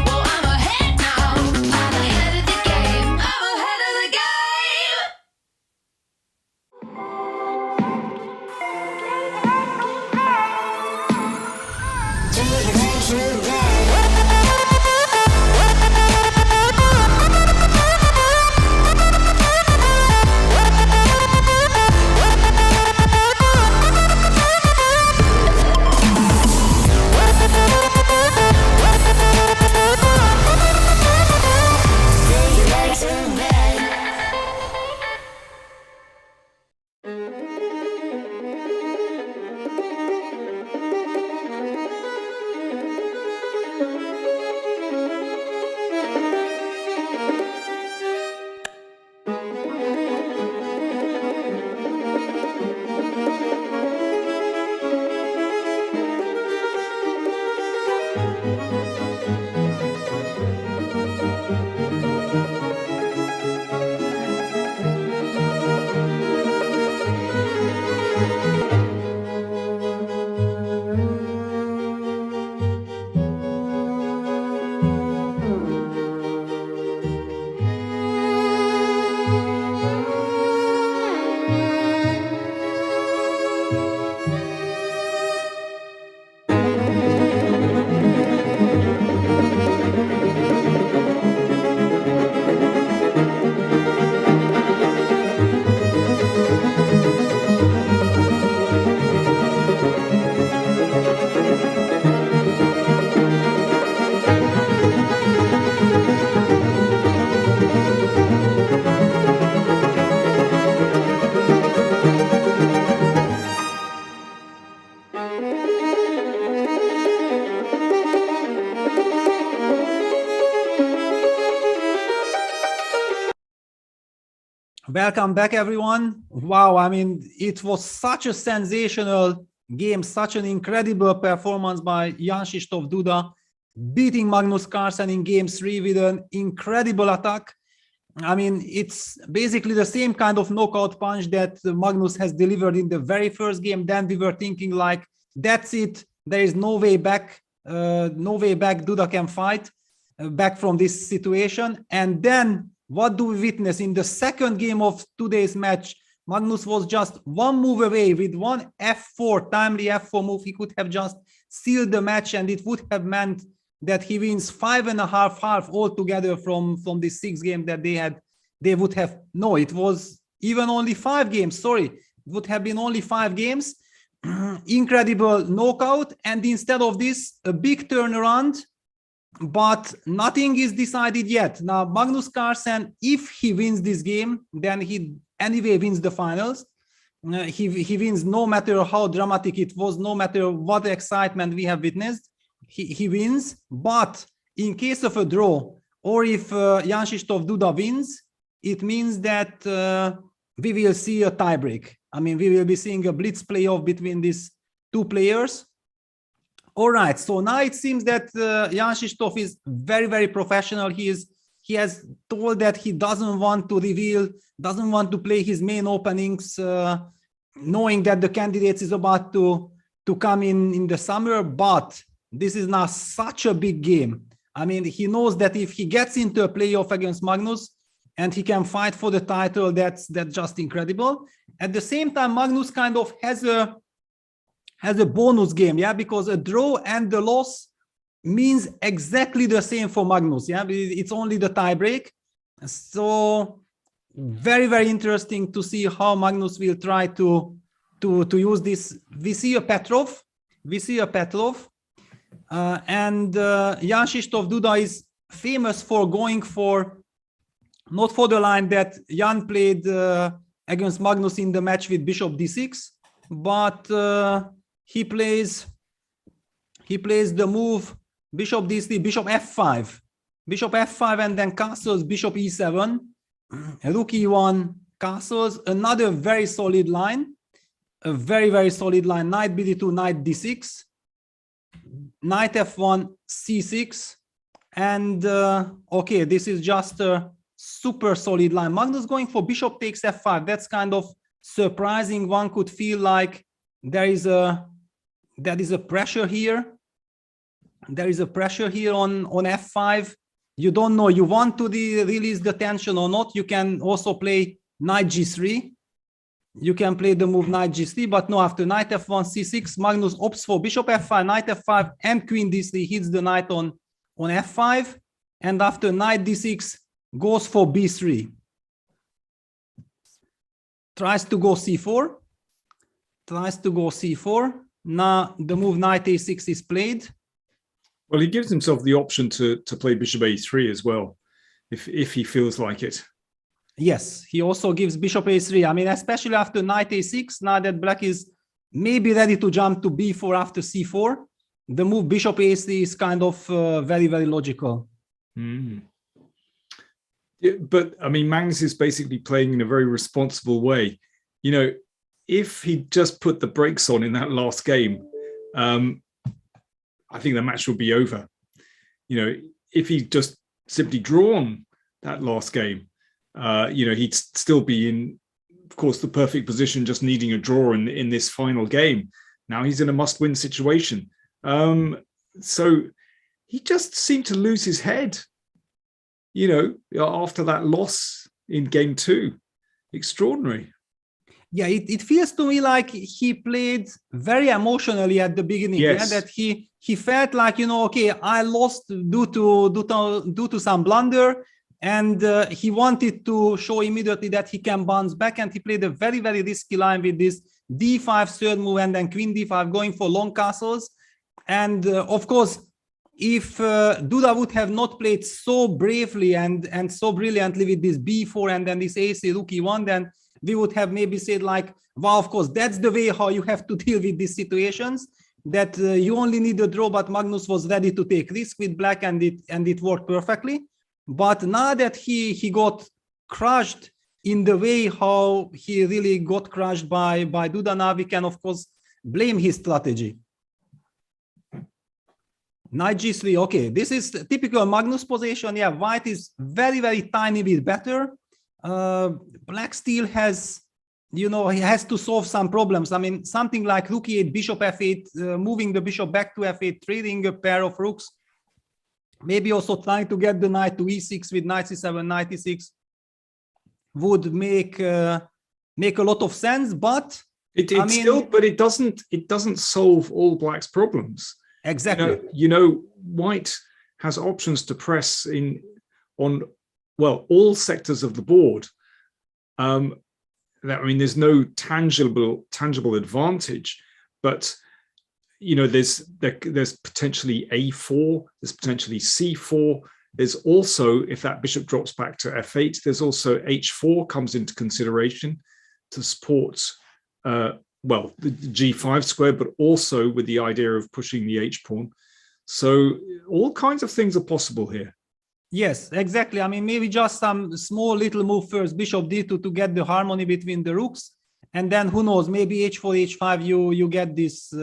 Well, I'm ahead now. I'm ahead of the game. I'm ahead of the game. Welcome back, everyone. Wow, I mean, it was such a sensational game, such an incredible performance by Jan-Krzysztof Duda, beating Magnus Carlsen in game 3 with an incredible attack. I mean, it's basically the same kind of knockout punch that Magnus has delivered in the very first game. Then we were thinking like, that's it, there is no way back. No way back. Duda can fight back from this situation. And then what do we witness in the second game of today's match? Magnus was just one move away. With one F4, timely F4 move, he could have just sealed the match, and it would have meant that he wins 5.5 half altogether from the 6 game that they had. They would have, no, it was even only 5 games. Sorry, it would have been only 5 games. Incredible knockout. And instead of this, a big turnaround, but nothing is decided yet. Now, Magnus Carlsen, if he wins this game, then he anyway wins the finals. He wins no matter how dramatic it was, no matter what excitement we have witnessed. He wins. But in case of a draw, or if Jan-Krzysztof Duda wins, it means that we will see a tiebreak. I mean, we will be seeing a blitz playoff between these 2 players. All right, so now it seems that Jan-Krzysztof is very, very professional. He has told that he doesn't want to reveal, doesn't want to play his main openings, knowing that the candidates is about to come in the summer. But this is now such a big game. I mean, he knows that if he gets into a playoff against Magnus and he can fight for the title, that's just incredible. At the same time, Magnus kind of has a bonus game, yeah, because a draw and the loss means exactly the same for Magnus. Yeah, it's only the tiebreak. So very, very interesting to see how Magnus will try to use this. We see a Petrov, and Jan-Krzysztof Duda is famous for going for, not for the line that Jan played against Magnus in the match with Bishop d6, but he plays the move Bishop d3, Bishop f5, and then castles Bishop e7, Rook e1, castles, another very solid line, a very, very solid line, knight bd2, knight d6, knight f1, c6, and okay, this is just a super solid line. Magnus going for bishop takes f5. That's kind of surprising. One could feel like there is a pressure here. There is a pressure here on f5. You don't know, you want to release the tension or not. You can also play knight g3. You can play the move knight g3, but no, after knight f1, c6, Magnus opts for bishop f5, knight f5, and queen d3, hits the knight on f5. And after knight d6, goes for b3. Tries to go c4. Now the move knight a6 is played. Well, he gives himself the option to play bishop a3 as well, if he feels like it. Yes, he also gives bishop a3. I mean, especially after knight a6, now that black is maybe ready to jump to b4 after c4, the move bishop a3 is kind of very, very logical. Mm. Yeah, but I mean, Magnus is basically playing in a very responsible way. You know, if he just put the brakes on in that last game, I think the match will be over. You know, if he just simply drawn that last game, you know, he'd still be in, of course, the perfect position, just needing a draw in this final game. Now he's in a must-win situation. So he just seemed to lose his head, you know, after that loss in game 2. Extraordinary. Yeah, it feels to me like he played very emotionally at the beginning. Yes. Yeah, that he felt like, you know, okay, I lost due to some blunder, and he wanted to show immediately that he can bounce back, and he played a very, very risky line with this d5 third move and then queen d5 going for long castles. And of course, if Duda would have not played so bravely and so brilliantly with this b4 and then this a3 rook e1, then we would have maybe said like, wow, of course, that's the way how you have to deal with these situations, that you only need a draw, but Magnus was ready to take risk with black, and it worked perfectly. But now that he got crushed in the way how he really got crushed by Duda, now we can, of course, blame his strategy. Knight g3, okay, this is typical Magnus position. Yeah, white is very, very tiny bit better. Black still has you know, he has to solve some problems. I mean, something like rook e8, bishop f8, moving the bishop back to f8, trading a pair of rooks. Maybe also trying to get the knight to e6 with knight c7, knight e6 would make a lot of sense, but it doesn't solve all Black's problems. Exactly. You know, White has options to press on all sectors of the board. I mean, there's no tangible advantage, but you know, there's potentially a4, there's potentially c4. There's also, if that bishop drops back to f8, there's also h4 comes into consideration to support the g5 square, but also with the idea of pushing the h pawn. So all kinds of things are possible here. Yes, exactly. I mean, maybe just some small little move first, bishop d2 to get the harmony between the rooks, and then who knows, maybe h4, h5, you get this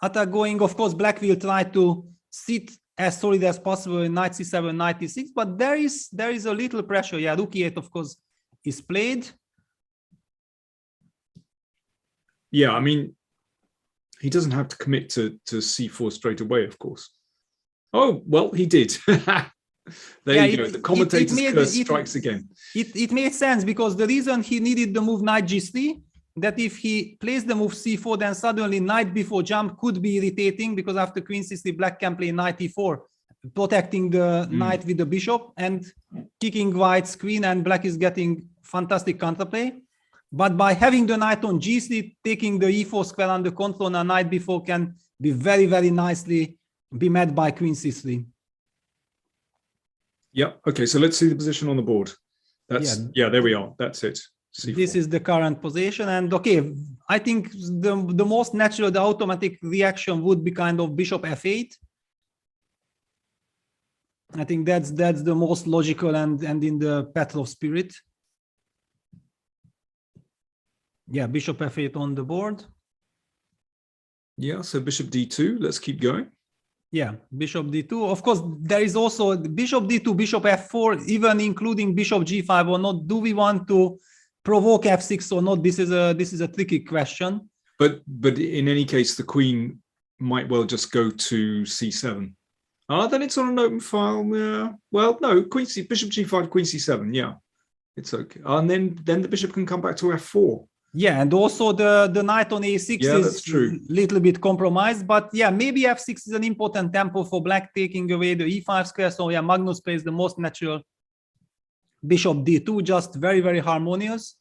attack going. Of course, Black will try to sit as solid as possible in knight c7, knight e6, but there is a little pressure. Yeah, rook e8, of course, is played. Yeah, I mean, he doesn't have to commit to c4 straight away, of course. Oh, well, he did. There you go. The commentator's curse strikes again. It made sense, because the reason he needed the move knight g3, that if he plays the move c4, then suddenly knight before jump could be irritating, because after queen c3, Black can play knight e4, protecting the knight with the bishop and kicking White's queen, and Black is getting fantastic counterplay. But by having the knight on g3, taking the e4 square under control, and knight b4 can be very, very nicely be met by queen c3. Yeah, okay, so let's see the position on the board. Yeah, there we are. That's it. C4. This is the current position, and okay, I think the most natural, the automatic reaction would be kind of bishop f8. I think that's the most logical and in the path of spirit. Yeah, bishop f8 on the board. Yeah, so bishop d2. Let's keep going. Yeah, bishop d2. Of course, there is also bishop d2, bishop f4, even including bishop g5 or not. Do we want to provoke f6 or not? This is a tricky question. But in any case, the queen might well just go to c7. Then it's on an open file. Yeah. Well, no, bishop g5, queen c7. Yeah, it's okay. And then the bishop can come back to f4. Yeah, and also the knight on a6 is a little bit compromised, but yeah, maybe f6 is an important tempo for Black, taking away the e5 square. So yeah, Magnus plays the most natural bishop d2, just very, very harmonious.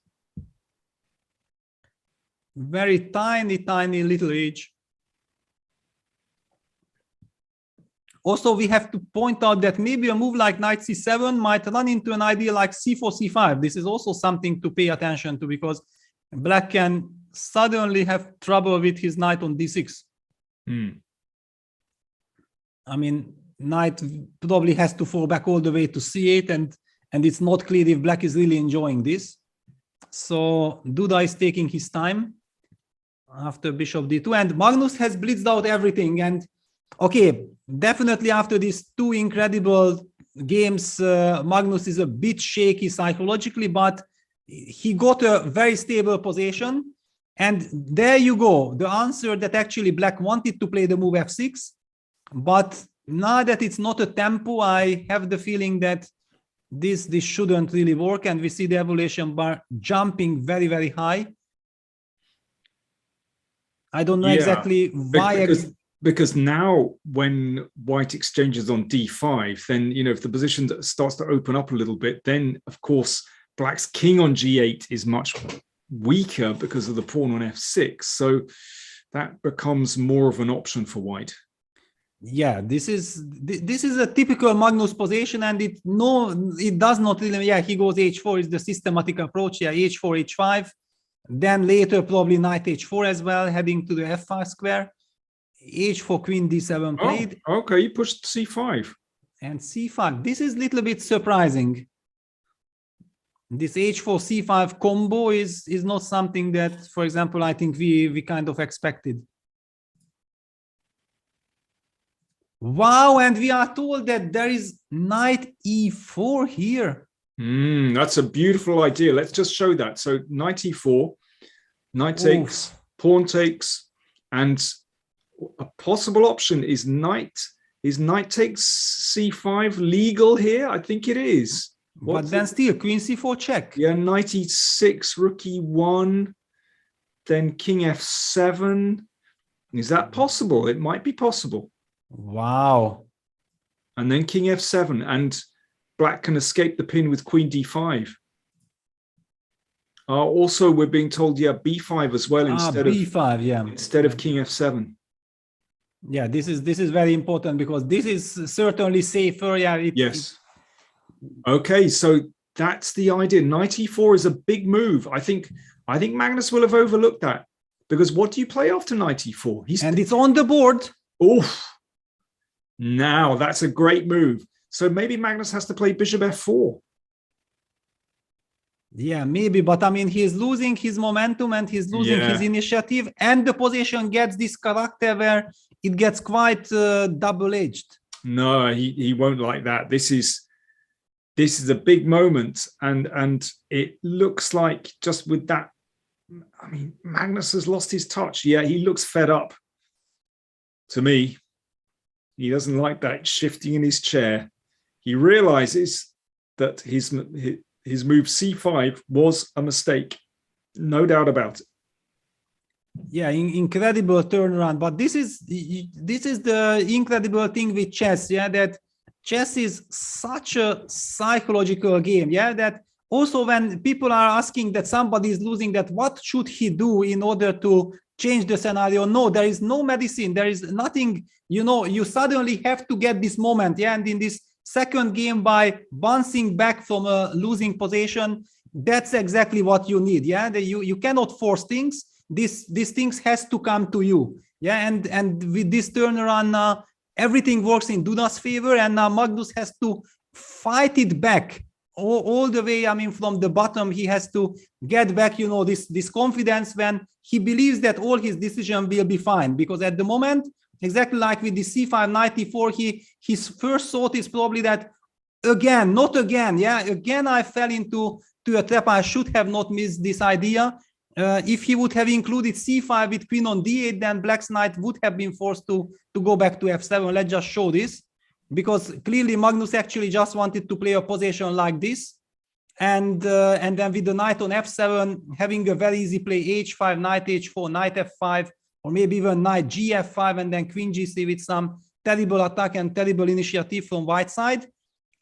Very tiny, tiny little age. Also, we have to point out that maybe a move like knight c7 might run into an idea like c4, c5. This is also something to pay attention to, because Black can suddenly have trouble with his knight on d6. I mean, knight probably has to fall back all the way to c8, and it's not clear if Black is really enjoying this. So Duda is taking his time after bishop d2, and Magnus has blitzed out everything. And okay, definitely after these two incredible games, Magnus is a bit shaky psychologically, but he got a very stable position. And there you go, the answer that actually Black wanted to play the move f6. But now that it's not a tempo, I have the feeling that this shouldn't really work. And we see the evaluation bar jumping very, very high. I don't know exactly why. Because now when White exchanges on d5, then, you know, if the position starts to open up a little bit, then of course Black's king on g8 is much weaker because of the pawn on f6. So that becomes more of an option for White. Yeah, this is a typical Magnus position, and it does not really. Yeah, he goes h4 is the systematic approach. Yeah, h4, h5, then later probably knight h4 as well, heading to the f5 square. h4, queen d7 played. Oh, okay, you pushed c5 and c5. This is a little bit surprising. This h4 c5 combo is not something that, for example, I think we kind of expected. Wow, and we are told that there is knight e4 here. That's a beautiful idea. Let's just show that. So knight e4, knight takes, pawn takes, and a possible option is knight. Is knight takes c5 legal here? I think it is. But then still queen c4 check. Yeah, knight e6, rook e1, then king f7. Is that possible? It might be possible. Wow. And then king f7, and black can escape the pin with queen d5. Also, we're being told, yeah, b5 as well instead b5, instead of king f7. Yeah, this is very important because this is certainly safer. Yeah. Yes. Okay, so that's the idea. Knight e4 is a big move. I think Magnus will have overlooked that, because what do you play after knight e4? And it's on the board. Oh, now that's a great move. So maybe Magnus has to play bishop f4. Yeah, maybe, but I mean, he's losing his momentum and he's losing his initiative, and the position gets this character where it gets quite double-edged. No, he won't like that. This is a big moment, and it looks like just with that, I mean, Magnus has lost his touch. Yeah, he looks fed up to me. He doesn't like that shifting in his chair. He realizes that his move c5 was a mistake, no doubt about it. Yeah, incredible turnaround. But this is the incredible thing with chess. Yeah, that chess is such a psychological game. Yeah, that also when people are asking that somebody is losing, that what should he do in order to change the scenario? No, there is no medicine. There is nothing. You suddenly have to get this moment. Yeah, and in this second game, by bouncing back from a losing position, that's exactly what you need. Yeah, you cannot force things. These things has to come to you. Yeah, and with this turnaround, everything works in Duda's favor, and now Magnus has to fight it back all the way. I mean, from the bottom, he has to get back, this confidence when he believes that all his decision will be fine. Because at the moment, exactly like with the c5 knight e4, his first thought is probably that not again. Yeah, again I fell into a trap. I should have not missed this idea. If he would have included c5 with queen on d8, then black's knight would have been forced to go back to f7. Let's just show this, because clearly Magnus actually just wanted to play a position like this, and then with the knight on f7, having a very easy play h5, knight h4, knight f5, or maybe even knight gf5, and then queen gc with some terrible attack and terrible initiative from white side.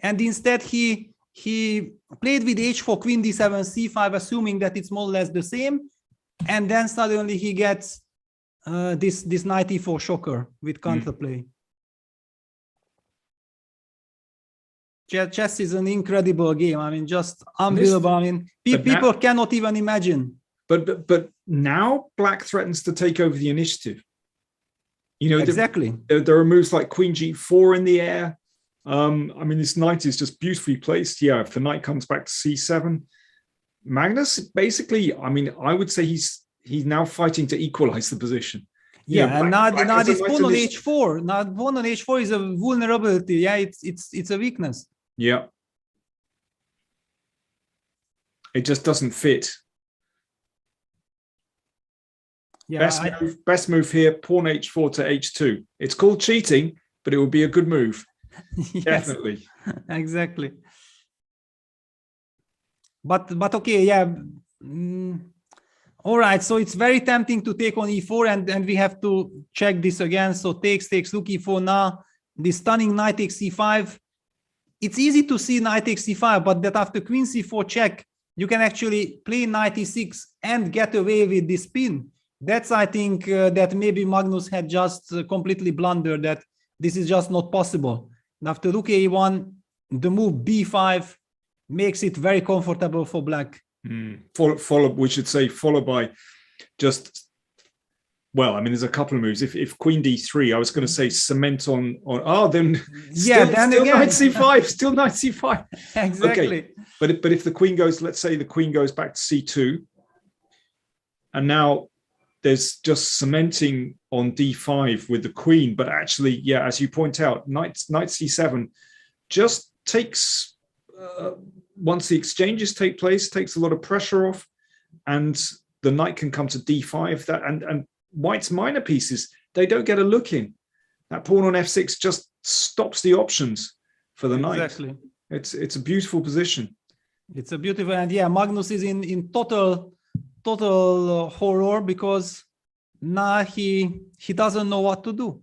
And instead he played with h4, queen d7, c5, assuming that it's more or less the same, and then suddenly he gets this knight e4 shocker with counterplay. Chess is an incredible game. I mean, just unbelievable. I mean, people cannot even imagine. But now black threatens to take over the initiative. Exactly. There are moves like queen g4 in the air. I mean, this knight is just beautifully placed. Yeah, if the knight comes back to c7, Magnus basically, I mean, I would say he's now fighting to equalize the position. And now this pawn on h4. Now pawn on h4 is a vulnerability. Yeah, it's a weakness. Yeah, it just doesn't fit. Yeah, best move here, pawn h4 to h2. It's called cheating, but it would be a good move. Yes, definitely. Exactly. But okay, yeah. All right, so it's very tempting to take on e4, and we have to check this again. So takes, rook e4 now. This stunning knight takes c5. It's easy to see knight takes c5, but that after queen c4 check, you can actually play knight e6 and get away with this pin. That's, I think, that maybe Magnus had just completely blundered, that this is just not possible. And after rook a1, the move b5 makes it very comfortable for black. We should say followed by just, well, I mean, there's a couple of moves. If queen d3, I was going to say cement on then yeah, still again. knight c5, still knight c5. Exactly. Okay. But if the queen goes, let's say the queen goes back to c2, and now there's just cementing on d5 with the queen, but actually, yeah, as you point out, knight c7 just takes once the exchanges take place, takes a lot of pressure off, and the knight can come to d5. That and white's minor pieces, they don't get a look in. That pawn on f6 just stops the options for the knight. Exactly. It's a beautiful position. It's a beautiful, and yeah, Magnus is in total horror, because now he doesn't know what to do.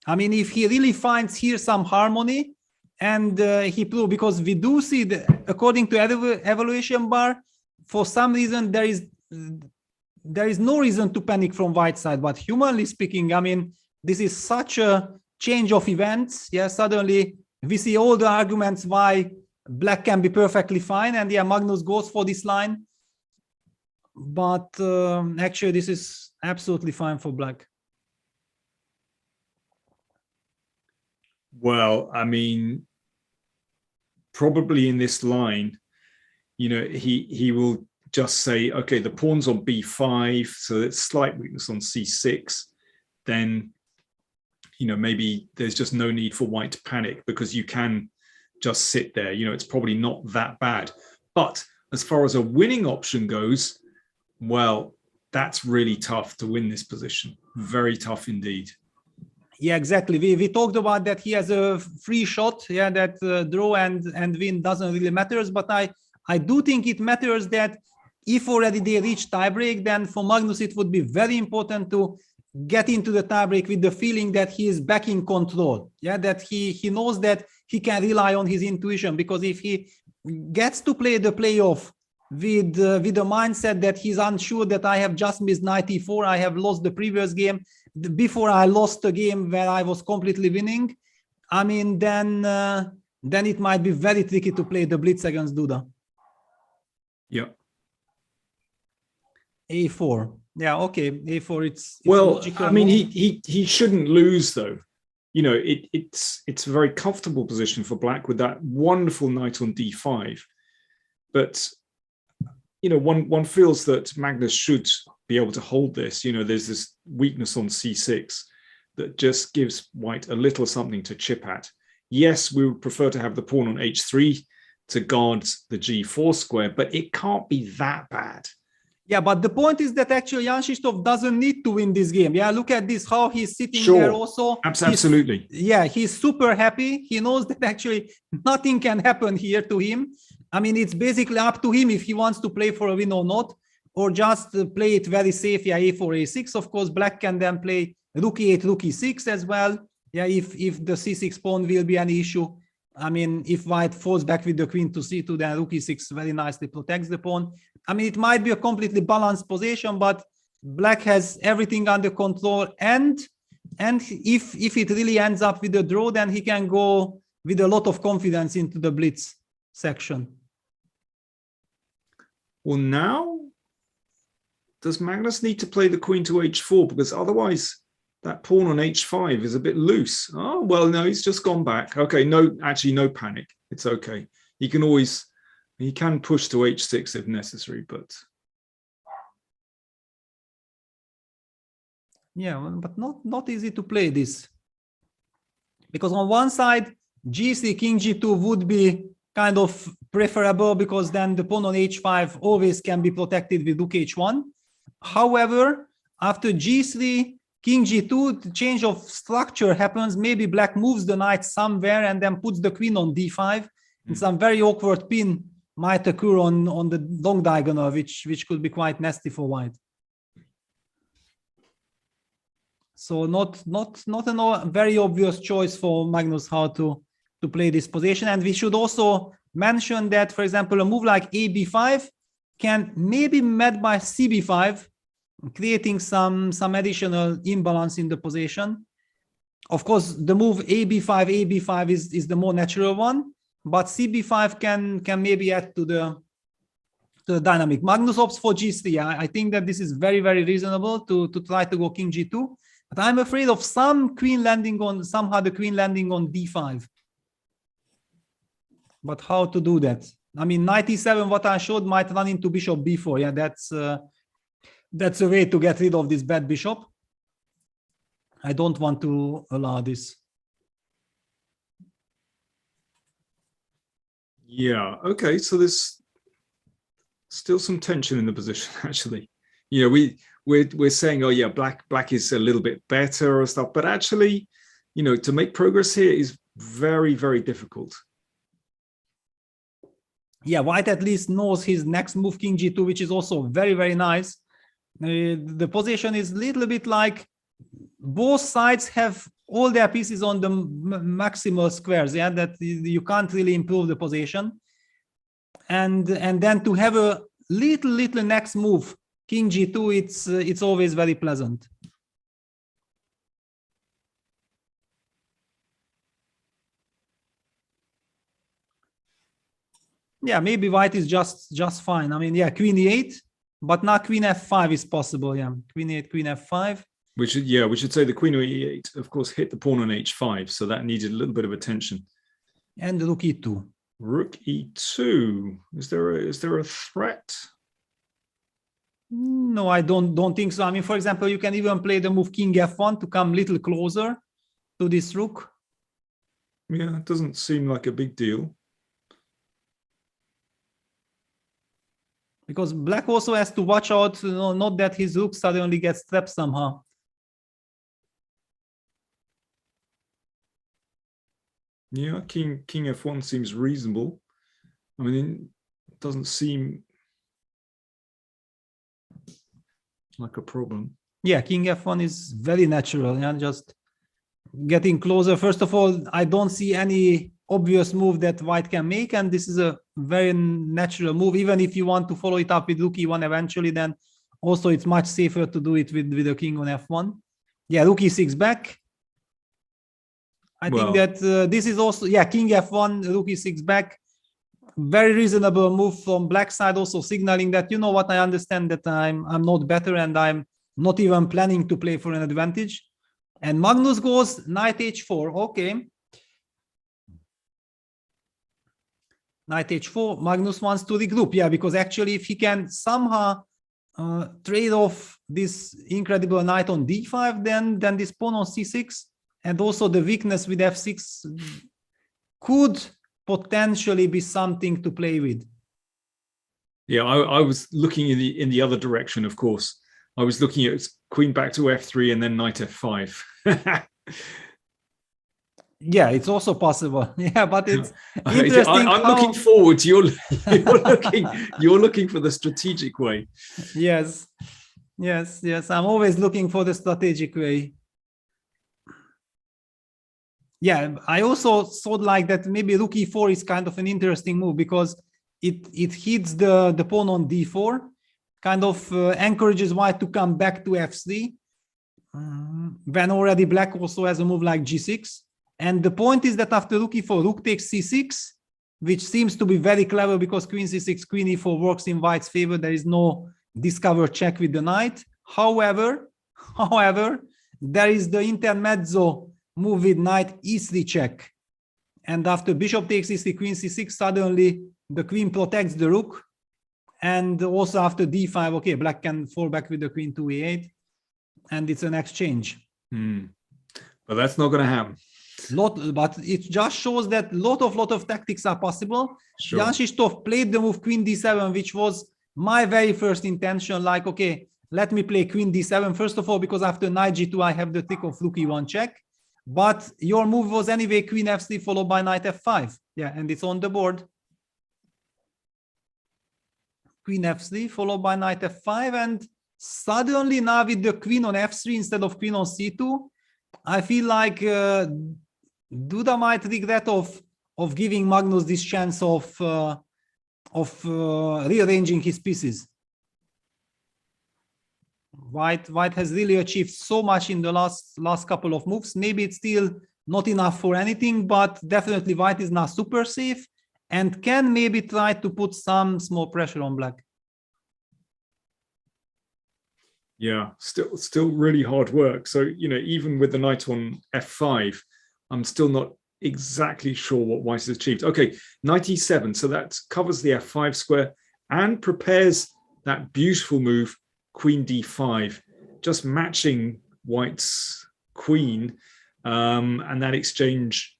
I mean, if he really finds here some harmony, and he proves, because we do see that according to evaluation bar, for some reason there is no reason to panic from white side. But humanly speaking, I mean, this is such a change of events. Yeah, suddenly we see all the arguments why black can be perfectly fine, and yeah, Magnus goes for this line. But actually, this is absolutely fine for black. Well, I mean, probably in this line, you know, he will just say, okay, the pawn's on b5, so it's slight weakness on c6. Then, you know, maybe there's just no need for white to panic, because you can just sit there. You know, it's probably not that bad. But as far as a winning option goes, well, that's really tough to win this position. Very tough indeed. Yeah, exactly. We talked about that he has a free shot. Yeah, that draw and win doesn't really matters. But I do think it matters that if already they reach tiebreak, then for Magnus it would be very important to get into the tiebreak with the feeling that he is back in control. Yeah, that he knows that he can rely on his intuition, because if he gets to play the playoff with the mindset that he's unsure, that I have just missed knight e4, I have lost the previous game, before I lost a game where I was completely winning, I mean, then it might be very tricky to play the blitz against Duda. Yeah. A4. Yeah, okay. A4. It's well, I mean, he shouldn't lose though. You know, it's a very comfortable position for black with that wonderful knight on d5. But you know, one feels that Magnus should be able to hold this. You know, there's this weakness on c6 that just gives white a little something to chip at. Yes, we would prefer to have the pawn on h3 to guard the g4 square, but it can't be that bad. Yeah, but the point is that actually Jan-Krzysztof doesn't need to win this game. Yeah, look at this, how he's sitting there also. Absolutely. He's super happy. He knows that actually nothing can happen here to him. I mean, it's basically up to him if he wants to play for a win or not, or just play it very safe. Yeah, a4, a6. Of course, black can then play rook e8, rook e6 as well. Yeah, if the c6 pawn will be an issue. I mean, if white falls back with the queen to c2, then rook e6 very nicely protects the pawn. I mean, it might be a completely balanced position, but black has everything under control. And if it really ends up with a draw, then he can go with a lot of confidence into the blitz section. Well, now, does Magnus need to play the queen to h4? Because otherwise, that pawn on h5 is a bit loose. Oh, well, no, he's just gone back. Okay, no, actually, no panic. It's okay. He can push to h6 if necessary, but... Yeah, but not easy to play this. Because on one side, g3, king g2 would be kind of preferable, because then the pawn on h5 always can be protected with rook h1. However, after g3, king g2, the change of structure happens. Maybe black moves the knight somewhere and then puts the queen on d5. And some very awkward pin might occur on the long diagonal, which could be quite nasty for white. So not a very obvious choice for Magnus how to play this position. And we should also mention that, for example, a move like a b5 can maybe be met by cb5, creating some additional imbalance in the position. Of course, the move a b5 is the more natural one, but cb5 can maybe add to the dynamic. Magnus opts for g3. I think that this is very, very reasonable to try to go king g2, but I'm afraid of somehow the queen landing on d5. But how to do that? I mean, knight e7, what I showed, might run into bishop b4. Yeah, that's a way to get rid of this bad bishop. I don't want to allow this. Yeah. Okay. So there's still some tension in the position, actually. You know, we're saying, oh yeah, black is a little bit better or stuff, but actually, you know, to make progress here is very, very difficult. Yeah, white at least knows his next move, king g2, which is also very, very nice. The position is a little bit like both sides have all their pieces on the maximal squares, yeah, that you can't really improve the position. And then to have a little next move, king g2, it's always very pleasant. Yeah, maybe white is just fine. I mean, yeah, queen e8, but now queen f5 is possible. Yeah, queen e8, queen f5. We should say the queen of e8, of course, hit the pawn on h5, so that needed a little bit of attention. And rook e2. Rook e2. Is there a threat? No, I don't think so. I mean, for example, you can even play the move king f1 to come a little closer to this rook. Yeah, it doesn't seem like a big deal. Because black also has to watch out, you know, not that his rook suddenly gets trapped somehow. Yeah, king f1 seems reasonable. I mean, it doesn't seem like a problem. Yeah, king f1 is very natural. Yeah, just getting closer. First of all, I don't see any obvious move that white can make, and this is a very natural move. Even if you want to follow it up with rook e1 eventually, then also it's much safer to do it with the king on f1. Yeah, rook e6 back. I think that this is also, yeah, king f1, rook e6 back. Very reasonable move from black side, also signaling that, you know what, I understand that I'm not better and I'm not even planning to play for an advantage. And Magnus goes knight h4. Okay. Knight h4. Magnus wants to regroup. Yeah, because actually if he can somehow trade off this incredible knight on d5, then this pawn on c6 and also the weakness with f6 could potentially be something to play with. Yeah, I was looking in the other direction, of course. I was looking at queen back to f3 and then knight f5. Yeah, it's also possible. Yeah, but it's interesting. I'm looking forward. You're looking for the strategic way. Yes. I'm always looking for the strategic way. Yeah, I also thought like that maybe rook e4 is kind of an interesting move because it hits the pawn on d4, kind of encourages white to come back to f3. When already black also has a move like g6. And the point is that after rook e4, rook takes c6, which seems to be very clever because queen c6, queen e4 works in white's favor. There is no discover check with the knight. However, there is the intermezzo move with knight e3 check. And after bishop takes e3, queen c6, suddenly the queen protects the rook. And also after d5, okay, black can fall back with the queen to e8. And it's an exchange. But that's not going to happen. But it just shows that lot of tactics are possible. Sure. Jan-Krzysztof played the move queen d7, which was my very first intention. Like, okay, let me play queen d7. First of all, because after knight g2, I have the trick of rook e1 check. But your move was anyway queen f3 followed by knight f5. Yeah, and it's on the board. Queen f3 followed by knight f5. And suddenly now with the queen on f3 instead of queen on c2, I feel like Duda might regret of giving Magnus this chance of rearranging his pieces. White has really achieved so much in the last couple of moves. Maybe it's still not enough for anything, but definitely white is now super safe and can maybe try to put some small pressure on black. Yeah, still really hard work. So, you know, even with the knight on f5, I'm still not exactly sure what white has achieved. Okay, knight e7. So that covers the f5 square and prepares that beautiful move, queen d5, just matching white's queen. And that exchange,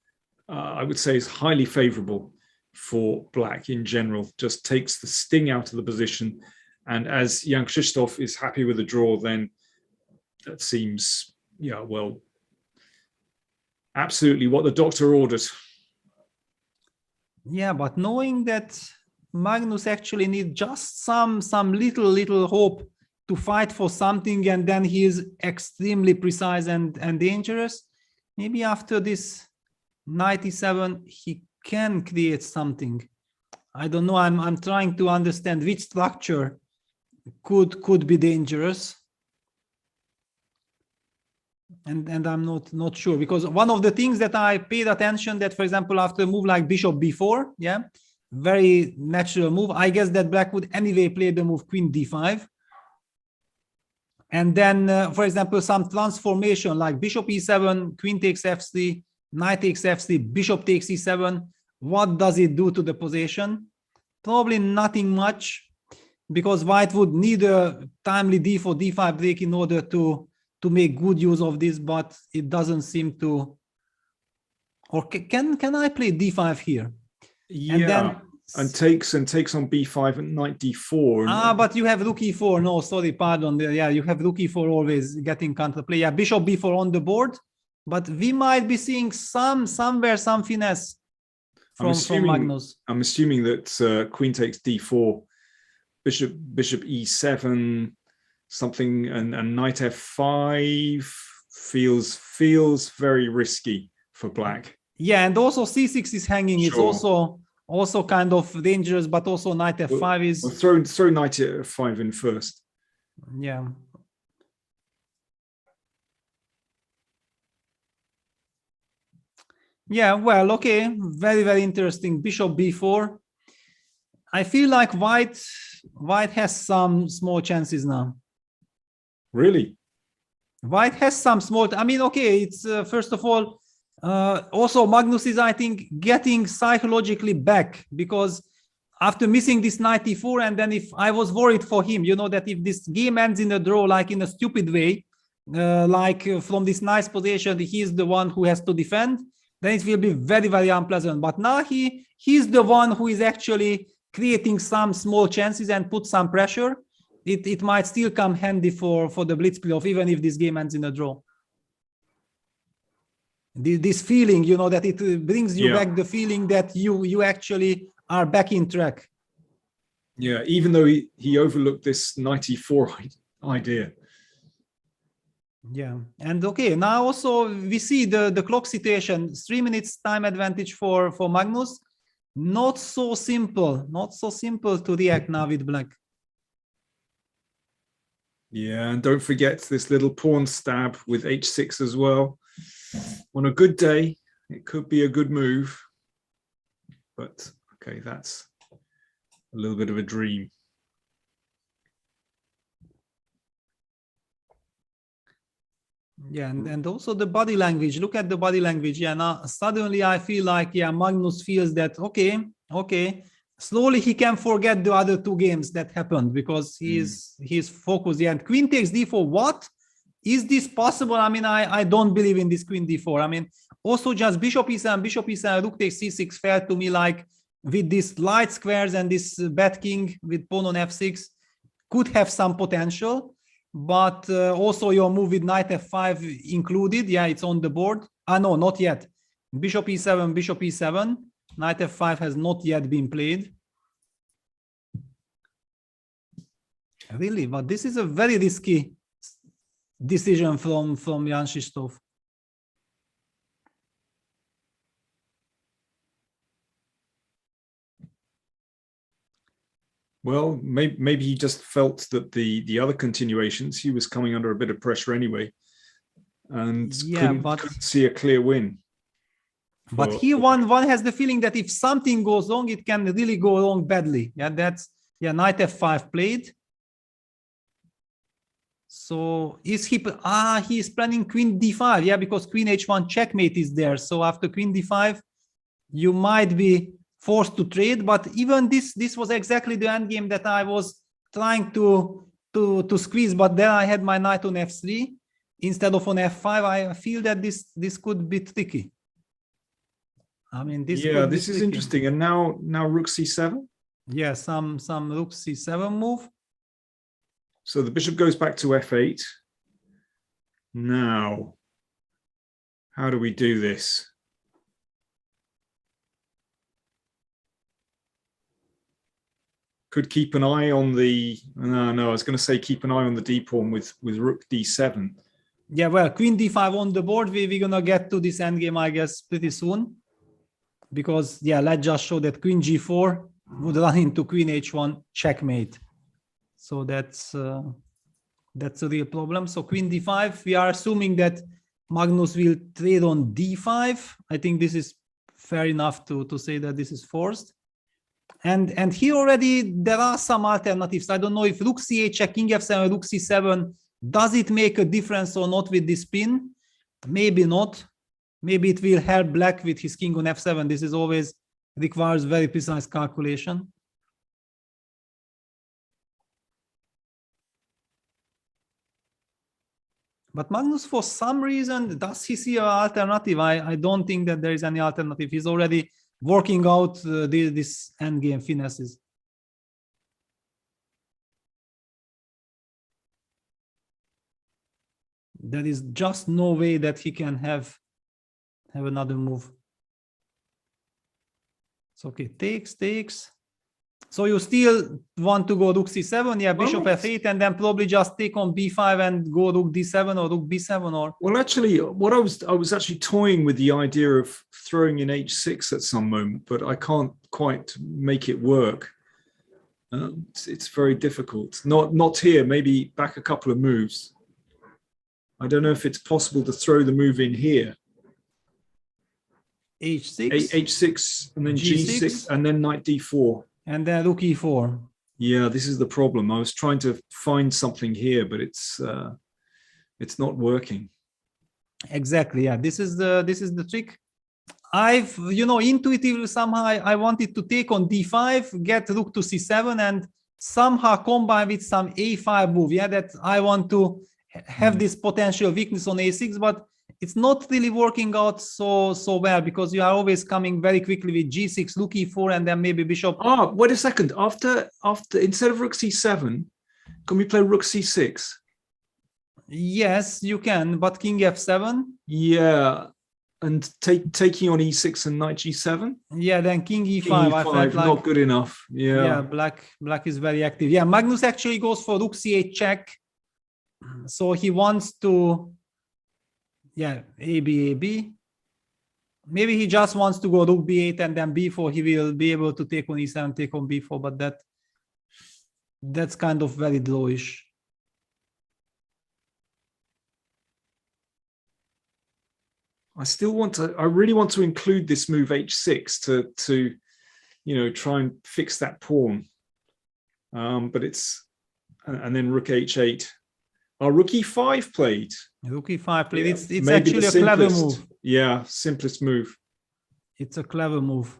I would say, is highly favorable for black in general, just takes the sting out of the position. And as Jan-Krzysztof is happy with the draw, then that seems, yeah, well, absolutely what the doctor ordered. Yeah, but knowing that Magnus actually needs just some little hope to fight for something, and then he is extremely precise and dangerous, maybe after this 97 he can create something. I don't know. I'm trying to understand which structure could be dangerous, and I'm not sure, because one of the things that I paid attention, that for example after a move like bishop b4, yeah, very natural move, I guess that black would anyway play the move queen d5, and then for example some transformation like bishop e7, queen takes f3, knight takes f3, bishop takes e7. What does it do to the position? Probably nothing much, because white would need a timely d4, d5 break in order to make good use of this, but it doesn't seem to. Or can I play d5 here? Yeah, and takes on b5 and knight d4. But you have rook e4. No, sorry, pardon. Yeah, you have rook e4 always getting counterplay. Yeah, bishop b4 on the board, but we might be seeing somewhere some finesse from Magnus. I'm assuming that queen takes d4, bishop e7, something, and knight f5 feels very risky for black. Yeah, and also c6 is hanging. Sure. It's also kind of dangerous, but also knight f5 is. Well, throw knight f5 in first. Yeah. Yeah, well, okay, very interesting. Bishop b4. I feel like white has some small chances now. Really? White has some small. I mean, okay, it's first of all, also Magnus is, I think, getting psychologically back, because after missing this knight e4, and then if I was worried for him, you know, that if this game ends in a draw, like in a stupid way, like from this nice position, he's the one who has to defend, then it will be very unpleasant. But now he's the one who is actually creating some small chances and put some pressure. It might still come handy for the blitz playoff, even if this game ends in a draw. This feeling, you know, that it brings you back the feeling that you actually are back in track. Yeah, even though he overlooked this knight e4 idea. Yeah, and okay, now also we see the clock situation, 3 minutes time advantage for Magnus. Not so simple to react now with black. Yeah, and don't forget this little pawn stab with h6 as well. On a good day, it could be a good move. But okay, that's a little bit of a dream. Yeah, and also the body language. Look at the body language. Yeah, now suddenly I feel like, yeah, Magnus feels that, okay, slowly he can forget the other two games that happened, because he's focused. Yeah, and queen takes d4. What? Is this possible? I mean, I don't believe in this queen d4. I mean, also just bishop e7, rook takes c6 felt to me like, with these light squares and this bad king with pawn on f6, could have some potential. But also your move with knight f5 included. Yeah, it's on the board. No, not yet. Bishop e7, knight f5 has not yet been played. Really, but this is a very risky decision from Jan-Krzysztof. Well, maybe he just felt that the other continuations, he was coming under a bit of pressure anyway, and couldn't see a clear win. But here one has the feeling that if something goes wrong, it can really go wrong badly. Yeah, knight f5 played. So is he's planning queen d5, yeah, because queen h1 checkmate is there. So after queen d5, you might be forced to trade. But even this was exactly the endgame that I was trying to squeeze. But then I had my knight on f3 instead of on f5. I feel that this could be tricky. I mean, this Yeah, could be this is tricky. interesting. And now rook c7. Yeah, some rook c7 move. So the bishop goes back to f8. Now, how do we do this? Could keep an eye on the, no, I was going to say keep an eye on the d pawn with rook d7. Yeah, well, queen d5 on the board. We're going to get to this endgame, I guess, pretty soon. Because, yeah, let's just show that queen g4 would run into queen h1 checkmate. So that's a real problem. So queen d5, we are assuming that Magnus will trade on d5. I think this is fair enough to say that this is forced. And here already there are some alternatives. I don't know if rook c8 check, king f7, rook c7, does it make a difference or not with this pin? Maybe not. Maybe it will help black with his king on f7. This is always requires very precise calculation. But Magnus, for some reason, does he see an alternative? I don't think that there is any alternative. He's already working out this endgame finesses. There is just no way that he can have another move. So okay, takes. So you still want to go rook c7, yeah, bishop f8, and then probably just take on b5 and go rook d7 or rook b7, or? Well, actually, what I was actually toying with the idea of throwing in h6 at some moment, but I can't quite make it work. It's very difficult. Not here. Maybe back a couple of moves. I don't know if it's possible to throw the move in here. h6, h6, and then g6, and then knight d4. And then rook e4. Yeah, this is the problem. I was trying to find something here, but it's not working. Exactly. Yeah, this is the trick. I've, intuitively somehow I wanted to take on d5, get rook to c7, and somehow combine with some a5 move. Yeah, that I want to have this potential weakness on a6, but it's not really working out so well, because you are always coming very quickly with g6, rook e4, and then maybe bishop. Oh, wait a second. After instead of rook c7, can we play rook c6? Yes, you can, but king f7. Yeah, and taking on e6 and knight g7. Yeah, then king e5. King e5, I felt like, not good enough. Yeah, black is very active. Yeah, Magnus actually goes for rook c8 check. So he wants to, yeah, AB. Maybe he just wants to go rook b8 and then b4. He will be able to take on e7, take on b4, but that's kind of very drawish. I really want to include this move h6 to try and fix that pawn. But and then rook h8. Oh, rook e5 played. Rook e5 played. Yeah, it's actually a clever move. Yeah, simplest move. It's a clever move.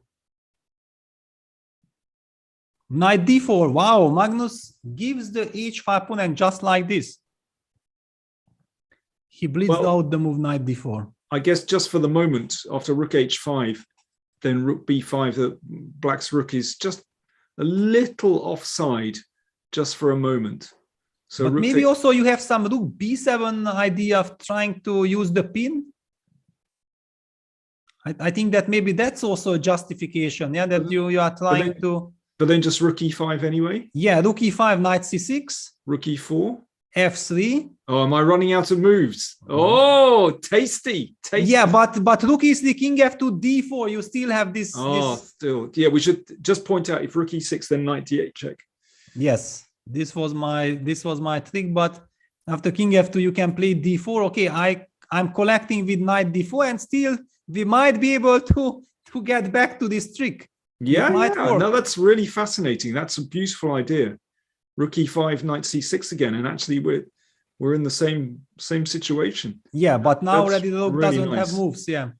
Knight d4. Wow, Magnus gives the h5 pawn, and just like this, he bleeds out the move knight d4. I guess just for the moment, after rook h5, then rook b5, the black's rook is just a little offside, just for a moment. So but maybe also you have some rook b7 idea of trying to use the pin. I think that maybe that's also a justification. Yeah, that you are trying to. But then just rook e5 anyway. Yeah, rook e5, knight c6, rook e4, f3. Oh, am I running out of moves? Oh, tasty. Yeah, but rook e3, king f2, d4. You still have this. Still, yeah. We should just point out if rook e6, then knight d8 check. Yes. This was my trick, but after king f2 you can play d4. Okay, I'm collecting with knight d4, and still we might be able to get back to this trick. Yeah. No, that's really fascinating. That's a beautiful idea. Rook e5, knight c6 again, and actually we're in the same situation. Yeah, but now that's already the rook really doesn't nice. have moves. Yeah.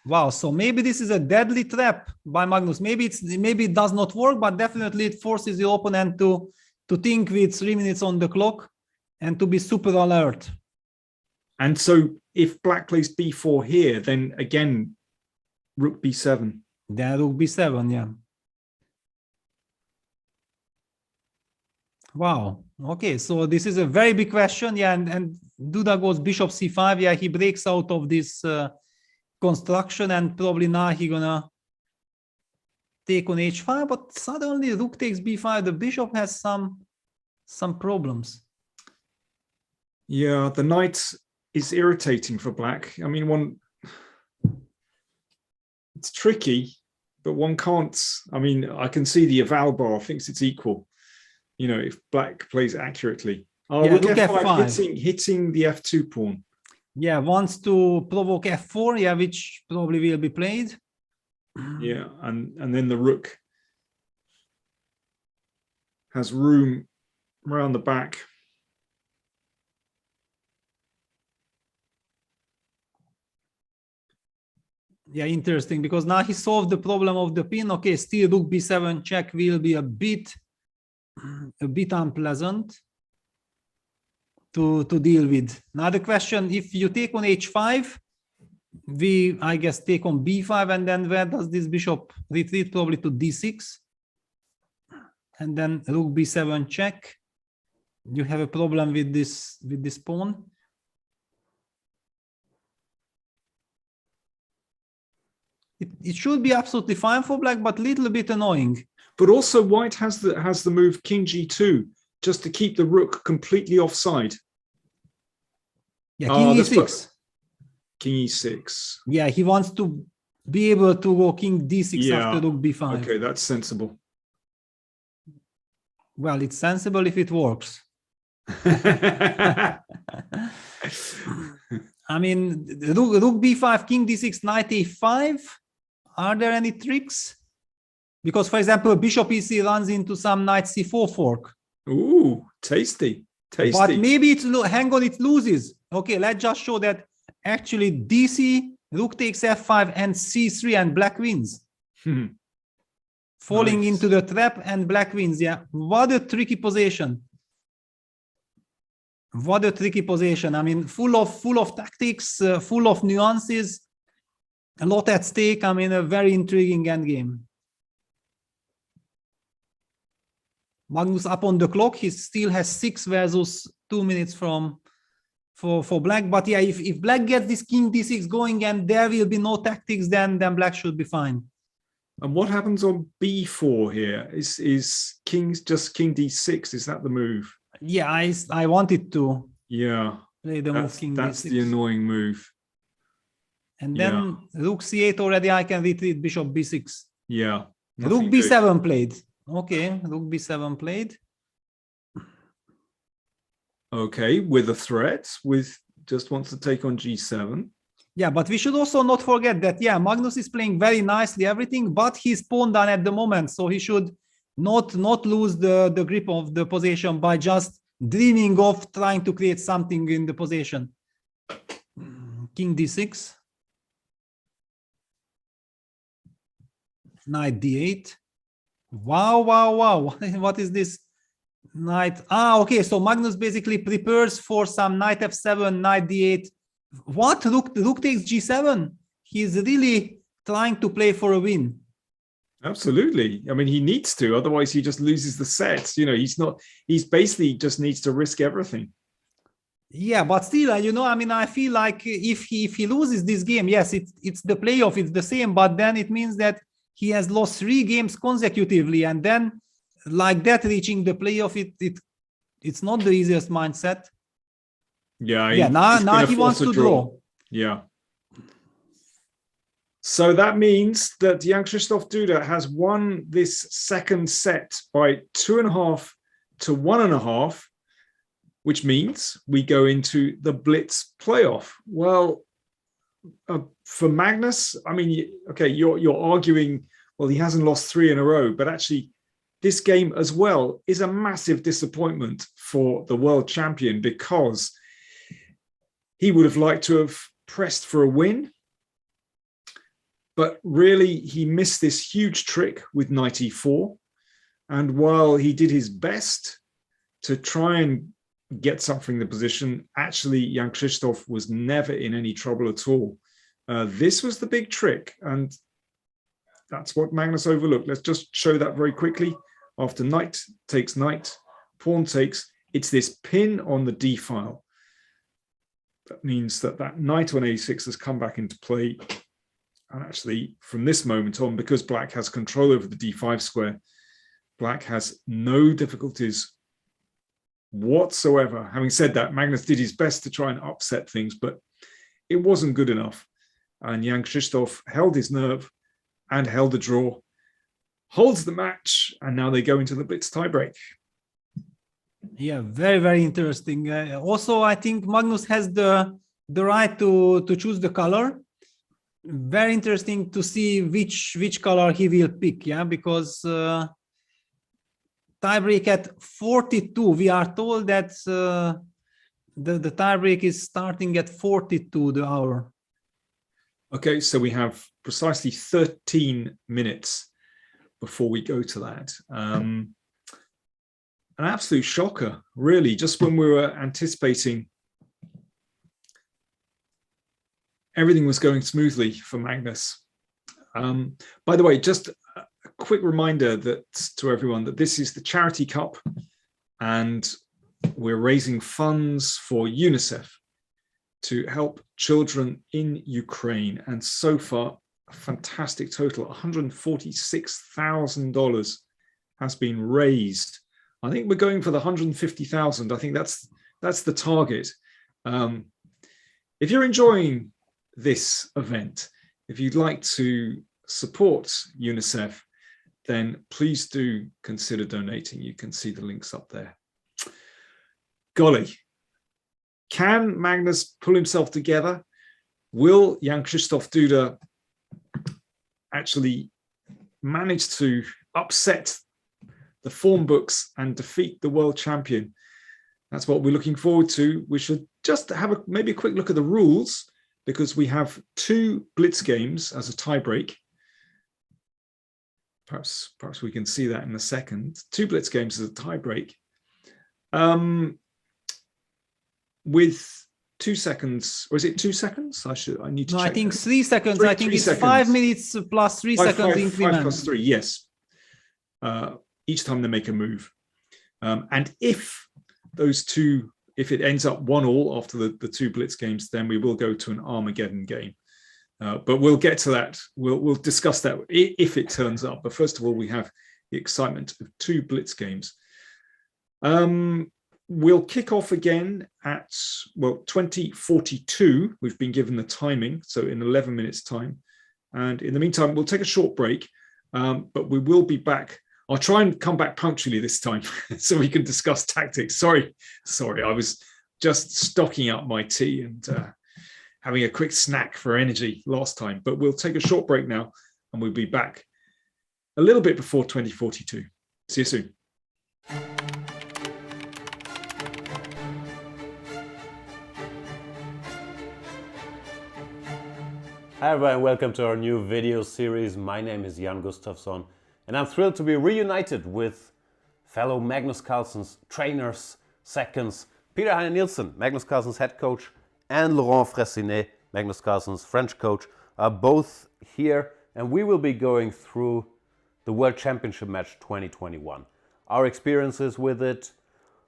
Wow. So maybe this is a deadly trap by Magnus. Maybe it does not work, but definitely it forces the opponent to think with 3 minutes on the clock and to be super alert. And so if black plays b4 here, then again, Rook b7. Then rook b7, yeah. Wow. Okay, so this is a very big question. Yeah, and Duda goes bishop c5. Yeah, he breaks out of this construction, and probably now he's gonna take on h5, but suddenly rook takes b5. The bishop has some problems. Yeah, the knight is irritating for black. I mean, it's tricky, but one can't. I mean, I can see the eval bar thinks it's equal. You know, if black plays accurately. Oh, Yeah, rook rook f5, f5. hitting the f2 pawn. Yeah, wants to provoke f4. Yeah, which probably will be played. Yeah, and then the rook has room around the back. Yeah, interesting, because now he solved the problem of the pin. Okay, still rook b7 check will be a bit unpleasant to deal with. Now the question, if you take on h5, we, I guess, take on b5, and then where does this bishop retreat? Probably to d6. And then rook b7 check. You have a problem with this pawn. It should be absolutely fine for black, but a little bit annoying. But also white has the move king g2 just to keep the rook completely offside. Yeah, king e6. King e6. Yeah, he wants to be able to go king d6 after rook b5. Okay, that's sensible. Well, it's sensible if it works. I mean, rook b5, king d6, knight a5. Are there any tricks? Because, for example, bishop ec runs into some knight c4 fork. Ooh, tasty, tasty. But maybe it's, hang on, it loses. Okay, let's just show that actually dc, rook takes f5 and c3, and black wins. Falling into the trap, and black wins. Yeah, what a tricky position. What a tricky position. I mean, full of tactics, full of nuances, a lot at stake. I mean, a very intriguing endgame. Magnus up on the clock. He still has 6 versus 2 minutes for black. But yeah, if black gets this king d6 going and there will be no tactics, then black should be fine. And what happens on b4 here? Is king just king d6? Is that the move? Yeah, I wanted to play the move king that's d6. the annoying move. And then rook c8 already, I can retreat bishop b6. Yeah. Rook b7 played. Okay, rook b7 played. Okay, with a threat, just wants to take on g7. Yeah, but we should also not forget that, yeah, Magnus is playing very nicely, everything, but he's pawn down at the moment, so he should not lose the grip of the position by just dreaming of trying to create something in the position. King d6. Knight d8. Wow. What is this? Knight. Okay, so Magnus basically prepares for some knight f7, knight d8. What? Rook takes g7? He's really trying to play for a win. Absolutely. I mean, he needs to, otherwise he just loses the set. You know, he's basically just needs to risk everything. Yeah, but still, you know, I mean, I feel like if he loses this game, yes, it's the playoff, it's the same, but then it means that he has lost 3 games consecutively, and then like that, reaching the playoff, it's not the easiest mindset. Yeah, now he wants to draw. Yeah. So that means that Jan-Krzysztof Duda has won this second set by 2.5 to 1.5, which means we go into the Blitz playoff. Well, for Magnus, I mean, okay, you're arguing, well, he hasn't lost 3 in a row, but actually this game as well is a massive disappointment for the world champion, because he would have liked to have pressed for a win, but really he missed this huge trick with knight e4. And while he did his best to try and get something in the position, actually Jan-Krzysztof was never in any trouble at all. This was the big trick, and that's what Magnus overlooked. Let's just show that very quickly. After knight takes knight, pawn takes, it's this pin on the d file. That means that that knight on a6 has come back into play. And actually, from this moment on, because black has control over the d5 square, black has no difficulties whatsoever. Having said that, Magnus did his best to try and upset things, but it wasn't good enough. And Jan-Krzysztof held his nerve and held the draw, holds the match, and now they go into the blitz tiebreak. Yeah, very, very interesting. Also, I think Magnus has the right to choose the color. Very interesting to see which color he will pick, yeah, because tiebreak at 42. We are told that the tiebreak is starting at 42 the hour. Okay, so we have precisely 13 minutes before we go to that. An absolute shocker, really, just when we were anticipating everything was going smoothly for Magnus. By the way, just a quick reminder that to everyone that this is the Charity Cup and we're raising funds for UNICEF to help children in Ukraine. And so far, a fantastic total, $146,000 has been raised. I think we're going for the 150,000. I think that's the target. If you're enjoying this event, if you'd like to support UNICEF, then please do consider donating. You can see the links up there. Golly, can Magnus pull himself together? Will Jan-Krzysztof Duda actually manage to upset the form books and defeat the world champion? That's what we're looking forward to. We should just have maybe a quick look at the rules, because we have 2 blitz games as a tiebreak. Perhaps we can see that in a second. 2 blitz games as a tiebreak. With 2 seconds, or is it 2 seconds? I need to check. I think 3 seconds. I think it's 5 minutes plus 3 seconds increment. 5 plus 3, yes. Each time they make a move. And if those 2, if it ends up 1-1 after the 2 blitz games, then we will go to an Armageddon game. But we'll get to that. We'll discuss that if it turns up. But first of all, we have the excitement of 2 blitz games. We'll kick off again at, 20:42. We've been given the timing, so in 11 minutes time. And in the meantime, we'll take a short break, but we will be back. I'll try and come back punctually this time so we can discuss tactics. Sorry, I was just stocking up my tea and having a quick snack for energy last time. But we'll take a short break now and we'll be back a little bit before 20:42. See you soon. Hi everyone, welcome to our new video series. My name is Jan-Krzysztof, and I'm thrilled to be reunited with fellow Magnus Carlsen's trainers, seconds, Peter Heine Nielsen, Magnus Carlsen's head coach, and Laurent Fressinet, Magnus Carlsen's French coach, are both here, and we will be going through the World Championship match 2021. Our experiences with it,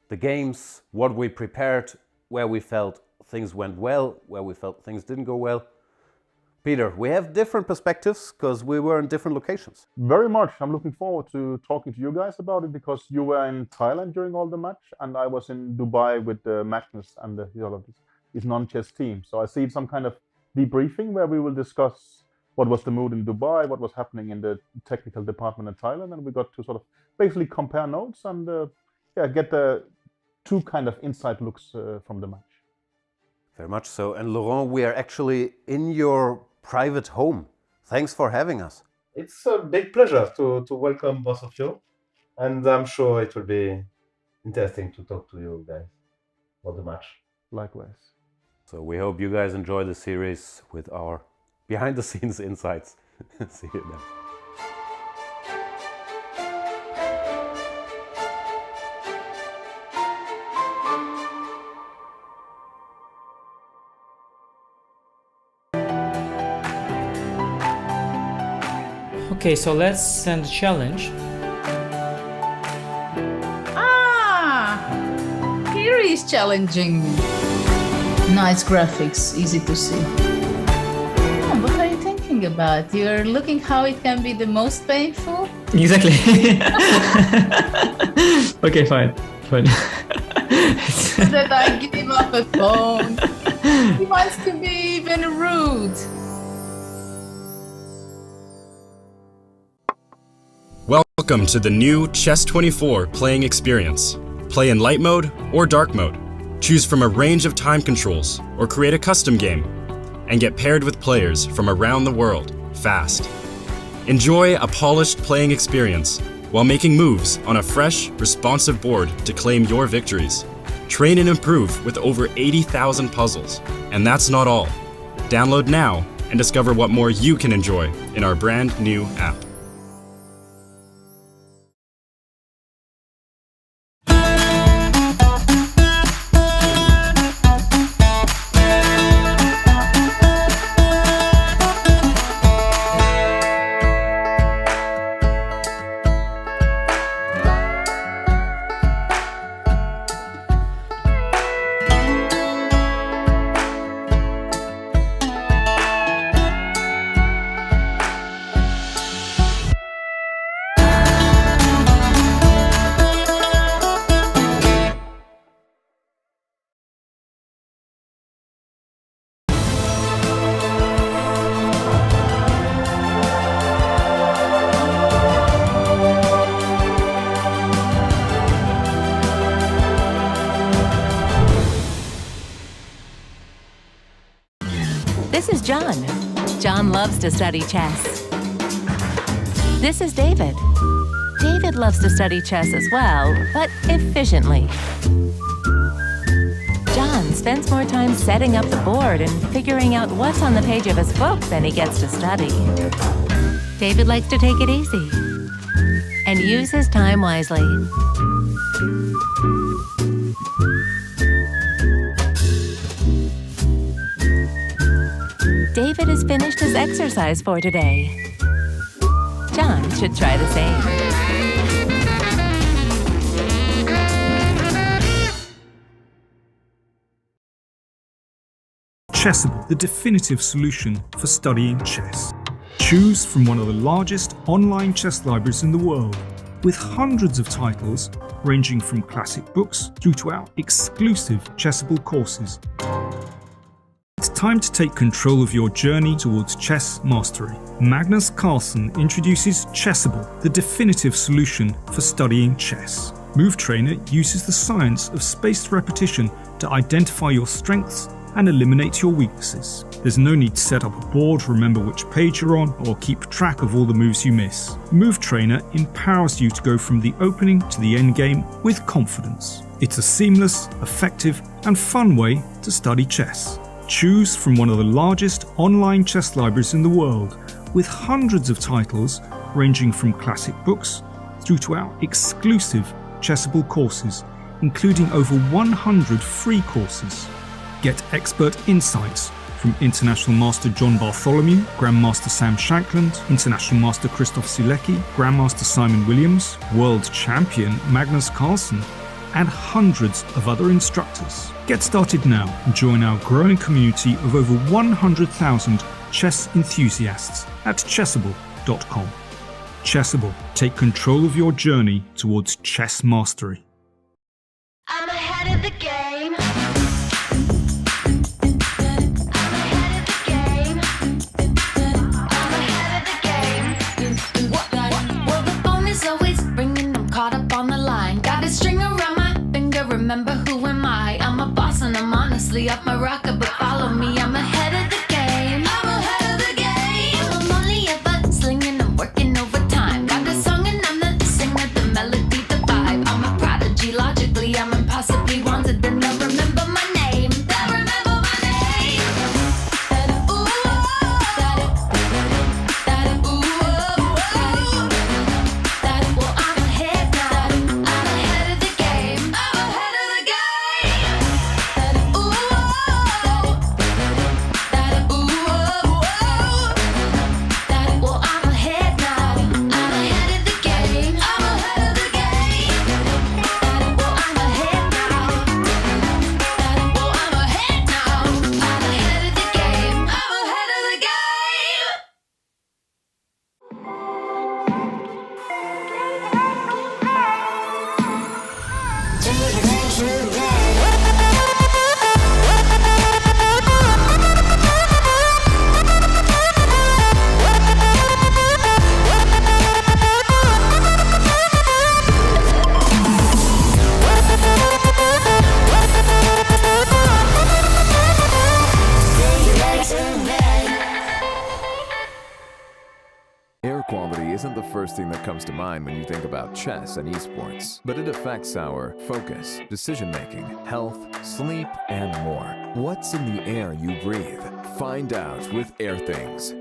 the games, what we prepared, where we felt things went well, where we felt things didn't go well. Peter, we have different perspectives because we were in different locations. Very much. I'm looking forward to talking to you guys about it because you were in Thailand during all the match and I was in Dubai with Magnus and his non-chess team. So I see some kind of debriefing where we will discuss what was the mood in Dubai, what was happening in the technical department in Thailand, and we got to sort of basically compare notes and get the 2 kind of inside looks from the match. Very much so. And Laurent, we are actually in your private home. Thanks for having us. It's a big pleasure to welcome both of you. And I'm sure it will be interesting to talk to you guys about the match. Likewise. So we hope you guys enjoy the series with our behind the scenes insights. See you then. Okay, so let's send a challenge. Here is challenging me. Nice graphics, easy to see. Oh, what are you thinking about? You're looking how it can be the most painful? Exactly. Okay, fine. That I give him up a phone. He wants to be even rude. Welcome to the new Chess24 playing experience. Play in light mode or dark mode. Choose from a range of time controls or create a custom game and get paired with players from around the world fast. Enjoy a polished playing experience while making moves on a fresh, responsive board to claim your victories. Train and improve with over 80,000 puzzles. And that's not all. Download now and discover what more you can enjoy in our brand new app. This is John. John loves to study chess. This is David. David loves to study chess as well, but efficiently. John spends more time setting up the board and figuring out what's on the page of his book than he gets to study. David likes to take it easy and use his time wisely. David has finished his exercise for today. John should try the same. Chessable, the definitive solution for studying chess. Choose from one of the largest online chess libraries in the world, with hundreds of titles ranging from classic books through to our exclusive Chessable courses. It's time to take control of your journey towards chess mastery. Magnus Carlsen introduces Chessable, the definitive solution for studying chess. Move Trainer uses the science of spaced repetition to identify your strengths and eliminate your weaknesses. There's no need to set up a board, remember which page you're on, or keep track of all the moves you miss. Move Trainer empowers you to go from the opening to the end game with confidence. It's a seamless, effective, and fun way to study chess. Choose from one of the largest online chess libraries in the world, with hundreds of titles ranging from classic books through to our exclusive Chessable courses, including over 100 free courses. Get expert insights from International Master John Bartholomew, Grandmaster Sam Shankland, International Master Krzysztof Duda, Grandmaster Simon Williams, World Champion Magnus Carlsen, and hundreds of other instructors. Get started now and join our growing community of over 100,000 chess enthusiasts at chessable.com. Chessable, take control of your journey towards chess mastery. I'm ahead of the game. Well, the phone is always ringing. I'm caught up on the line. Got a string around my finger. Remember who am I? I'm a boss and I'm honestly off my rocker. But follow me. I'm ahead of the game. I'm ahead of the game. Well, I'm only ever slinging. I'm working overtime. Got a song and I'm the singer. The melody, the vibe. I'm a prodigy. Logically, I'm impossibly wanted. And they'll remember my name. They'll remember my name. Ooh, well, I'm ahead now. I'm ahead of the game. I'm ahead of the game. isn't the first thing that comes to mind when you think about chess and esports, but it affects our focus, decision-making, health, sleep, and more. What's in the air you breathe? Find out with Air Things.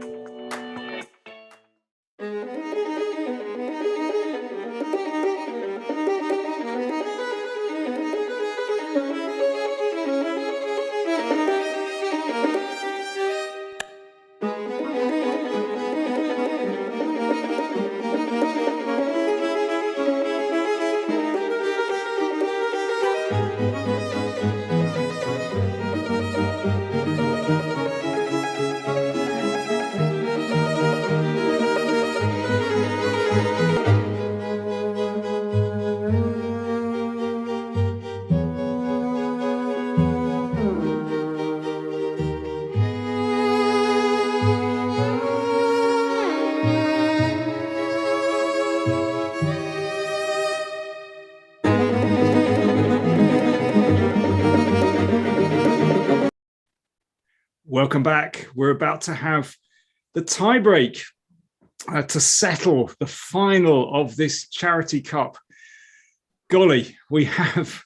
Welcome back. We're about to have the tiebreak to settle the final of this Charity Cup. Golly, we have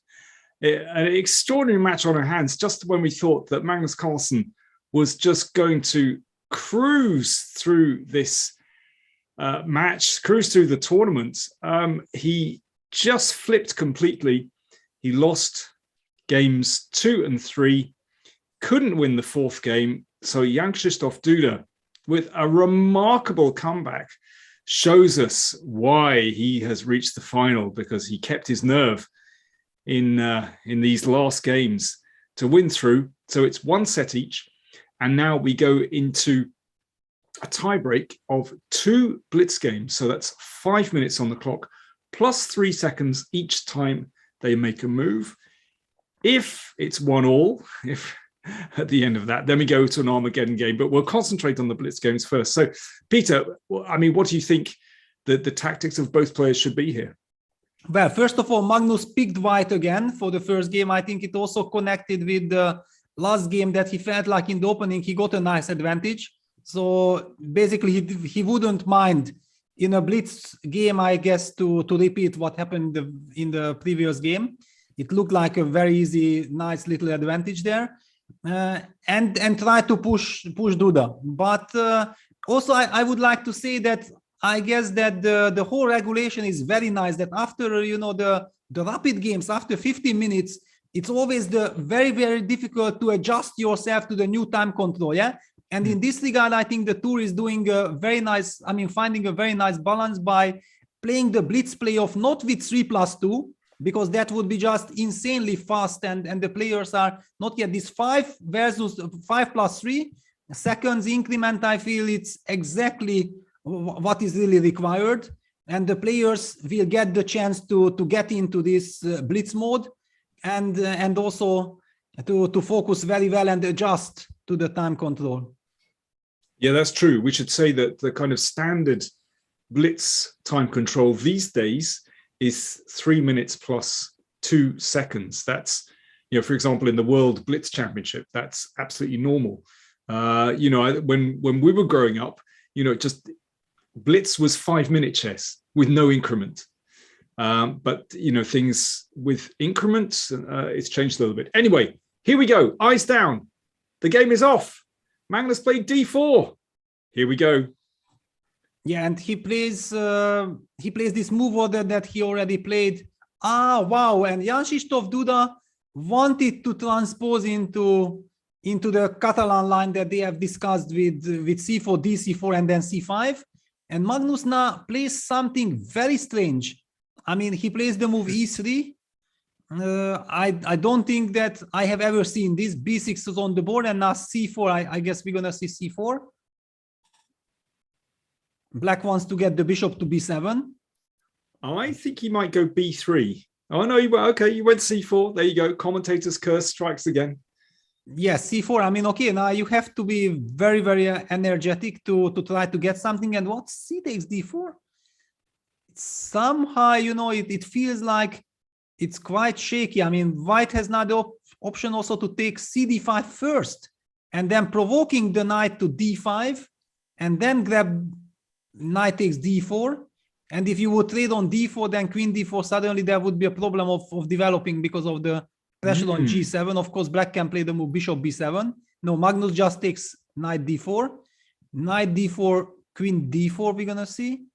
an extraordinary match on our hands just when we thought that Magnus Carlsen was just going to cruise through this match, cruise through the tournament. He just flipped completely. He lost games 2 and 3. Couldn't win the 4th game. So Jan-Krzysztof Duda, with a remarkable comeback, shows us why he has reached the final, because he kept his nerve in these last games to win through. So it's 1 set each. And now we go into a tiebreak of 2 blitz games. So that's 5 minutes on the clock, plus 3 seconds each time they make a move. If it's 1-1, if at the end of that, then we go to an Armageddon game, but we'll concentrate on the blitz games first. So Peter, I mean, what do you think that the tactics of both players should be here? Well, first of all, Magnus picked white again for the first game. I think it also connected with the last game that he felt like in the opening he got a nice advantage. So basically he wouldn't mind in a blitz game, I guess, to repeat what happened in the previous game. It looked like a very easy, nice little advantage there. And try to push Duda. But also I would like to say that I guess that the whole regulation is very nice, that after, you know, the rapid games, after 15 minutes, it's always very, very difficult to adjust yourself to the new time control. Yeah. And in this regard, I think the tour is doing a very nice, I mean, finding a very nice balance by playing the blitz playoff, not with 3+2, because that would be just insanely fast, and the players are not yet this 5 versus 5+3 seconds increment. I feel it's exactly what is really required, and the players will get the chance to get into this blitz mode and also to focus very well and adjust to the time control. Yeah, that's true. We should say that the kind of standard blitz time control these days is 3 minutes plus 2 seconds. That's, you know, for example, in the World Blitz Championship, that's absolutely normal. You know, when we were growing up, you know, just blitz was 5-minute chess with no increment. But, you know, things with increments, it's changed a little bit. Anyway, here we go. Eyes down. The game is off. Magnus played d4. Here we go. Yeah, and he plays this move order that he already played. Ah, wow! And Jan-Krzysztof Duda wanted to transpose into the Catalan line that they have discussed with c4, d4, and then c5. And Magnus now plays something very strange. I mean, he plays the move e3. I don't think that I have ever seen this. b6 is on the board, and now c4. I guess we're gonna see c4. Black wants to get the bishop to b7. I think he might go b3. Oh no, you went, okay, you went c4. There you go. Commentator's curse strikes again. Yes, c4. I mean, okay, now you have to be very, very energetic to try to get something. And what? C takes d4. Somehow, you know, it feels like it's quite shaky. I mean, white has now the option also to take cd5 first, and then provoking the knight to d5, and then grab knight takes d4. And if you would trade on d4, then queen d4, suddenly there would be a problem of developing because of the pressure on g7. Of course, black can play the move bishop b7. No, Magnus just takes knight d4. Knight d4, queen d4, we're going to see.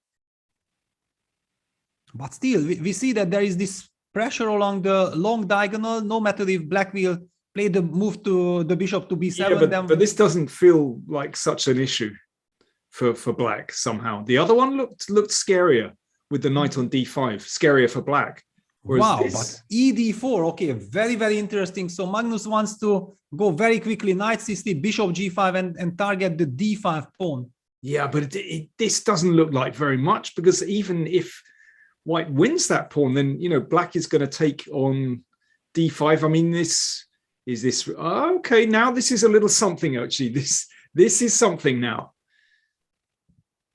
But still, we see that there is this pressure along the long diagonal, no matter if black will play the move to the bishop to b7. Yeah, but this doesn't feel like such an issue for black somehow. The other one looked scarier with the knight on d5, scarier for black. Wow, but ed4, okay, very, very interesting. So Magnus wants to go very quickly, knight c3, bishop g5, and target the d5 pawn. Yeah, but this doesn't look like very much, because even if white wins that pawn, then, you know, black is going to take on d5. I mean, this okay, now this is a little something, actually. This is something now.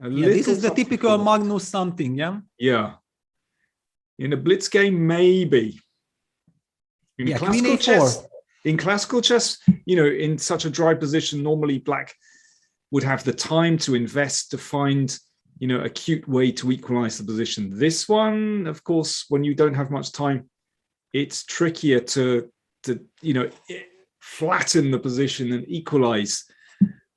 Yeah, this is the typical Magnus something, yeah? Yeah. In a blitz game, maybe. In classical chess, you know, in such a dry position, normally black would have the time to invest to find, you know, a cute way to equalize the position. This one, of course, when you don't have much time, it's trickier to you know, flatten the position and equalize.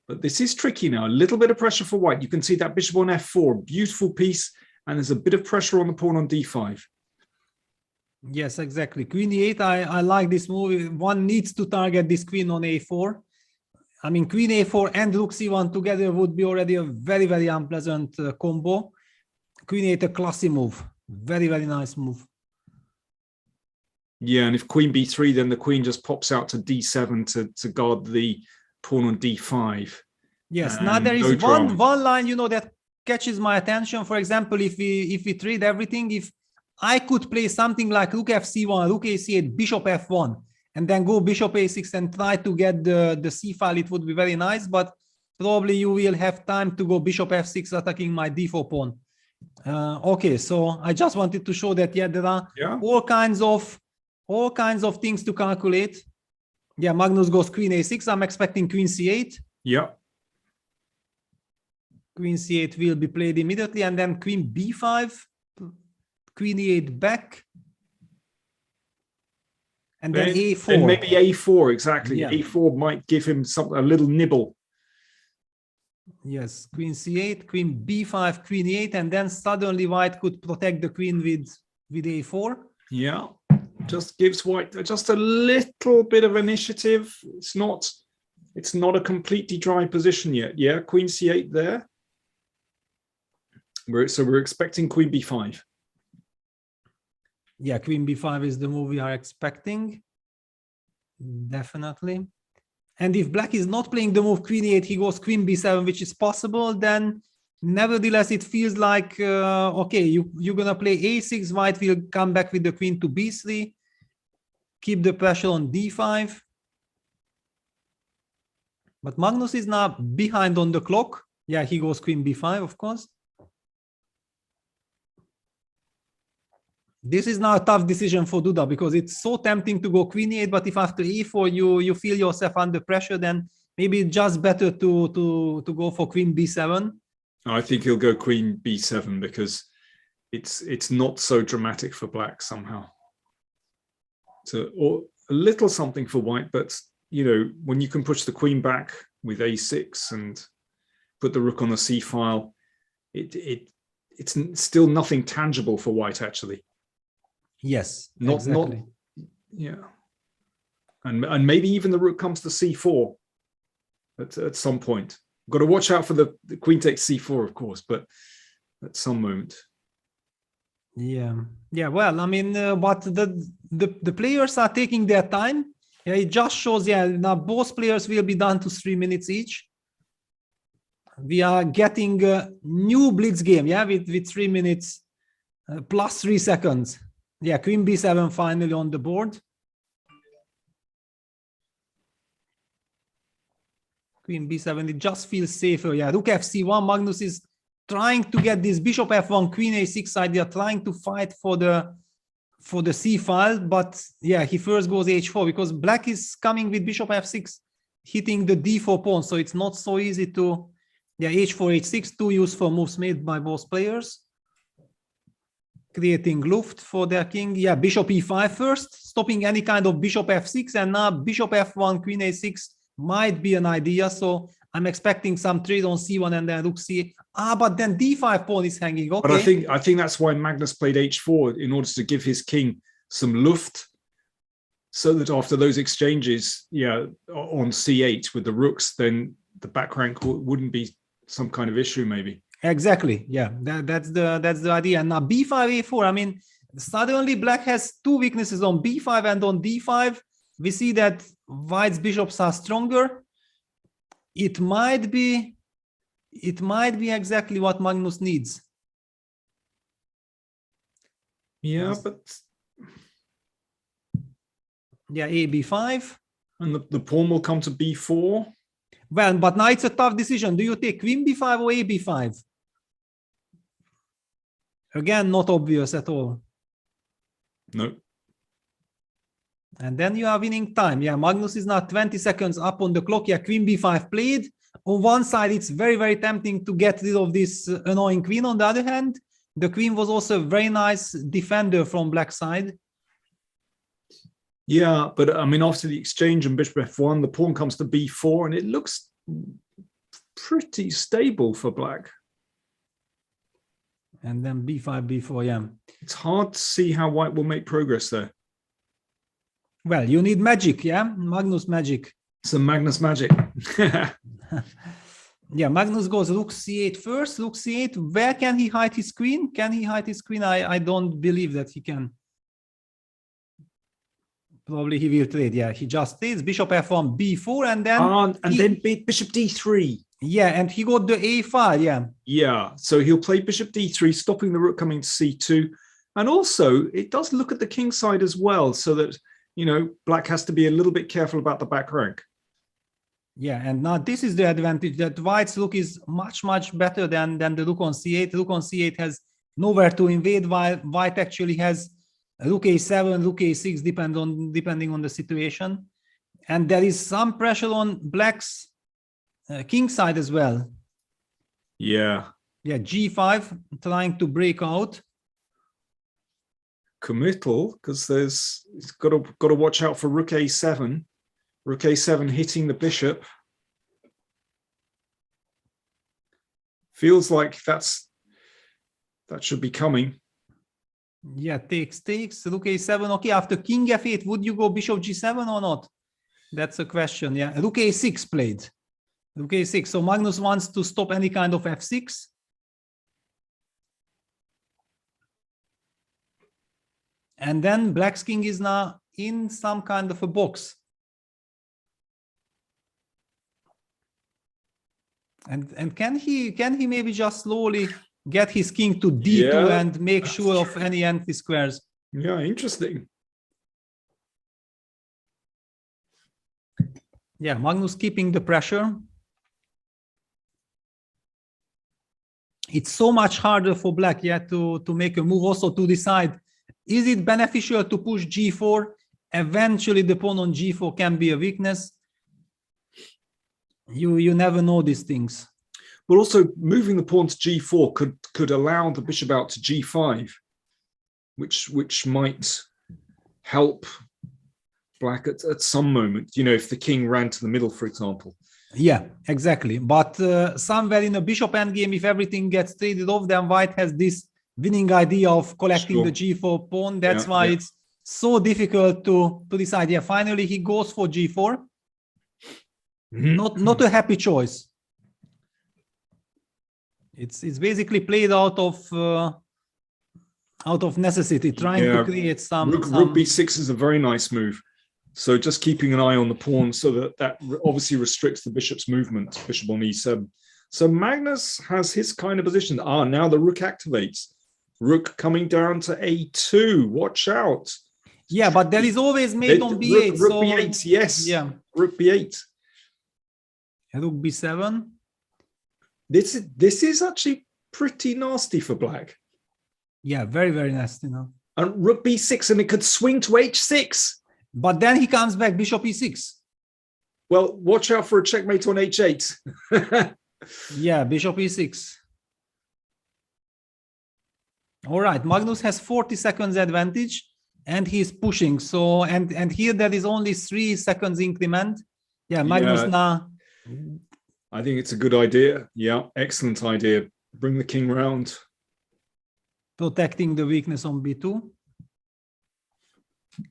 But this is tricky now. A little bit of pressure for white. You can see that bishop on f4, beautiful piece, and there's a bit of pressure on the pawn on d5. Yes, exactly. Queen e8, I like this move. One needs to target this queen on a4. I mean, queen a4 and rook c1 together would be already a very, very unpleasant combo. Queen a8, a classy move. Very, very nice move. Yeah, and if queen b3, then the queen just pops out to d7 to guard the pawn on d5. Yes, now there is one line, you know, that catches my attention. For example, if we trade everything, if I could play something like rook fc1, rook ac8, bishop f1, and then go bishop a6 and try to get the c file, it would be very nice, but probably you will have time to go bishop f6 attacking my d4 pawn. Okay, so I just wanted to show that, yeah, there are all kinds of things to calculate. Yeah, Magnus goes queen a6. I'm expecting queen c8. Yeah. Queen c8 will be played immediately, and then queen b5, queen e8 back, and then a4. And maybe a4, exactly. Yeah. A4 might give him a little nibble. Yes, queen c8, queen b5, queen e8, and then suddenly white could protect the queen with a4. Yeah, just gives white just a little bit of initiative. It's not a completely dry position yet. Yeah, queen c8 there. So we're expecting queen b5. Yeah, queen b5 is the move we are expecting. Definitely. And if black is not playing the move queen e8, he goes queen b7, which is possible, then nevertheless it feels like, okay, you're going to play a6, white will come back with the queen to b3, keep the pressure on d5. But Magnus is now behind on the clock. Yeah, he goes queen b5, of course. This is now a tough decision for Duda, because it's so tempting to go queen e8, but if after e4 you feel yourself under pressure, then maybe it's just better to go for queen b7. I think he'll go queen b7 because it's not so dramatic for black somehow. So, or a little something for white, but you know, when you can push the queen back with a6 and put the rook on the c file, it's still nothing tangible for white actually. Yes, exactly. Yeah, and maybe even the rook comes to c4 at some point. Got to watch out for the queen takes c4, of course, but at some moment. Yeah. Well, I mean, but the players are taking their time. Yeah, it just shows. Yeah, now both players will be done to 3 minutes each. We are getting a new blitz game. Yeah, with 3 minutes plus 3 seconds. Yeah, queen b7 finally on the board. Queen b7, it just feels safer. Yeah, rook fc1. Magnus is trying to get this bishop f1, queen a6 idea, trying to fight for the c file. But yeah, he first goes h4 because black is coming with bishop f6, hitting the d4 pawn. So it's not so easy to Yeah, h4, h6, two useful moves made by both players. Creating luft for their king. Yeah, bishop e5 first, stopping any kind of bishop f6, and now bishop f1, queen a6 might be an idea. So I'm expecting some trade on c1 and then rook c8. But then d5 pawn is hanging. Okay. But I think that's why Magnus played h4 in order to give his king some luft, so that after those exchanges, yeah, on c8 with the rooks, then the back rank wouldn't be some kind of issue, maybe. Exactly. Yeah, that's the idea. And now b5, a4. I mean, suddenly black has two weaknesses on b5 and on d5. We see that white's bishops are stronger. It might be exactly what Magnus needs. Yeah, but yeah, a b5. And the pawn will come to b4. Well, but now it's a tough decision. Do you take queen b5 or a b5? Again, not obvious at all. No. And then you are winning time. Yeah, Magnus is now 20 seconds up on the clock. Yeah, queen b5 played. On one side, it's very, very tempting to get rid of this annoying queen. On the other hand, the queen was also a very nice defender from black side. Yeah, but I mean, after the exchange and bishop f1, the pawn comes to b4, and it looks pretty stable for black. And then b5, b4, yeah. It's hard to see how white will make progress there. Well, you need magic, yeah? Magnus magic. Some Magnus magic. Yeah, Magnus goes rook c8 first. Rook c8. Where can he hide his queen? Can he hide his queen? I don't believe that he can. Probably he will trade. Yeah, he just trades bishop f1, b4, and then then bishop d3. Yeah, and he got the a5. Yeah. Yeah, so he'll play bishop d3, stopping the rook coming to c2, and also it does look at the king side as well, so that, you know, black has to be a little bit careful about the back rank. Yeah, and now this is the advantage, that white's rook is much better than the rook on c8. Rook on c8 has nowhere to invade, while white actually has rook a7, rook a6, depending on the situation. And there is some pressure on black's king side as well. Yeah. Yeah, g5 trying to break out. Committal, because it's got to watch out for rook a7. Rook a7 hitting the bishop. Feels like that should be coming. Yeah, takes, rook a7. Okay, after king f8, would you go bishop g7 or not? That's a question. Yeah, rook a6 played. Rook a6. So Magnus wants to stop any kind of f6. And then black's king is now in some kind of a box. And can he maybe just slowly get his king to d2 and make sure of any empty squares? Yeah, interesting. Yeah, Magnus keeping the pressure. It's so much harder for black, yeah, to make a move, also to decide, is it beneficial to push g4? Eventually the pawn on g4 can be a weakness. You never know these things. But also moving the pawn to g4 could allow the bishop out to g5, which might help black at some moment, you know, if the king ran to the middle, for example. Yeah, exactly. But somewhere in a bishop endgame, if everything gets traded off, then white has this winning idea of collecting the g4 pawn. That's why it's so difficult to decide. Yeah, finally he goes for g4. Not a happy choice. It's basically played out of necessity, trying to create some. Rook b6 is a very nice move. So just keeping an eye on the pawn, so that obviously restricts the bishop's movement. Bishop on e7. So Magnus has his kind of position. Now the rook activates. Rook coming down to a2. Watch out. Yeah, but there is always mate on b8. Rook b8, yes. Yeah. Rook b8. Rook b7. This is actually pretty nasty for black. Yeah, very nasty now. And rook b6, and it could swing to h6. But then he comes back bishop e6. Well, watch out for a checkmate on h8. Yeah, bishop e6. All right, Magnus has 40 seconds advantage and he's pushing. So, and here there is only 3 seconds increment. Yeah, Magnus now. I think it's a good idea. Yeah, excellent idea. Bring the king round. Protecting the weakness on b2.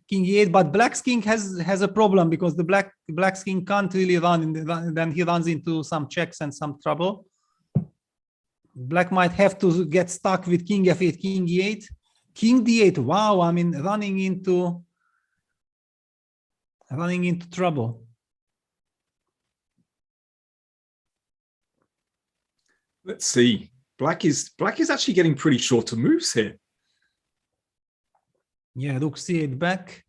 King e8, but black's king has a problem because the black's king can't really run, then he runs into some checks and some trouble. Black might have to get stuck with king f8, king e8, king d8. Wow, I mean running into trouble. Let's see. Black is actually getting pretty shorter moves here. Yeah, rook c8 back.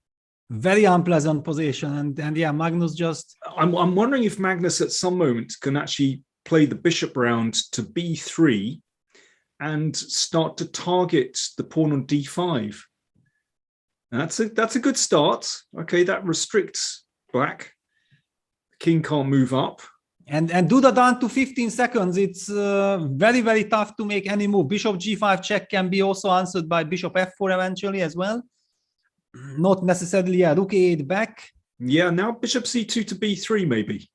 Very unpleasant position, and yeah, Magnus just. I'm wondering if Magnus at some moment can actually play the bishop round to b3 and start to target the pawn on d5. That's a good start. Okay, that restricts black. King can't move up. And Duda down to 15 seconds. It's very, very tough to make any move. Bishop g5 check can be also answered by bishop f4 eventually as well. Not necessarily, yeah, rook a8 back. Yeah, now bishop c2 to b3 maybe.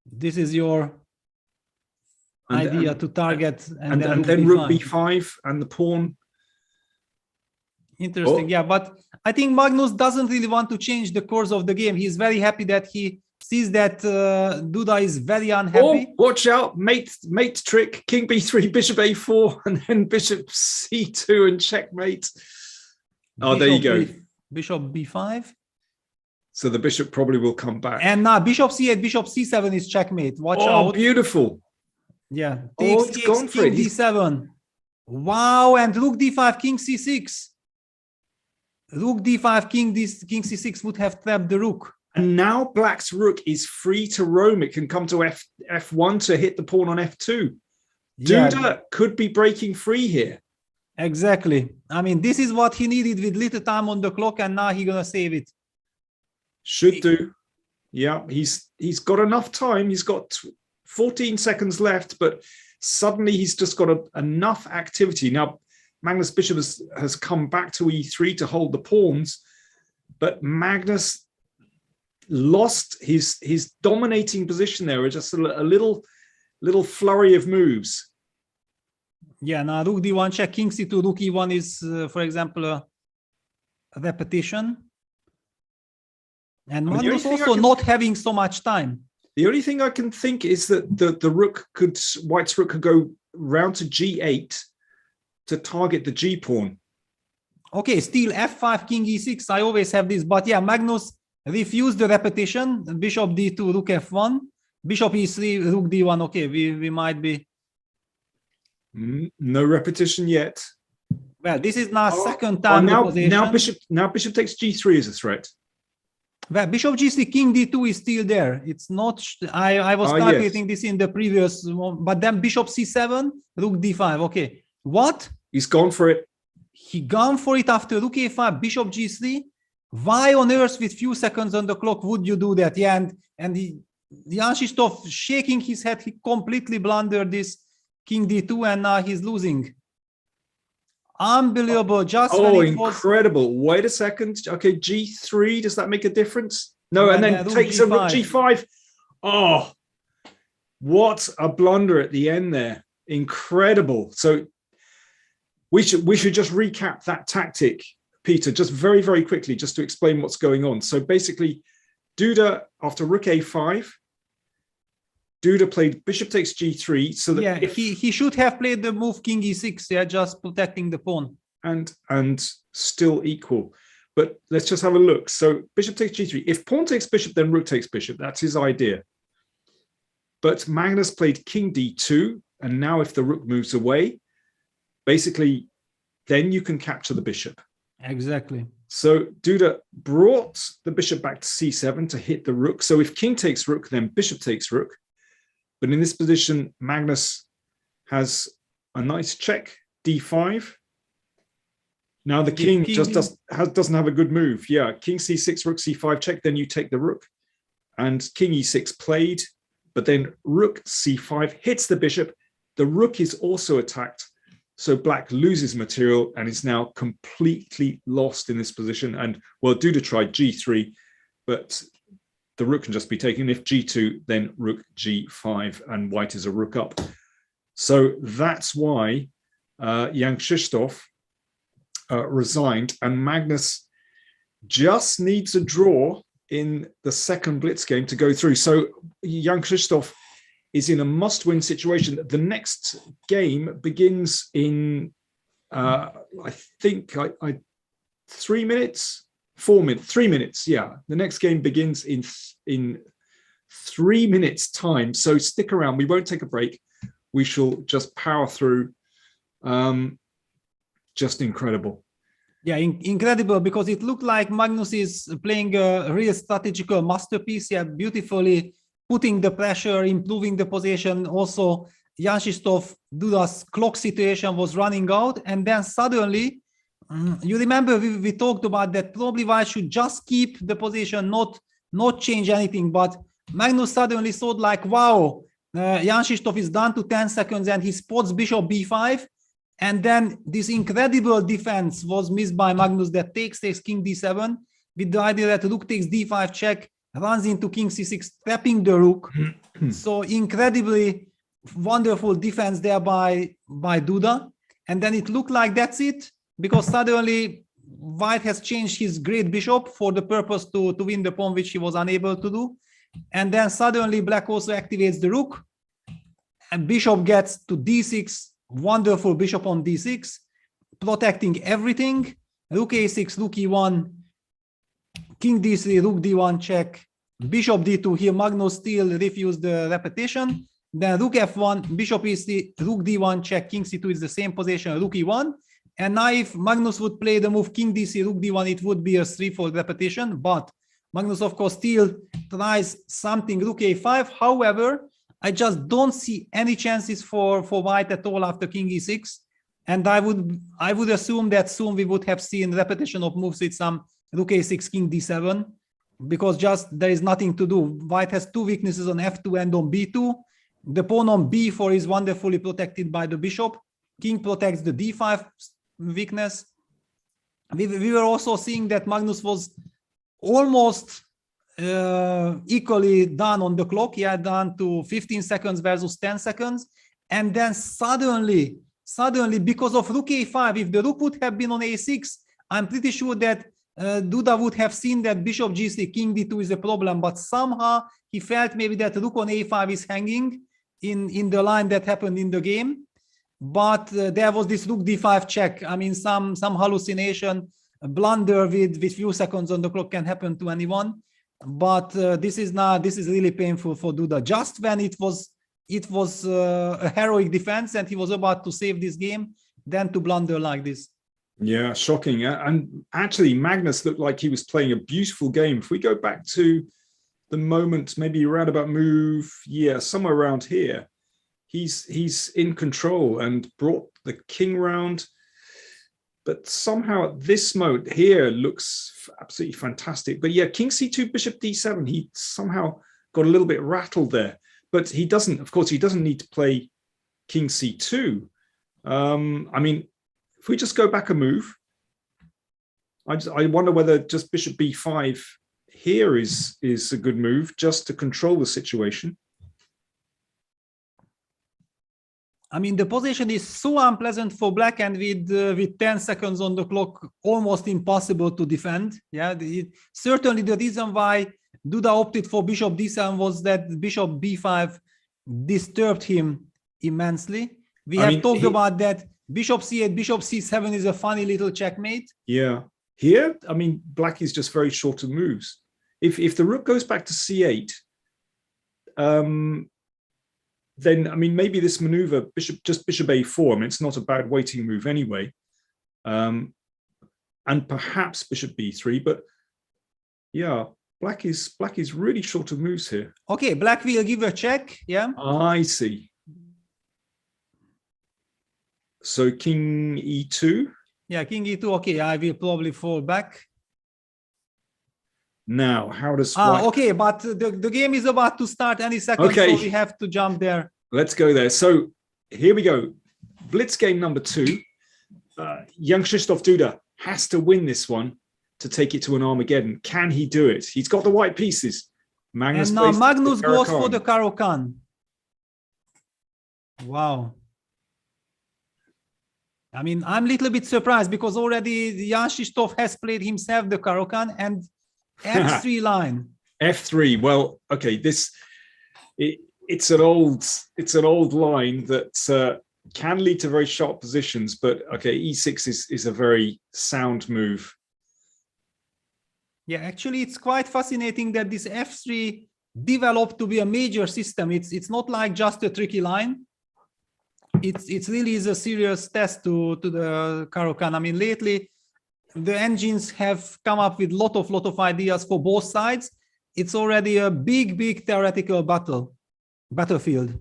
This is your idea to target. And then rook b5 and the pawn. Interesting, yeah, but I think Magnus doesn't really want to change the course of the game. He's very happy that he sees that Duda is very unhappy. Oh, watch out, mate trick, king b3, bishop a4, and then bishop c2 and checkmate. Oh, there you go. Bishop b5. So the bishop probably will come back. And now bishop c8, bishop c7 is checkmate. Watch out. Oh, beautiful. Yeah. Oh, it's gone for it. d7. Wow, and rook d5, king c6. Rook d5, king c6 would have trapped the rook. And now black's rook is free to roam. It can come to f1 to hit the pawn on f2. Yeah. Duda could be breaking free here. Exactly. I mean, this is what he needed with little time on the clock, and now he's gonna save it. Should do. Yeah, he's got enough time. He's got 14 seconds left, but suddenly he's just got enough activity. Now, Magnus Bishop has come back to e3 to hold the pawns, but Magnus lost his dominating position there with just a little flurry of moves. Yeah, now rook d1 check, king c2, rook e1 is, for example, a repetition. And Magnus also not having so much time. The only thing I can think is that the rook white's rook could go round to g8 to target the g pawn. Okay, still f5, king e6. I always have this, but yeah, Magnus refused the repetition. Bishop d2, rook f1, bishop e3, rook d1. Okay, we might be. No repetition yet. Well, this is now second time. Now bishop takes g3 as a threat. Well, bishop g3, king d2 is still there. It's not. I was calculating this in the previous one, but then bishop c7, rook d5. Okay, what? He's gone for it. He gone for it after rook a5, bishop g3. Why on earth, with few seconds on the clock, would you do that? Yeah, and Jan-Krzysztof shaking his head. He completely blundered this king d2, and now he's losing. Unbelievable. Just incredible. Wait a second. Okay, g3, does that make a difference? No, and then takes a rook g5. Oh, what a blunder at the end there. Incredible. So we should just recap that tactic, Peter, just very, very quickly, just to explain what's going on. So basically, Duda, after rook a5, Duda played bishop takes g3, so that he should have played the move king e6, yeah, just protecting the pawn. And still equal. But let's just have a look. So bishop takes g3. If pawn takes bishop, then rook takes bishop. That's his idea. But Magnus played king d2, and now if the rook moves away, basically, then you can capture the bishop. Exactly. So Duda brought the bishop back to c7 to hit the rook. So if king takes rook, then bishop takes rook. But in this position, Magnus has a nice check, d5. Now the king just doesn't have a good move. Yeah, king c6, rook c5 check, then you take the rook. And king e6 played, but then rook c5 hits the bishop. The rook is also attacked, so black loses material and is now completely lost in this position. And well, Duda tried g3, but the rook can just be taken. If g2, then rook g5, and white is a rook up. So that's why Jan-Krzysztof resigned, and Magnus just needs a draw in the second blitz game to go through. So Jan-Krzysztof is in a must-win situation. The next game begins in, I think, 3 minutes, 4 minutes, 3 minutes. Yeah, the next game begins in 3 minutes time. So stick around. We won't take a break. We shall just power through. Just incredible. Yeah, incredible, because it looked like Magnus is playing a real strategical masterpiece. Yeah, beautifully putting the pressure, improving the position. Also, Jan-Krzysztof Duda's clock situation was running out, and then suddenly, you remember we talked about that probably white should just keep the position, not change anything. But Magnus suddenly thought like, wow, Jan-Krzysztof is down to 10 seconds, and he spots bishop b5. And then this incredible defense was missed by Magnus, that takes king d7, with the idea that rook takes d5 check, runs into king c6, trapping the rook. So incredibly wonderful defense there by Duda. And then it looked like that's it, because suddenly white has changed his great bishop for the purpose to win the pawn, which he was unable to do. And then suddenly black also activates the rook, and bishop gets to d6. Wonderful bishop on d6, protecting everything. Rook a6, rook e1, king d3, rook d1 check, bishop d2. Here Magnus still refused the repetition. Then rook f1, bishop e3, rook d1 check, king c2 is the same position, rook e1. And now if Magnus would play the move king d3, rook d1, it would be a threefold repetition. But Magnus, of course, still tries something, rook a5. However, I just don't see any chances for white at all after king e6, and I would assume that soon we would have seen repetition of moves with some rook a6, king d7, because just there is nothing to do. White has two weaknesses on f2 and on b2. The pawn on b4 is wonderfully protected by the bishop. King protects the d5 weakness. We were also seeing that Magnus was almost equally done on the clock. He had done to 15 seconds versus 10 seconds. And then suddenly, because of rook a5, if the rook would have been on a6, I'm pretty sure that Duda would have seen that bishop g3, king d2 is a problem. But somehow he felt maybe that rook on a5 is hanging in the line that happened in the game. But there was this rook d5 check. I mean, some hallucination, a blunder with few seconds on the clock can happen to anyone. But this is really painful for Duda. Just when it was a heroic defense and he was about to save this game, then to blunder like this. Yeah, shocking. And actually, Magnus looked like he was playing a beautiful game. If we go back to the moment, maybe around about move, yeah, somewhere around here, he's in control and brought the king round. But somehow at this moment here looks absolutely fantastic. But yeah, king c2, bishop d7, he somehow got a little bit rattled there. But he doesn't, of course, he doesn't need to play king c2. I mean, if we just go back a move, I wonder whether just bishop b5 here is a good move just to control the situation. I mean, the position is so unpleasant for black, and with 10 seconds on the clock, almost impossible to defend. Yeah, certainly the reason why Duda opted for bishop d7 was that bishop b5 disturbed him immensely. We have talked about that. Bishop c8, bishop c7 is a funny little checkmate. Yeah, here, I mean, black is just very short of moves. If the rook goes back to c8, then, I mean, maybe this maneuver, bishop a4, I mean, it's not a bad waiting move anyway. And perhaps bishop b3, but yeah, black is really short of moves here. Okay, black will give a check, yeah. I see. So king e2. Yeah, king e2, okay, I will probably fall back. Now, how does white... Okay, but the game is about to start any second, Okay. so we have to jump there. Let's go there. So here we go. Blitz game number 2. Jan-Krzysztof Duda has to win this one to take it to an Armageddon. Can he do it? He's got the white pieces. Magnus And now plays Magnus the goes Caro-Kann. for the Caro-Kann. Wow. I mean, I'm a little bit surprised because already Jan-Krzysztof has played himself the Caro-Kann and F3 line. F3. Well, okay, it's an old line that can lead to very sharp positions, but okay, E6 is a very sound move. Yeah, actually, it's quite fascinating that this F3 developed to be a major system. It's not like just a tricky line. It's really is a serious test to the Caro-Kann. I mean, lately the engines have come up with lot of ideas for both sides. It's already a big theoretical battlefield.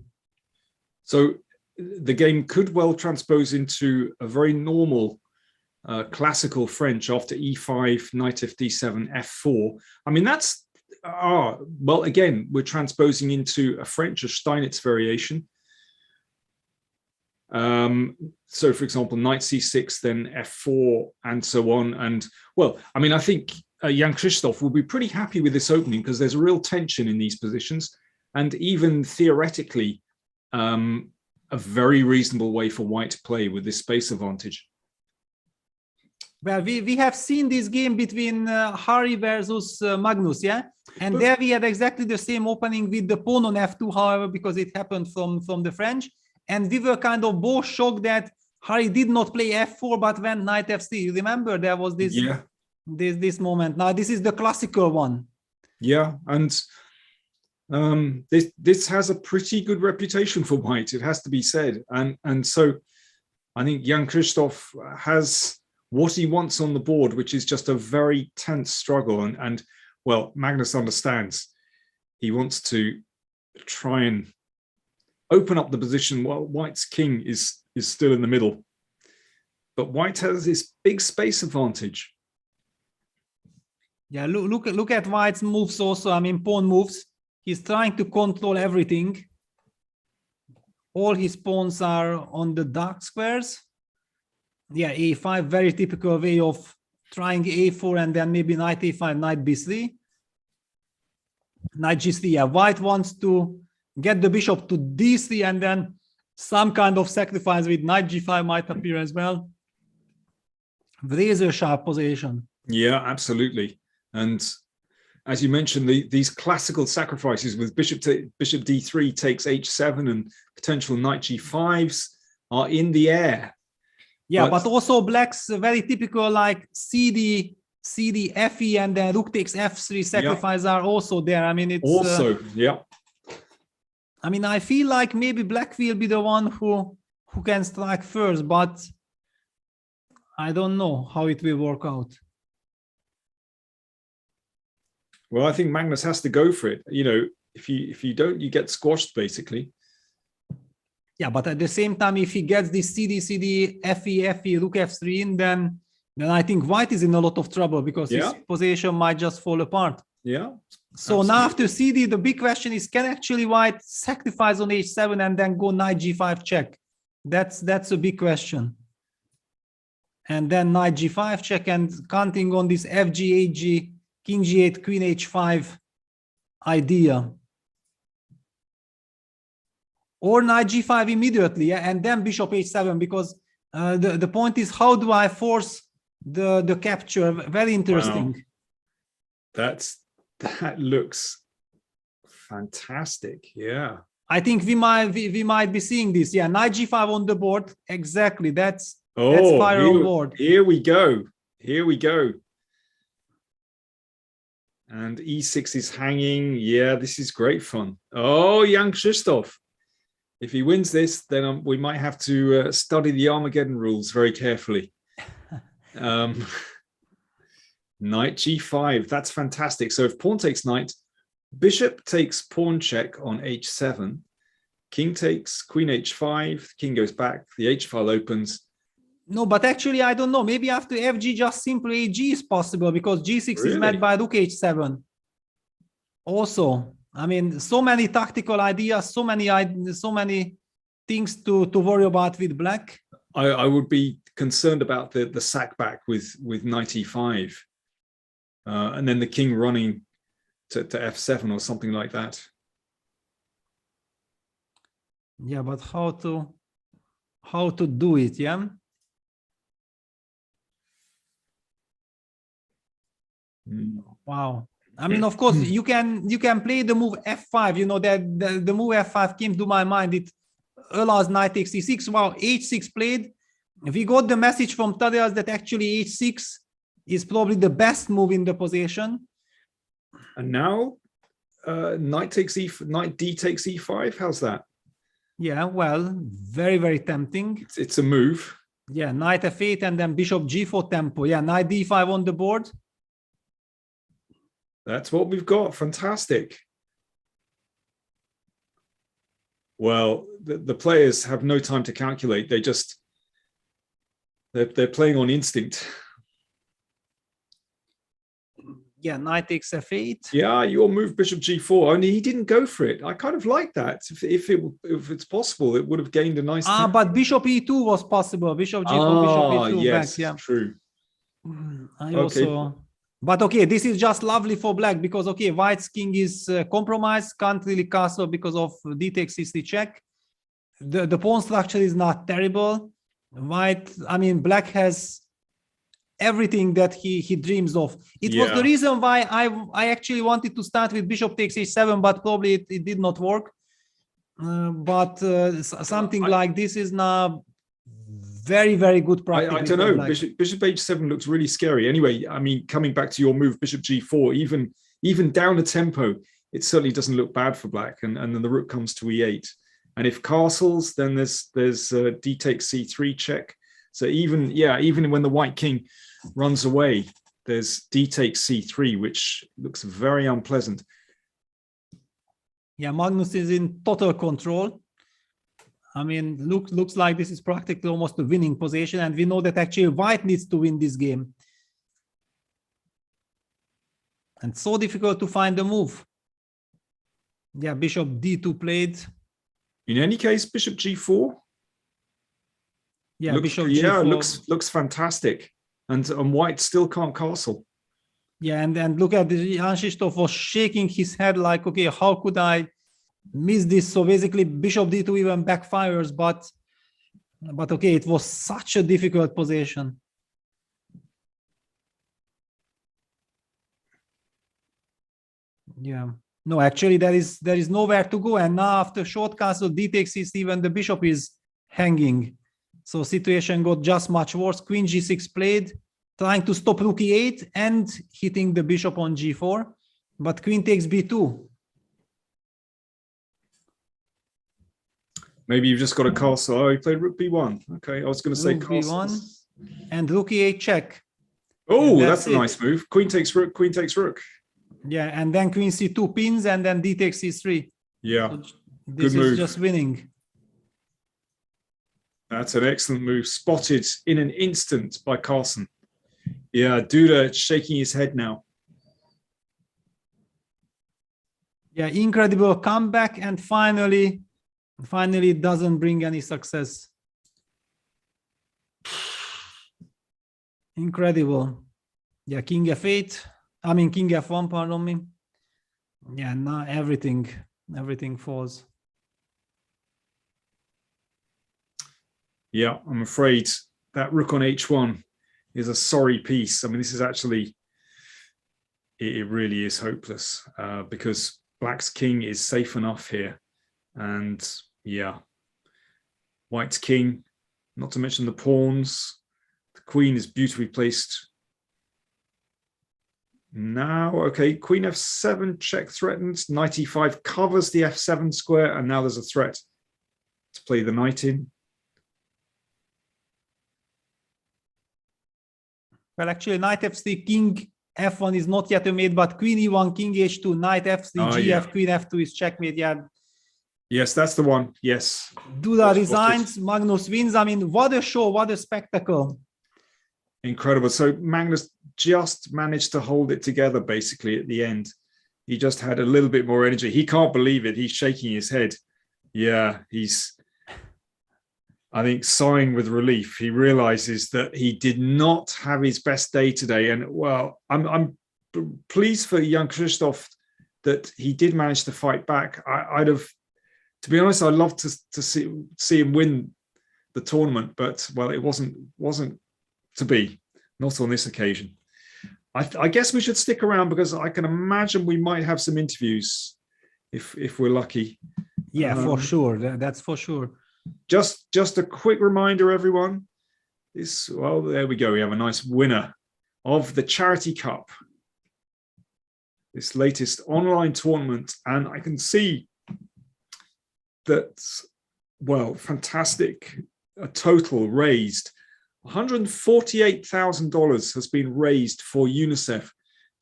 So the game could well transpose into a very normal classical French after E5, knight FD7, F4. I mean, that's well, again, we're transposing into a French, a Steinitz variation. So for example, knight C6, then F4, and so on. And well, I mean, I think Jan-Krzysztof will be pretty happy with this opening because there's a real tension in these positions, and even theoretically, a very reasonable way for white to play with this space advantage. Well, we have seen this game between Harry versus Magnus, yeah? And there we had exactly the same opening with the pawn on F2, however, because it happened from the French. And we were kind of both shocked that Harry did not play F4, but went knight F3. You remember there was this, this moment. Now, this is the classical one. Yeah, and this has a pretty good reputation for white, it has to be said. And so I think Jan-Krzysztof has what he wants on the board, which is just a very tense struggle. And well, Magnus understands. He wants to try and open up the position while white's king is still in the middle. But white has this big space advantage. Yeah, look at white's moves also. I mean, pawn moves. He's trying to control everything. All his pawns are on the dark squares. Yeah, A5, very typical way of trying A4 and then maybe knight A5, knight B3. Knight G3, yeah, white wants to get the bishop to D3 and then some kind of sacrifice with knight G5 might appear as well. Razor sharp position. Yeah, absolutely. And as you mentioned, these classical sacrifices with bishop D3 takes H7 and potential knight G5s are in the air. Yeah, but also black's very typical like CD, FE, and then rook takes F3 sacrifice are also there. I mean, it's also, yeah. I mean, I feel like maybe black will be the one who can strike first, but I don't know how it will work out. Well, I think Magnus has to go for it. You know, if you don't, you get squashed basically. Yeah, but at the same time, if he gets this CD, FE, rook F3 in, then I think white is in a lot of trouble because his position might just fall apart. Yeah. So now after CD, the big question is, can actually white sacrifice on H7 and then go knight G5 check? That's a big question. And then knight G5 check and counting on this FG, HG, King G8, Queen H5 idea. Or knight G5 immediately, yeah? And then bishop H7, because the point is, how do I force the capture? Very interesting. Wow. That looks fantastic. Yeah. I think we might be seeing this. Yeah, knight G5 on the board. Exactly. That's fire on board. Here we go. Here we go. And E6 is hanging. Yeah, this is great fun. Oh, Jan-Krzysztof. If he wins this, then we might have to study the Armageddon rules very carefully. Knight G5, that's fantastic. So if pawn takes knight, bishop takes pawn check on H7, king takes queen H5, king goes back, the H file opens. No, but actually, I don't know. Maybe after FG, just simply AG is possible because G6 is met Really? by Rook H7. Also, I mean, so many tactical ideas, so many things to worry about with black. I would be concerned about the sack back with knight e5, and then the king running to f7 or something like that. Yeah, but how to do it? Yeah. Wow. I mean, of course, you can play the move f5. You know that the move f5 came to my mind. It allows knight takes e6. Wow, h6 played. We got the message from Tadeusz that actually h6 is probably the best move in the position. And now knight takes knight d takes e5. How's that? Yeah, well, very tempting. It's a move. Yeah, knight f8 and then bishop g4 tempo. Yeah, knight d5 on the board. That's what we've got. Fantastic. Well, the players have no time to calculate. They're playing on instinct. Yeah, knight takes f8. Yeah, your move bishop g4. Only he didn't go for it. I kind of like that. If it's possible, it would have gained a nice. But bishop e2 was possible. Bishop g4, bishop e2 yes, back. Yeah, true. I also. But okay, this is just lovely for black because okay, white's king is compromised, can't really castle because of d takes c3 check. The pawn structure is not terrible. Black has everything that he dreams of. It was the reason why I actually wanted to start with bishop takes h7, but probably it did not work. Something like this is now very good practice. I don't know. Bishop h7 looks really scary. Anyway, I mean, coming back to your move, bishop g4, even down a tempo, it certainly doesn't look bad for black. And then the rook comes to e8. And if castles, then there's d takes c3 check. So even when the white king runs away, there's d takes c3, which looks very unpleasant. Yeah, Magnus is in total control. I mean, looks like this is practically almost a winning position, and we know that actually white needs to win this game. And so difficult to find the move. Yeah, bishop d2 played. In any case, bishop g4. Yeah, bishop g4. Looks fantastic. And white still can't castle. Yeah, and look at Jan-Krzysztof was shaking his head like, okay, how could I miss this? So basically bishop d2 even backfires, but okay, it was such a difficult position. Yeah, no, actually there is nowhere to go, and now after short castle d takes c7, the bishop is hanging, so situation got just much worse. Queen g6 played, trying to stop rook e8 and hitting the bishop on g4, but queen takes b2. Maybe you've just got a castle. Oh, he played rook b1. Okay, I was going to say castle. B1 and rook e8 check. Oh, that's a nice move. Queen takes rook, queen takes rook. Yeah, and then queen c2 pins, and then d takes c3. Yeah, so this good move. Is just winning. That's an excellent move, spotted in an instant by Carlsen. Yeah, Duda shaking his head now. Yeah, incredible comeback, and finally it doesn't bring any success. Incredible. Yeah, king f8. I mean king f1, pardon me. Yeah, now everything falls. Yeah, I'm afraid that rook on h1 is a sorry piece. I mean, this is actually, it really is hopeless because black's king is safe enough here. And yeah, white's king, not to mention the pawns. The queen is beautifully placed. Now, okay, queen f7 check threatens, knight e5 covers the f7 square, and now there's a threat to play the knight in. Well, actually, knight f3, king f1 is not yet a mate, but queen e1, king h2, knight f3, gf, queen f2 is checkmate. Yeah, Yes, that's the one. Yes. Duda resigns, Magnus wins. I mean, what a show, what a spectacle. Incredible. So Magnus just managed to hold it together basically at the end. He just had a little bit more energy. He can't believe it. He's shaking his head. Yeah, he's, I think, sighing with relief. He realizes that he did not have his best day today. And well, I'm pleased for Jan-Krzysztof that he did manage to fight back. I'd have, to be honest, I'd love to see him win the tournament, but well, it wasn't to be, not on this occasion. I guess we should stick around because I can imagine we might have some interviews if we're lucky. Yeah, for sure. That's for sure. Just a quick reminder, everyone. Well, there we go. We have a nice winner of the Charity Cup, this latest online tournament, and I can see that, well, fantastic. A total raised $148,000 has been raised for UNICEF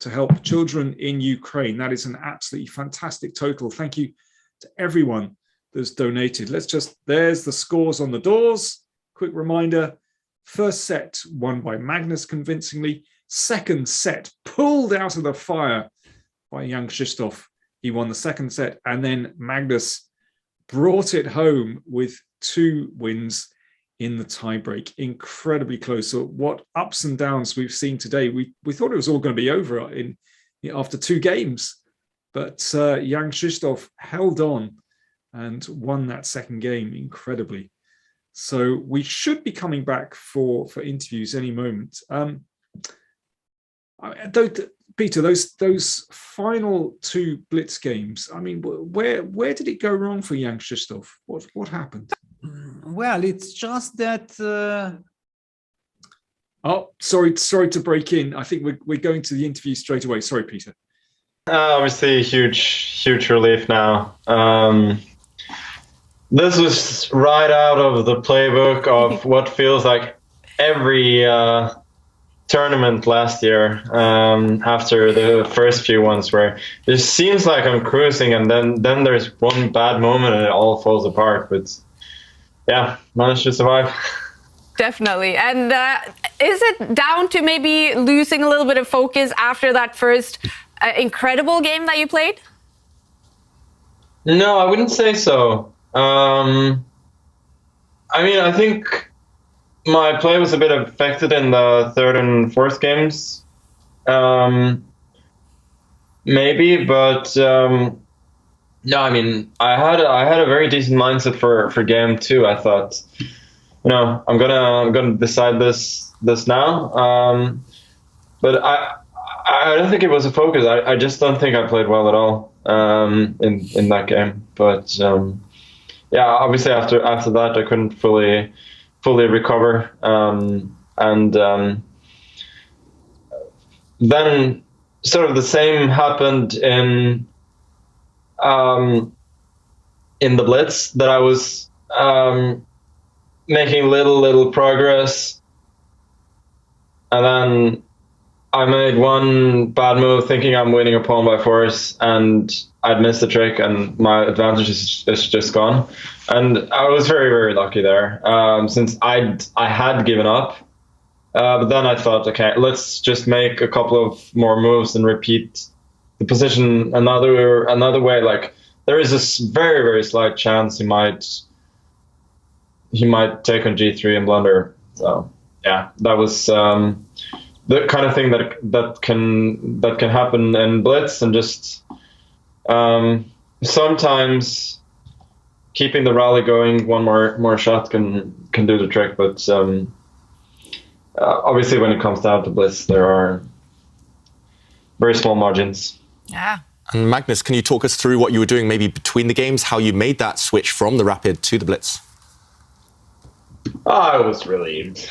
to help children in Ukraine. That is an absolutely fantastic total. Thank you to everyone that's donated. There's the scores on the doors. Quick reminder, first set won by Magnus convincingly. Second set pulled out of the fire by Jan-Krzysztof. He won the second set, and then Magnus brought it home with 2 wins in the tiebreak. Incredibly close. So what ups and downs we've seen today. We thought it was all going to be over after 2 games, but Jan-Krzysztof held on and won that second game incredibly. So we should be coming back for interviews any moment. Peter, those final 2 Blitz games, I mean, where did it go wrong for Jan-Krzysztof? What happened? Well, it's just that. Oh, sorry to break in. I think we're going to the interview straight away. Sorry, Peter. Obviously, huge relief now. This was right out of the playbook of what feels like every tournament last year. After the first few ones, where it seems like I'm cruising, and then there's one bad moment and it all falls apart. But yeah, managed to survive. Definitely. And is it down to maybe losing a little bit of focus after that first incredible game that you played? No, I wouldn't say so. I mean, I think my play was a bit affected in the 3rd and 4th games. Maybe, but no, I mean, I had a very decent mindset for game 2. I thought, I'm gonna decide this now. But I don't think it was a focus. I just don't think I played well at all in that game. But yeah, obviously after that I couldn't fully recover. And then sort of the same happened in the Blitz, that I was making little progress, and then I made one bad move thinking I'm winning a pawn by force, and I'd missed the trick and my advantage is just gone. And I was very, very lucky there, since I had given up. But then I thought, okay, let's just make a couple of more moves and repeat the position another way. Like, there is this very, very slight chance he might take on g3 and blunder. So yeah, that was the kind of thing that can happen in Blitz, and just sometimes keeping the rally going, one more shot can do the trick. But obviously when it comes down to Blitz, there are very small margins. Yeah. And Magnus, can you talk us through what you were doing maybe between the games, how you made that switch from the Rapid to the Blitz? I was relieved.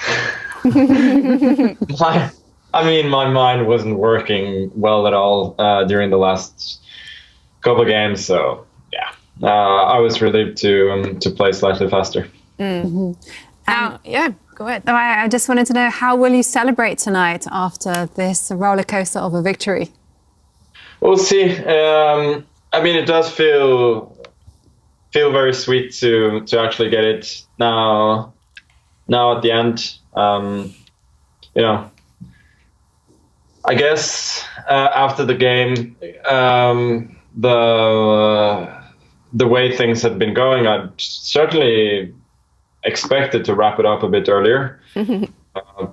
My mind wasn't working well at all during the last couple of games, so yeah, I was relieved to play slightly faster. Mm-hmm. Yeah, go ahead. I just wanted to know, how will you celebrate tonight after this roller coaster of a victory? We'll see. It does feel feel very sweet to actually get it now at the end. You know, I guess after the game, the way things had been going, I'd certainly expected to wrap it up a bit earlier.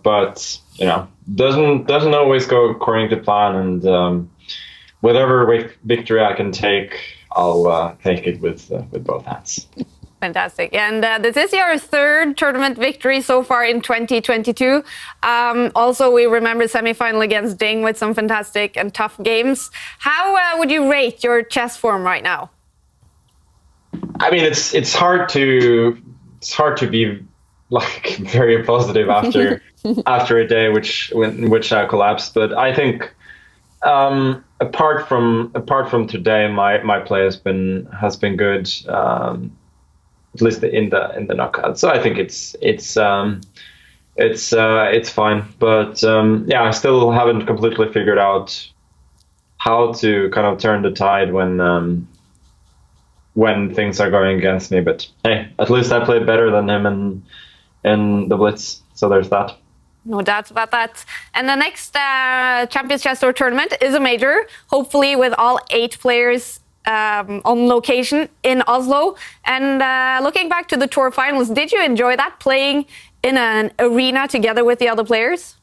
But you know, doesn't always go according to plan, and whatever victory I can take, I'll take it with both hands. Fantastic. And this is your third tournament victory so far in 2022. Also, we remember semi-final against Ding with some fantastic and tough games. How would you rate your chess form right now? I mean, it's hard to be like very positive after after a day in which I collapsed. But I think apart from today, my play has been good. At least in the knockout. So I think it's fine. But yeah, I still haven't completely figured out how to kind of turn the tide when things are going against me. But hey, at least I played better than him in the Blitz. So there's that. No doubts about that. And the next Champions Chess Tour tournament is a major, hopefully with all 8 players on location in Oslo. And looking back to the tour finals, did you enjoy that, playing in an arena together with the other players?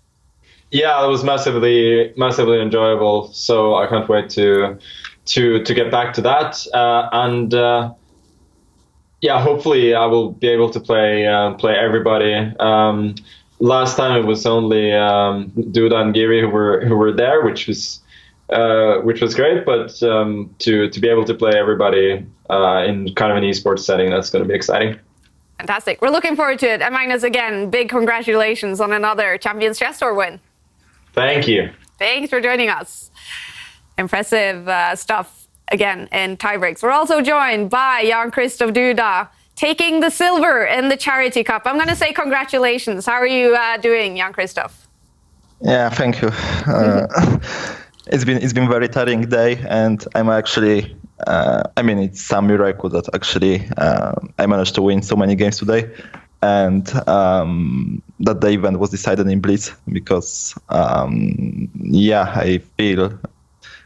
Yeah, it was massively enjoyable. So I can't wait to get back to that. And yeah, hopefully I will be able to play everybody. Last time it was only Duda and Giri who were there, which was great, but to be able to play everybody in kind of an esports setting, that's going to be exciting. Fantastic. We're looking forward to it. And Magnus, again, big congratulations on another Champions Chess Tour win. Thank you. Thanks for joining us. Impressive stuff again in tiebreaks. We're also joined by Jan-Krzysztof Duda, taking the silver in the Charity Cup. I'm going to say congratulations. How are you doing, Jan-Krzysztof? Yeah, thank you. It's been very tiring day, and I'm actually, I mean, it's some miracle that actually I managed to win so many games today, and that the event was decided in Blitz because, yeah, I feel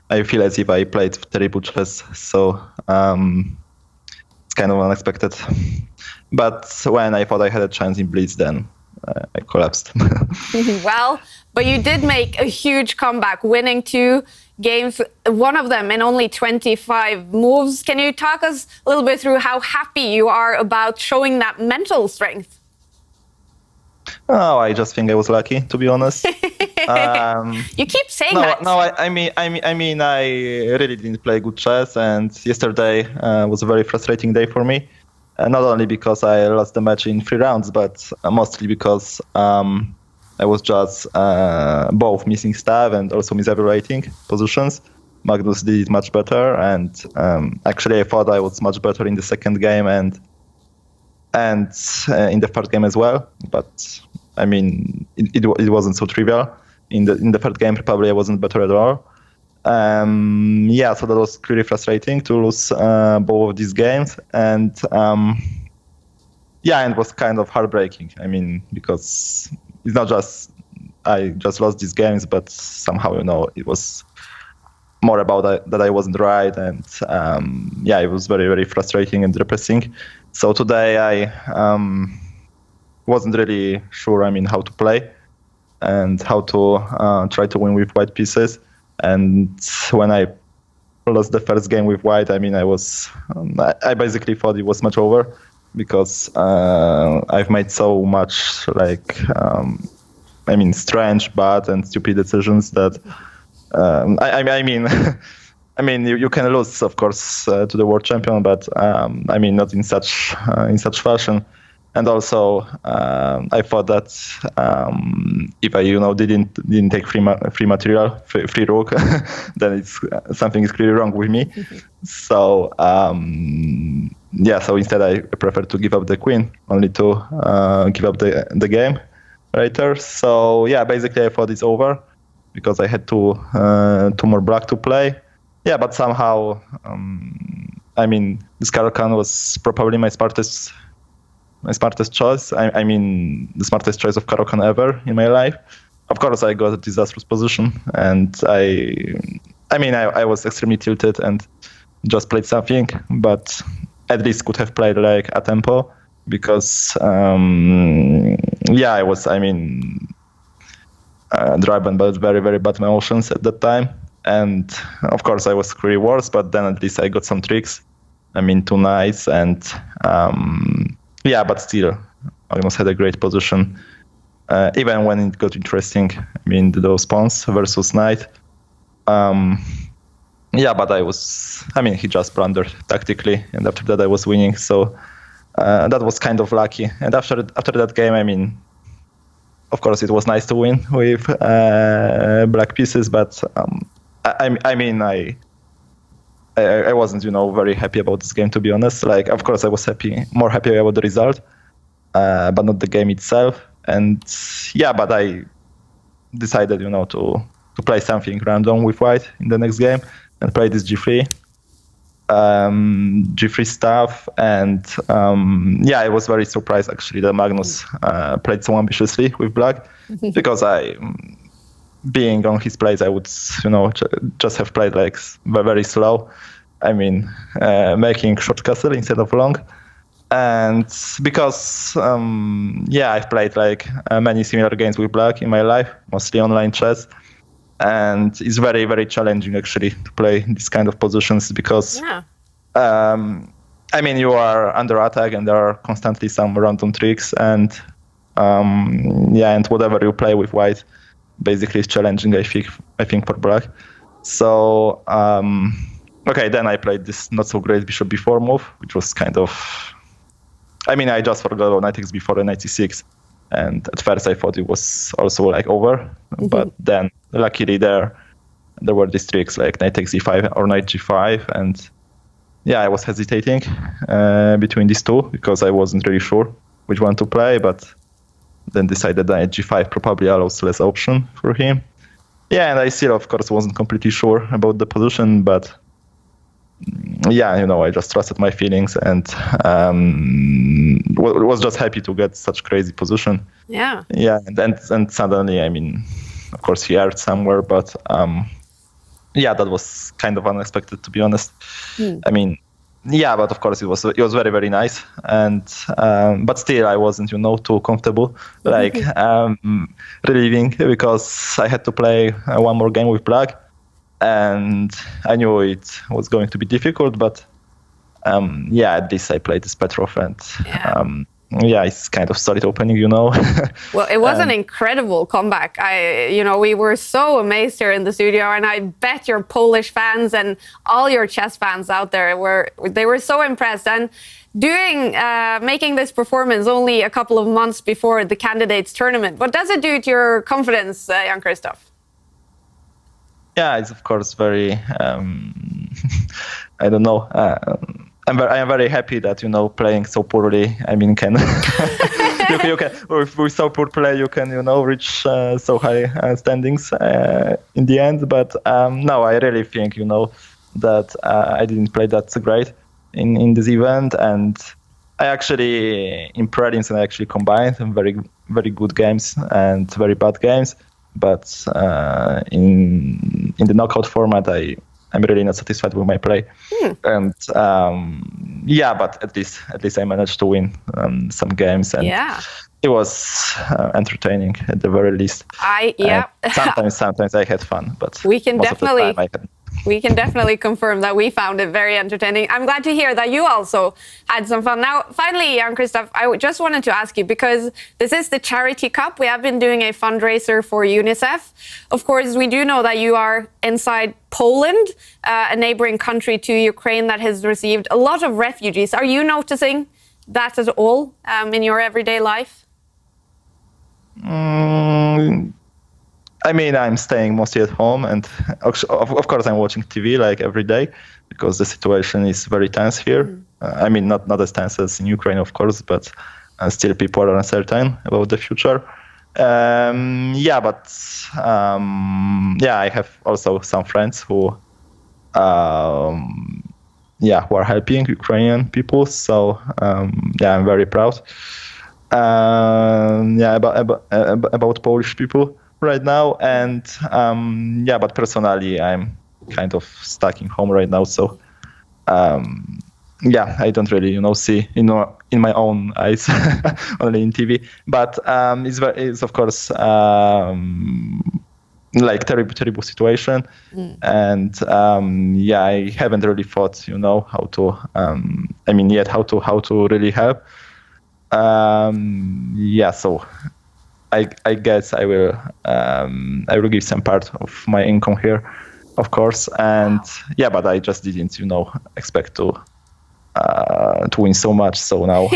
as if I played terrible chess, so it's kind of unexpected. But when I thought I had a chance in Blitz, then I collapsed. Well, but you did make a huge comeback, winning 2 games, one of them in only 25 moves. Can you talk us a little bit through how happy you are about showing that mental strength? Oh, I just think I was lucky, to be honest. You keep saying that. No, I mean, I really didn't play good chess, and yesterday was a very frustrating day for me. Not only because I lost the match in 3 rounds, but mostly because I was just both missing stuff and also misevaluating positions. Magnus did it much better, and actually I thought I was much better in the second game and in the third game as well. But I mean, it wasn't so trivial. In the third game, probably I wasn't better at all. Yeah, so that was really frustrating to lose both of these games, and yeah, and it was kind of heartbreaking. I mean, because it's not just I just lost these games, but somehow, you know, it was more about that I wasn't right, and yeah, it was very, very frustrating and depressing. So today I wasn't really sure, I mean, how to play and how to try to win with white pieces. And when I lost the first game with white, I mean, I basically thought it was much over, because I've made so much, like, I mean, strange, bad, and stupid decisions that I mean, I mean, you can lose, of course, to the world champion, but I mean, not in such fashion. And also, I thought that if I, you know, didn't take free material, free rook, then something is clearly wrong with me. So yeah, so instead I prefer to give up the queen, only to give up the game later. So yeah, basically I thought it's over because I had two more black to play. Yeah, but somehow I mean, this Caro-Kann was probably my smartest choice. I mean, the smartest choice of Caro-Kann ever in my life. Of course, I got a disastrous position, and I was extremely tilted and just played something, but at least could have played like a tempo because, I was, driven by very, very bad emotions at that time. And of course, I was really worse, but then at least I got some tricks. 2 nights, and but still, Magnus had a great position. Even when it got interesting, those pawns versus knight. But he just blundered tactically, and after that I was winning. So that was kind of lucky. And after that game, of course, it was nice to win with black pieces, but I wasn't, very happy about this game, to be honest. Like, of course, I was more happy about the result, but not the game itself. And but I decided, to play something random with white in the next game and play this G3 stuff. And I was very surprised actually that Magnus played so ambitiously with black, because being on his place, I would, just have played like very slow. Making short castle instead of long. And because, I've played like many similar games with black in my life, mostly online chess. And it's very, very challenging actually to play these kind of positions because, you are under attack and there are constantly some random tricks. And, and whatever you play with white basically is challenging, I think for black. So, then I played this not so great bishop b4 move, which was kind of, I just forgot about knight x4 and knight c6. And at first I thought it was also like over, but then luckily there were these tricks like knight x5 or knight g5, and I was hesitating between these two because I wasn't really sure which one to play, but then decided that knight g5 probably allows less option for him. And I still, of course, wasn't completely sure about the position, but I just trusted my feelings and was just happy to get such crazy position. Yeah. And suddenly, of course, he erred somewhere, but that was kind of unexpected, to be honest. But of course it was very, very nice, and but still I wasn't too comfortable like relieving, because I had to play one more game with black, and I knew it was going to be difficult, but at least I played this Petrov, and it's kind of solid opening, Well, it was an incredible comeback. We were so amazed here in the studio, and I bet your Polish fans and all your chess fans out there were so impressed. And making this performance only a couple of months before the candidates tournament, what does it do to your confidence, Jan-Krzysztof? It's of course very, I don't know. I am very happy that playing so poorly. Can you can with so poor play you can reach so high standings in the end. But no, I really think that I didn't play that great in this event, and I actually in prelims I actually combined very, very good games and very bad games. But in the knockout format, I'm really not satisfied with my play, and but at least I managed to win some games, and it was entertaining at the very least. Sometimes I had fun, but we can most of the time I had. We can definitely confirm that we found it very entertaining. I'm glad to hear that you also had some fun. Now, finally, Jan-Krzysztof, I just wanted to ask you, because this is the Charity Cup. We have been doing a fundraiser for UNICEF. Of course, we do know that you are inside Poland, a neighboring country to Ukraine that has received a lot of refugees. Are you noticing that at all in your everyday life? I'm staying mostly at home, and of course I'm watching TV like every day, because the situation is very tense here. Not as tense as in Ukraine, of course, but still people are uncertain about the future. I have also some friends who who are helping Ukrainian people. So I'm very proud. About Polish people right now, and but personally, I'm kind of stuck in home right now. So I don't really see in my own eyes, only in TV. But it's of course like terrible situation, and I haven't really thought how to yet how to really help. So I guess I will give some part of my income here, of course, and but I just didn't expect to win so much. So now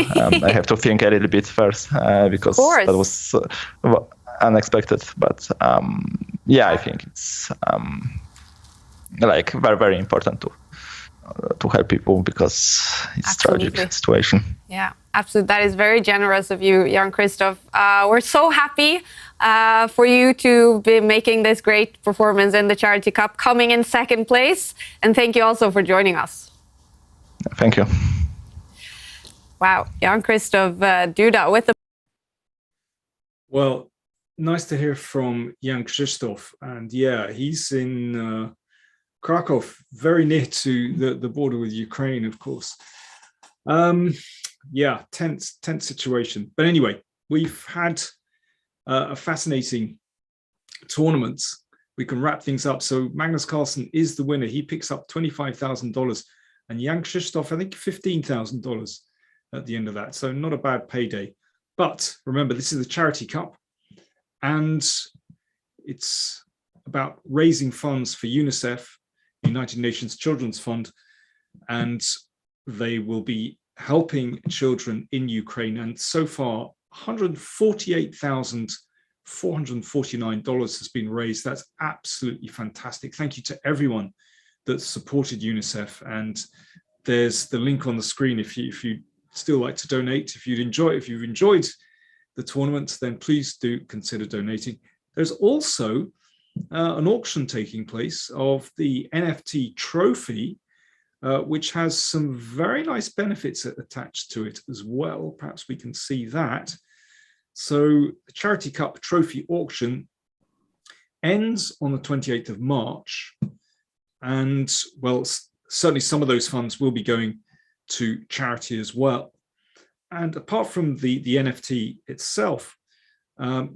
I have to think a little bit first because that was unexpected. But I think it's like very important to help people because it's tragic situation. Yeah, absolutely. That is very generous of you, Jan-Krzysztof. We're so happy for you to be making this great performance in the Charity Cup, coming in second place. And thank you also for joining us. Thank you. Wow, Jan-Krzysztof Duda with the... Well, nice to hear from Jan-Krzysztof. And he's in Krakow, very near to the border with Ukraine, of course. Tense situation. But anyway, we've had a fascinating tournament. We can wrap things up. So Magnus Carlsen is the winner. He picks up $25,000, and Jan-Krzysztof, I think, $15,000 at the end of that. So not a bad payday. But remember, this is the Charity Cup, and it's about raising funds for UNICEF, United Nations Children's Fund, and they will be helping children in Ukraine. And so far, $148,449 has been raised. That's absolutely fantastic. Thank you to everyone that supported UNICEF. And there's the link on the screen if you'd still like to donate. If you've enjoyed the tournament, then please do consider donating. There's also an auction taking place of the NFT trophy, which has some very nice benefits attached to it as well. Perhaps we can see that. So the Charity Cup trophy auction ends on the 28th of March. And well, certainly some of those funds will be going to charity as well. And apart from the NFT itself,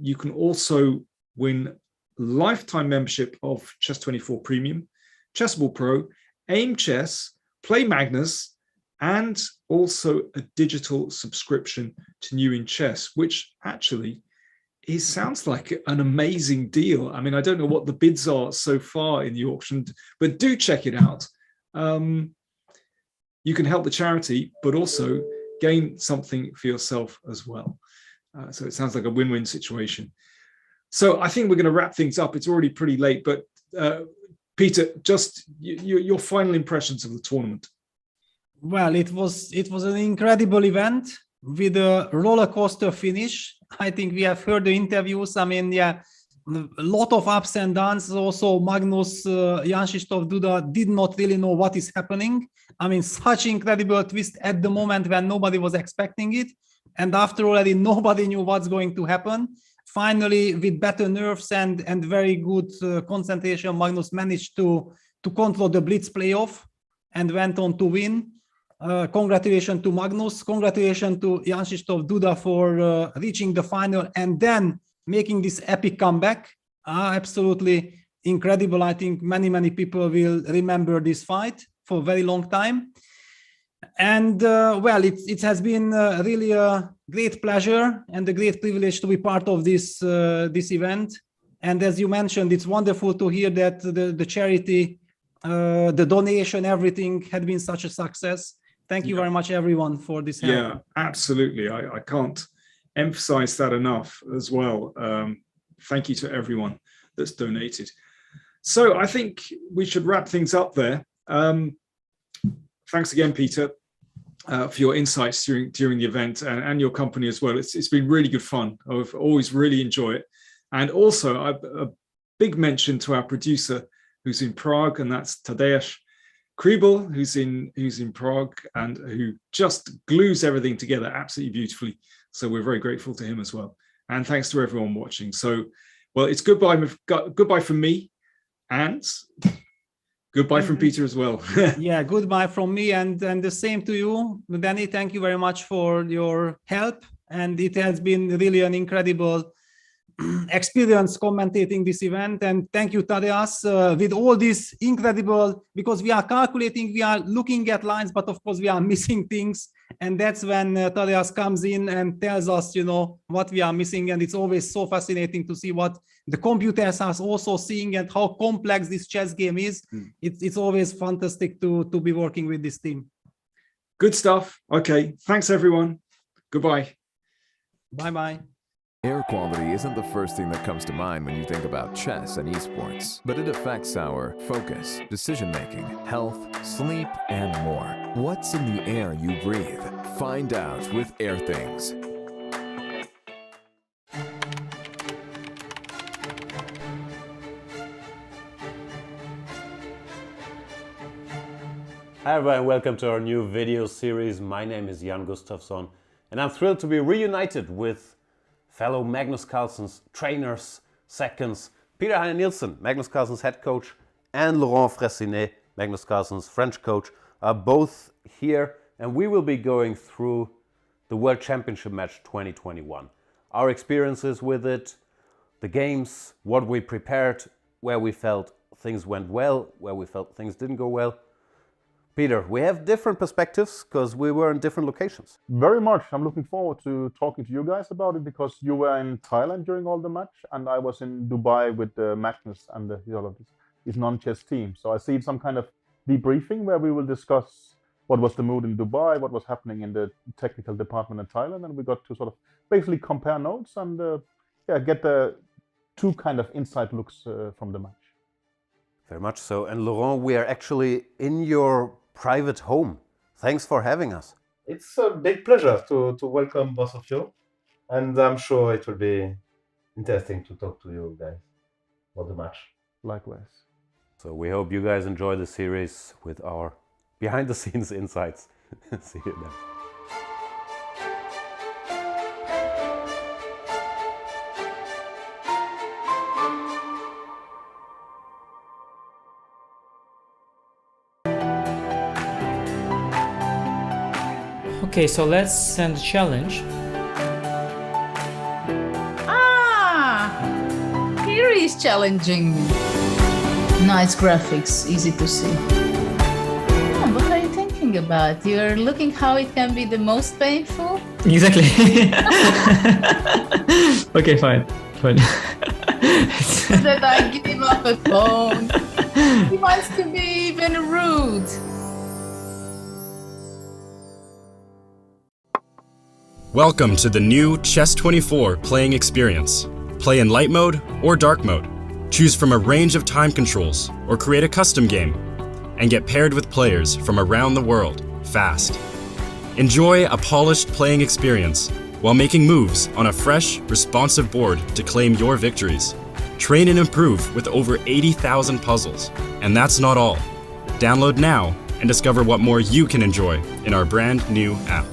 you can also win lifetime membership of Chess24 Premium, Chessable Pro, Aim Chess, Play Magnus, and also a digital subscription to New in Chess, which actually sounds like an amazing deal. I mean, I don't know what the bids are so far in the auction, but do check it out. You can help the charity, but also gain something for yourself as well. So it sounds like a win-win situation. So I think we're going to wrap things up. It's already pretty late, but Peter, just your final impressions of the tournament. Well, it was an incredible event with a roller coaster finish. I think we have heard the interviews. I mean, a lot of ups and downs. Also, Magnus Jan-Krzysztof Duda did not really know what is happening. I mean, such incredible twist at the moment when nobody was expecting it. And after already nobody knew what's going to happen. Finally, with better nerves and very good concentration, Magnus managed to control the Blitz playoff and went on to win. Congratulations to Magnus. Congratulations to Jan-Krzysztof Duda for reaching the final and then making this epic comeback. Absolutely incredible. I think many people will remember this fight for a very long time. And well, it has been really a great pleasure and a great privilege to be part of this event. And as you mentioned, it's wonderful to hear that the charity, the donation, everything had been such a success. Thank you very much, everyone, for this help. Yeah, absolutely. I can't emphasize that enough as well. Thank you to everyone that's donated. So I think we should wrap things up there. Thanks again, Peter, for your insights during the event and your company as well. It's been really good fun. I've always really enjoyed it. And also a big mention to our producer who's in Prague, and that's Tadeusz. Kribel, who's in Prague and who just glues everything together absolutely beautifully. So we're very grateful to him as well. And thanks to everyone watching. So, well, it's goodbye from me, and goodbye from Peter as well. Yeah, goodbye from me, and the same to you, Danny. Thank you very much for your help, and it has been really an incredible experience commentating this event. And thank you, Tadeas, with all this incredible, because we are calculating, we are looking at lines, but of course we are missing things, and that's when Tadeas comes in and tells us, you know, what we are missing. And it's always so fascinating to see what the computers are also seeing and how complex this chess game is. It's always fantastic to be working with this team. Good stuff. Okay, thanks everyone. Goodbye. Bye-bye. Air quality isn't the first thing that comes to mind when you think about chess and esports, but it affects our focus, decision-making, health, sleep, and more. What's in the air you breathe? Find out with Air Things. Hi everyone, welcome to our new video series. My name is Jan-Krzysztof, and I'm thrilled to be reunited with fellow Magnus Carlsen's trainers, seconds, Peter Heine Nielsen, Magnus Carlsen's head coach, and Laurent Fressinet, Magnus Carlsen's French coach, are both here, and we will be going through the World Championship match 2021. Our experiences with it, the games, what we prepared, where we felt things went well, where we felt things didn't go well. Peter, we have different perspectives because we were in different locations. Very much. I'm looking forward to talking to you guys about it because you were in Thailand during all the match and I was in Dubai with Magnus and his non-chess team. So I see some kind of debriefing where we will discuss what was the mood in Dubai, what was happening in the technical department in Thailand, and we got to sort of basically compare notes and get the two kind of inside looks from the match. Very much so. And Laurent, we are actually in your private home. Thanks for having us. It's a big pleasure to welcome both of you, and I'm sure it will be interesting to talk to you guys about the match. Likewise. So we hope you guys enjoy the series with our behind the scenes insights. See you then. Okay, so let's send a challenge. Here is challenging me. Nice graphics, easy to see. What are you thinking about? You're looking how it can be the most painful? Exactly. Okay, fine. That I give up a phone. He wants to be even rude. Welcome to the new Chess24 playing experience. Play in light mode or dark mode. Choose from a range of time controls or create a custom game and get paired with players from around the world fast. Enjoy a polished playing experience while making moves on a fresh, responsive board to claim your victories. Train and improve with over 80,000 puzzles. And that's not all. Download now and discover what more you can enjoy in our brand new app.